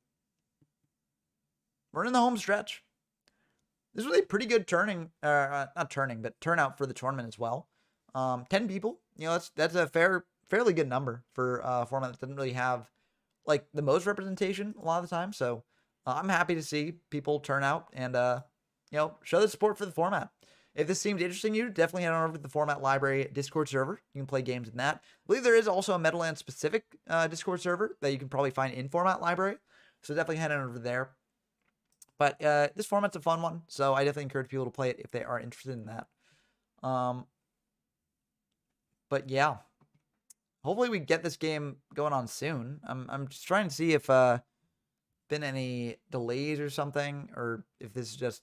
We're in the home stretch. This was a pretty good not turning, but turnout for the tournament as well. 10 people, you know, that's a fairly good number for a format that doesn't really have like the most representation a lot of the time. So I'm happy to see people turn out and, you know, show the support for the format. If this seemed interesting to you, definitely head on over to the Format Library Discord server. You can play games in that. I believe there is also a Meadowlands specific Discord server that you can probably find in Format Library. So definitely head on over there. But this format's a fun one, so I definitely encourage people to play it if they are interested in that. But yeah, hopefully we get this game going on soon. I'm just trying to see if been any delays or something, or if this is just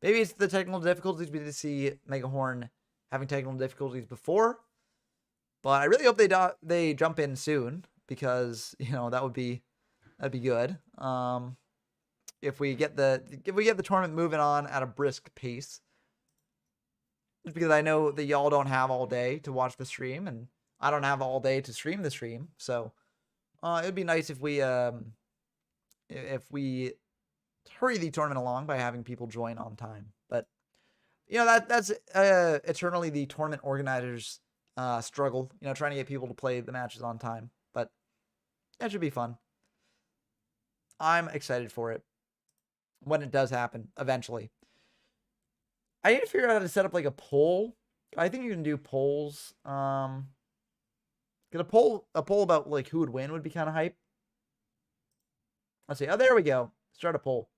maybe it's the technical difficulties. We did see Megahorn having technical difficulties before, but I really hope they jump in soon because you know that'd be good. If we get the tournament moving on at a brisk pace, just because I know that y'all don't have all day to watch the stream, and I don't have all day to stream the stream, so it'd be nice if we hurry the tournament along by having people join on time. But you know that's eternally the tournament organizers' struggle. You know, trying to get people to play the matches on time, but that should be fun. I'm excited for it when it does happen eventually. I need to figure out how to set up like a poll. I think you can do polls. Get a poll about like who would win would be kind of hype. Let's see. Oh, there we go. Start a poll.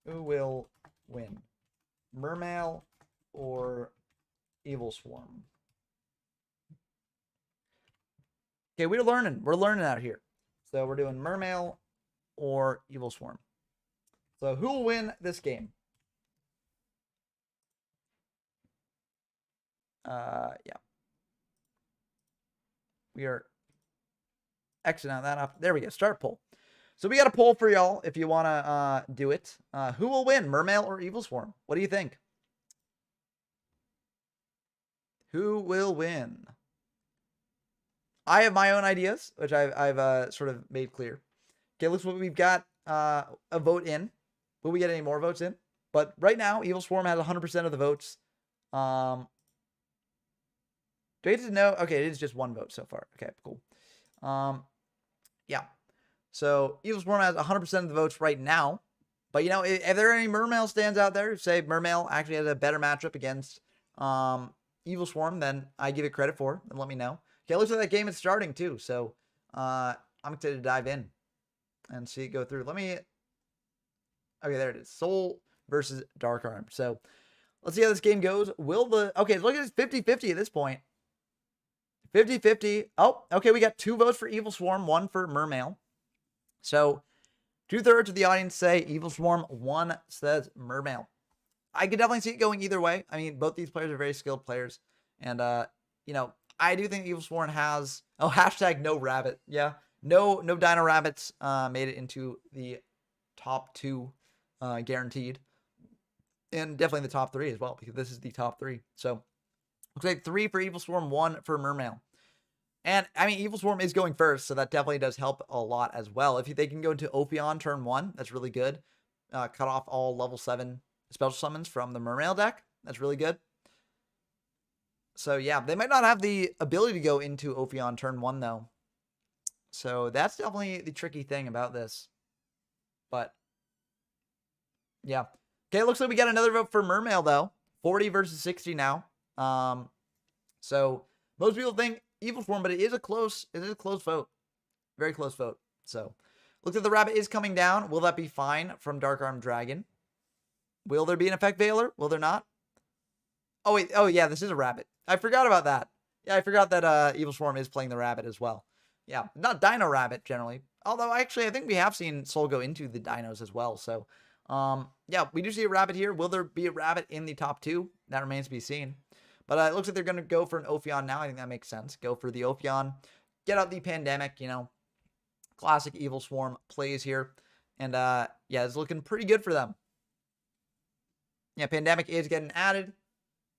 Who will win? Mermail or Evil Swarm? Okay, we're learning. We're learning out here. So we're doing Mermail or Evil Swarm. So who will win this game? Yeah. We are Xing out that up. There we go. Start poll. So we got a poll for y'all if you want to do it. Who will win, Mermail or Evil Swarm? What do you think? Who will win? I have my own ideas, which I've sort of made clear. Okay, looks like we've got a vote in. Will we get any more votes in? But right now, Evil Swarm has 100% of the votes. Do I get to know? Okay, it is just one vote so far. Okay, cool. Yeah. So Evil Swarm has 100% of the votes right now. But, you know, if there are any Mermail stands out there who say Mermail actually has a better matchup against Evil Swarm, then I give it credit for, and let me know. Okay, it looks like that game is starting too. So I'm excited to dive in and see it go through. Okay, there it is. Soul versus Dark Arm. So let's see how this game goes. Okay, look at this 50-50 at this point. 50-50. Oh, okay, we got 2 votes for Evil Swarm, 1 for Mermail. So 2/3 of the audience say Evil Swarm, 1 says Mermail. I could definitely see it going either way. I mean, both these players are very skilled players. And, you know, I do think Evil Swarm has... Oh, hashtag no rabbit. Yeah, no Dino Rabbits made it into the top 2 guaranteed. And definitely the top 3 as well, because this is the top 3. So, looks like 3 for Evil Swarm, 1 for Mermail. And, I mean, Evil Swarm is going first, so that definitely does help a lot as well. If they can go into Ophion turn 1, that's really good. Cut off all level 7 special summons from the Mermail deck. That's really good. So, yeah, they might not have the ability to go into Ophion turn 1, though. So, that's definitely the tricky thing about this. But, yeah. Okay, it looks like we got another vote for Mermail, though. 40 versus 60 now. So, most people think Evil Swarm, but it is a close vote. Very close vote. So, looks like the rabbit is coming down. Will that be fine from Dark Arm Dragon? Will there be an effect Veiler? Will there not? Oh, wait. Oh, yeah, this is a rabbit. I forgot about that. Yeah, I forgot that Evil Swarm is playing the rabbit as well. Yeah, not Dino Rabbit, generally. Although, actually, I think we have seen Soul go into the dinos as well. So, yeah, we do see a rabbit here. Will there be a rabbit in the top 2? That remains to be seen. But it looks like they're going to go for an Ophion now. I think that makes sense. Go for the Ophion. Get out the Pandemic, you know. Classic Evil Swarm plays here. And, yeah, it's looking pretty good for them. Yeah, Pandemic is getting added.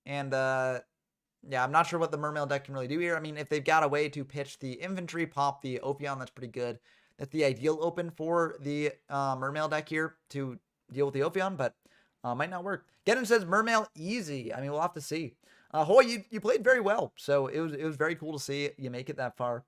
And, yeah, I'm not sure what the Mermail deck can really do here. I mean, if they've got a way to pitch the infantry, pop the Ophion, that's pretty good. That's the ideal open for the Mermail deck here to deal with the Ophion, but might not work. Geddon says Mermail easy. I mean, we'll have to see. Hoy, you played very well, so it was very cool to see you make it that far.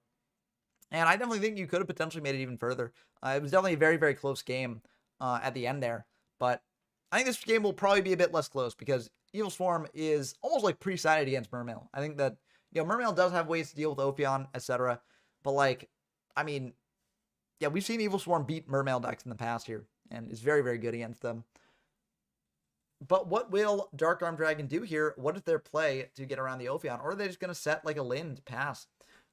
And I definitely think you could have potentially made it even further. It was definitely a very, very close game at the end there. But I think this game will probably be a bit less close because Evil Swarm is almost like pre-sided against Mermail. I think that, you know, Mermail does have ways to deal with Ophion, etc. But, like, I mean, yeah, we've seen Evil Swarm beat Mermail decks in the past here and is very, very good against them. But what will Dark Arm Dragon do here? What is their play to get around the Ophion? Or are they just going to set like a Lind pass?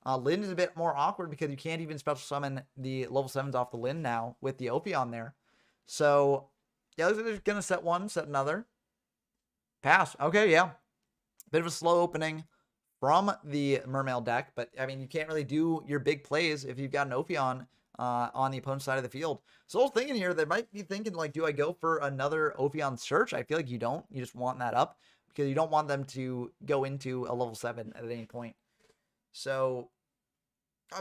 Lind is a bit more awkward because you can't even special summon the level 7s off the Lind now with the Ophion there. So, yeah, they're just going to set one, set another. Pass. Okay, yeah. Bit of a slow opening from the Mermail deck. But, I mean, you can't really do your big plays if you've got an Ophion on the opponent's side of the field. So I was thinking here, they might be thinking, like, do I go for another Ophion search? I feel like you don't. You just want that up because you don't want them to go into a level 7 at any point. So,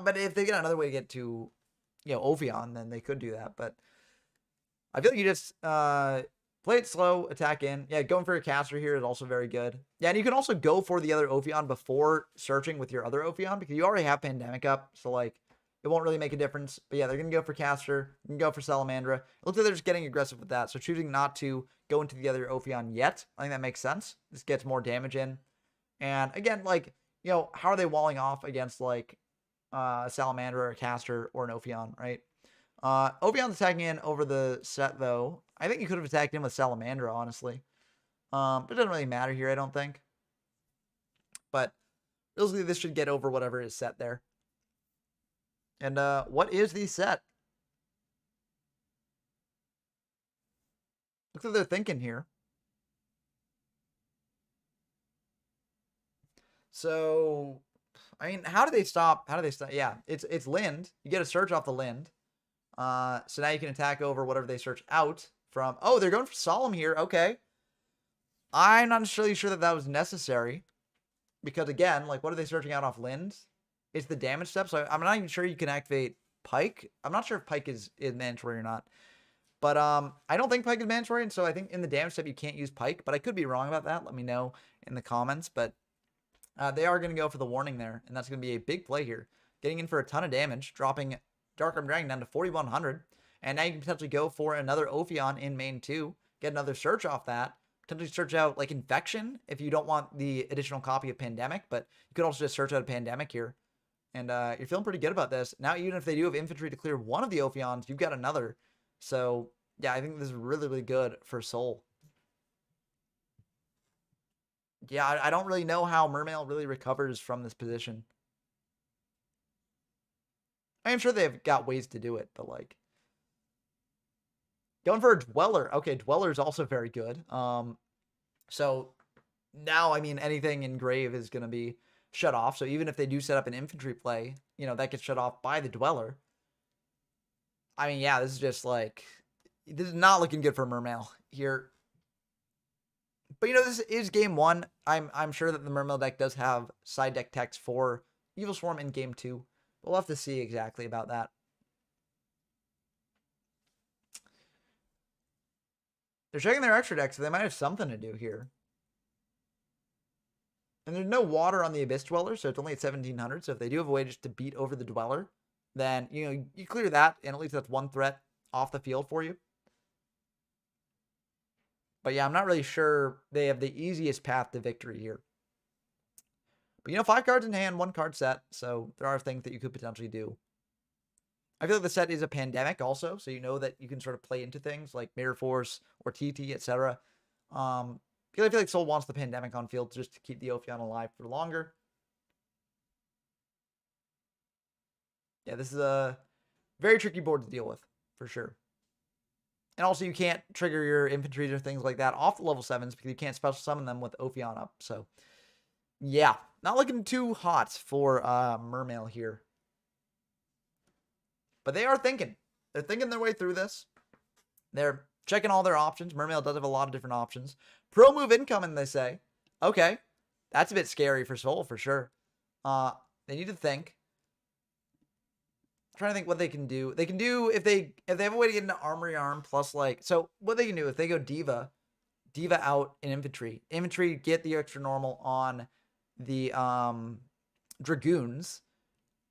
but if they get another way to get to, you know, Ophion, then they could do that. But I feel like you just play it slow, attack in. Yeah, going for a caster here is also very good. Yeah, and you can also go for the other Ophion before searching with your other Ophion because you already have Pandemic up. So, like, it won't really make a difference. But yeah, they're going to go for caster. You can go for Salamandra. It looks like they're just getting aggressive with that. So choosing not to go into the other Ophion yet, I think that makes sense. This gets more damage in. And again, like, you know, how are they walling off against, like, a Salamandra or a caster or an Ophion, right? Ophion's attacking in over the set, though. I think you could have attacked in with Salamandra, honestly. But it doesn't really matter here, I don't think. But basically, this should get over whatever is set there. And what is the set? Looks like they're thinking here. So, I mean, how do they stop? How do they stop? Yeah, it's Lind. You get a search off the Lind. So now you can attack over whatever they search out from. Oh, they're going for Solemn here. Okay. I'm not necessarily sure that that was necessary. Because, again, like, what are they searching out off Lind? It's the damage step. So I'm not even sure you can activate Pike. I'm not sure if Pike is mandatory or not. But I don't think Pike is mandatory, and so I think in the damage step you can't use Pike. But I could be wrong about that. Let me know in the comments. But they are going to go for the warning there, and that's going to be a big play here. Getting in for a ton of damage, dropping Dark Arm Dragon down to 4,100. And now you can potentially go for another Ophion in main 2, get another search off that, potentially search out like Infection if you don't want the additional copy of Pandemic, but you could also just search out a Pandemic here. And you're feeling pretty good about this. Now, even if they do have infantry to clear one of the Ophions, you've got another. So, yeah, I think this is really, really good for Soul. Yeah, I don't really know how Mermail really recovers from this position. I'm sure they've got ways to do it, but like going for a Dweller. Okay, Dweller is also very good. So now, I mean, anything in Grave is going to be shut off. So even if they do set up an infantry play, you know, that gets shut off by the Dweller. I mean, yeah, this is just like, this is not looking good for Mermail here. But, you know, this is game 1. I'm sure that the Mermail deck does have side deck text for Evil Swarm in game 2. We'll have to see exactly about that. They're checking their extra deck, so they might have something to do here. And there's no water on the Abyss Dweller, so it's only at 1,700. So if they do have a way just to beat over the Dweller, then, you know, you clear that, and at least that's one threat off the field for you. But yeah, I'm not really sure they have the easiest path to victory here. But, you know, 5 cards in hand, 1 card set, so there are things that you could potentially do. I feel like the set is a Pandemic also, so you know that you can sort of play into things like Mirror Force or TT, etc. I feel like Soul wants the Pandemic on field just to keep the Ophion alive for longer. Yeah, this is a very tricky board to deal with, for sure. And also, you can't trigger your infantries or things like that off the level 7s because you can't special summon them with Ophion up. So, yeah, not looking too hot for Mermail here. But they are thinking. They're thinking their way through this. They're checking all their options. Mermail does have a lot of different options. Pro move incoming, they say. Okay. That's a bit scary for Soul, for sure. They need to think. I'm trying to think what they can do. They can do, if they have a way to get into Armory Arm plus like, so what they can do if they go Diva out in Infantry. Infantry get the extra normal on the Dragoons.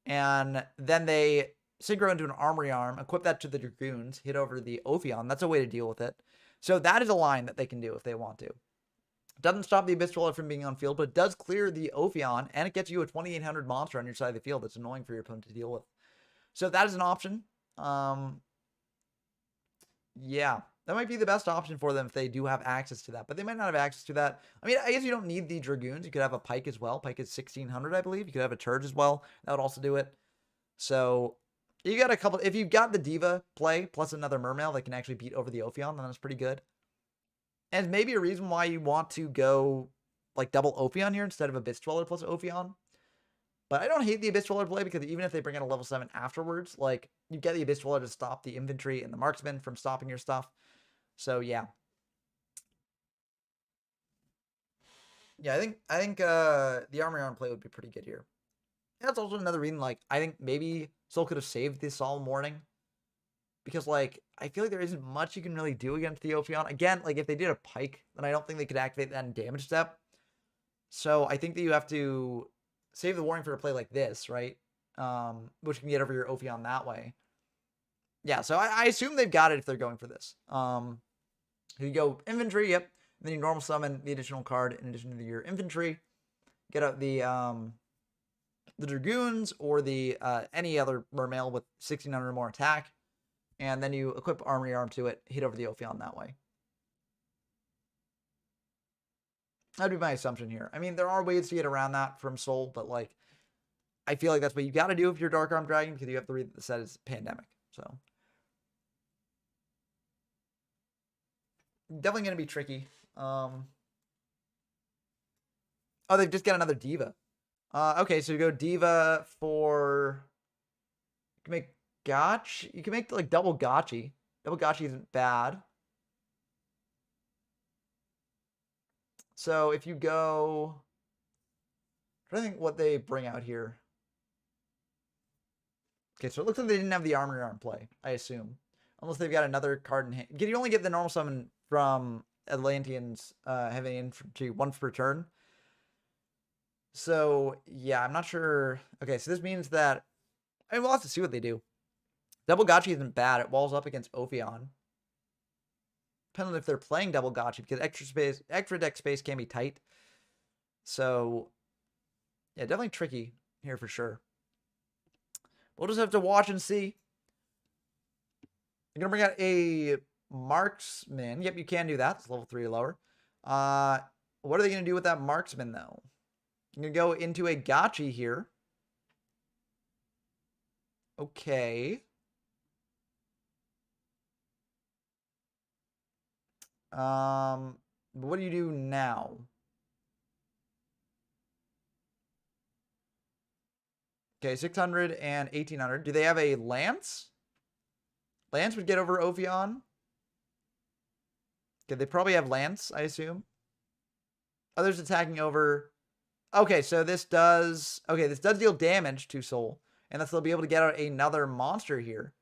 And then they synchro into an Armory Arm, equip that to the Dragoons, hit over the Ophion. That's a way to deal with it. So that is a line that they can do if they want to. Doesn't stop the Abyss Dweller from being on field, but it does clear the Ophion, and it gets you a 2,800 monster on your side of the field that's annoying for your opponent to deal with. So that is an option. Yeah, that might be the best option for them if they do have access to that, but they might not have access to that. I mean, I guess you don't need the Dragoons. You could have a Pike as well. Pike is 1,600, I believe. You could have a Turge as well. That would also do it. So you got a couple. If you've got the Diva play plus another Mermail that can actually beat over the Ophion, then that's pretty good. And maybe a reason why you want to go like double Ophion here instead of Abyss Dweller plus Ophion. But I don't hate the Abyss Dweller play because even if they bring in a level 7 afterwards, like you get the Abyss Dweller to stop the infantry and the marksman from stopping your stuff. So yeah. Yeah, I think the Armory Arm play would be pretty good here. That's also another reason, like, I think maybe Soul could have saved this Solemn Warning. Because, like, I feel like there isn't much you can really do against the Ophion. Again, like, if they did a Pike, then I don't think they could activate that in damage step. So I think that you have to save the warning for a play like this, right? Which can get over your Ophion that way. Yeah, so I assume they've got it if they're going for this. You go infantry, yep. And then you normal summon the additional card in addition to your infantry. Get out the Dragoons or the any other Mermail with 1,600 or more attack. And then you equip Armory Arm to it, hit over the Ophion that way. That'd be my assumption here. I mean, there are ways to get around that from Soul, but like, I feel like that's what you got to do if you're Dark Arm Dragon because you have to read that the set is Pandemic. So definitely going to be tricky. Oh, they've just got another Diva. Okay, so you go Diva for... You can make Gotch. You can make like double Gotchi. Double Gotchi isn't bad. So if you go... I'm trying to think what they bring out here. Okay, so it looks like they didn't have the Armory Arm play, I assume. Unless they've got another card in hand. You only get the normal summon from Atlanteans having infantry once per turn. So, yeah, I'm not sure. Okay, so this means that... I mean, we'll have to see what they do. Double Gotchi isn't bad. It walls up against Ophion. Depending on if they're playing double Gotchi, because extra deck space can be tight. So, yeah, definitely tricky here for sure. We'll just have to watch and see. You're going to bring out a Marksman. Yep, you can do that. It's level 3 or lower. What are they going to do with that Marksman, though? I'm going to go into a Gotchi here. Okay. What do you do now? Okay, 600 and 1800. Do they have a Lance? Lance would get over Ophion. Okay, they probably have Lance, I assume. Others attacking over. Okay, so this does... Okay, this does deal damage to Soul. And they'll be able to get out another monster here.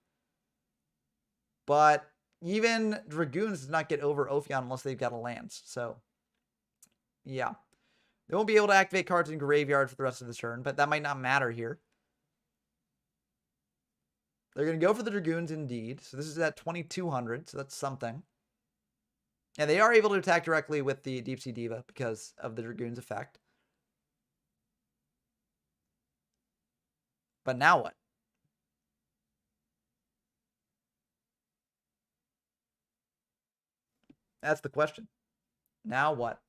But even Dragoons does not get over Ophion unless they've got a Lance. So, yeah. They won't be able to activate cards in Graveyard for the rest of the turn, but that might not matter here. They're going to go for the Dragoons indeed. So this is at 2200, so that's something. And they are able to attack directly with the Deep Sea Diva because of the Dragoons effect. But now what? That's the question. Now what?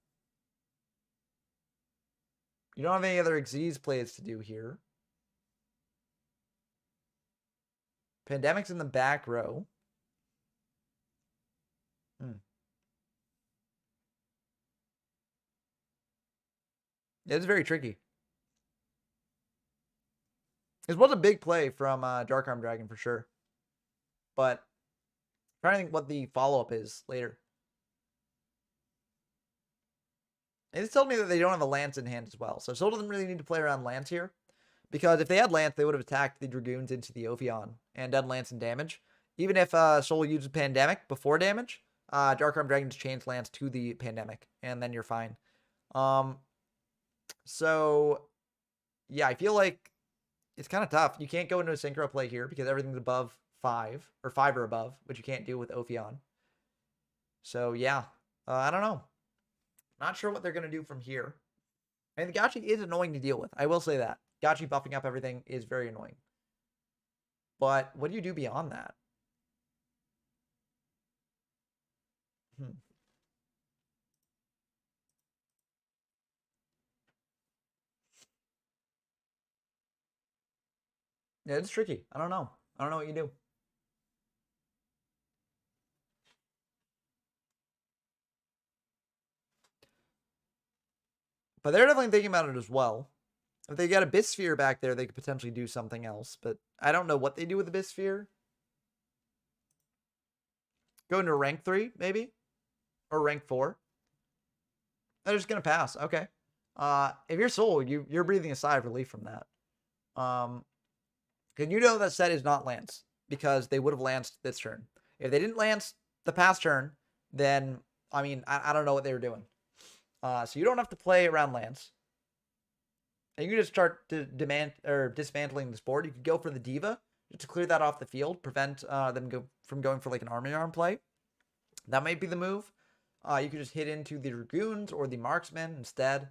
You don't have any other Xyz plays to do here. Pandemic's in the back row. It's very tricky. This was a big play from Dark Arm Dragon for sure. But I'm trying to think what the follow-up is later. It's told me that they don't have a Lance in hand as well. So Soul doesn't really need to play around Lance here. Because if they had Lance, they would have attacked the Dragoons into the Ophion and done Lance and damage. Even if Soul uses Pandemic before damage, Dark Arm Dragon just chains Lance to the Pandemic. And then you're fine. So, yeah, I feel like it's kind of tough. You can't go into a Synchro play here because everything's above 5. Or 5 or above, which you can't do with Ophion. So, yeah. I don't know. Not sure what they're going to do from here. I mean, the Gotchi is annoying to deal with. I will say that. Gotchi buffing up everything is very annoying. But what do you do beyond that? Yeah, it's tricky. I don't know. I don't know what you do. But they're definitely thinking about it as well. If they got a Bissphere back there, they could potentially do something else. But I don't know what they do with the Bissphere. Go into rank 3, maybe? Or rank 4. They're just going to pass. Okay. If you're Soul, you're breathing a sigh of relief from that. Because you know that set is not Lance. Because they would have lanced this turn. If they didn't lance the past turn, then, I mean, I don't know what they were doing. So you don't have to play around Lance. And you can just start dismantling this board. You could go for the Diva just to clear that off the field, prevent them from going for like an Army Arm play. That might be the move. You could just hit into the Dragoons or the Marksman instead.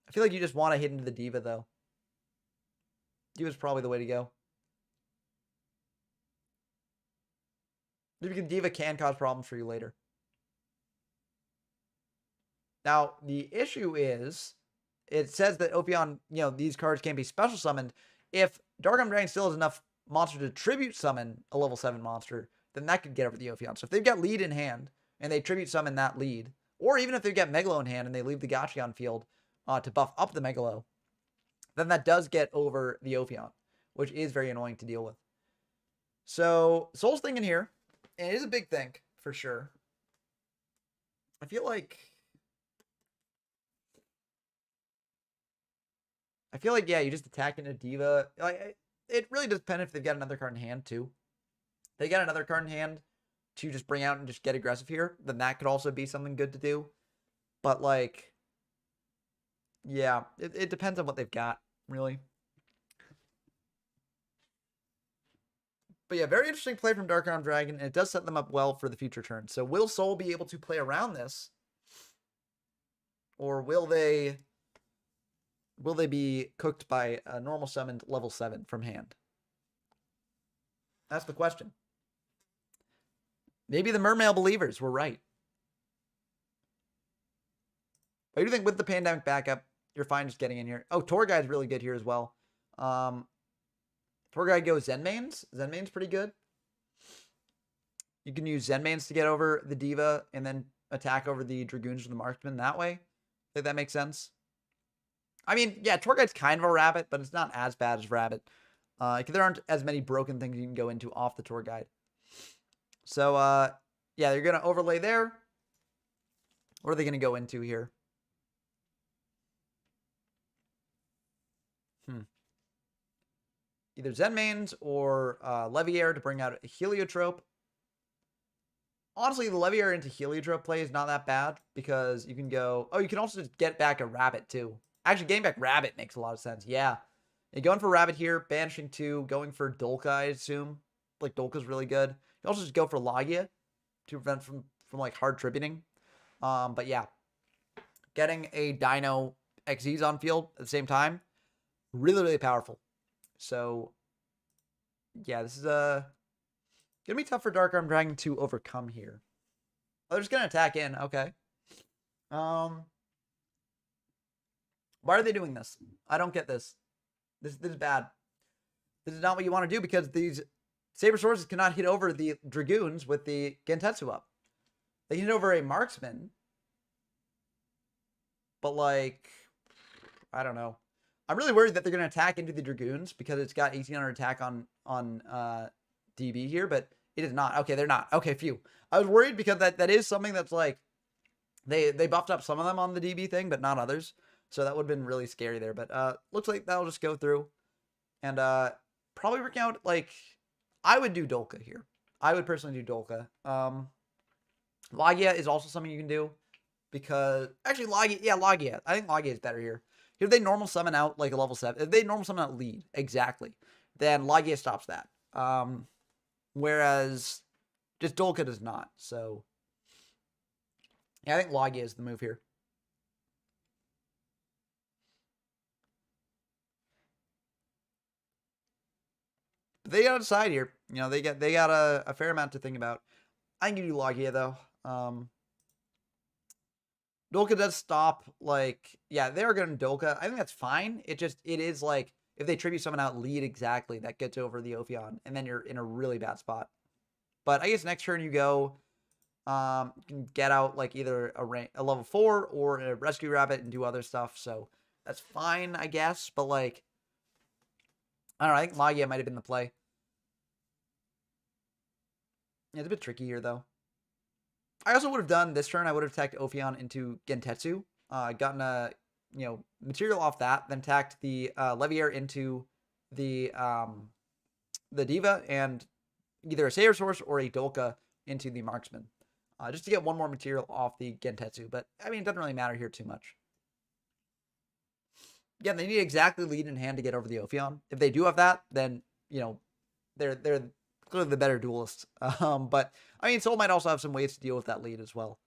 I feel like you just want to hit into the Diva though. Diva's probably the way to go. Because Diva can cause problems for you later. Now, the issue is, it says that Ophion, these cards can be special summoned. If Dark Arm Dragon still has enough monster to tribute summon a level 7 monster, then that could get over the Ophion. So if they've got lead in hand, and they tribute summon that lead, or even if they've got Megalo in hand, and they leave the Gotchi on field to buff up the Megalo, then that does get over the Ophion, which is very annoying to deal with. So, Soul's thinking here, and it is a big thing, for sure. I feel like, yeah, you just attack into Diva. Like, it really does depend if they've got another card in hand too. If they got another card in hand to just bring out and just get aggressive here, then that could also be something good to do. But like, yeah, it depends on what they've got, really. But yeah, very interesting play from Dark Arm Dragon, and it does set them up well for the future turn. So will Soul be able to play around this? Or will they be cooked by a normal summoned level 7 from hand? That's the question. Maybe the Mermail believers were right. I do think with the pandemic backup, you're fine just getting in here. Oh, Tour Guide's really good here as well. Tour Guide goes Zenmains. Zenmains pretty good. You can use Zenmains to get over the Diva and then attack over the Dragoons or the Marksman that way. I think that makes sense. I mean, yeah, Tour Guide's kind of a Rabbit, but it's not as bad as Rabbit. There aren't as many broken things you can go into off the Tour Guide. So, yeah, you're going to overlay there. What are they going to go into here? Either Zenmains or Leviair to bring out a Heliotrope. Honestly, the Leviair into Heliotrope play is not that bad because you can go... Oh, you can also just get back a Rabbit, too. Actually, getting back Rabbit makes a lot of sense. Yeah. You're going for Rabbit here, banishing 2, going for Dolka, I assume. Like, Dolka's really good. You can also just go for Logia to prevent from like, hard tributing. But, yeah. Getting a Dino XZs on field at the same time, really, really powerful. So, yeah, this is going to be tough for Dark Arm Dragon to overcome here. Oh, they're just going to attack in. Okay. Why are they doing this? I don't get this. This is bad. This is not what you want to do because these Saber Swords cannot hit over the Dragoons with the Gentetsu up. They can hit over a Marksman. But, like, I don't know. I'm really worried that they're going to attack into the Dragoons because it's got 1800 attack on DB here, but it is not. Okay, they're not. Okay, phew. I was worried because that is something that's like, they buffed up some of them on the DB thing, but not others. So that would have been really scary there. But looks like that'll just go through. And probably working out, like, I would do Dolka here. I would personally do Dolka. Logia is also something you can do. Because, actually, Logia. I think Logia is better here. If they normal summon out, like, a level 7. If they normal summon out lead, exactly. Then Logia stops that. Whereas, just Dolka does not. So, yeah, I think Logia is the move here. But they got to decide here. You know, they got a fair amount to think about. I can give you Logia, though. Dolka does stop, like, yeah, they're going to Dolka. I think that's fine. It is like, if they tribute someone out lead exactly, that gets over the Ophion, and then you're in a really bad spot. But I guess next turn you go, you can get out, like, either a level 4 or a Rescue Rabbit and do other stuff, so that's fine, I guess. But, like, I don't know, I think Logia might have been the play. Yeah, it's a bit tricky here, though. I also would have done this turn. I would have attacked Ophion into Gentetsu, gotten a material off that, then attacked the Leviair into the Diva, and either a Saber Source or a Dolka into the Marksman, just to get one more material off the Gentetsu. But I mean, it doesn't really matter here too much. Yeah, they need exactly lead in hand to get over the Ophion. If they do have that, then they're clearly the better duelist. But I mean, Soul might also have some ways to deal with that lead as well.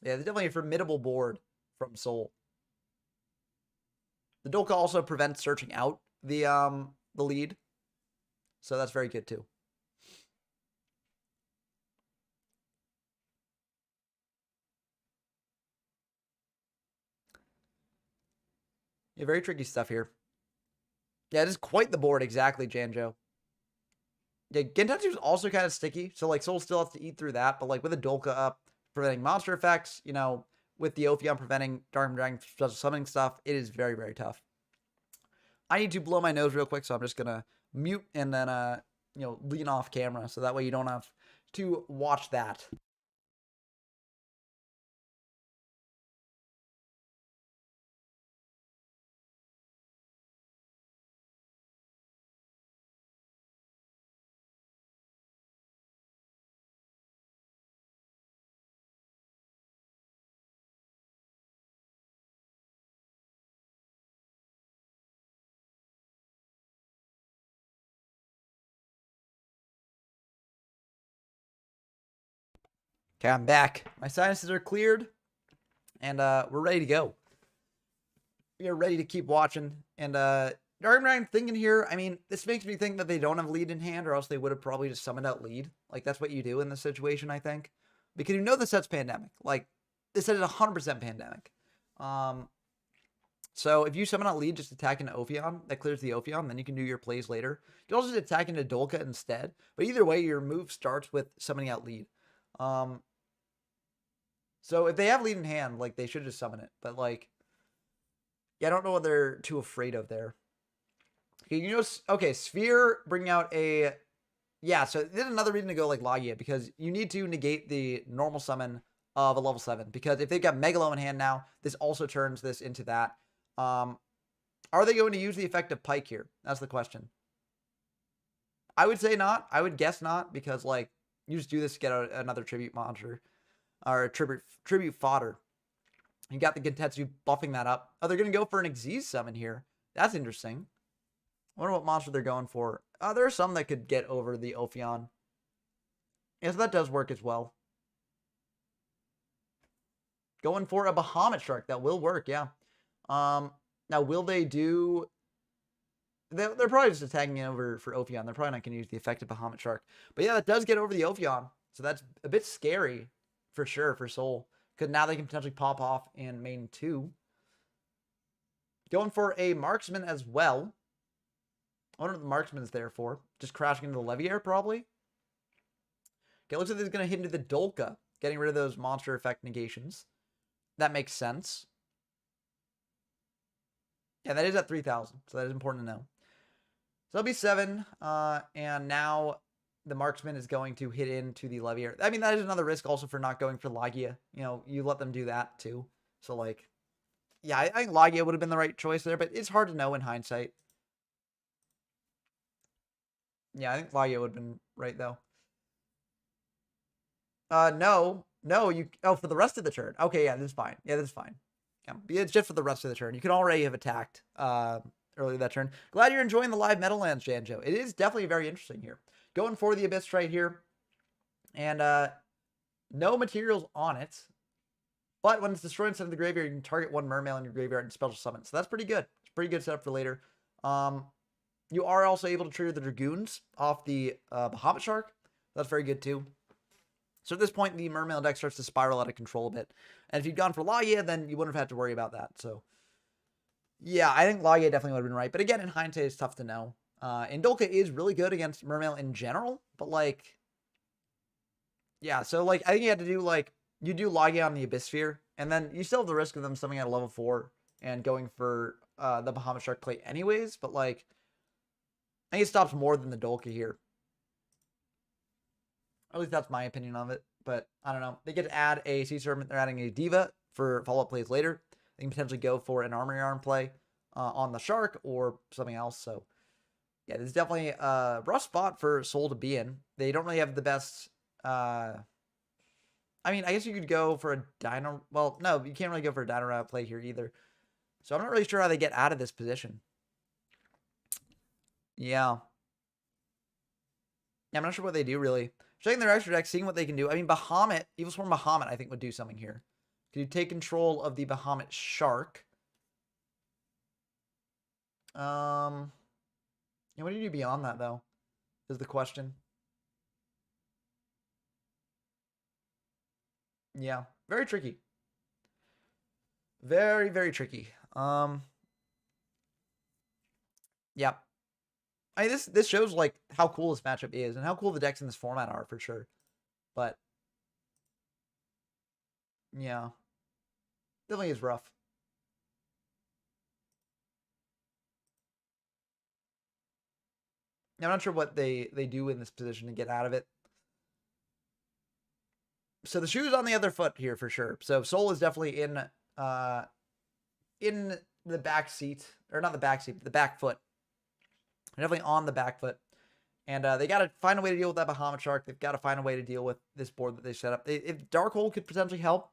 Yeah, there's definitely a formidable board from Soul. The Dolka also prevents searching out the lead, so that's very good too. Yeah, very tricky stuff here. Yeah, it is quite the board, exactly, Janjo. Yeah, Gentetsu is also kind of sticky, so, like, Soul still has to eat through that, but, like, with a Dolka up, preventing monster effects, with the Ophion preventing Dark Dragon summoning stuff, it is very, very tough. I need to blow my nose real quick, so I'm just gonna mute and then, lean off camera, so that way you don't have to watch that. Okay, I'm back. My sinuses are cleared, and we're ready to go. We are ready to keep watching. And I'm thinking here, I mean, this makes me think that they don't have lead in hand, or else they would have probably just summoned out lead. Like, that's what you do in this situation, I think. Because you know the set's pandemic. Like, this set is 100% pandemic. So if you summon out lead just attacking Ophion, that clears the Ophion, then you can do your plays later. You can also just attack into Dolka instead. But either way, your move starts with summoning out lead. So if they have lead in hand, like, they should just summon it. But, like, yeah, I don't know what they're too afraid of there. Okay, you know, okay, Sphere bring out a... Yeah, so there's another reason to go, like, Logia, because you need to negate the normal summon of a level 7. Because if they've got Megalo in hand now, this also turns this into that. Are they going to use the effect of Pike here? That's the question. I would say not. I would guess not, because, like, you just do this to get another tribute monster. Or tribute fodder. You got the Gentetsu buffing that up. Oh, they're going to go for an Xyz summon here. That's interesting. I wonder what monster they're going for. There are some that could get over the Ophion. Yeah, so that does work as well. Going for a Bahamut Shark. That will work, yeah. Now, will they do... They're probably just attacking it over for Ophion. They're probably not going to use the effective Bahamut Shark. But yeah, that does get over the Ophion. So that's a bit scary, for sure, for Soul. Because now they can potentially pop off in main 2. Going for a Marksman as well. I wonder what the Marksman's there for. Just crashing into the Leviair, probably. Okay, looks like he's going to hit into the Dolka. Getting rid of those monster effect negations. That makes sense. Yeah, that is at 3,000. So that is important to know. So that'll be 7. And now the Marksman is going to hit into the Leviair. I mean, that is another risk also for not going for Logia. You know, you let them do that too. So, like, yeah, I think Logia would have been the right choice there, but it's hard to know in hindsight. Yeah, I think Logia would have been right, though. No, you... Oh, for the rest of the turn. Okay, yeah, this is fine. Yeah, this is fine. Yeah, it's just for the rest of the turn. You can already have attacked earlier that turn. Glad you're enjoying the live Meadowlands, Janjo. It is definitely very interesting here. Going for the Abyss right here. And no materials on it. But when it's destroyed instead of the graveyard, you can target one Mermail in your graveyard and special summon. So that's pretty good. It's pretty good setup for later. You are also able to trigger the Dragoons off the Bahamut Shark. That's very good too. So at this point, the Mermail deck starts to spiral out of control a bit. And if you'd gone for Logia, then you wouldn't have had to worry about that. So, yeah, I think Logia definitely would have been right. But again, in hindsight, it's tough to know. And Dolka is really good against Mermail in general. But, like, yeah, so, like, I think you had to do, like, you do Logia on the Abyss Sphere. And then you still have the risk of them summoning at a level 4 and going for the Bahamut Shark play anyways. But, like, I think it stops more than the Dolka here. At least that's my opinion of it. But I don't know. They get to add a Sea Serpent. They're adding a Diva for follow-up plays later. They can potentially go for an Armory Arm play on the Shark or something else. So, yeah, this is definitely a rough spot for Soul to be in. They don't really have the best... I mean, I guess you could go for a Dino... Well, no, you can't really go for a Dino Rabbit play here either. So I'm not really sure how they get out of this position. Yeah. Yeah, I'm not sure what they do, really. Checking their extra deck, seeing what they can do. I mean, Bahamut, Evil Swarm Bahamut, I think would do something here. Could you take control of the Bahamut Shark? Yeah, what do you do beyond that, though? Is the question. Yeah, very tricky. Very, very tricky. Yeah. I mean, this shows, like, how cool this matchup is and how cool the decks in this format are, for sure. But, yeah. Definitely is rough. I'm not sure what they do in this position to get out of it. So the shoe's on the other foot here, for sure. So Soul is definitely in the back seat. Or not the back seat, but the back foot. They're definitely on the back foot. And they got to find a way to deal with that Bahamut Shark. They've got to find a way to deal with this board that they set up. If Dark Hole could potentially help,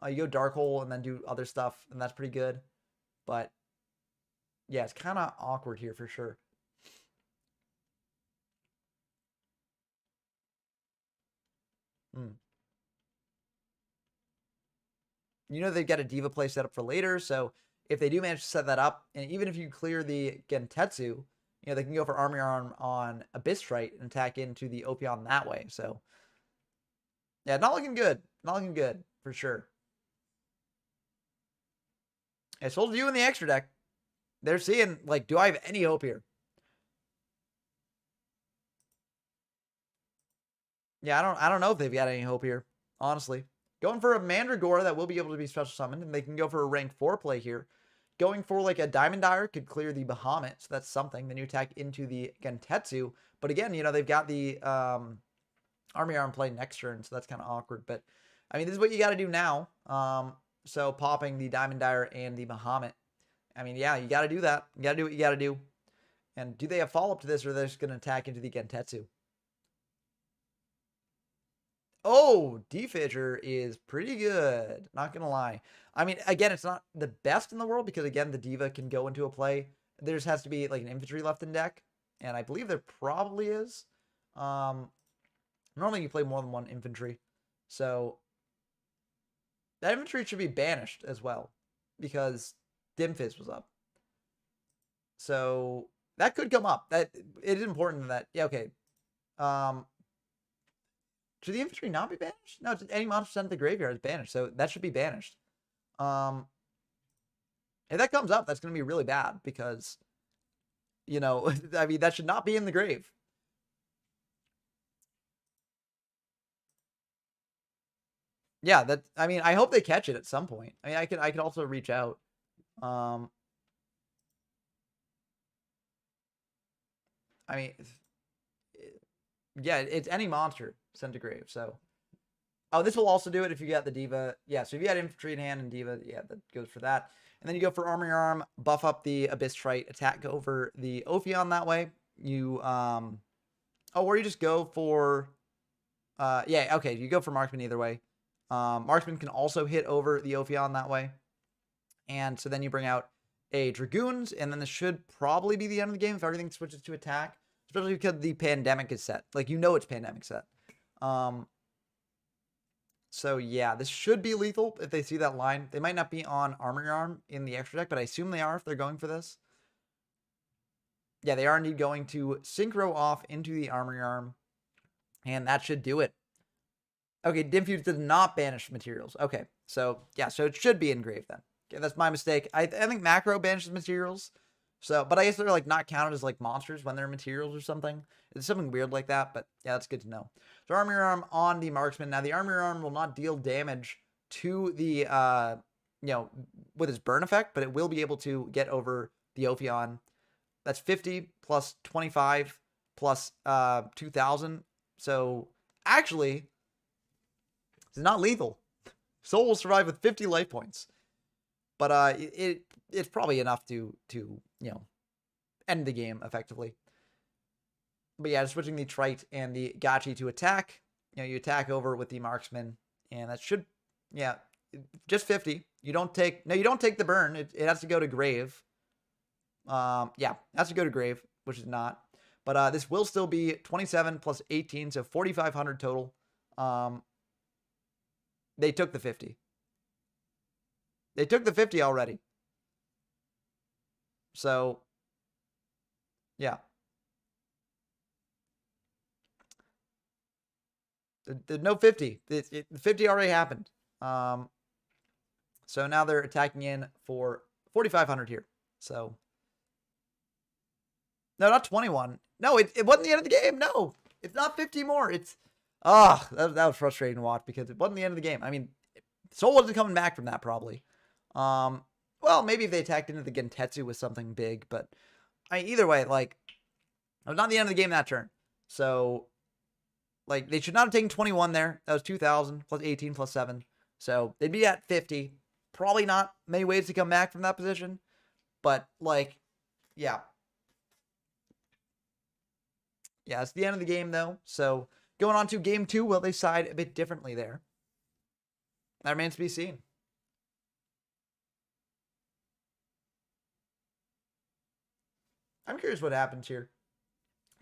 you go Dark Hole and then do other stuff, and that's pretty good. But, yeah, it's kind of awkward here for sure. you know they've got a Diva play set up for later, so if they do manage to set that up, and even if you clear the Gentetsu, you know, they can go for Army Arm on Abyss Trite and attack into the Opion that way. So, yeah, not looking good. Not looking good, for sure. I told you in the extra deck, they're seeing, like, do I have any hope here? Yeah, I don't know if they've got any hope here, honestly. Going for a Mandragora that will be able to be special summoned, and they can go for a rank 4 play here. Going for like a Diamond Dire could clear the Bahamut, so that's something. Then you attack into the Gentetsu. But again, you know, they've got the Army Arm play next turn, so that's kind of awkward. But, I mean, this is what you got to do now. So popping the Diamond Dire and the Bahamut. I mean, yeah, you got to do that. You got to do what you got to do. And do they have follow-up to this, or are they just going to attack into the Gentetsu? Oh, D-Fidger is pretty good. Not going to lie. I mean, again, it's not the best in the world because, again, the Diva can go into a play. There just has to be, like, an infantry left in deck. And I believe there probably is. Normally you play more than one infantry. So, that infantry should be banished as well. Because Dimfizz was up. So, that could come up. That it is important that... Yeah, okay. Should the infantry not be banished? No, any monster sent to the graveyard is banished, so that should be banished. If that comes up, that's going to be really bad because, you know, I mean, that should not be in the grave. Yeah, that. I mean, I hope they catch it at some point. I mean, I could also reach out. I mean, yeah, it's any monster sent to grave. So, oh, this will also do it if you got the Diva. Yeah, so if you got infantry in hand and Diva, yeah, that goes for that. And then you go for Army Arm, buff up the Abyss Trite, attack over the Ophion that way. You, or you just go for, yeah, okay, you go for Marksman either way. Marksman can also hit over the Ophion that way. And so then you bring out a Dragoons, and then this should probably be the end of the game if everything switches to attack. Especially because the Pandemic is set. Like, you know it's Pandemic set. So, yeah, this should be lethal if they see that line. They might not be on Armory Arm in the extra deck, but I assume they are if they're going for this. Yeah, they are indeed going to Synchro off into the Armory Arm. And that should do it. Okay, Dimfuse does not banish materials. Okay, so, yeah, so it should be engraved then. Okay, that's my mistake. I think Macro banishes materials. So, but I guess they're like not counted as like monsters when they're materials or something. It's something weird like that, but yeah, that's good to know. So Army Arm on the Marksman. Now the Army Arm will not deal damage to the, you know, with its burn effect, but it will be able to get over the Ophion. That's 50 plus 25 plus 2,000. So actually, it's not lethal. Soul will survive with 50 life points. But it's probably enough to you know, end the game effectively. But yeah, just switching the Trite and the Gachi to attack. You know, you attack over with the Marksman, and that should, yeah, just 50. You don't take the burn. It has to go to grave. Yeah, it has to go to grave, which is not. But this will still be 27 plus 18, so 4,500 total. They took the 50. They took the 50 already. So, yeah. No 50. The 50 already happened. So now they're attacking in for 4,500 here. So, no, not 21. No, it wasn't the end of the game. No, it's not 50 more. It's, that was frustrating to watch because it wasn't the end of the game. I mean, Soul wasn't coming back from that probably. Well, maybe if they attacked into the Gentetsu with something big, but I mean, either way, like, it was not the end of the game that turn. So, like, they should not have taken 21 there. That was 2,000 plus 18 plus 7. So, they'd be at 50. Probably not many ways to come back from that position. But, like, yeah. Yeah, it's the end of the game, though. So, going on to game 2, will they side a bit differently there? That remains to be seen. I'm curious what happens here.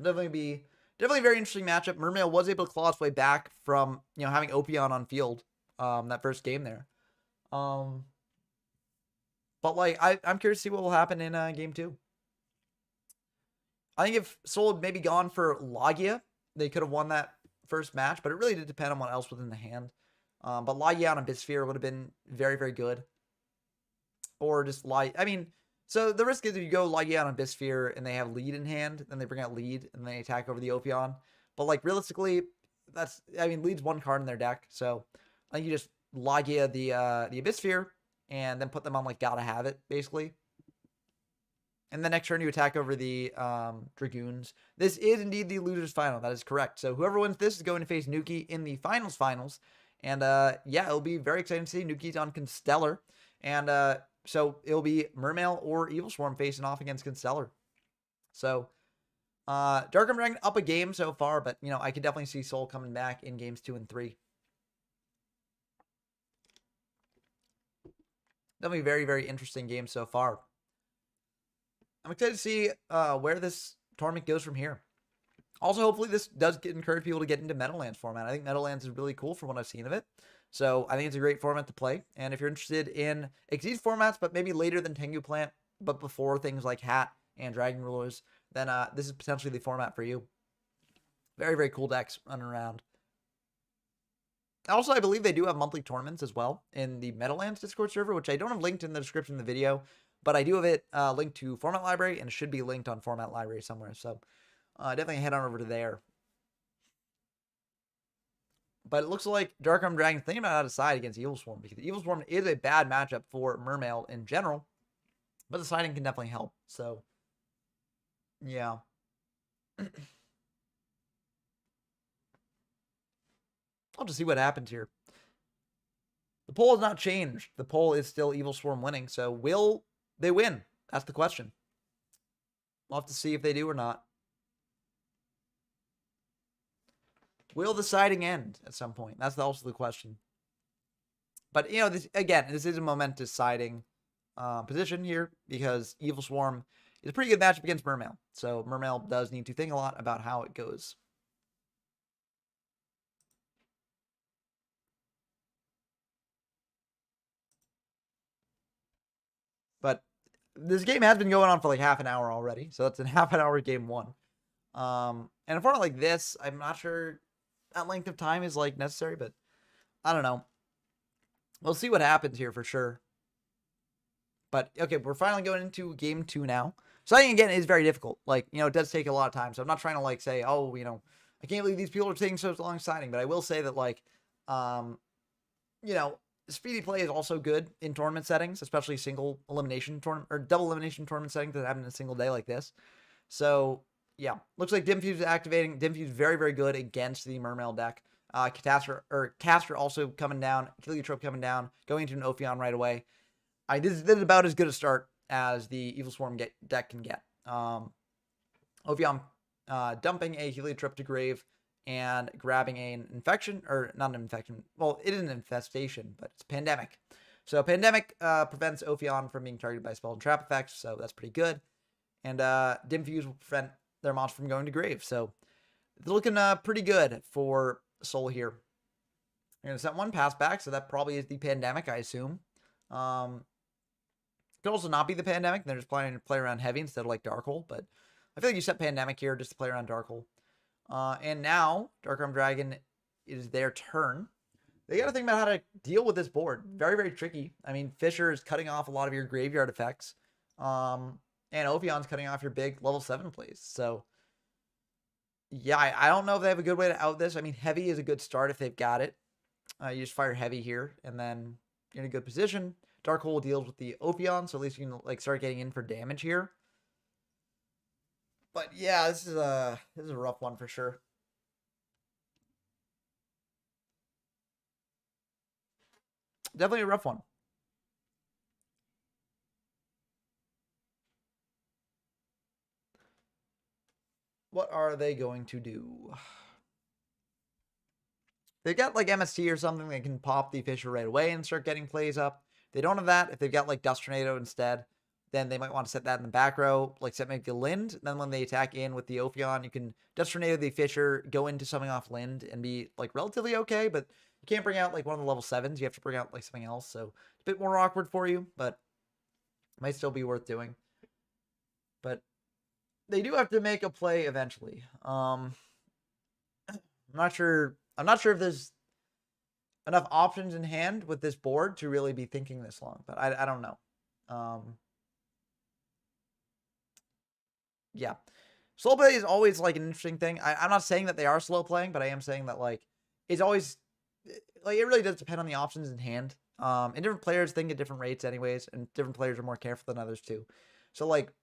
Definitely a very interesting matchup. Mermail was able to claw its way back from, you know, having Opion on field that first game there. But like, I'm curious to see what will happen in game 2. I think if Seoul had maybe gone for Logia, they could have won that first match, but it really did depend on what else was in the hand. But Logia on a Bitsphere would have been very, very good. Or just I mean, so the risk is if you go Logia on a Bitsphere and they have lead in hand, then they bring out lead and they attack over the Ophion. But like realistically, lead's one card in their deck, so I think you just Logia the Abyssphere and then put them on like gotta have it basically. And the next turn you attack over the Dragoons. This is indeed the loser's final. That is correct. So whoever wins this is going to face Nuki in the finals. And yeah, it'll be very exciting to see. Nuki's on Constellar. And so it'll be Mermail or Evil Swarm facing off against Constellar. So Dark Dragon up a game so far, but you know, I could definitely see Seoul coming back in games 2 and 3. Definitely very, very interesting game so far. I'm excited to see where this tournament goes from here. Also, hopefully this does encourage people to get into Meadowlands format. I think Meadowlands is really cool from what I've seen of it. So I think it's a great format to play. And if you're interested in Exceed formats, but maybe later than Tengu Plant, but before things like Hat and Dragon Rulers, then this is potentially the format for you. Very, very cool decks running around. Also, I believe they do have monthly tournaments as well in the Meadowlands Discord server, which I don't have linked in the description of the video, but I do have it linked to Format Library, and it should be linked on Format Library somewhere. So definitely head on over to there. But it looks like Dark Dragon's thinking about how to side against Evil Swarm, because Evil Swarm is a bad matchup for Mermail in general, but the siding can definitely help. So, yeah. I'll just see what happens here. The poll has not changed. The poll is still Evil Swarm winning. So will they win? That's the question. We'll have to see if they do or not. Will the siding end at some point? That's also the question. But, you know, this is a momentous siding position here because Evil Swarm is a pretty good matchup against Mermail. So Mermail does need to think a lot about how it goes. But this game has been going on for like half an hour already. So that's a half an hour game 1. And a format like this, I'm not sure that length of time is like necessary, but I don't know. We'll see what happens here for sure. But okay, we're finally going into game 2 now. Siding again is very difficult. Like, you know, it does take a lot of time. So I'm not trying to like say, oh, you know, I can't believe these people are taking so long siding. But I will say that like, you know, speedy play is also good in tournament settings, especially single elimination tournament or double elimination tournament settings that happen in a single day like this. So yeah, looks like Dimfuse is activating. Dimfuse very, very good against the Mermail deck. Caster also coming down. Heliotrope coming down. Going into an Ophion right away. This is about as good a start as the Evil Swarm deck can get. Ophion dumping a Heliotrope to grave and grabbing an infection, or not an infection. Well, it is an infestation, but it's a pandemic. So pandemic prevents Ophion from being targeted by spell and trap effects, so that's pretty good. And Dimfuse will prevent their monster from going to grave. So it's looking pretty good for Soul here. You're gonna set one pass back, so that probably is the pandemic, I assume. Could also not be the pandemic. They're just planning to play around heavy instead of like Darkhole, but I feel like you set pandemic here just to play around Darkhole. And now Dark Dragon, it is their turn. They got to think about how to deal with this board. Very, very tricky. I mean, Fisher is cutting off a lot of your graveyard effects. And Ophion's cutting off your big level 7 plays. So, yeah, I don't know if they have a good way to out this. I mean, heavy is a good start if they've got it. You just fire heavy here, and then you're in a good position. Darkhole deals with the Ophion, so at least you can like start getting in for damage here. But yeah, this is a rough one for sure. Definitely a rough one. What are they going to do? They've got like MST or something that can pop the Fisher right away and start getting plays up. They don't have that. If they've got like Dust Tornado instead, then they might want to set that in the back row, like set maybe Lind. Then when they attack in with the Ophion, you can Dust Tornado the Fisher, go into something off Lind, and be like relatively okay, but you can't bring out like one of the level 7s. You have to bring out like something else. So bit more awkward for you, but might still be worth doing. But they do have to make a play eventually. I'm not sure if there's enough options in hand with this board to really be thinking this long, but I don't know. Yeah. Slow play is always like an interesting thing. I'm not saying that they are slow playing, but I am saying that like it's always like it really does depend on the options in hand. And different players think at different rates anyways, and different players are more careful than others too. So like,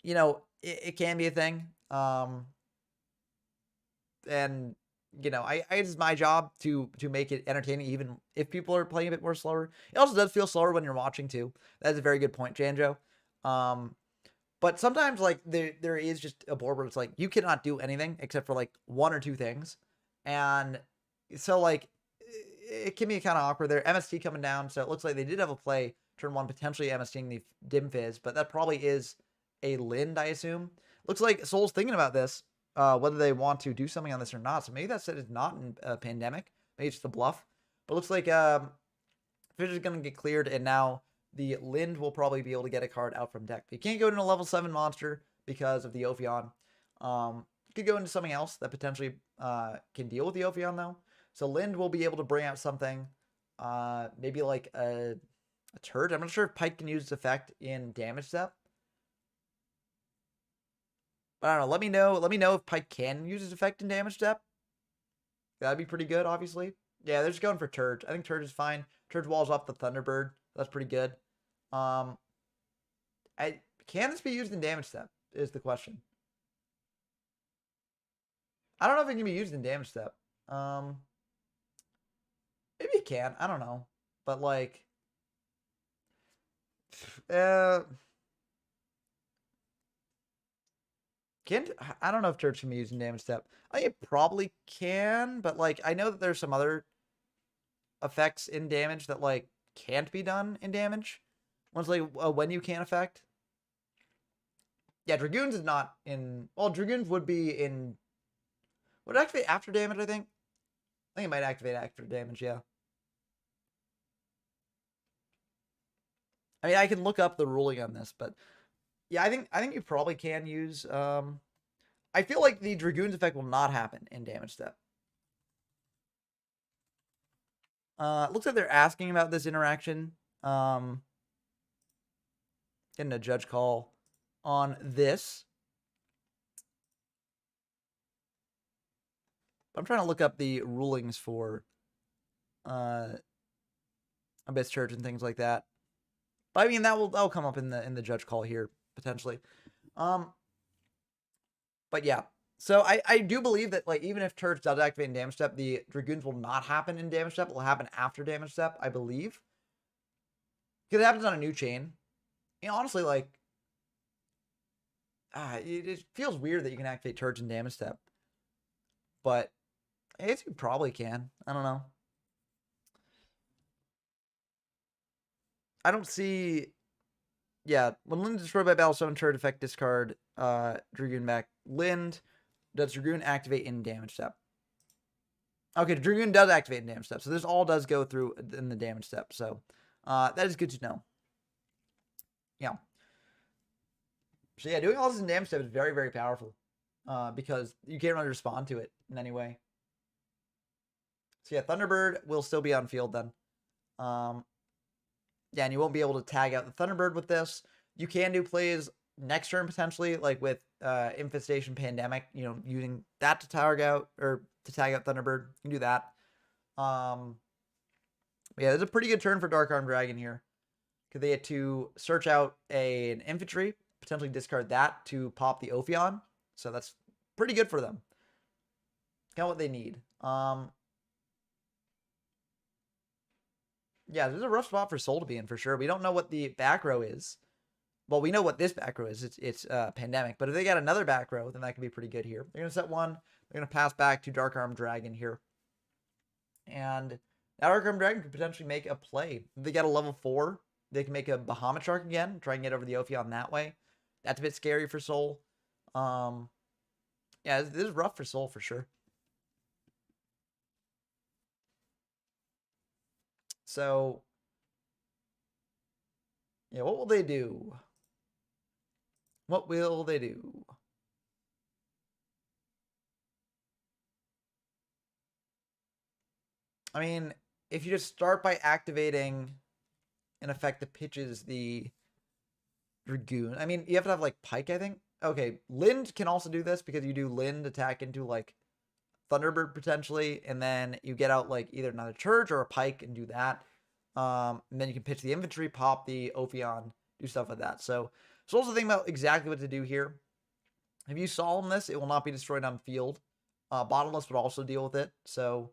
you know, it can be a thing. And you know, it's my job to make it entertaining, even if people are playing a bit more slower. It also does feel slower when you're watching too. That's a very good point, Janjo. But sometimes like there is just a board where it's like you cannot do anything except for like one or two things, and so like it can be kind of awkward there. MST coming down, so it looks like they did have a play turn one, potentially MSTing the Dim Fizz, but that probably is a Lind, I assume. Looks like Soul's thinking about this, whether they want to do something on this or not. So maybe that set is not in a pandemic. Maybe it's just a bluff. But looks like Fish is going to get cleared, and now the Lind will probably be able to get a card out from deck. But you can't go into a level 7 monster because of the Ophion. You could go into something else that potentially can deal with the Ophion, though. So Lind will be able to bring out something, maybe like a turd. I'm not sure if Pike can use its effect in damage step. But I don't know. Let me know if Pike can use its effect in damage step. That'd be pretty good, obviously. Yeah, they're just going for Turd. I think Turd is fine. Turd walls off the Thunderbird. That's pretty good. Can this be used in damage step? Is the question. I don't know if it can be used in damage step. Maybe it can. I don't know. But like, I don't know if Turd can be used in damage step. I think it probably can, but like I know that there's some other effects in damage that like can't be done in damage. One's like when you can't affect. Yeah, Dragoons is not in. Well, Dragoons would be in. Would it activate after damage? I think it might activate after damage. Yeah. I mean, I can look up the ruling on this, but yeah, I think you probably can use. I feel like the Dragoons effect will not happen in damage step. Looks like they're asking about this interaction. Getting a judge call on this. I'm trying to look up the rulings for Abyss Church and things like that. But I mean that'll come up in the judge call here potentially. But yeah. So I do believe that like even if Church does activate in damage step, the Dragoons will not happen in damage step. It will happen after damage step, I believe. Because it happens on a new chain. You know, honestly, like it feels weird that you can activate Church in damage step. But I guess you probably can. I don't know. I don't see. Yeah, when Lind is destroyed by battle, summon turret effect, discard Dragoon back. Lind, does Dragoon activate in damage step? Okay, Dragoon does activate in damage step. So this all does go through in the damage step. So that is good to know. Yeah. So yeah, doing all this in damage step is very, very powerful. Because you can't really respond to it in any way. So yeah, Thunderbird will still be on field then. Yeah, and you won't be able to tag out the Thunderbird with this. You can do plays next turn potentially, like with Infestation Pandemic, you know, using that to tag out Thunderbird. You can do that. Yeah, there's a pretty good turn for Dark Arm Dragon here. Because they had to search out an infantry, potentially discard that to pop the Ophion. So that's pretty good for them. Kind of what they need. Yeah, there's a rough spot for Soul to be in for sure. We don't know what the back row is. Well, we know what this back row is. It's Pandemic. But if they got another back row, then that could be pretty good here. They're going to set one. They're going to pass back to Dark Arm Dragon here. And now Dark Arm Dragon could potentially make a play. If they get a level 4, they can make a Bahamut Shark again. Try and get over the Ophion that way. That's a bit scary for Soul. Yeah, this is rough for Soul for sure. So Yeah, what will they do? What will they do? I mean, if you just start by activating an effect that pitches the Dragoon. I mean, you have to have like Pike, I think. Okay, Lind can also do this because you do Lind attack into like Thunderbird potentially, and then you get out like either another Charge or a Pike and do that. And then you can pitch the infantry, pop the Ophion, do stuff like that. So also think about exactly what to do here. If you Solemn this, it will not be destroyed on field. Bottomless would also deal with it. So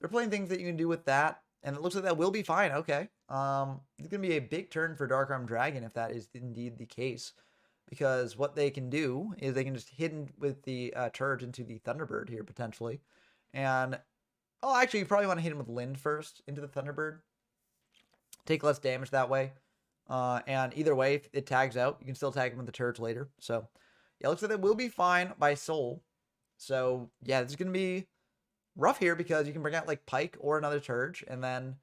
they're playing things that you can do with that. And it looks like that will be fine. Okay. It's going to be a big turn for Dark-Armed Dragon if that is indeed the case. Because what they can do is they can just hit with the Charge into the Thunderbird here, potentially. And, oh, actually, you probably want to hit him with Lind first into the Thunderbird. Take less damage that way. And either way, if it tags out, you can still tag him with the Charge later. So, yeah, it looks like that will be fine by Soul. So, yeah, this is going to be rough here because you can bring out like Pike or another Charge and then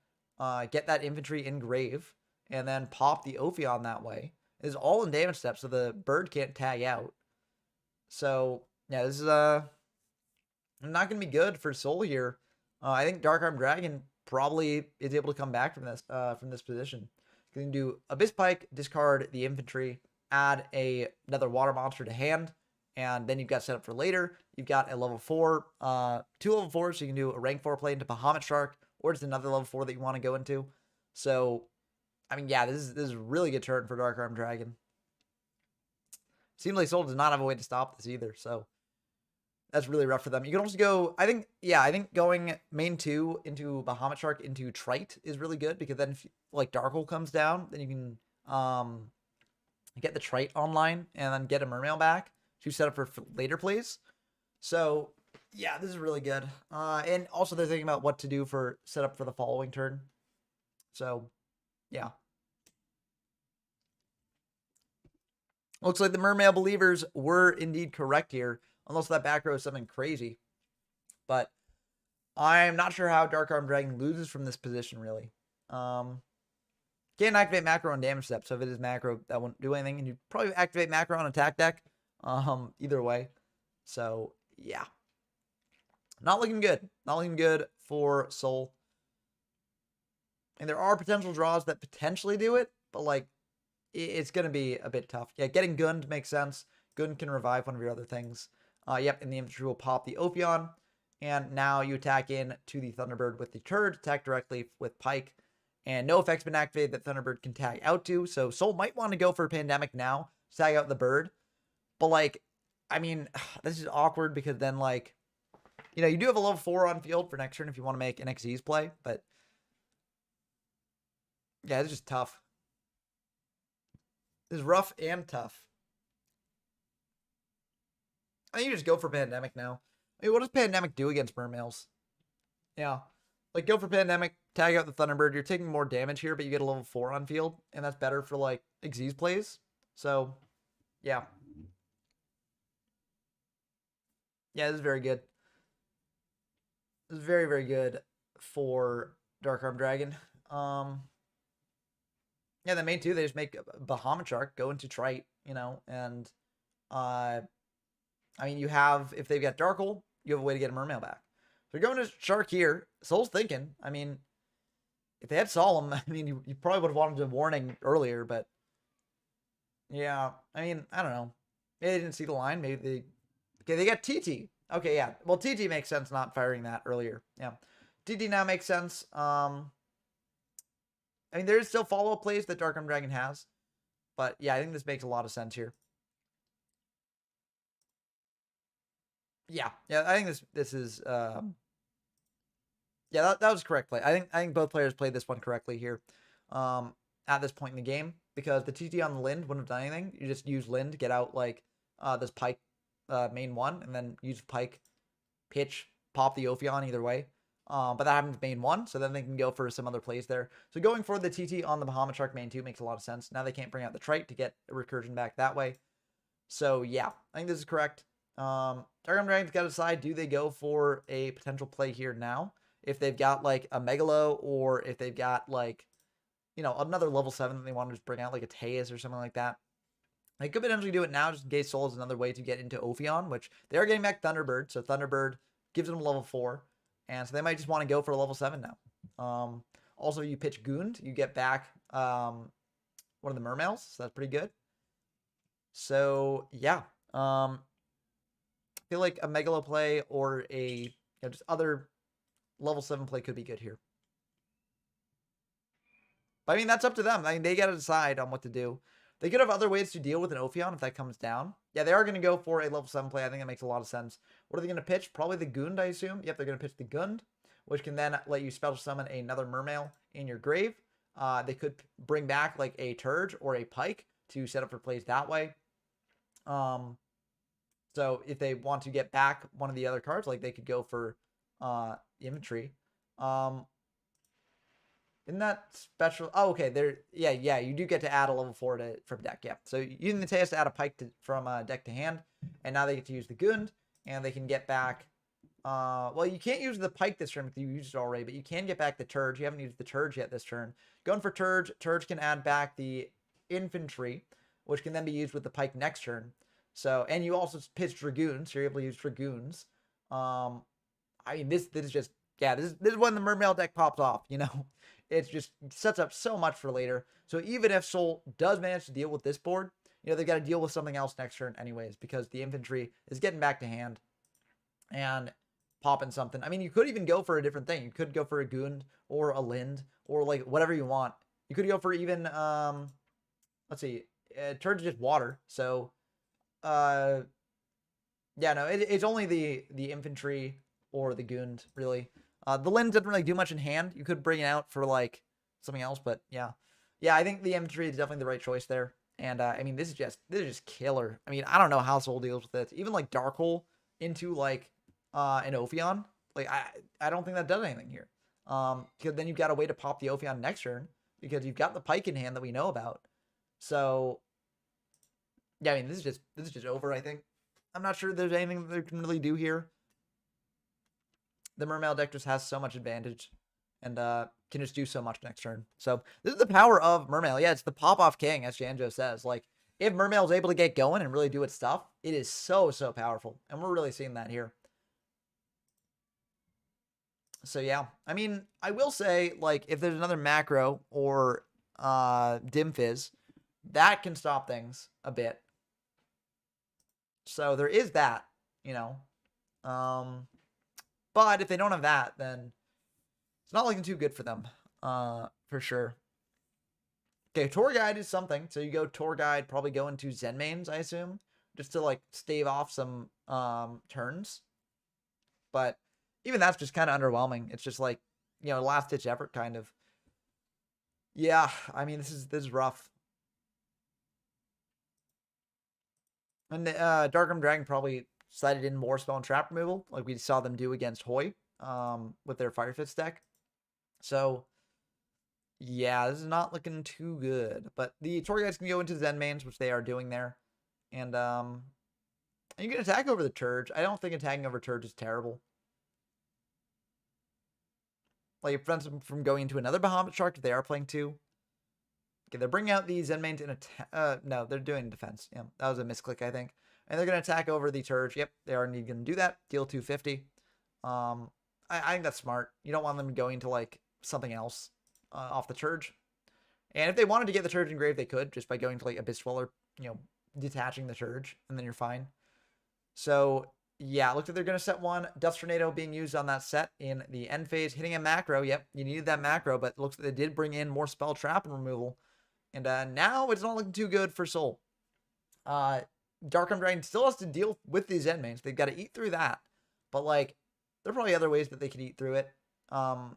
get that infantry in Grave and then pop the Ophion that way. It's all in damage steps, so the bird can't tag out. So, yeah, this is not going to be good for Soul here. I think Dark-Armed Dragon probably is able to come back from this position. You can do Abyss Pike, discard the infantry, add another water monster to hand, and then you've got set up for later. You've got a level 4, 2 level 4s, so you can do a rank 4 play into Bahamut Shark, or just another level 4 that you want to go into. So, I mean, yeah, this is a really good turn for Dark-Armed Dragon. Seems like Soul does not have a way to stop this either, so that's really rough for them. You can also go, I think going main 2 into Bahamut Shark into Trite is really good, because then if like Darkle comes down, then you can get the Trite online and then get a Mermail back to set up for later plays. So, yeah, this is really good. And also they're thinking about what to do for setup for the following turn. So, yeah. Looks like the Mermail believers were indeed correct here, unless that back row is something crazy. But I'm not sure how Dark-Armed Dragon loses from this position, really. Can't activate macro on damage step, so if it is macro, that won't do anything. And you probably activate macro on attack deck. Either way. So, yeah. Not looking good. Not looking good for Soul. And there are potential draws that potentially do it, but like, it's going to be a bit tough. Yeah, getting Gund makes sense. Gund can revive one of your other things. Yep, and the infantry will pop the Ophion. And now you attack in to the Thunderbird with the Turd, attack directly with Pike. And no effect's been activated that Thunderbird can tag out to. So Soul might want to go for a Pandemic now, tag out the bird. But like, I mean, this is awkward because then like, you know, you do have a level 4 on field for next turn if you want to make an Xyz play. But yeah, it's just tough. This is rough and tough. I think you just go for Pandemic now. I mean, what does Pandemic do against Mermails? Yeah. Like, go for Pandemic, tag out the Thunderbird. You're taking more damage here, but you get a level 4 on field. And that's better for, like, Xyz plays. So, yeah. Yeah, this is very good. This is very, very good for Dark-Armed Dragon. Yeah, the main 2, they just make Bahamut Shark, go into Trite, you know, and I mean, you have, if they've got Darkle, you have a way to get a Mermail back. So you're going to Shark here. Soul's thinking, I mean, if they had Solemn, I mean, you probably would have wanted a warning earlier, but yeah, I mean, I don't know. Maybe they didn't see the line. Maybe they, okay, they got TT. Okay, yeah. Well, TT makes sense not firing that earlier. Yeah. TT now makes sense. I mean, there's still follow-up plays that Dark-Armed Dragon has. But, yeah, I think this makes a lot of sense here. Yeah, I think this is... yeah, that was correct play. I think both players played this one correctly here at this point in the game. Because the TT on the Lind wouldn't have done anything. You just use Lind, get out, like, this Pike main 1, and then use Pike, pitch, pop the Ophion either way. But that happens main 1, so then they can go for some other plays there. So going for the TT on the Bahamut Shark main 2 makes a lot of sense. Now they can't bring out the Trite to get a recursion back that way. So yeah, I think this is correct. Dark-Armed Dragon's got to decide, do they go for a potential play here now? If they've got like a Megalo, or if they've got like you know, another level 7 that they want to just bring out, like a Teus or something like that. They could potentially do it now, just in case Soul is another way to get into Ophion, which they are getting back Thunderbird, so Thunderbird gives them level 4, and so they might just want to go for a level 7 now. Also, you pitch Gund, you get back one of the Mermails, so that's pretty good. So, yeah. I feel like a Megalo play or a just other level 7 play could be good here. But I mean, that's up to them. I mean, they got to decide on what to do. They could have other ways to deal with an Ophion if that comes down. Yeah, they are going to go for a level 7 play. I think that makes a lot of sense. What are they going to pitch? Probably the Gund, I assume. Yep, they're going to pitch the Gund, which can then let you special summon another Mermail in your grave. They could bring back like a Turge or a Pike to set up for plays that way. So if they want to get back one of the other cards, like they could go for infantry. Isn't that special? Oh, okay. There, yeah. You do get to add a level 4 from deck. Yeah. So using the Teus to add a Pike from deck to hand, and now they get to use the Gund, and they can get back. Well, you can't use the Pike this turn because you used it already, but you can get back the Turge. You haven't used the Turge yet this turn. Going for Turge. Turge can add back the infantry, which can then be used with the Pike next turn. So, and you also pitch Dragoons, so you're able to use Dragoons. I mean, this is just, yeah, this is when the Mermail deck pops off, you know? It just sets up so much for later. So even if Soul does manage to deal with this board, you know, they've got to deal with something else next turn anyways, because the infantry is getting back to hand and popping something. I mean, you could even go for a different thing. You could go for a Gund or a Lind or like whatever you want. You could go for even, let's see, it turns to just water. So, yeah, no, it's only the infantry or the Gund, really. The Lind doesn't really do much in hand. You could bring it out for like something else, but yeah. Yeah, I think the infantry is definitely the right choice there. And I mean, this is just killer. I mean, I don't know how Soul deals with it. Even like Dark Hole into like an Ophion. Like I don't think that does anything here. Because then you've got a way to pop the Ophion next turn because you've got the Pike in hand that we know about. So yeah, I mean, this is just over, I think. I'm not sure there's anything that they can really do here. The Mermail deck just has so much advantage and can just do so much next turn. So this is the power of Mermail. Yeah, it's the pop-off king, as Janjo says. Like, if Mermail is able to get going and really do its stuff, it is so powerful. And we're really seeing that here. So yeah, I mean, I will say, like, if there's another macro or Dim Fizz, that can stop things a bit. So there is that, you know. But if they don't have that, then it's not looking too good for them, for sure. Okay, Tour Guide is something. So you go Tour Guide, probably go into Zenmains, I assume, just to, like, stave off some turns. But even that's just kind of underwhelming. It's just like, you know, last-ditch effort, kind of. Yeah, I mean, this is rough. And Darkroom Dragon probably slided in more spell and trap removal, like we saw them do against Hoy, with their Firefist deck. So, yeah, this is not looking too good. But the Tour Guides can go into Zenmains, which they are doing there. And you can attack over the Turge. I don't think attacking over Turge is terrible. Like, it prevents them from going into another Bahamut Shark if they are playing 2. Okay, they're bringing out the Zenmains in attack. No, they're doing defense. Yeah, that was a misclick, I think. And they're going to attack over the Turge. Yep, they are indeed going to do that. Deal 250. I think that's smart. You don't want them going to, like, something else off the Turge. And if they wanted to get the Turge engraved, they could, just by going to, like, Abyss Dweller, you know, detaching the Turge, and then you're fine. So, yeah, looks like they're going to set one. Dust Tornado being used on that set in the end phase. Hitting a macro. Yep, you needed that macro, but it looks like they did bring in more spell trap and removal. And now it's not looking too good for Soul. Darkroom Dragon still has to deal with these Zenmains. They've got to eat through that. But, like, there are probably other ways that they could eat through it. I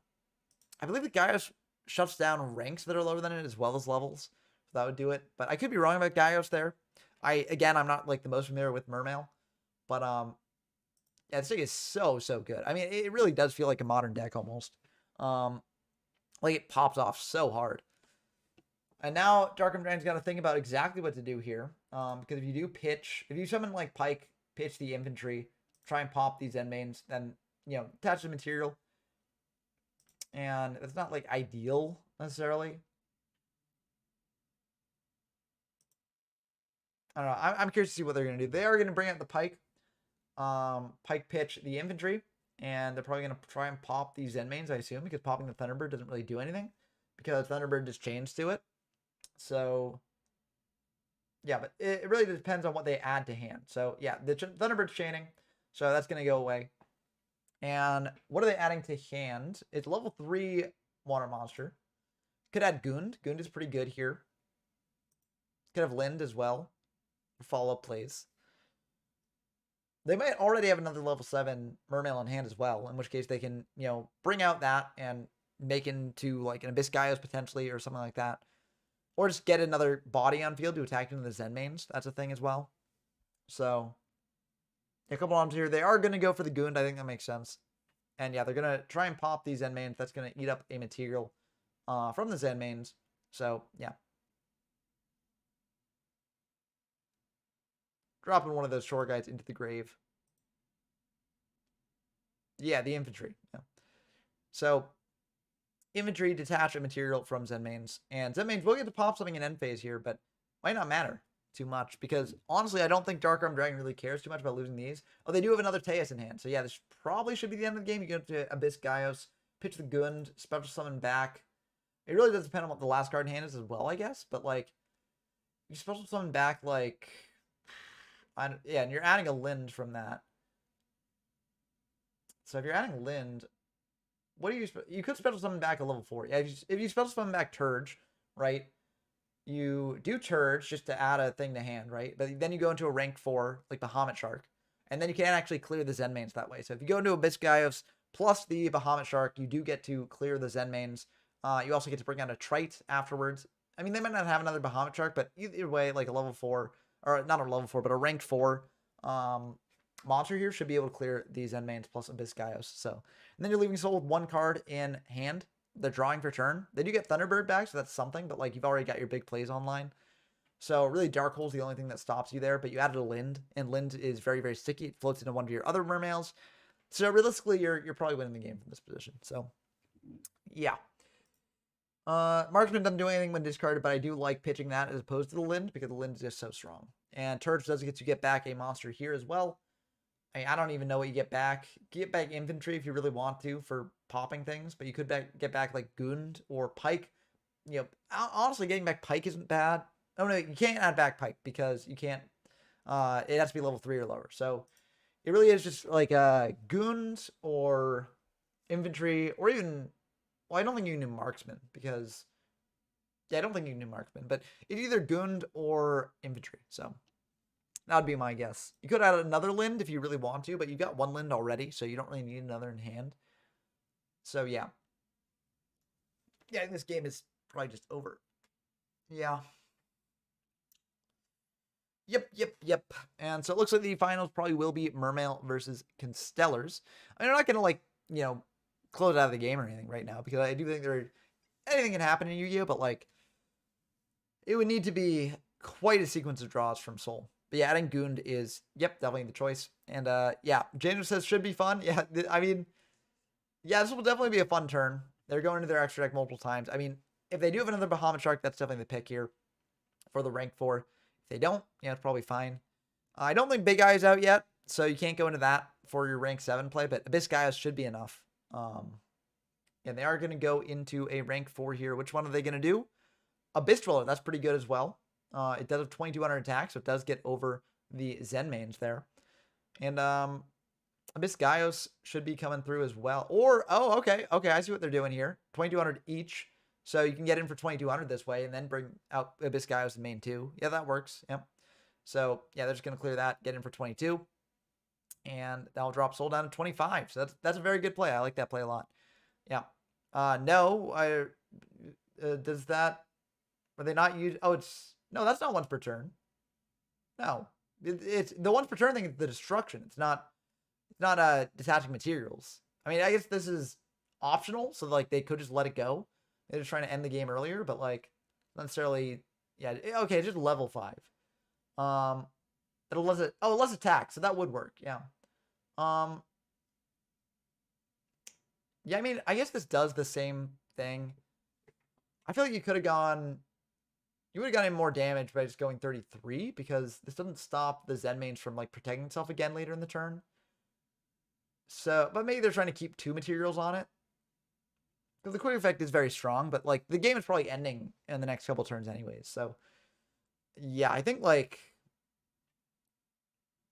believe the Gaios shuts down ranks that are lower than it as well as levels. So that would do it. But I could be wrong about Gaios there. Again, I'm not, like, the most familiar with Mermail. But, yeah, this thing is so good. I mean, it really does feel like a modern deck almost. Like, it pops off so hard. And now Darkroom Dragon's got to think about exactly what to do here. Because if you do pitch, if you summon like Pike, pitch the infantry, try and pop these Zenmains, then, you know, attach the material. And it's not like ideal necessarily. I don't know. I'm curious to see what they're going to do. They are going to bring out the pike. Pike pitch the infantry. And they're probably going to try and pop these Zenmains, I assume, because popping the Thunderbird doesn't really do anything. Because Thunderbird just chains to it. So, yeah, but it really depends on what they add to hand. So, yeah, the Thunderbird's chaining. So that's going to go away. And what are they adding to hand? It's level 3 water monster. Could add Gund. Gund is pretty good here. Could have Lind as well. For follow-up plays. They might already have another level 7 Mermail in hand as well, in which case they can, you know, bring out that and make into like an Abyss Gaios potentially or something like that. Or just get another body on field to attack into the Zenmains. That's a thing as well. So, a couple arms here. They are going to go for the Gund. I think that makes sense. And yeah, they're going to try and pop these Zenmains. That's going to eat up a material from the Zenmains. So, yeah. Dropping one of those shore guides into the grave. Yeah, the infantry. Yeah. So, infantry detach a material from Zenmains. And Zenmains will get to pop something in end phase here, but might not matter too much. Because, honestly, I don't think Dark Arm Dragon really cares too much about losing these. Oh, they do have another Teus in hand. So, yeah, this probably should be the end of the game. You go to Abyss Gaios, pitch the Gund, special summon back. It really does depend on what the last card in hand is as well, I guess. But, like, you special summon back, like... yeah, and you're adding a Lind from that. So if you're adding Lind, what do you could special summon back a level 4. Yeah, if you special summon back Turge, right? You do Turge just to add a thing to hand, right? But then you go into a rank 4, like Bahamut Shark, and then you can actually clear the Zenmains that way. So if you go into Abyss Gaios plus the Bahamut Shark, you do get to clear the Zenmains. You also get to bring out a Trite afterwards. I mean, they might not have another Bahamut Shark, but either way, like a level 4, or not a level 4, but a rank 4 monster here should be able to clear these Zenmains plus Abyss Gaios. So, and then you're leaving Soul with 1 card in hand. They're drawing for turn. They do get Thunderbird back, so that's something, but like you've already got your big plays online. So really Dark Hole's the only thing that stops you there, but you added a Lind, and Lind is very, very sticky. It floats into one of your other Mermails. So realistically, you're probably winning the game from this position. So, yeah. Marksman doesn't do anything when discarded, but I do like pitching that as opposed to the Lind because the Lind is just so strong. And Turge does get to get back a monster here as well. I don't even know what you get back. Get back infantry if you really want to for popping things, but you could get back like Gund or Pike. You know, honestly, getting back Pike isn't bad. Oh no, you can't add back Pike because you can't. It has to be level 3 or lower. So it really is just like Gund or infantry or even. Well, I don't think you can do Marksman because... Yeah, I don't think you can do Marksman, but it's either Gund or infantry, so that would be my guess. You could add another Lind if you really want to, but you've got 1 Lind already, so you don't really need another in hand. So, yeah. Yeah, I think this game is probably just over. Yeah. Yep. And so it looks like the finals probably will be Mermail versus Constellars. I mean, they're not going to, like, you know, close out of the game or anything right now because I do think anything can happen in Yu-Gi-Oh, but like it would need to be quite a sequence of draws from Soul. But yeah, adding Gund is definitely the choice. And yeah, James says should be fun. Yeah, I mean, yeah, this will definitely be a fun turn. They're going into their extra deck multiple times. I mean, if they do have another Bahamut Shark, that's definitely the pick here for the rank 4. If they don't, yeah, it's probably fine. I don't think Big Eye is out yet, so you can't go into that for your rank 7 play, but Abyss Gaios should be enough. And they are going to go into a rank 4 here. Which one are they going to do? Abyss Dweller. That's pretty good as well. It does have 2200 attack, so it does get over the Zenmains there. And Abyss Gaios should be coming through as well. Or, oh, okay. Okay, I see what they're doing here. 2200 each. So you can get in for 2200 this way and then bring out Abyss Gaios in main 2. Yeah, that works. Yep. So, yeah, they're just going to clear that, get in for 22. And that'll drop Soul down to 25. So that's a very good play. I like that play a lot. Yeah. No, does that, are they not use, oh, no, that's not once per turn. No, it's the once per turn thing is the destruction. It's not detaching materials. I mean, I guess this is optional. So like they could just let it go. They're just trying to end the game earlier, but like not necessarily, yeah. Okay. Just level 5. It'll less attack. So that would work. Yeah. Yeah, I mean, I guess this does the same thing. I feel like you could have gone You would have gotten more damage by just going 33 because this doesn't stop the Zenmains from like protecting itself again later in the turn. So, but maybe they're trying to keep 2 materials on it. Because the quick effect is very strong, but like the game is probably ending in the next couple turns anyways. So, yeah, I think like,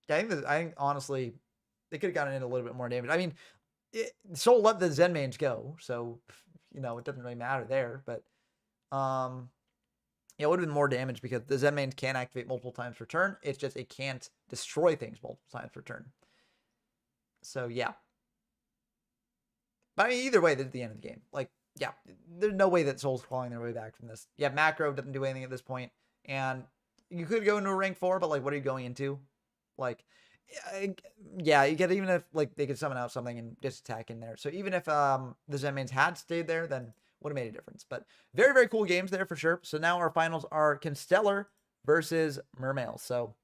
yeah, I think honestly, they could have gotten in a little bit more damage. I mean, Soul let the Zenmains go, so you know it doesn't really matter there. But yeah, it would have been more damage because the Zenmains can activate multiple times per turn. It's just it can't destroy things multiple times per turn. So yeah. But I mean, either way, this is the end of the game. Like, yeah, there's no way that Soul's clawing their way back from this. Yeah, macro doesn't do anything at this point, and you could go into a rank 4, but like, what are you going into? Like, yeah, you get even if like they could summon out something and just attack in there. So even if the Zenmains had stayed there, then would have made a difference. But very, very cool games there for sure. So now our finals are Constellar versus Mermail. So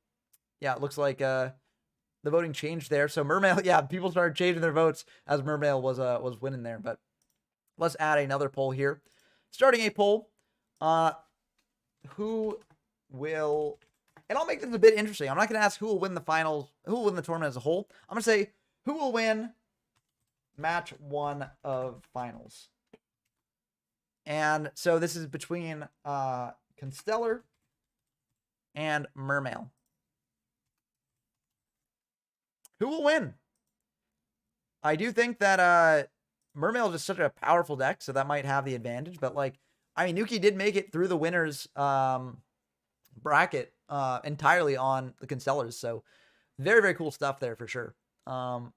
yeah, it looks like the voting changed there. So Mermail, yeah, people started changing their votes as Mermail was winning there. But let's add another poll here. Starting a poll. Who will, and I'll make this a bit interesting. I'm not going to ask who will win the finals, who will win the tournament as a whole. I'm going to say who will win match 1 of finals. And so this is between Constellar and Mermail. Who will win? I do think that Mermail is just such a powerful deck, so that might have the advantage. But like, I mean, Nuki did make it through the winners bracket entirely on the Constellars, so very, very cool stuff there for sure. But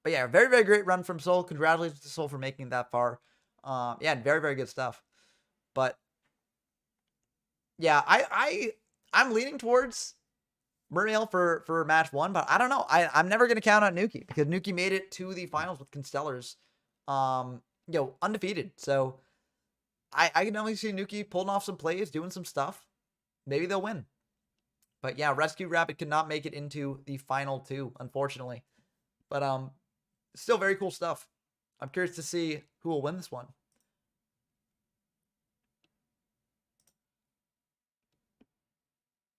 yeah, very, very great run from Soul. Congratulations to Soul for making it that far. Yeah, very, very good stuff. But yeah, I'm leaning towards Mermail for match 1, but I don't know. I'm never gonna count on Nuki because Nuki made it to the finals with Constellars, you know, undefeated. So I can only see Nuki pulling off some plays, doing some stuff. Maybe they'll win. But yeah, Rescue Rabbit could not make it into the final 2, unfortunately. But still very cool stuff. I'm curious to see who will win this one.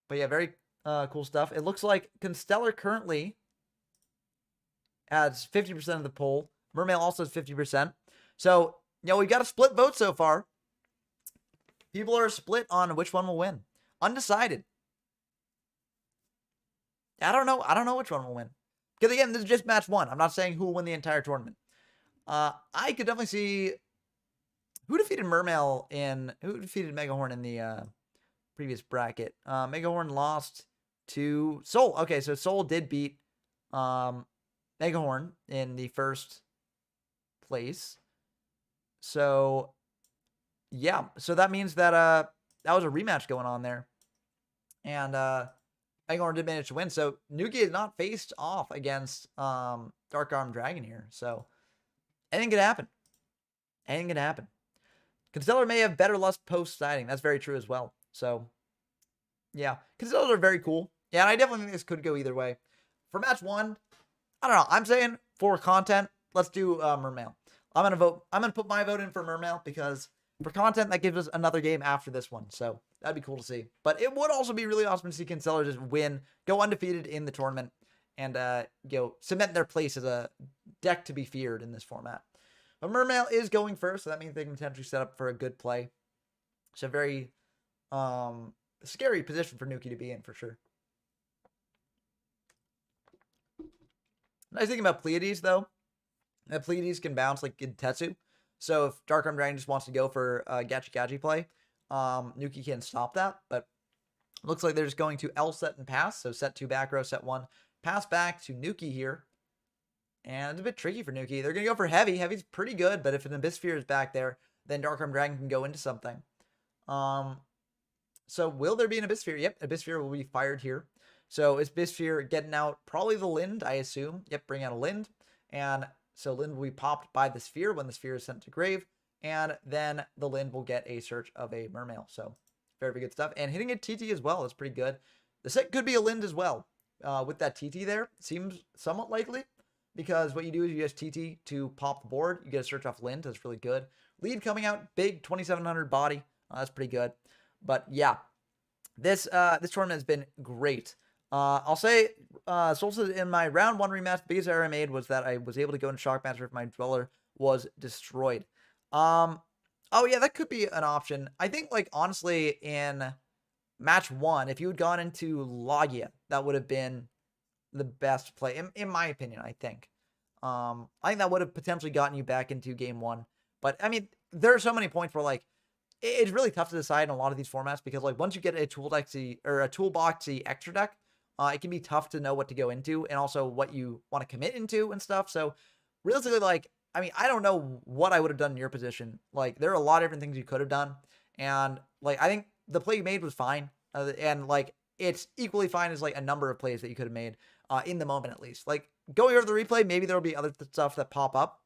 But yeah, very cool stuff. It looks like Constellar currently has 50% of the poll. Mermail also has 50%. So, you know, we've got a split vote so far. People are split on which one will win. Undecided. I don't know which one will win. Because again, this is just match 1. I'm not saying who will win the entire tournament. I could definitely see who defeated Mermail who defeated Megahorn in the previous bracket. Megahorn lost to Soul. Okay, so Soul did beat Megahorn in the first place. So yeah, so that means that that was a rematch going on there. And Megahorn did manage to win. So Nuki is not faced off against Dark Arm Dragon here. So anything could happen. Anything could happen. Constellar may have better luck post-siding. That's very true as well. So yeah, Constellars are very cool. Yeah, and I definitely think this could go either way. For match 1, I don't know. I'm saying for content, let's do Mermail. I'm gonna put my vote in for Mermail because for content that gives us another game after this one. So that'd be cool to see. But it would also be really awesome to see Constellar just win, go undefeated in the tournament, and you know, cement their place as a deck to be feared in this format. But Mermail is going first, so that means they can potentially set up for a good play. It's a very scary position for Nuki to be in for sure. Nice thing about Pleiades, though, that Pleiades can bounce like Tetsu. So if Dark Arm Dragon just wants to go for Gachi play, Nuki can stop that. But looks like they're just going to L set and pass. So set 2 back row, set 1. Pass back to Nuki here. And it's a bit tricky for Nuki. They're going to go for Heavy. Heavy's pretty good, but if an Abyss Sphere is back there, then Dark Arm Dragon can go into something. So will there be an Abyss Sphere? Yep, Abyss Sphere will be fired here. So is Abyss Sphere getting out probably the Lind, I assume. Yep, bring out a Lind. And so Lind will be popped by the Sphere when the Sphere is sent to grave. And then the Lind will get a search of a Mermail. So very, very good stuff. And hitting a TT as well is pretty good. The set could be a Lind as well. With that TT there, seems somewhat likely. Because what you do is you just TT to pop the board. You get a search off Lind. That's really good. Lead coming out big, 2700 body. That's pretty good. But yeah, This tournament has been great. I'll say, Solstice in my round 1 rematch, biggest error I made was that I was able to go in Shockmaster if my Dweller was destroyed. Oh yeah, that could be an option. I think, like, honestly, in match 1, if you had gone into Logia, that would have been the best play, in my opinion, I think. I think that would have potentially gotten you back into game 1. But, I mean, there are so many points where, like, it's really tough to decide in a lot of these formats because, like, once you get a toolboxy extra deck, it can be tough to know what to go into and also what you want to commit into and stuff. So realistically, like, I mean, I don't know what I would have done in your position. Like, there are a lot of different things you could have done, and, like, I think the play you made was fine, and, like, it's equally fine as, like, a number of plays that you could have made in the moment, at least. Like, going over the replay, maybe there'll be other stuff that pop up,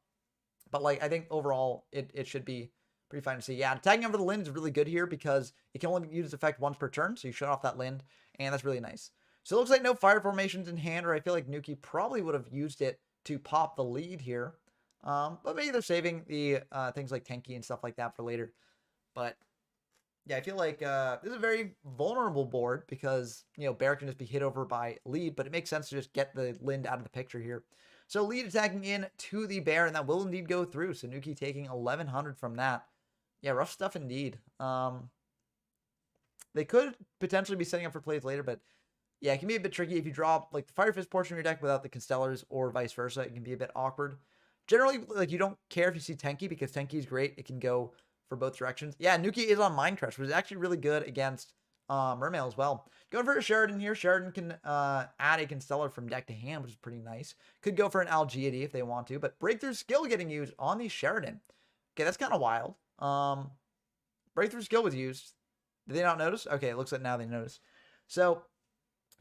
but, like, I think overall it should be pretty fine to see. Yeah, tagging over the Lind is really good here because it can only use its effect once per turn, so you shut off that Lind, and that's really nice. So it looks like no fire formations in hand, or I feel like Nuki probably would have used it to pop the lead here. But maybe they're saving the things like Tenki and stuff like that for later. But yeah, I feel like this is a very vulnerable board because, you know, Bear can just be hit over by lead, but it makes sense to just get the Lind out of the picture here. So lead attacking in to the Bear, and that will indeed go through. So Nuki taking 1100 from that. Yeah, rough stuff indeed. They could potentially be setting up for plays later, but yeah, it can be a bit tricky if you draw, like, the Fire Fist portion of your deck without the Constellars or vice versa. It can be a bit awkward. Generally, like, you don't care if you see Tenki because Tenki is great. It can go for both directions. Yeah, Nuki is on Mind Crush, which is actually really good against Mermail as well. Going for a Sheridan here. Sheridan can add a Constellar from deck to hand, which is pretty nice. Could go for an Algiady if they want to, but Breakthrough Skill getting used on the Sheridan. Okay, that's kind of wild. Breakthrough Skill was used. Did they not notice? Okay, it looks like now they notice. So,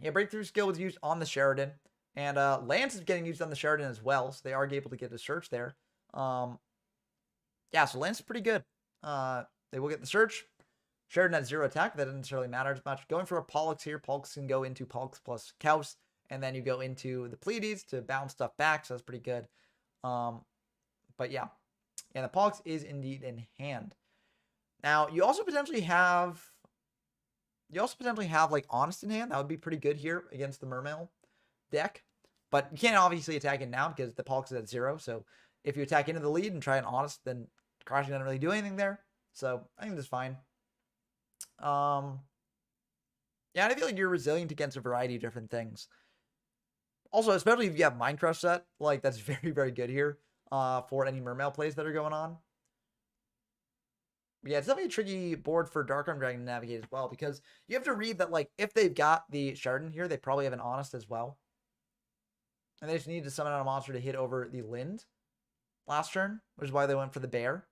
yeah, Breakthrough Skill was used on the Sheridan. And Lance is getting used on the Sheridan as well, so they are able to get a search there. Yeah, so Lance is pretty good. They will get the search. Sheridan has 0 attack. That doesn't necessarily matter as much. Going for a Pollux here. Pollux can go into Pollux plus Kaus, and then you go into the Pleiades to bounce stuff back, so that's pretty good. But yeah. Yeah, the Pollux is indeed in hand. Now, you also potentially have like Honest in hand. That would be pretty good here against the Mermail deck. But you can't obviously attack it now because the Pollux is at 0. So if you attack into the lead and try an Honest, then Crashing doesn't really do anything there. So I think that's fine. Yeah, I feel like you're resilient against a variety of different things. Also, especially if you have Mind Crush set, like, that's very, very good here for any Mermail plays that are going on. Yeah, it's definitely a tricky board for Darkarm Dragon to navigate as well, because you have to read that, like, if they've got the Sheridan here, they probably have an Honest as well. And they just need to summon out a monster to hit over the Lind last turn, which is why they went for the Bear.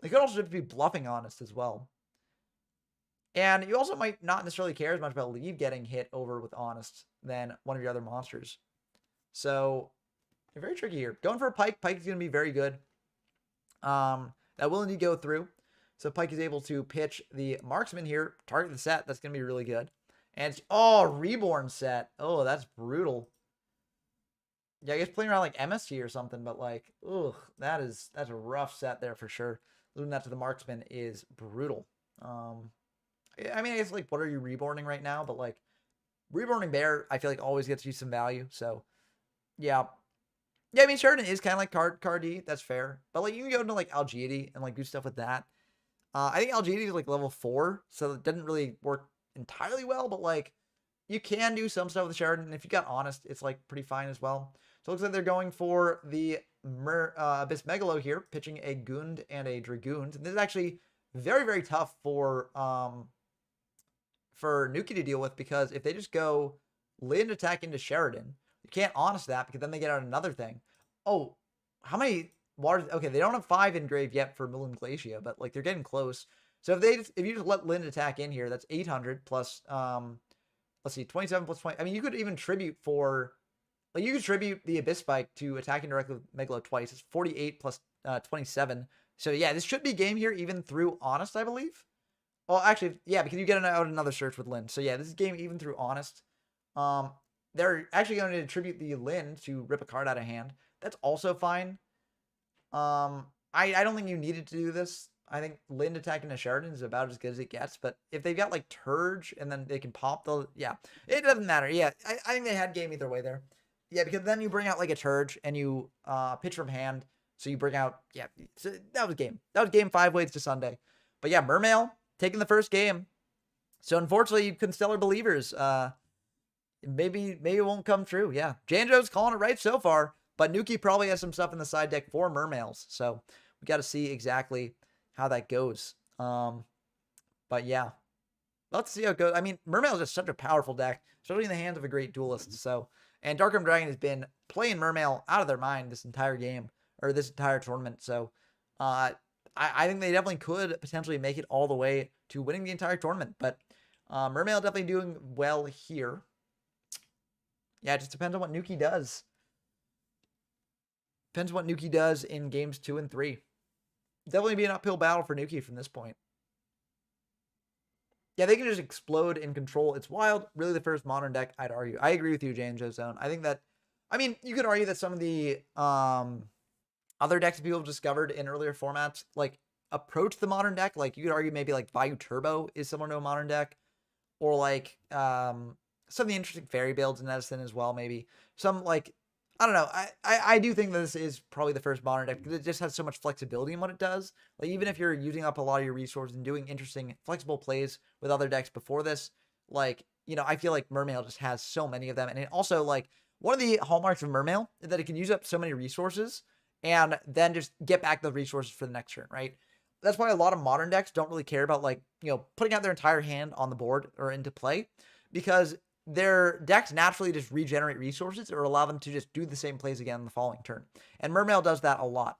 They could also just be bluffing Honest as well. And you also might not necessarily care as much about lead getting hit over with Honest than one of your other monsters. So, they're very tricky here. Going for a Pike. Pike is going to be very good. That will indeed go through. So Pike is able to pitch the Marksman here, target the set. That's going to be really good. And it's, oh, Reborn set. Oh, that's brutal. Yeah, I guess playing around like MST or something, but, like, ugh, that's a rough set there for sure. Losing that to the Marksman is brutal. I mean, I guess, like, what are you reborning right now? But, like, reborning Bear, I feel like always gets you some value. So, yeah. Yeah, I mean, Sheridan is kind of like Cardi. That's fair. But, like, you can go into, like, Algiady and, like, do stuff with that. I think Algiady is, like, level 4, so it doesn't really work entirely well. But, like, you can do some stuff with Sheridan. And if you got Honest, it's, like, pretty fine as well. So it looks like they're going for the Abyss Megalo here, pitching a Gund and a Dragoon. And this is actually very, very tough for Nuki to deal with, because if they just go Lind attack into Sheridan, you can't Honest that because then they get out another thing. Oh, how many waters? Okay, they don't have 5 in grave yet for Millen Glacia, but, like, they're getting close. So if you just let Lind attack in here, that's 800 plus let's see, 27 plus 20. I mean, you could even tribute for, like, you could tribute the Abyss Spike to attacking directly with Megalo twice. It's 48 plus 27. So yeah, this should be game here even through Honest, I believe. Well, actually, yeah, because you get out another search with Lind. So yeah, this is game even through Honest. They're actually going to attribute the Lind to rip a card out of hand. That's also fine. I don't think you needed to do this. I think Lind attacking a Sheridan is about as good as it gets. But if they've got like Turge and then they can pop the, yeah, it doesn't matter. Yeah, I think they had game either way there. Yeah, because then you bring out like a Turge and you pitch from hand. So you bring out, yeah, so that was game. That was game 5 waits to Sunday. But yeah, Mermail taking the first game. So unfortunately, Constellar believers, maybe it won't come true. Yeah, Janjo's calling it right so far. But Nuki probably has some stuff in the side deck for Mermails. So we got to see exactly how that goes. But yeah, let's see how it goes. I mean, Mermail is just such a powerful deck, especially in the hands of a great duelist. So, and Darkroom Dragon has been playing Mermail out of their mind this entire game, or this entire tournament. So, I think they definitely could potentially make it all the way to winning the entire tournament. But Mermail definitely doing well here. Yeah, it just depends on what Nuki does. Depends what Nuki does in games 2 and 3. Definitely be an uphill battle for Nuki from this point. Yeah, they can just explode in control. It's wild. Really the first modern deck, I'd argue. I agree with you, Janjo Zone. I think that, I mean, you could argue that some of the other decks people have discovered in earlier formats, like, approach the modern deck. Like, you could argue maybe, like, Vayu Turbo is similar to a modern deck. Or, like, some of the interesting fairy builds in Edison as well, maybe. Some, like, I don't know. I do think that this is probably the first modern deck because it just has so much flexibility in what it does. Like, even if you're using up a lot of your resources and doing interesting, flexible plays with other decks before this, like, you know, I feel like Mermail just has so many of them. And it also, like, one of the hallmarks of Mermail is that it can use up so many resources and then just get back the resources for the next turn, right? That's why a lot of modern decks don't really care about, like, you know, putting out their entire hand on the board or into play, because their decks naturally just regenerate resources or allow them to just do the same plays again in the following turn. And Mermail does that a lot.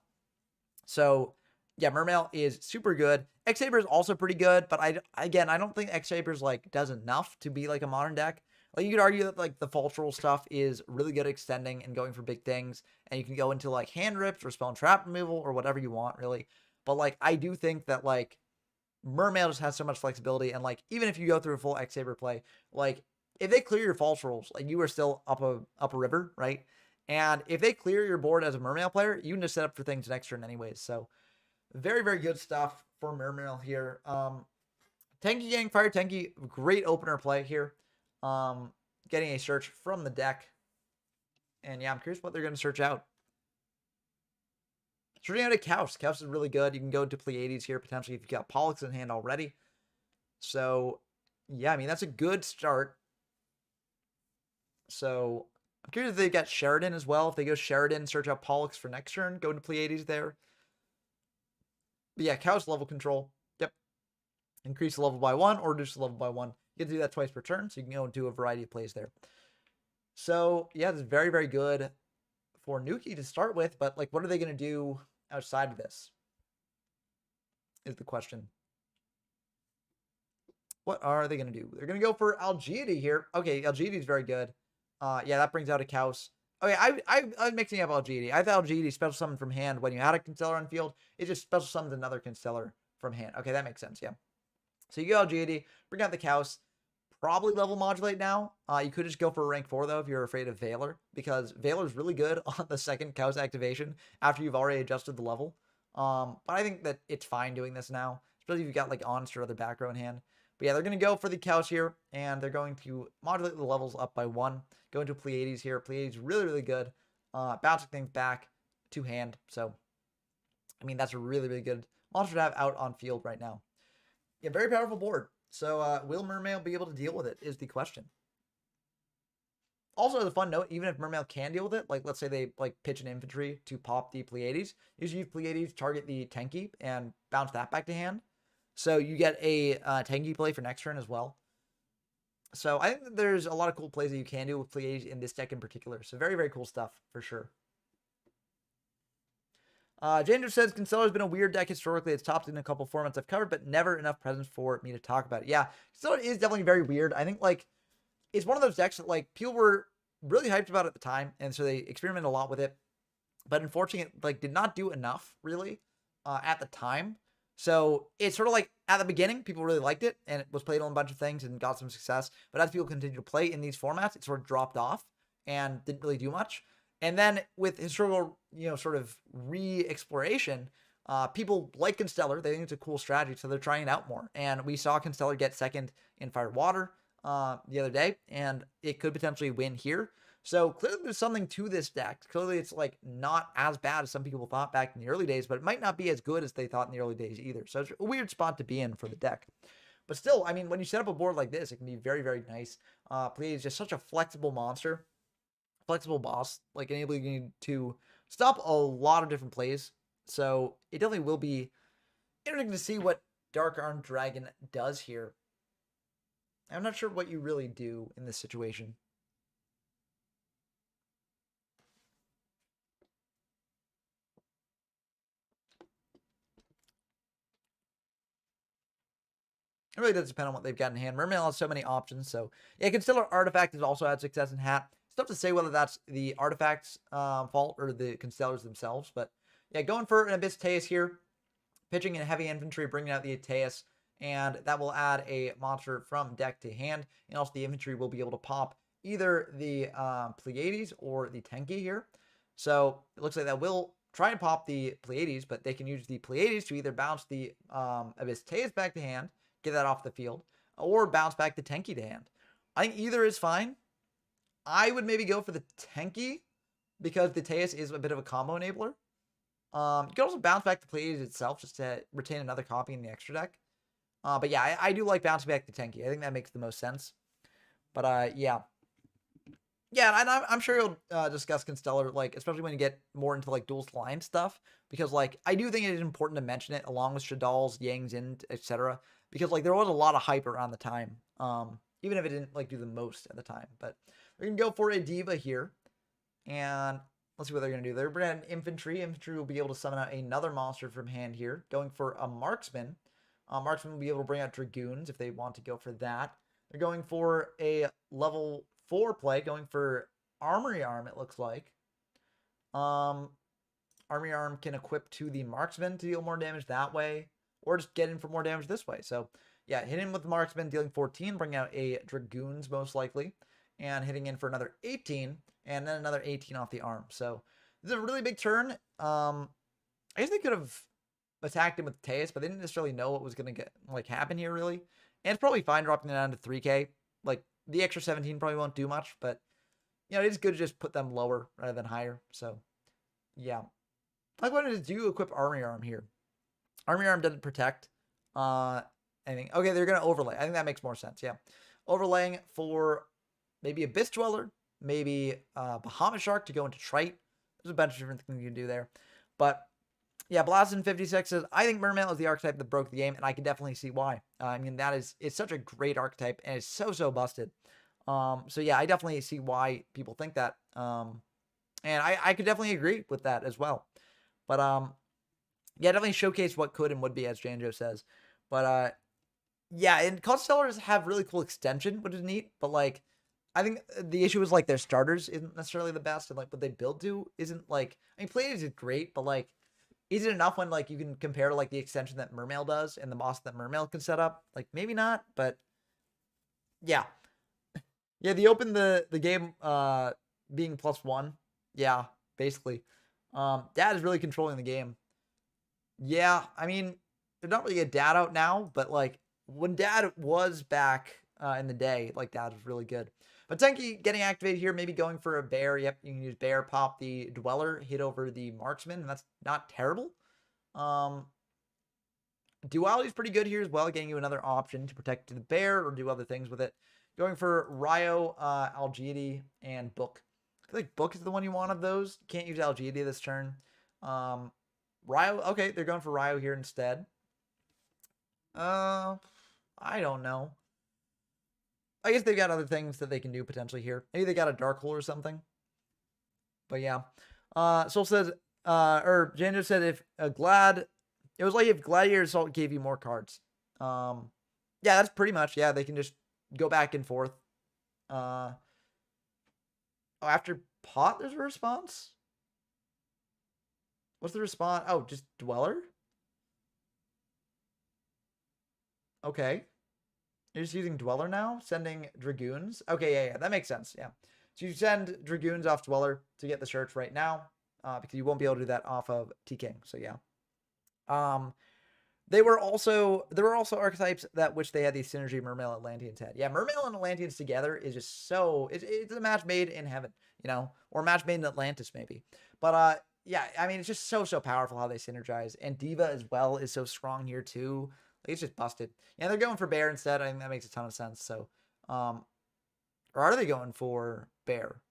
So, yeah, Mermail is super good. X-Saber is also pretty good, but I don't think X-Saber's, like, does enough to be, like, a modern deck. Like, you could argue that, like, the Faltral stuff is really good at extending and going for big things, and you can go into, like, hand rips or spell and trap removal or whatever you want, really. But, like, I do think that, like, Mermail just has so much flexibility, and, like, even if you go through a full X-Saber play, like, if they clear your false rolls, like, you are still up a river, right? And if they clear your board as a Mermail player, you can just set up for things next turn anyways. So very, very good stuff for Mermail here. Tenki getting Fire Tenki, great opener play here. Getting a search from the deck. And yeah, I'm curious what they're going to search out. Searching out a Kaus. Kaus is really good. You can go into Pleiades here, potentially, if you've got Pollux in hand already. So yeah, I mean, that's a good start. So I'm curious if they got Sheridan as well. If they go Sheridan, search out Pollux for next turn, go into Pleiades there. But yeah, Kaus level control. Yep. Increase the level by 1 or reduce the level by 1. You get to do that twice per turn, so you can go into a variety of plays there. So yeah, it's very, very good for Nuki to start with, but, like, what are they going to do outside of this? Is the question. What are they going to do? They're going to go for Algiady here. Okay, Algiady is very good. Yeah, that brings out a Kaus. Okay, I'm mixing up Algiady. I thought Algiady special summon from hand when you had a Constellar on field. It just special summons another Constellar from hand. Okay, that makes sense, yeah. So you go Algiady, bring out the Kaus. Probably level modulate now. You could just go for a rank 4, though, if you're afraid of Valor, because Valor is really good on the second Kaus activation after you've already adjusted the level. But I think that it's fine doing this now, especially if you've got, like, Honest or other back row in hand. But yeah, they're going to go for the Kaus here, and they're going to modulate the levels up by 1. Go into Pleiades here. Pleiades really, really good. Bouncing things back to hand. So, I mean, that's a really, really good monster to have out on field right now. Yeah, very powerful board. So, will Mermail be able to deal with it is the question. Also, as a fun note, even if Mermail can deal with it, like, let's say they, like, pitch an infantry to pop the Pleiades, you just use Pleiades, target the Tenki, and bounce that back to hand. So you get a Tenki play for next turn as well. So I think that there's a lot of cool plays that you can do with Pleiades in this deck in particular. So very, very cool stuff for sure. Jander says, Constellar's been a weird deck historically. It's topped in a couple formats I've covered, but never enough presence for me to talk about it. Yeah, Constellar is definitely very weird. I think, like, it's one of those decks that, like, people were really hyped about at the time, and so they experimented a lot with it. But unfortunately, it, like, did not do enough, really, at the time. So it's sort of like at the beginning, people really liked it and it was played on a bunch of things and got some success. But as people continue to play in these formats, it sort of dropped off and didn't really do much. And then with historical, you know, sort of re-exploration, People like Constellar. They think it's a cool strategy, so they're trying it out more. And we saw Constellar get second in Fire Water the other day, and it could potentially win here. So clearly there's something to this deck. Clearly it's like not as bad as some people thought back in the early days, but it might not be as good as they thought in the early days either. So it's a weird spot to be in for the deck. But still, I mean, when you set up a board like this, it can be very, very nice. Play is just such a flexible monster, flexible boss, like enabling you to stop a lot of different plays. So it definitely will be interesting to see what Dark Armed Dragon does here. I'm not sure what you really do in this situation. It really does depend on what they've got in hand. Mermail has so many options. So, yeah, Constellar Artifact has also had success in Hat. It's tough to say whether that's the Artifact's fault or the Constellars themselves. But, yeah, going for an Abyss Teus here. Pitching in heavy infantry, bringing out the Teus. And that will add a monster from deck to hand. And also the infantry will be able to pop either the Pleiades or the Tenki here. So, it looks like that will try and pop the Pleiades. But they can use the Pleiades to either bounce the Abyss Teus back to hand, get that off the field, or bounce back the Tenki to hand. I think either is fine. I would maybe go for the Tenki because the Teus is a bit of a combo enabler. You can also bounce back the Pleiades itself just to retain another copy in the extra deck. But yeah, I do like bouncing back the Tenki. I think that makes the most sense. But yeah. Yeah, and I'm sure you'll discuss Constellar, like, especially when you get more into, like, dual line stuff. Because, like, I do think it is important to mention it along with Shadal's, Yang's, etc. Because, like, there was a lot of hype around the time. Even if it didn't, like, do the most at the time. But we're going to go for a Diva here. And let's see what they're going to do. They're bringing an Infantry. Infantry will be able to summon out another monster from hand here. Going for a Marksman. Marksman will be able to bring out Dragoons if they want to go for that. They're going for a level 4 play, going for Armory Arm, it looks like. Armory Arm can equip to the Marksman to deal more damage that way, or just get in for more damage this way. So, yeah, hit in with the Marksman, dealing 14, bring out a Dragoons most likely, and hitting in for another 18, and then another 18 off the arm. So, this is a really big turn. I guess they could have attacked him with Teus, but they didn't necessarily know what was going to happen here, really. And it's probably fine dropping it down to 3k. Like, the extra 17 probably won't do much, but, you know, it's good to just put them lower rather than higher. So, yeah. I wanted to do equip Armory Arm here. Armory Arm doesn't protect anything. Okay, they're going to overlay. I think that makes more sense, yeah. Overlaying for maybe Abyss Dweller, maybe Bahamut Shark to go into Trite. There's a bunch of different things you can do there. But, yeah, Blasted56 says, I think Mermail is the archetype that broke the game, and I can definitely see why. I mean, it's such a great archetype, and it's so busted. So, yeah, I definitely see why people think that. And I could definitely agree with that as well. But, yeah, definitely showcase what could and would be, as Janjo says. But, yeah, and Constellars have really cool extension, which is neat. But, like, I think the issue is, like, their starters isn't necessarily the best. And, like, what they build to isn't, like... I mean, Pleiades is great, but, like... Is it enough when, like, you can compare to, like, the extension that Mermail does and the boss that Mermail can set up? Like, maybe not, but yeah. Yeah, they opened the game being +1. Yeah, basically. Dad is really controlling the game. Yeah, I mean, there's not really a Dad out now, but, like, when Dad was back in the day, like, Dad was really good. But Tenki getting activated here, maybe going for a Bear. Yep, you can use Bear, pop the Dweller, hit over the Marksman, and that's not terrible. Duality is pretty good here as well, getting you another option to protect the Bear or do other things with it. Going for Ryo, Algiedi, and Book. I feel like Book is the one you want of those. You can't use Algiedi this turn. Ryo, okay, they're going for Ryo here instead. I don't know. I guess they've got other things that they can do potentially here. Maybe they got a Dark Hole or something. But yeah. Soul says, or Janjo said if it was like if Gladiator Assault gave you more cards. Yeah, that's pretty much, yeah, they can just go back and forth. Oh, after Pot, there's a response? What's the response? Oh, just Dweller? Okay. You're just using Dweller now? Sending Dragoons? Okay, yeah, that makes sense, yeah. So you send Dragoons off Dweller to get the search right now, because you won't be able to do that off of T-King, so yeah. There were also archetypes that wish they had the synergy Mermail and Atlanteans had. Yeah, Mermail and Atlanteans together is just so it's a match made in heaven, you know, or a match made in Atlantis maybe. But yeah, I mean it's just so powerful how they synergize, and Diva as well is so strong here too. Like, it's just busted. Yeah, they're going for Bear instead. I think that makes a ton of sense. So, or are they going for Bear?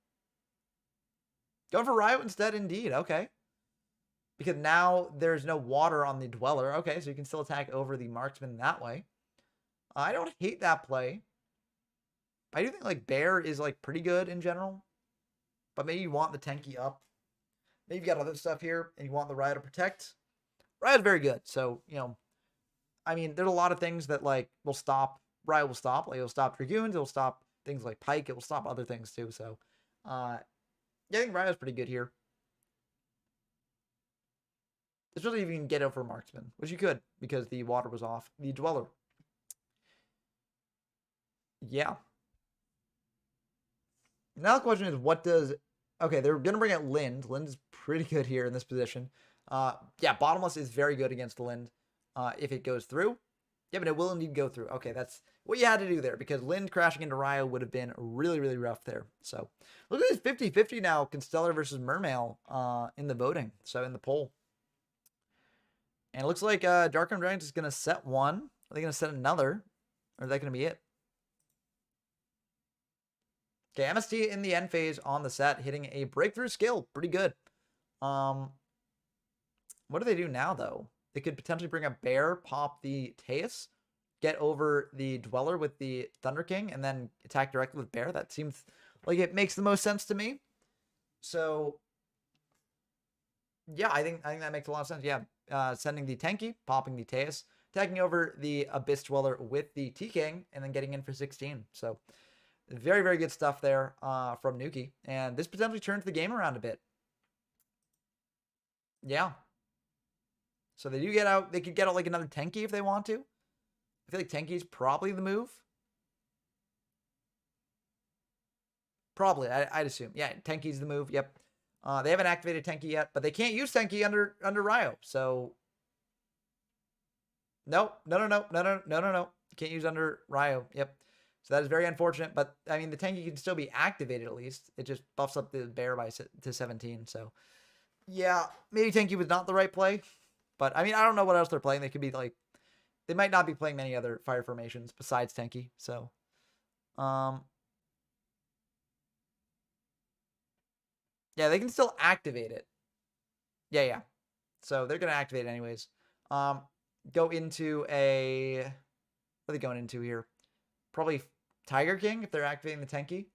Going for Riot instead, indeed. Okay. Because now there's no water on the Dweller. Okay, so you can still attack over the Marksman that way. I don't hate that play. I do think, like, Bear is, like, pretty good in general. But maybe you want the Tenki up. Maybe you got other stuff here, and you want the Riot to protect. Riot's very good. So, you know, I mean, there's a lot of things that, like, will stop. Riot will stop. Like, it'll stop Dragoons. It'll stop things like Pike. It will stop other things, too. So, yeah, I think Riot's pretty good here. Especially if you can get over Marksman, which you could because the water was off the Dweller. Yeah. Now the question is, what does... Okay, they're going to bring out Lind. Lind is pretty good here in this position. Yeah, Bottomless is very good against the Lind if it goes through. Yeah, but it will indeed go through. Okay, that's what you had to do there because Lind crashing into Ryo would have been really rough there. So look at this 50-50 now, Constellar versus Mermail in the voting. So in the poll. And it looks like Dark-Armed Dragons is going to set one. Are they going to set another? Or is that going to be it? Okay, MST in the end phase on the set, hitting a breakthrough skill. Pretty good. What do they do now, though? They could potentially bring a Bear, pop the Teus, get over the Dweller with the Thunder King, and then attack directly with Bear. That seems like it makes the most sense to me. So, yeah, I think that makes a lot of sense. Yeah. Sending the Tenki, popping the Teus, attacking over the Abyss Dweller with the T-King, and then getting in for 16. So, very good stuff there from Nuki. And this potentially turns the game around a bit. Yeah. So they do get out. They could get out like another Tenki if they want to. I feel like Tenki is probably the move. Probably, I'd assume. Yeah, Tenki's the move. Yep. They haven't activated Tenki yet, but they can't use Tenki under Ryo. So no. You can't use under Ryo. Yep. So that is very unfortunate. But I mean, the Tenki can still be activated at least. It just buffs up the Bear to 17. So yeah, maybe Tenki was not the right play. But I mean, I don't know what else they're playing. They could be like, they might not be playing many other fire formations besides Tenki. So, yeah, they can still activate it. Yeah. So they're going to activate it anyways. Go into a... What are they going into here? Probably Tiger King if they're activating the Tenki,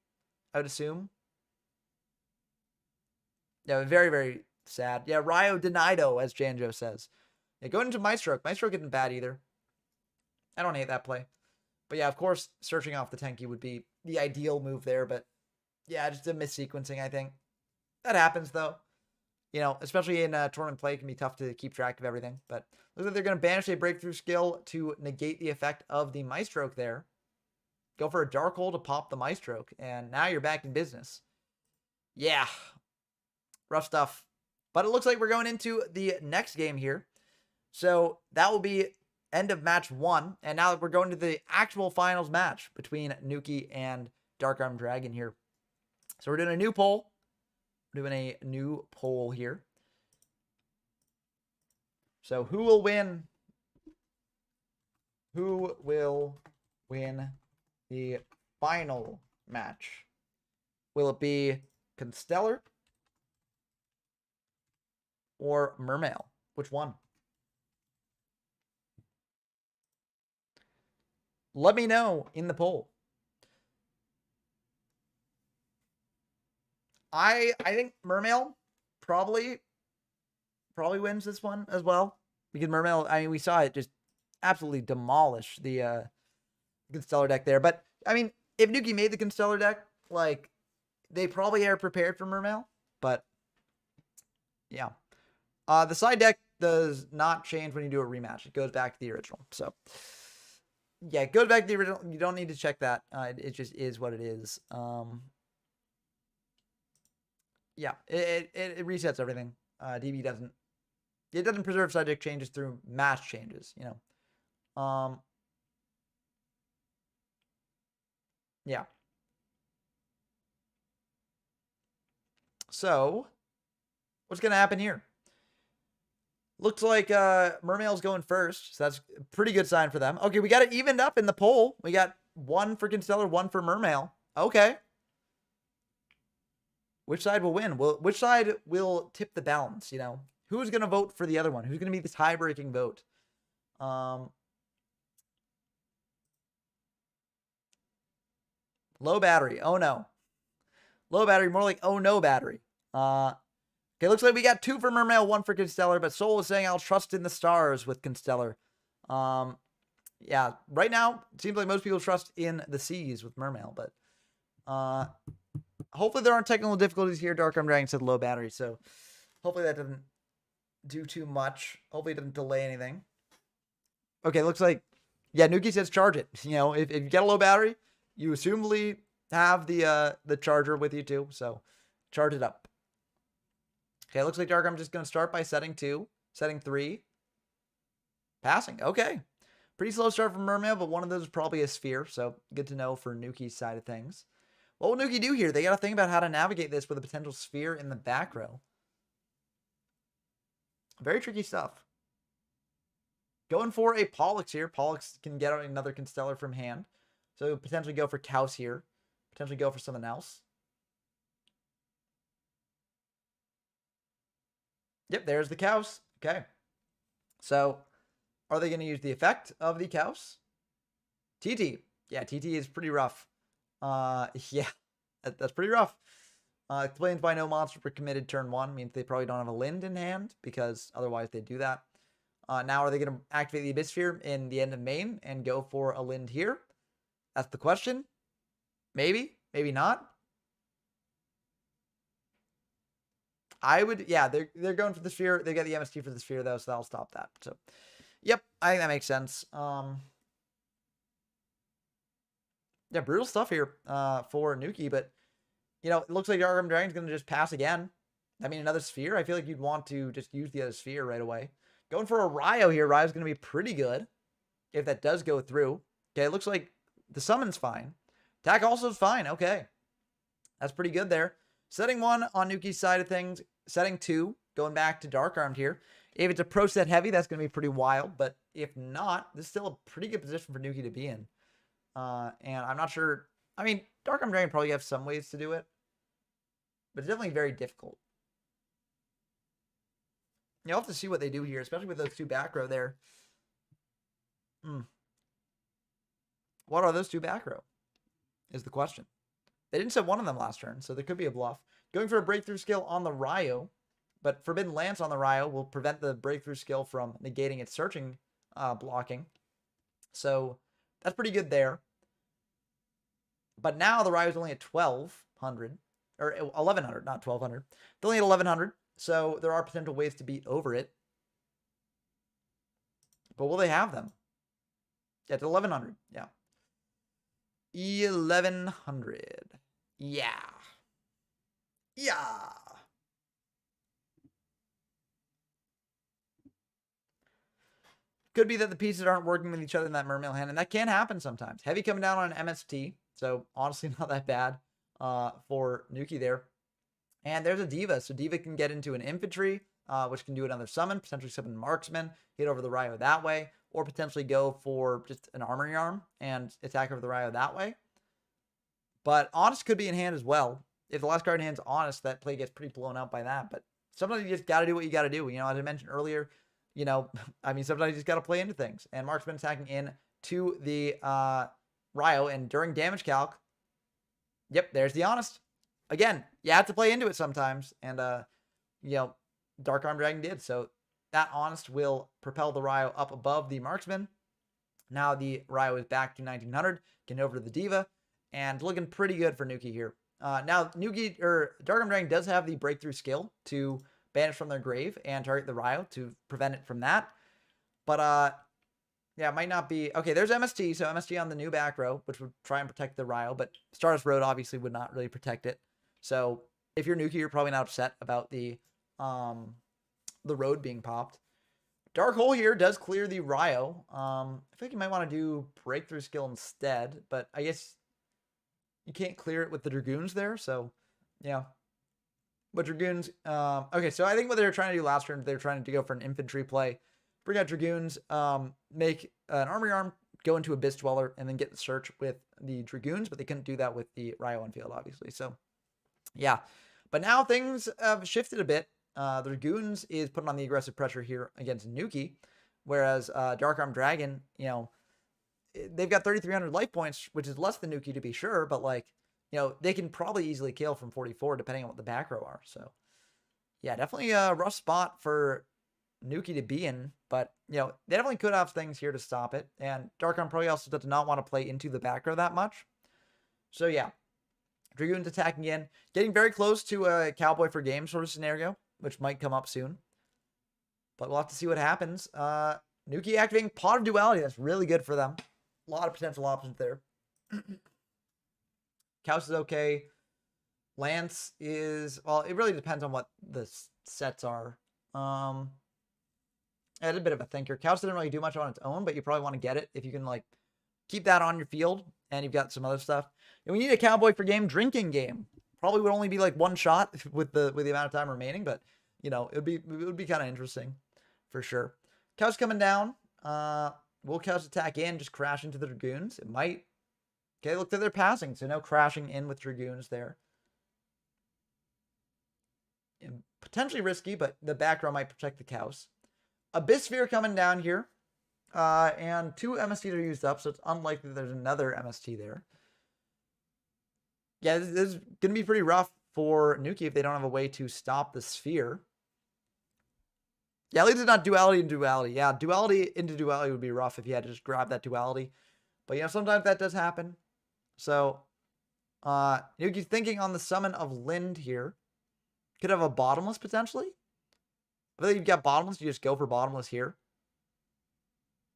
I would assume. Yeah, very sad. Yeah, Ryo denido, as Janjo says. Yeah, going into Maestro. Maestro isn't bad either. I don't hate that play. But yeah, of course, searching off the Tenki would be the ideal move there. But yeah, just a missequencing, I think. That happens, though. You know, especially in tournament play, it can be tough to keep track of everything. But looks like they're going to banish a breakthrough skill to negate the effect of the Maestro there. Go for a Dark Hole to pop the Maestro. And now you're back in business. Yeah. Rough stuff. But it looks like we're going into the next game here. So that will be end of match 1. And now we're going to the actual finals match between Nuki and Dark-Armed Dragon here. So we're doing a new poll. We're doing a new poll here. So who will win? Who will win the final match? Will it be Constellar or Mermail? Which one? Let me know in the poll. I think Mermail probably wins this one as well. Because Mermail, I mean, we saw it just absolutely demolish the Constellar deck there. But, I mean, if Nuki made the Constellar deck, like, they probably are prepared for Mermail. But, yeah. The side deck does not change when you do a rematch. It goes back to the original. So, yeah, it goes back to the original. You don't need to check that. It just is what it is. Yeah, it resets everything. DB doesn't it doesn't preserve side deck changes through match changes, you know. Yeah. So, what's going to happen here? Looks like Mermail's going first, so that's a pretty good sign for them. Okay, we got it evened up in the poll. We got 1 for Constellar, 1 for Mermail. Okay. Which side will win? Which side will tip the balance, you know? Who's going to vote for the other one? Who's going to be the tie-breaking vote? Low battery. Oh, no. Low battery, more like oh, no battery. Okay, looks like we got 2 for Mermail, 1 for Constellar, but Soul is saying I'll trust in the stars with Constellar. Yeah, right now, it seems like most people trust in the seas with Mermail, but hopefully there aren't technical difficulties here. Dark Arm Dragon said low battery, so hopefully that doesn't do too much. Hopefully it doesn't delay anything. Okay, looks like, yeah, Nuki says charge it. You know, if you get a low battery, you assumably have the charger with you too, so charge it up. Okay, looks like Dark Arm just going to start by setting 2, setting 3, passing. Okay, pretty slow start from Mermail, but one of those is probably a sphere, so good to know for Nuki's side of things. What will Nuki do here? They got to think about how to navigate this with a potential sphere in the back row. Very tricky stuff. Going for a Pollux here. Pollux can get out another Constellar from hand. So potentially go for Kaus here. Potentially go for something else. Yep, there's the Kaus. Okay. So, are they going to use the effect of the Kaus? TT. Yeah, TT is pretty rough. Yeah, that's pretty rough. Explains why no monster were committed turn 1. Means they probably don't have a Lind in hand, because otherwise they'd do that. Now, are they going to activate the Abyss Sphere in the end of main and go for a Lind here? That's the question. Maybe. Maybe not. I would, yeah, they're going for the sphere. They got the MST for the sphere, though, so that'll stop that. So, yep, I think that makes sense. Yeah, brutal stuff here for Nuki, but, you know, it looks like Dark Arm Dragon's going to just pass again. I mean, another sphere. I feel like you'd want to just use the other sphere right away. Going for a Ryo here. Ryo's going to be pretty good if that does go through. Okay, it looks like the summon's fine. Attack also is fine. Okay. That's pretty good there. Setting 1 on Nuki's side of things. Setting 2, going back to Dark Armed here. If it's a pro set heavy, that's going to be pretty wild. But if not, this is still a pretty good position for Nuki to be in. And I'm not sure. I mean, Dark Armed Dragon probably have some ways to do it. But it's definitely very difficult. You'll have to see what they do here, especially with those 2 back row there. What are those 2 back row? Is the question. They didn't set one of them last turn, so there could be a bluff. Going for a breakthrough skill on the Ryo, but Forbidden Lance on the Ryo will prevent the breakthrough skill from negating its searching blocking. So that's pretty good there. But now the Ryo is only at 1,200, or 1,100, not 1,200. They're only at 1,100, so there are potential ways to beat over it. But will they have them? Yeah, it's 1,100, yeah. 1,100. Yeah. Yeah. Could be that the pieces aren't working with each other in that Mermail hand, and that can happen sometimes. Heavy coming down on an MST, so honestly not that bad for Nuki there. And there's a Diva, so Diva can get into an infantry, which can do another summon, potentially summon Marksman, hit over the Ryo that way, or potentially go for just an Armory Arm and attack over the Ryo that way. But Honest could be in hand as well. If the last card in hand's Honest, that play gets pretty blown out by that. But sometimes you just got to do what you got to do. You know, as I mentioned earlier, you know, I mean, sometimes you just got to play into things. And Mark's been attacking in to the Ryo, and during damage calc, yep, there's the Honest. Again, you have to play into it sometimes. And, you know, Dark Arm Dragon did. So that Honest will propel the Ryo up above the Marksman. Now the Ryo is back to 1,900, getting over to the Diva. And looking pretty good for Nuki here. Now, Nuki, or Dark Arm Dragon does have the breakthrough skill to banish from their grave and target the Ryo to prevent it from that. But, yeah, it might not be. Okay, there's MST. So MST on the new back row, which would try and protect the Ryo. But Stardust Road obviously would not really protect it. So if you're Nuki, you're probably not upset about the the road being popped. Dark Hole here does clear the Ryo. I feel like you might want to do Breakthrough Skill instead, but I guess you can't clear it with the Dragoons there, so yeah. But Dragoons, okay, so I think what they were trying to do last turn, they were trying to go for an infantry play. Bring out Dragoons, make an Armory Arm, go into Abyss Dweller, and then get the search with the Dragoons, but they couldn't do that with the Ryo on field, obviously. So, yeah. But now things have shifted a bit. The Dragoons is putting on the aggressive pressure here against Nuki, whereas Dark Arm Dragon, you know, they've got 3,300 life points, which is less than Nuki to be sure, but like, you know, they can probably easily kill from 44 depending on what the back row are. So, yeah, definitely a rough spot for Nuki to be in, but, you know, they definitely could have things here to stop it. And Dark Arm probably also does not want to play into the back row that much. So, yeah, Dragoons attacking in, getting very close to a Cowboy for game sort of scenario, which might come up soon. But we'll have to see what happens. Nuki activating Pot of Duality. That's really good for them. A lot of potential options there. Kaus is okay. Lance is, well, it really depends on what the sets are. It's a bit of a thinker. Kaus didn't really do much on its own, but you probably want to get it if you can, like, keep that on your field and you've got some other stuff. And we need a Cowboy for game drinking game. Probably would only be like one shot with the amount of time remaining, but you know, it would be kind of interesting for sure. Kaus coming down. Will Kaus attack in, just crash into the Dragoons? It might. Okay, look, they're passing, so no crashing in with Dragoons there. And potentially risky, but the back row might protect the Kaus. Abyss Sphere coming down here. And 2 MSTs are used up, so it's unlikely that there's another MST there. Yeah, this is going to be pretty rough for Nuki if they don't have a way to stop the Sphere. Yeah, at least it's not duality and duality. Yeah, duality into duality would be rough if you had to just grab that duality. But, you know, sometimes that does happen. So, Nuki's thinking on the summon of Lind here. Could have a bottomless, potentially. I think you've got bottomless, you just go for bottomless here.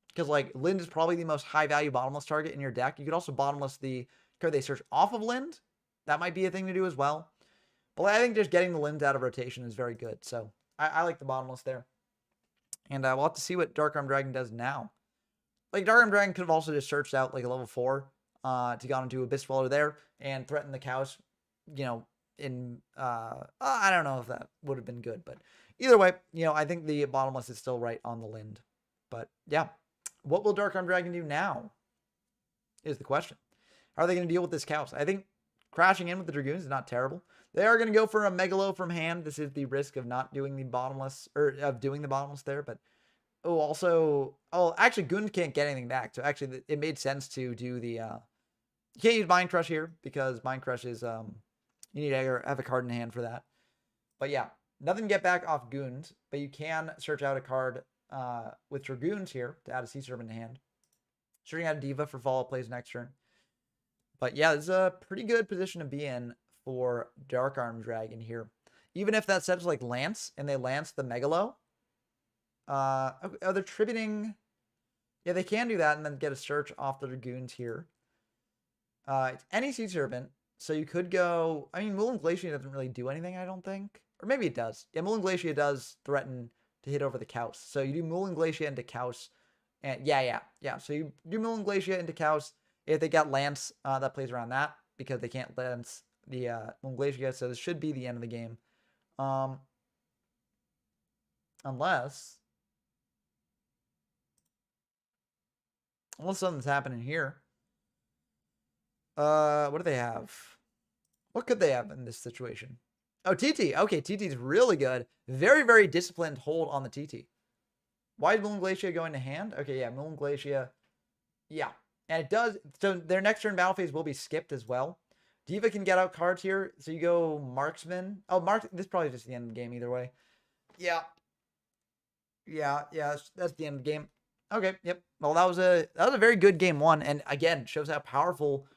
Because, like, Lind is probably the most high-value bottomless target in your deck. You could also bottomless the card they search off of Lind. That might be a thing to do as well. But I think just getting the Lind out of rotation is very good. So, I like the bottomless there. And we'll have to see what Dark Arm Dragon does now. Like, Dark Arm Dragon could have also just searched out, like, a level 4 to go into Abyss Dweller there and threaten the Kaus, you know, in, I don't know if that would have been good. But either way, you know, I think the bottomless is still right on the Lind. But, yeah. What will Dark Arm Dragon do now is the question. How are they going to deal with this Kaus? I think crashing in with the Dragoons is not terrible. They are going to go for a Megalo from hand. This is the risk of not doing the bottomless, or of doing the bottomless there. But, oh, also, oh, actually, Goons can't get anything back. So, actually, it made sense to do the, you can't use Mind Crush here because Mind Crush is, you need to have a card in hand for that. But, yeah, nothing to get back off Goons, but you can search out a card with Dragoons here to add a Sea Serpent in hand. Searching out a Diva for follow-up plays next turn. But yeah, this is a pretty good position to be in for Dark Arm Dragon here. Even if that set's like Lance and they lance the Megalo. They're tributing. Yeah, they can do that and then get a search off the Dragoons here. It's any Sea Serpent. So you could go. I mean, Moulin Glacier doesn't really do anything, I don't think. Or maybe it does. Yeah, Moulin Glacier does threaten to hit over the Kaus. So you do Moulin Glacier into Kaus. And yeah. So you do Moulin Glacier into Kaus. If they got Lance, that plays around that because they can't lance the Moulin Glacier. So this should be the end of the game. Unless something's happening here. What do they have? What could they have in this situation? Oh, TT. Okay, TT's really good. Very, very disciplined hold on the TT. Why is Moulin Glacier going to hand? Okay, yeah, Moulin Glacier. Yeah, and it does. So their next turn battle phase will be skipped as well. Diva can get out cards here. So you go Marksman. Oh, this is probably just the end of the game either way. Yeah. That's the end of the game. Okay, yep. Well, that was a very good game 1. And again, shows how powerful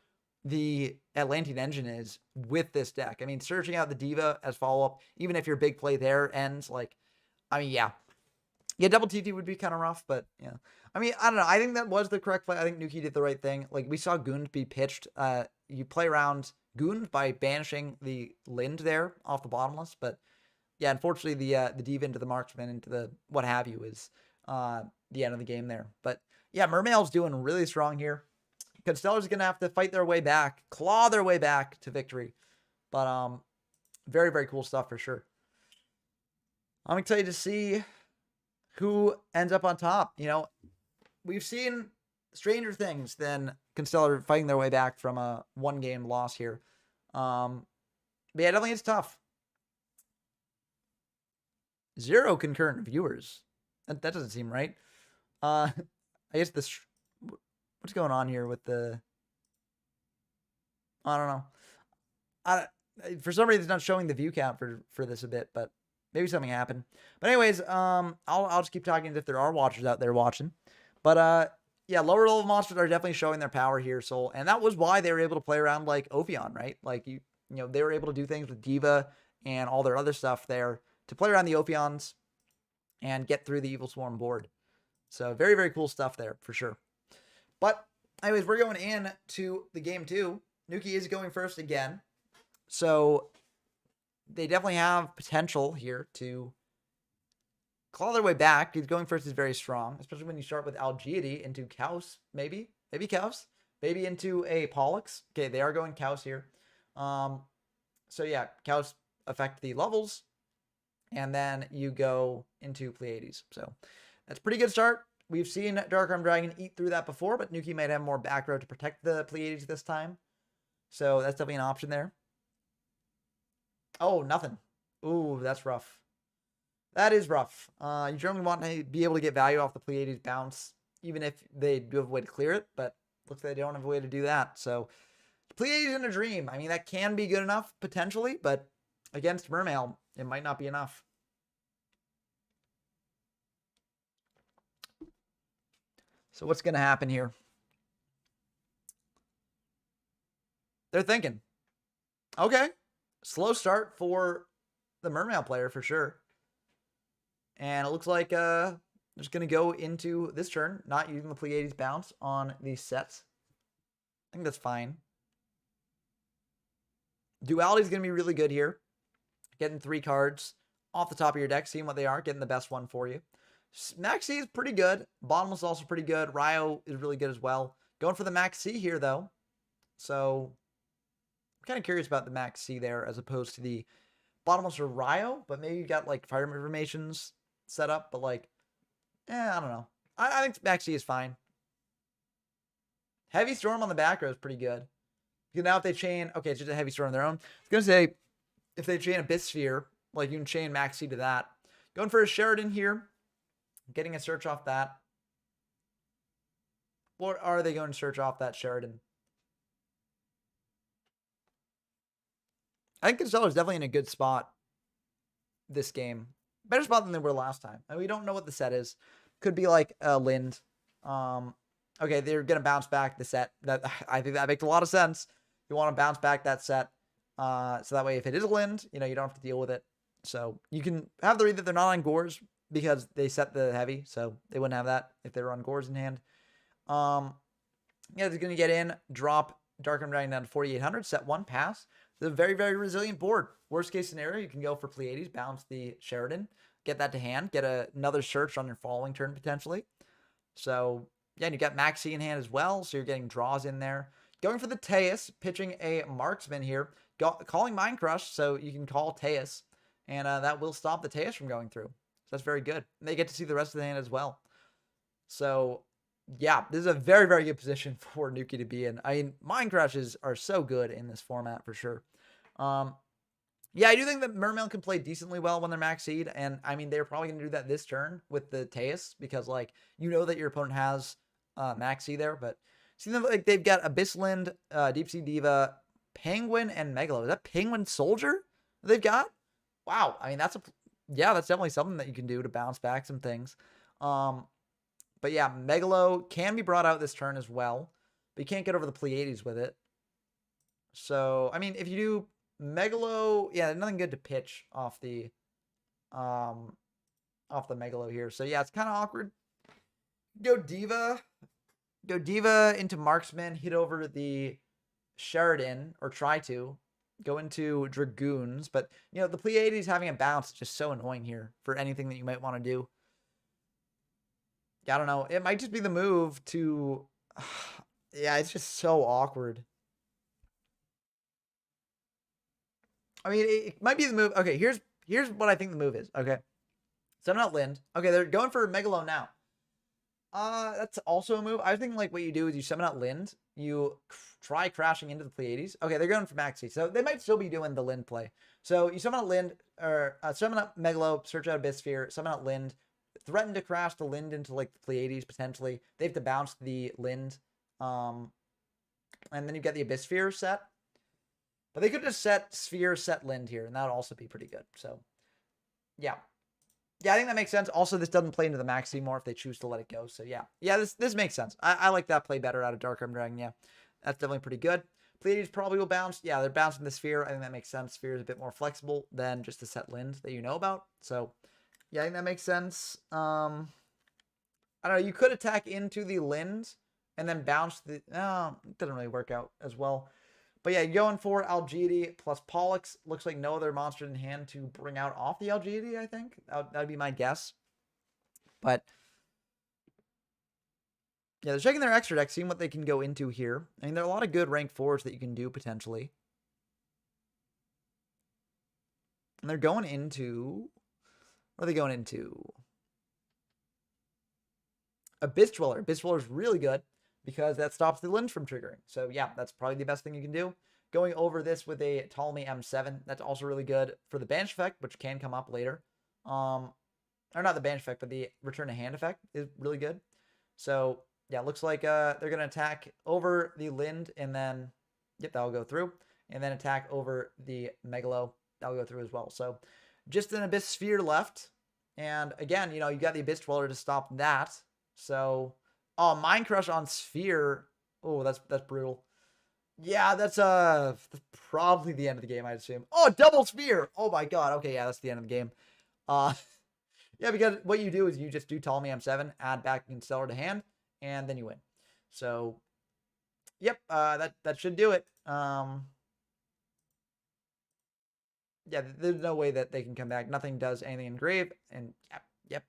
the Atlantean engine is with this deck. I mean, searching out the Diva as follow-up, even if your big play there ends, like, I mean, yeah. Yeah, double TT would be kind of rough, but yeah. I mean, I don't know. I think that was the correct play. I think Nuki did the right thing. Like, we saw Goons be pitched. You play around Goons by banishing the Lind there off the bottomless, but yeah, unfortunately, the Diva into the Marksman into the what have you is the end of the game there. But yeah, Mermail's doing really strong here. Constellar's going to have to fight their way back, claw their way back to victory. But very, very cool stuff for sure. I'm excited to see who ends up on top. You know, we've seen stranger things than Constellar fighting their way back from a one-game loss here. But yeah, definitely it's tough. 0 concurrent viewers. That doesn't seem right. I guess this... What's going on here with the... I don't know. For some reason, it's not showing the view count for this a bit, but maybe something happened. But anyways, I'll just keep talking as if there are watchers out there watching. But yeah, lower level monsters are definitely showing their power here, Soul, and that was why they were able to play around like Ophion, right? Like you know, they were able to do things with Diva and all their other stuff there to play around the Ophions and get through the Evil Swarm board. So very, very cool stuff there for sure. But anyways, we're going in to the game 2. Nuki is going first again. So they definitely have potential here to claw their way back. Going first is very strong, especially when you start with Algiady into Kaus, maybe Kaus, maybe into a Pollux. Okay, they are going Kaus here. So yeah, Kaus affect the levels, and then you go into Pleiades. So that's a pretty good start. We've seen Dark Arm Dragon eat through that before, but Nuki might have more back row to protect the Pleiades this time. So that's definitely an option there. Oh, nothing. Ooh, that's rough. That is rough. You generally want to be able to get value off the Pleiades bounce, even if they do have a way to clear it, but looks like they don't have a way to do that. So Pleiades in a Dream. I mean, that can be good enough, potentially, but against Mermail, it might not be enough. So what's going to happen here? They're thinking. Okay. Slow start for the Mermail player for sure. And it looks like just going to go into this turn, not using the Pleiades bounce on these sets. I think that's fine. Duality is going to be really good here. Getting 3 cards off the top of your deck, seeing what they are, getting the best one for you. Maxi is pretty good. Bottomless is also pretty good. Ryo is really good as well. Going for the Max C here, though. So I'm kind of curious about the Max C there as opposed to the Bottomless or Ryo, but maybe you got like Fire Informations set up, but like, I don't know. I think Max C is fine. Heavy Storm on the back row is pretty good. Because now if they chain, okay, it's just a Heavy Storm on their own. I was going to say, if they chain Abyss Sphere, like you can chain Max C to that. Going for a Sheridan here. Getting a search off that. What are they going to search off that Sheridan? I think Constellar is definitely in a good spot this game. Better spot than they were last time. And we don't know what the set is. Could be like Lind. Okay, they're going to bounce back the set. I think that makes a lot of sense. You want to bounce back that set. So that way if it is a Lind, you know, you don't have to deal with it. So you can have the read that they're not on Gores because they set the heavy. So they wouldn't have that if they were on Gores in hand. Yeah, they're going to get in, drop Dark Arm Dragon down to 4,800, set 1, pass. It's a very, very resilient board. Worst case scenario, you can go for Pleiades, bounce the Sheridan, get that to hand, get another search on your following turn potentially. So, yeah, and you got Maxi in hand as well, so you're getting draws in there. Going for the Teus, pitching a Marksman here, calling Mind Crush, so you can call Teus, and that will stop the Teus from going through. So that's very good. And they get to see the rest of the hand as well. So, yeah, this is a very, very good position for Nuki to be in. I mean, Mind Crushes are so good in this format for sure. Yeah, I do think that Mermail can play decently well when they're max seed, and I mean, they're probably going to do that this turn with the Teus, because, like, you know that your opponent has max seed there, but see them like they've got Abysslind, Deep Sea Diva, Penguin, and Megalo. Is that Penguin Soldier they've got? Wow, I mean, that's definitely something that you can do to bounce back some things. But yeah, Megalo can be brought out this turn as well, but you can't get over the Pleiades with it. So, I mean, if you do Megalo, yeah, nothing good to pitch off the Megalo here. So yeah, it's kind of awkward. Go Diva into Marksman, hit over the Sheridan, or try to. Go into Dragoons. But, you know, the Pleiades having a bounce is just so annoying here for anything that you might want to do. Yeah, I don't know. It might just be the move to... yeah, it's just so awkward. I mean, it might be the move. Okay, here's what I think the move is. Okay. Summon out Lind. Okay, they're going for Megalo now. That's also a move. I think like what you do is you summon out Lind. You try crashing into the Pleiades. Okay, they're going for Maxi. So they might still be doing the Lind play. So you summon out Lind, or summon out Megalo, search out Abyss Sphere, summon out Lind, threaten to crash the Lind into like the Pleiades potentially. They have to bounce the Lind. And then you get the Abyss Sphere set. But they could just set Sphere, set Lind here, and that would also be pretty good. So, yeah. Yeah, I think that makes sense. Also, this doesn't play into the Maxi more if they choose to let it go. So, yeah. Yeah, this makes sense. I like that play better out of Dark Arm Dragon, yeah. That's definitely pretty good. Pleiades probably will bounce. Yeah, they're bouncing the Sphere. I think that makes sense. Sphere is a bit more flexible than just the set Lind that you know about. So, yeah, I think that makes sense. I don't know. You could attack into the Lind and then bounce the... Oh, it doesn't really work out as well. But yeah, going for Algiedi plus Pollux. Looks like no other monster in hand to bring out off the Algiedi, I think. That would be my guess. But yeah, they're checking their extra deck, seeing what they can go into here. I mean, there are a lot of good rank 4s that you can do, potentially. And they're going into... What are they going into? Abyss Dweller. Abyss Dweller is really good, because that stops the Lind from triggering. So yeah, that's probably the best thing you can do. Going over this with a Ptolemy M7, that's also really good for the Banish effect, which can come up later. Or not the Banish effect, but the Return to Hand effect is really good. So yeah, looks like they're going to attack over the Lind, and then, yep, that'll go through. And then attack over the Megalo, that'll go through as well. So just an Abyss Sphere left. And again, you know, you got the Abyss Dweller to stop that. So... Oh, Mind Crush on Sphere. Oh, that's brutal. Yeah, that's probably the end of the game, I'd assume. Oh, double Sphere. Oh my god. Okay, yeah, that's the end of the game. Yeah, because what you do is you just do Ptolemy M7, add back Constellar to hand, and then you win. So, yep, that should do it. Yeah, there's no way that they can come back. Nothing does anything in grave, and yep.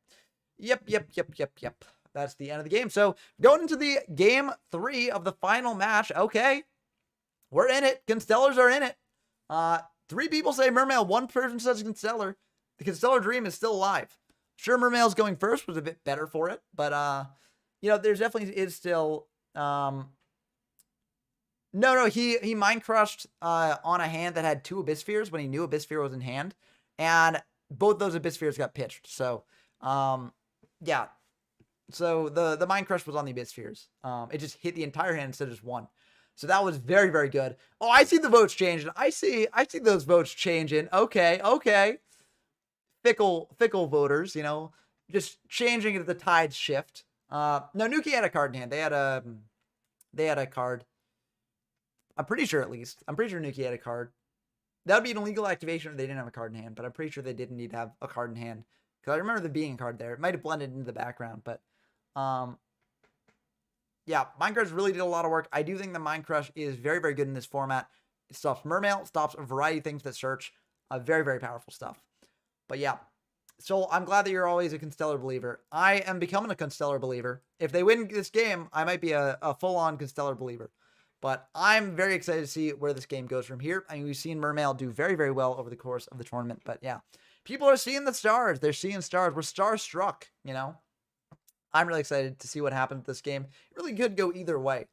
That's the end of the game. So going into the game 3 of the final match. Okay, we're in it. Constellars are in it. 3 people say Mermail. 1 person says Constellar. The Constellar dream is still alive. Sure, Mermail's going first was a bit better for it, but you know, there's definitely is still no, he mind crushed on a hand that had 2 Abyss Spheres when he knew Abyss Sphere was in hand, and both those Abyss Spheres got pitched. So yeah. So the Mind Crush was on the Abyss Spheres. It just hit the entire hand instead of just 1. So that was very, very good. Oh, I see the votes changing. I see those votes changing. Okay. Fickle voters, you know, just changing it as the tides shift. No, Nuki had a card in hand. They had a card. I'm pretty sure, at least. I'm pretty sure Nuki had a card. That would be an illegal activation if they didn't have a card in hand, but I'm pretty sure they didn't need to have a card in hand. Because I remember there being a card there. It might have blended into the background, but yeah, Mind Crush really did a lot of work. I do think the Mind Crush is very, very good in this format. It stops Mermail, stops a variety of things that search. Very, very powerful stuff. But yeah, so I'm glad that you're always a Constellar believer. I am becoming a Constellar believer. If they win this game, I might be a full-on Constellar believer. But I'm very excited to see where this game goes from here. I mean, we've seen Mermail do very, very well over the course of the tournament. But yeah, people are seeing the stars. They're seeing stars. We're star-struck, you know? I'm really excited to see what happens with this game. It really could go either way.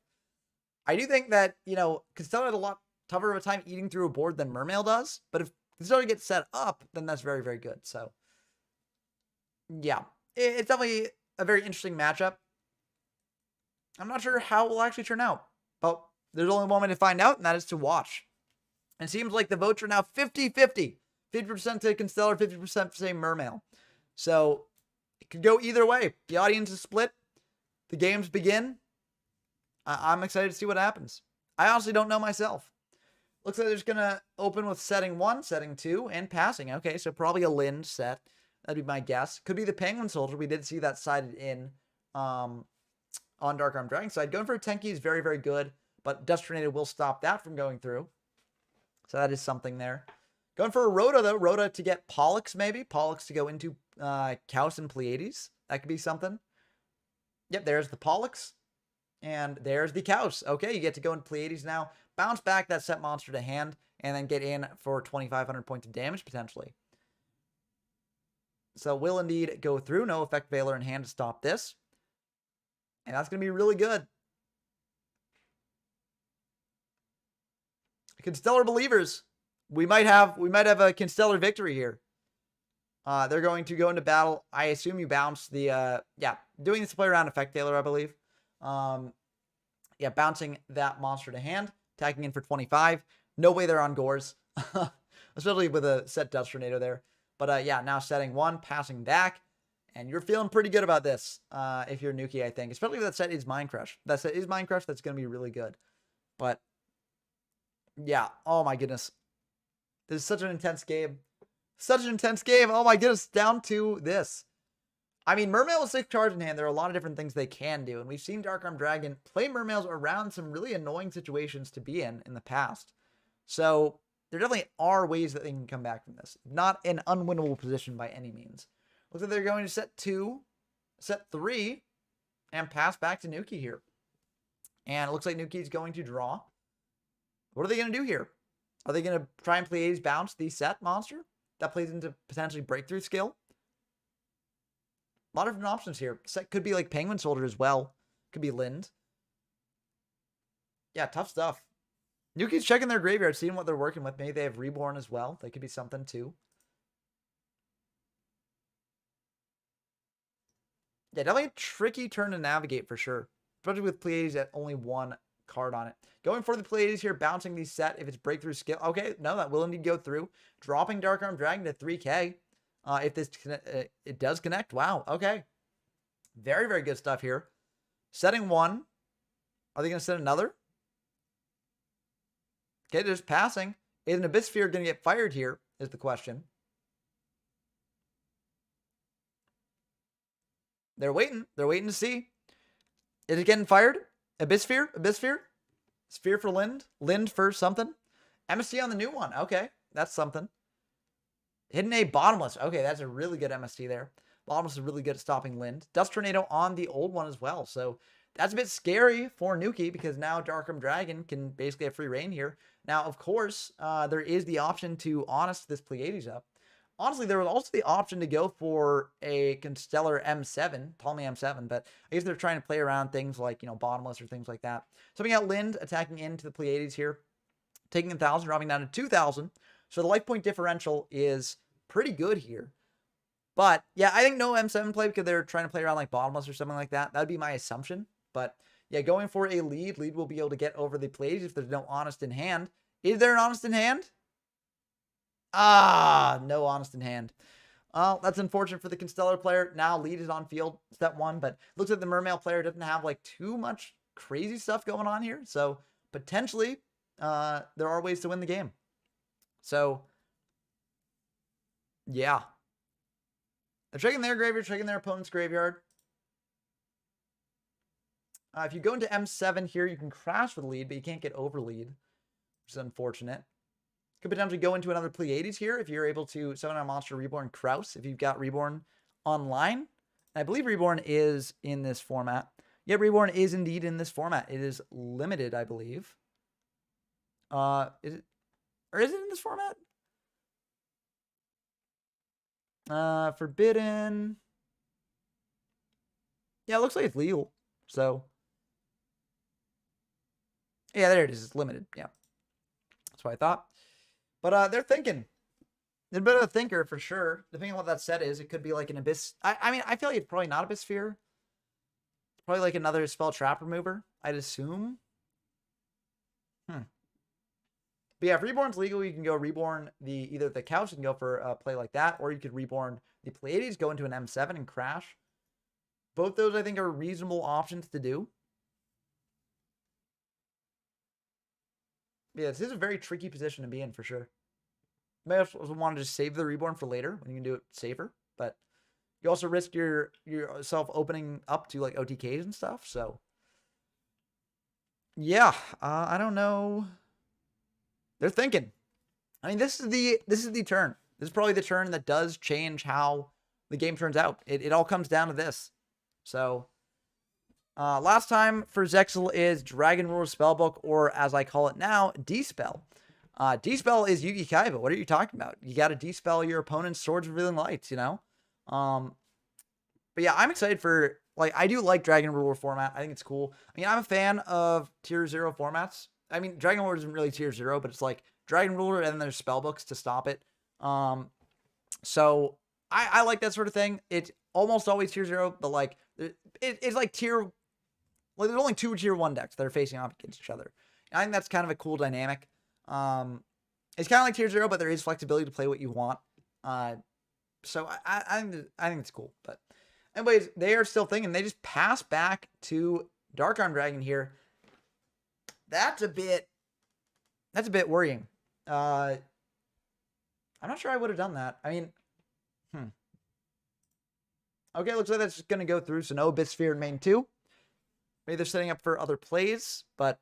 I do think that, you know, Constellar had a lot tougher of a time eating through a board than Mermail does. But if Constellar gets set up, then that's very, very good. So, yeah. It's definitely a very interesting matchup. I'm not sure how it will actually turn out. But there's only one way to find out, and that is to watch. And it seems like the votes are now 50-50. 50% to Constellar, 50% say Mermail. So it could go either way. The audience is split. The games begin. I'm excited to see what happens. I honestly don't know myself. Looks like they're just going to open with setting 1, setting 2, and passing. Okay, so probably a Lind set. That'd be my guess. Could be the Penguin Soldier. We did see that sided in on Dark Arm Dragon side. Going for a Tenki is very, very good, but Dust Tornado will stop that from going through. So that is something there. Going for a Rhoda, though. Rhoda to get Pollux, maybe. Pollux to go into Chaos and Pleiades. That could be something. Yep, there's the Pollux. And there's the Chaos. Okay, you get to go in Pleiades now. Bounce back that set monster to hand. And then get in for 2,500 points of damage, potentially. So will indeed go through. No effect Veiler in hand to stop this. And that's going to be really good. Constellar believers. We might have a Constellar victory here. They're going to go into battle. I assume you bounce the doing this to play around effect Veiler, I believe. Bouncing that monster to hand, attacking in for 25. No way they're on Gores. Especially with a set Dust Tornado there. But now setting 1, passing back. And you're feeling pretty good about this if you're Nuki, I think. Especially if that set is Mind Crush. That set is Mind Crush, that's going to be really good. But, yeah. Oh, my goodness. This is such an intense game. Such an intense game. Oh, my goodness. Down to this. I mean, Mermail with 6 cards in hand, there are a lot of different things they can do. And we've seen Dark Arm Dragon play Mermails around some really annoying situations to be in the past. So, there definitely are ways that they can come back from this. Not an unwinnable position by any means. Looks like they're going to set 2, set 3, and pass back to Nuki here. And it looks like Nuki's going to draw. What are they going to do here? Are they going to try and Pleiades bounce the set monster? That plays into potentially breakthrough skill. A lot of different options here. Set could be like Penguin Soldier as well. Could be Lind. Yeah, tough stuff. Nuki's checking their graveyard, seeing what they're working with. Maybe they have Reborn as well. That could be something too. Yeah, definitely a tricky turn to navigate for sure. Especially with Pleiades at only 1 card on it. Going for the Pleiades here, bouncing the set if it's breakthrough skill. Okay, no, that will indeed go through. Dropping Dark Arm Dragon to 3k. If this it does connect. Wow, okay. Very, very good stuff here. Setting 1. Are they going to set another? Okay, they're just passing. Is an Abyss Sphere going to get fired here, is the question. They're waiting. They're waiting to see. Is it getting fired? Abyss Sphere? Abyss Sphere? Sphere for Lind? Lind for something? MST on the new one. Okay, that's something. Hidden A Bottomless. Okay, that's a really good MST there. Bottomless is really good at stopping Lind. Dust Tornado on the old one as well. So that's a bit scary for Nuki because now Dark Arm Dragon can basically have free reign here. Now, of course, there is the option to Honest this Pleiades up. Honestly, there was also the option to go for a Constellar M7, Ptolemy M7, but I guess they're trying to play around things like, Bottomless or things like that. Something out Lind, attacking into the Pleiades here, taking 1,000, dropping down to 2,000. So the life point differential is pretty good here. But, yeah, I think no M7 play because they're trying to play around like Bottomless or something like that. That would be my assumption. But, yeah, going for a lead. Lead will be able to get over the Pleiades if there's no Honest in hand. Is there an Honest in hand? Ah, no Honest in hand. Well, that's unfortunate for the Constellar player. Now lead is on field, step 1, but looks like the Mermail player doesn't have like too much crazy stuff going on here. So potentially, there are ways to win the game. So, yeah. They're checking their graveyard, checking their opponent's graveyard. If you go into M7 here, you can crash with lead, but you can't get over lead, which is unfortunate. Could potentially go into another Pleiades here if you're able to summon a monster Reborn Kraus if you've got Reborn online. And I believe Reborn is in this format. Yeah, Reborn is indeed in this format. It is limited, I believe. Is it in this format? Forbidden. Yeah, it looks like it's legal. So, yeah, there it is. It's limited. Yeah. That's what I thought. But they're thinking. They're a bit of a thinker for sure. Depending on what that set is, it could be like an Abyss. I mean, I feel like it's probably not Abyss Sphere. Probably like another spell trap remover, I'd assume. But yeah, if Reborn's legal, you can go Reborn either the Couch and go for a play like that, or you could Reborn the Pleiades, go into an M7 and crash. Both those, I think, are reasonable options to do. Yeah, this is a very tricky position to be in for sure. You may also want to just save the Reborn for later when you can do it safer, but you also risk yourself opening up to like OTKs and stuff. So yeah, I don't know. They're thinking. I mean, this is the turn. This is probably the turn that does change how the game turns out. It all comes down to this. So, last time for Zexal is Dragon Ruler Spellbook, or as I call it now, D-Spell. D-Spell is Yugi Kaiba. What are you talking about? You got to D-Spell your opponent's Swords Revealing Lights, you know? But yeah, I'm excited for, like, I do like Dragon Ruler format. I think it's cool. I mean, I'm a fan of Tier 0 formats. I mean, Dragon Ruler isn't really Tier 0, but it's like Dragon Ruler and then there's Spellbooks to stop it. So I like that sort of thing. It's almost always Tier 0, but like, it's like Tier, like there's only 2 Tier 1 decks that are facing off against each other. And I think that's kind of a cool dynamic. It's kind of like Tier 0, but there is flexibility to play what you want. So I think it's cool. But anyways, they are still thinking. They just pass back to Dark Arm Dragon here. That's a bit worrying. I'm not sure I would have done that. I mean, okay, looks like that's going to go through. So no Abyss Sphere in main 2. Maybe they're setting up for other plays, but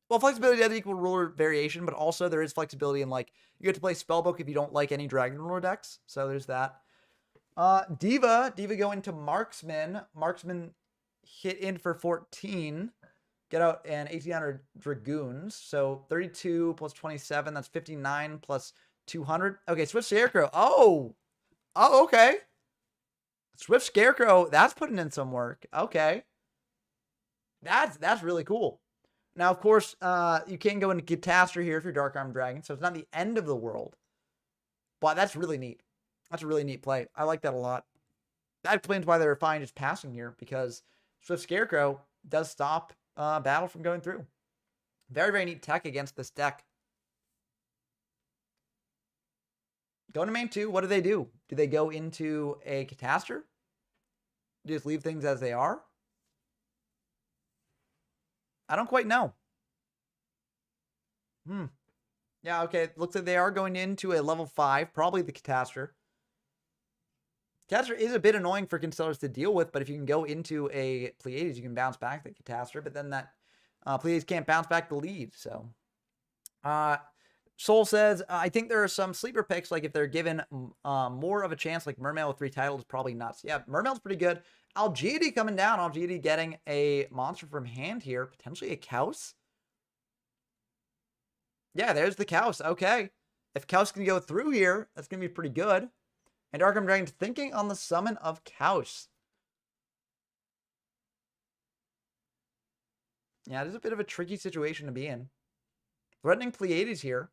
well, flexibility does equal ruler variation, but also there is flexibility in, like, you get to play Spellbook if you don't like any Dragon Ruler decks. So there's that. Diva going to Marksman. Marksman hit in for 14. Get out an 1800 Dragoons. So 32 plus 27, that's 59 plus 200. Okay, Swift Scarecrow. Oh, okay. Swift Scarecrow, that's putting in some work. Okay. That's really cool. Now, of course, you can go into Catastrophe here if you're Dark Arm Dragon, so it's not the end of the world. But that's really neat. That's a really neat play. I like that a lot. That explains why they're fine just passing here, because Swift Scarecrow does stop battle from going through. Very, very neat tech against this deck. Going to main 2, what do? Do they go into a Catastrophe? Do you just leave things as they are? I don't quite know. Yeah, okay. It looks like they are going into a level 5, probably the Catastrophe. Catastrophe is a bit annoying for Constellars to deal with, but if you can go into a Pleiades, you can bounce back the Catastrophe, but then that Pleiades can't bounce back the lead, so. Soul says, I think there are some sleeper picks, like if they're given more of a chance, like Mermail with 3 titles, probably nuts. Yeah, Mermail's pretty good. Algiedi coming down. Algiedi getting a monster from hand here. Potentially a Kaus. Yeah, there's the Kaus. Okay. If Kaus can go through here, that's going to be pretty good. And Dark Arm Dragon's thinking on the summon of Kaus. Yeah, it is a bit of a tricky situation to be in. Threatening Pleiades here.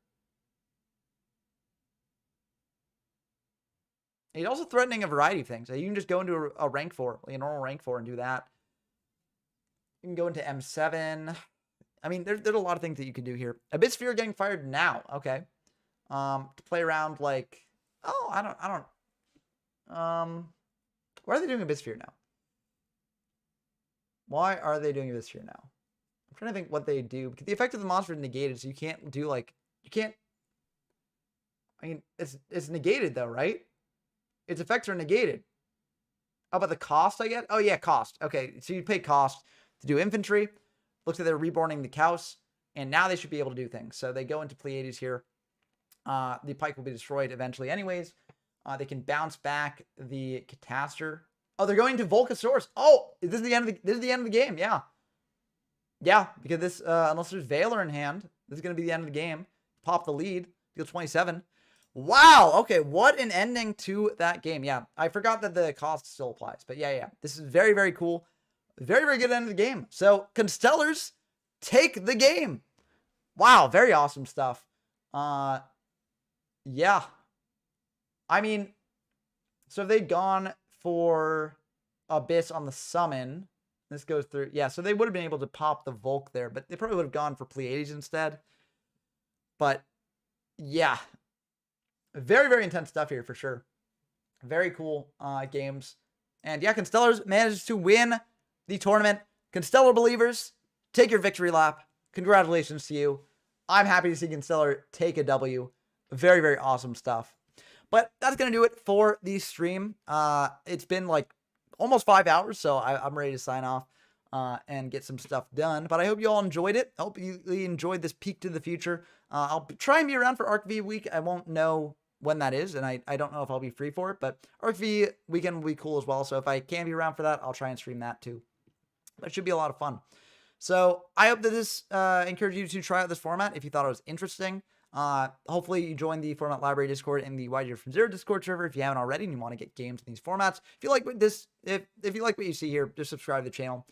He's also threatening a variety of things. You can just go into a rank 4, like a normal rank 4, and do that. You can go into M7. I mean, there's a lot of things that you can do here. Abyss Sphere getting fired now. Okay. To play around like, oh, I don't. Why are they doing Abyss Sphere now? Why are they doing Abyss Sphere now? I'm trying to think what they do. Because the effect of the monster is negated, so you can't do like, I mean, it's negated though, right? Its effects are negated. How about the cost I get? Oh, yeah, cost. Okay, so you pay cost to do infantry. Looks like they're reborning the Kaus, and now they should be able to do things. So they go into Pleiades here. The Pike will be destroyed eventually anyways. They can bounce back the Catastrophe. Oh, they're going to Volcasaurus. Oh, this is the end of the game. Yeah. Yeah, because this, unless there's Valor in hand, this is going to be the end of the game. Pop the lead. Deal 27. Wow. Okay. What an ending to that game. Yeah. I forgot that the cost still applies, but yeah. This is very, very cool. Very, very good end of the game. So Constellars take the game. Wow. Very awesome stuff. Yeah. I mean, so if they'd gone for Abyss on the summon, this goes through. Yeah. So they would have been able to pop the Volk there, but they probably would have gone for Pleiades instead. But yeah. Very, very intense stuff here for sure. Very cool games. And yeah, Constellars manages to win the tournament. Constellar believers, take your victory lap. Congratulations to you. I'm happy to see Constellar take a W. Very, very awesome stuff. But that's going to do it for the stream. It's been like almost 5 hours, so I'm ready to sign off. and get some stuff done. But I hope you all enjoyed it. I hope you enjoyed this peek to the future. I'll try and be around for ArcV week. I won't know when that is, and I don't know if I'll be free for it, but ArcV weekend will be cool as well. So if I can be around for that, I'll try and stream that too. That should be a lot of fun. So I hope that this encouraged you to try out this format if you thought it was interesting. Hopefully you join the Format Library Discord and the YG from Zero Discord server if you haven't already and you want to get games in these formats. If you like what this, if you like what you see here, just subscribe to the channel.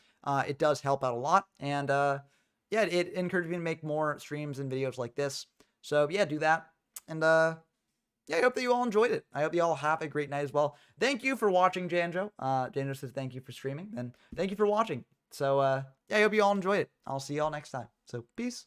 It does help out a lot, and yeah, it encourages me to make more streams and videos like this. So yeah, do that, and yeah, I hope that you all enjoyed it. I hope you all have a great night as well. Thank you for watching, Janjo. Janjo says thank you for streaming, and thank you for watching. So yeah, I hope you all enjoyed it. I'll see you all next time. So peace.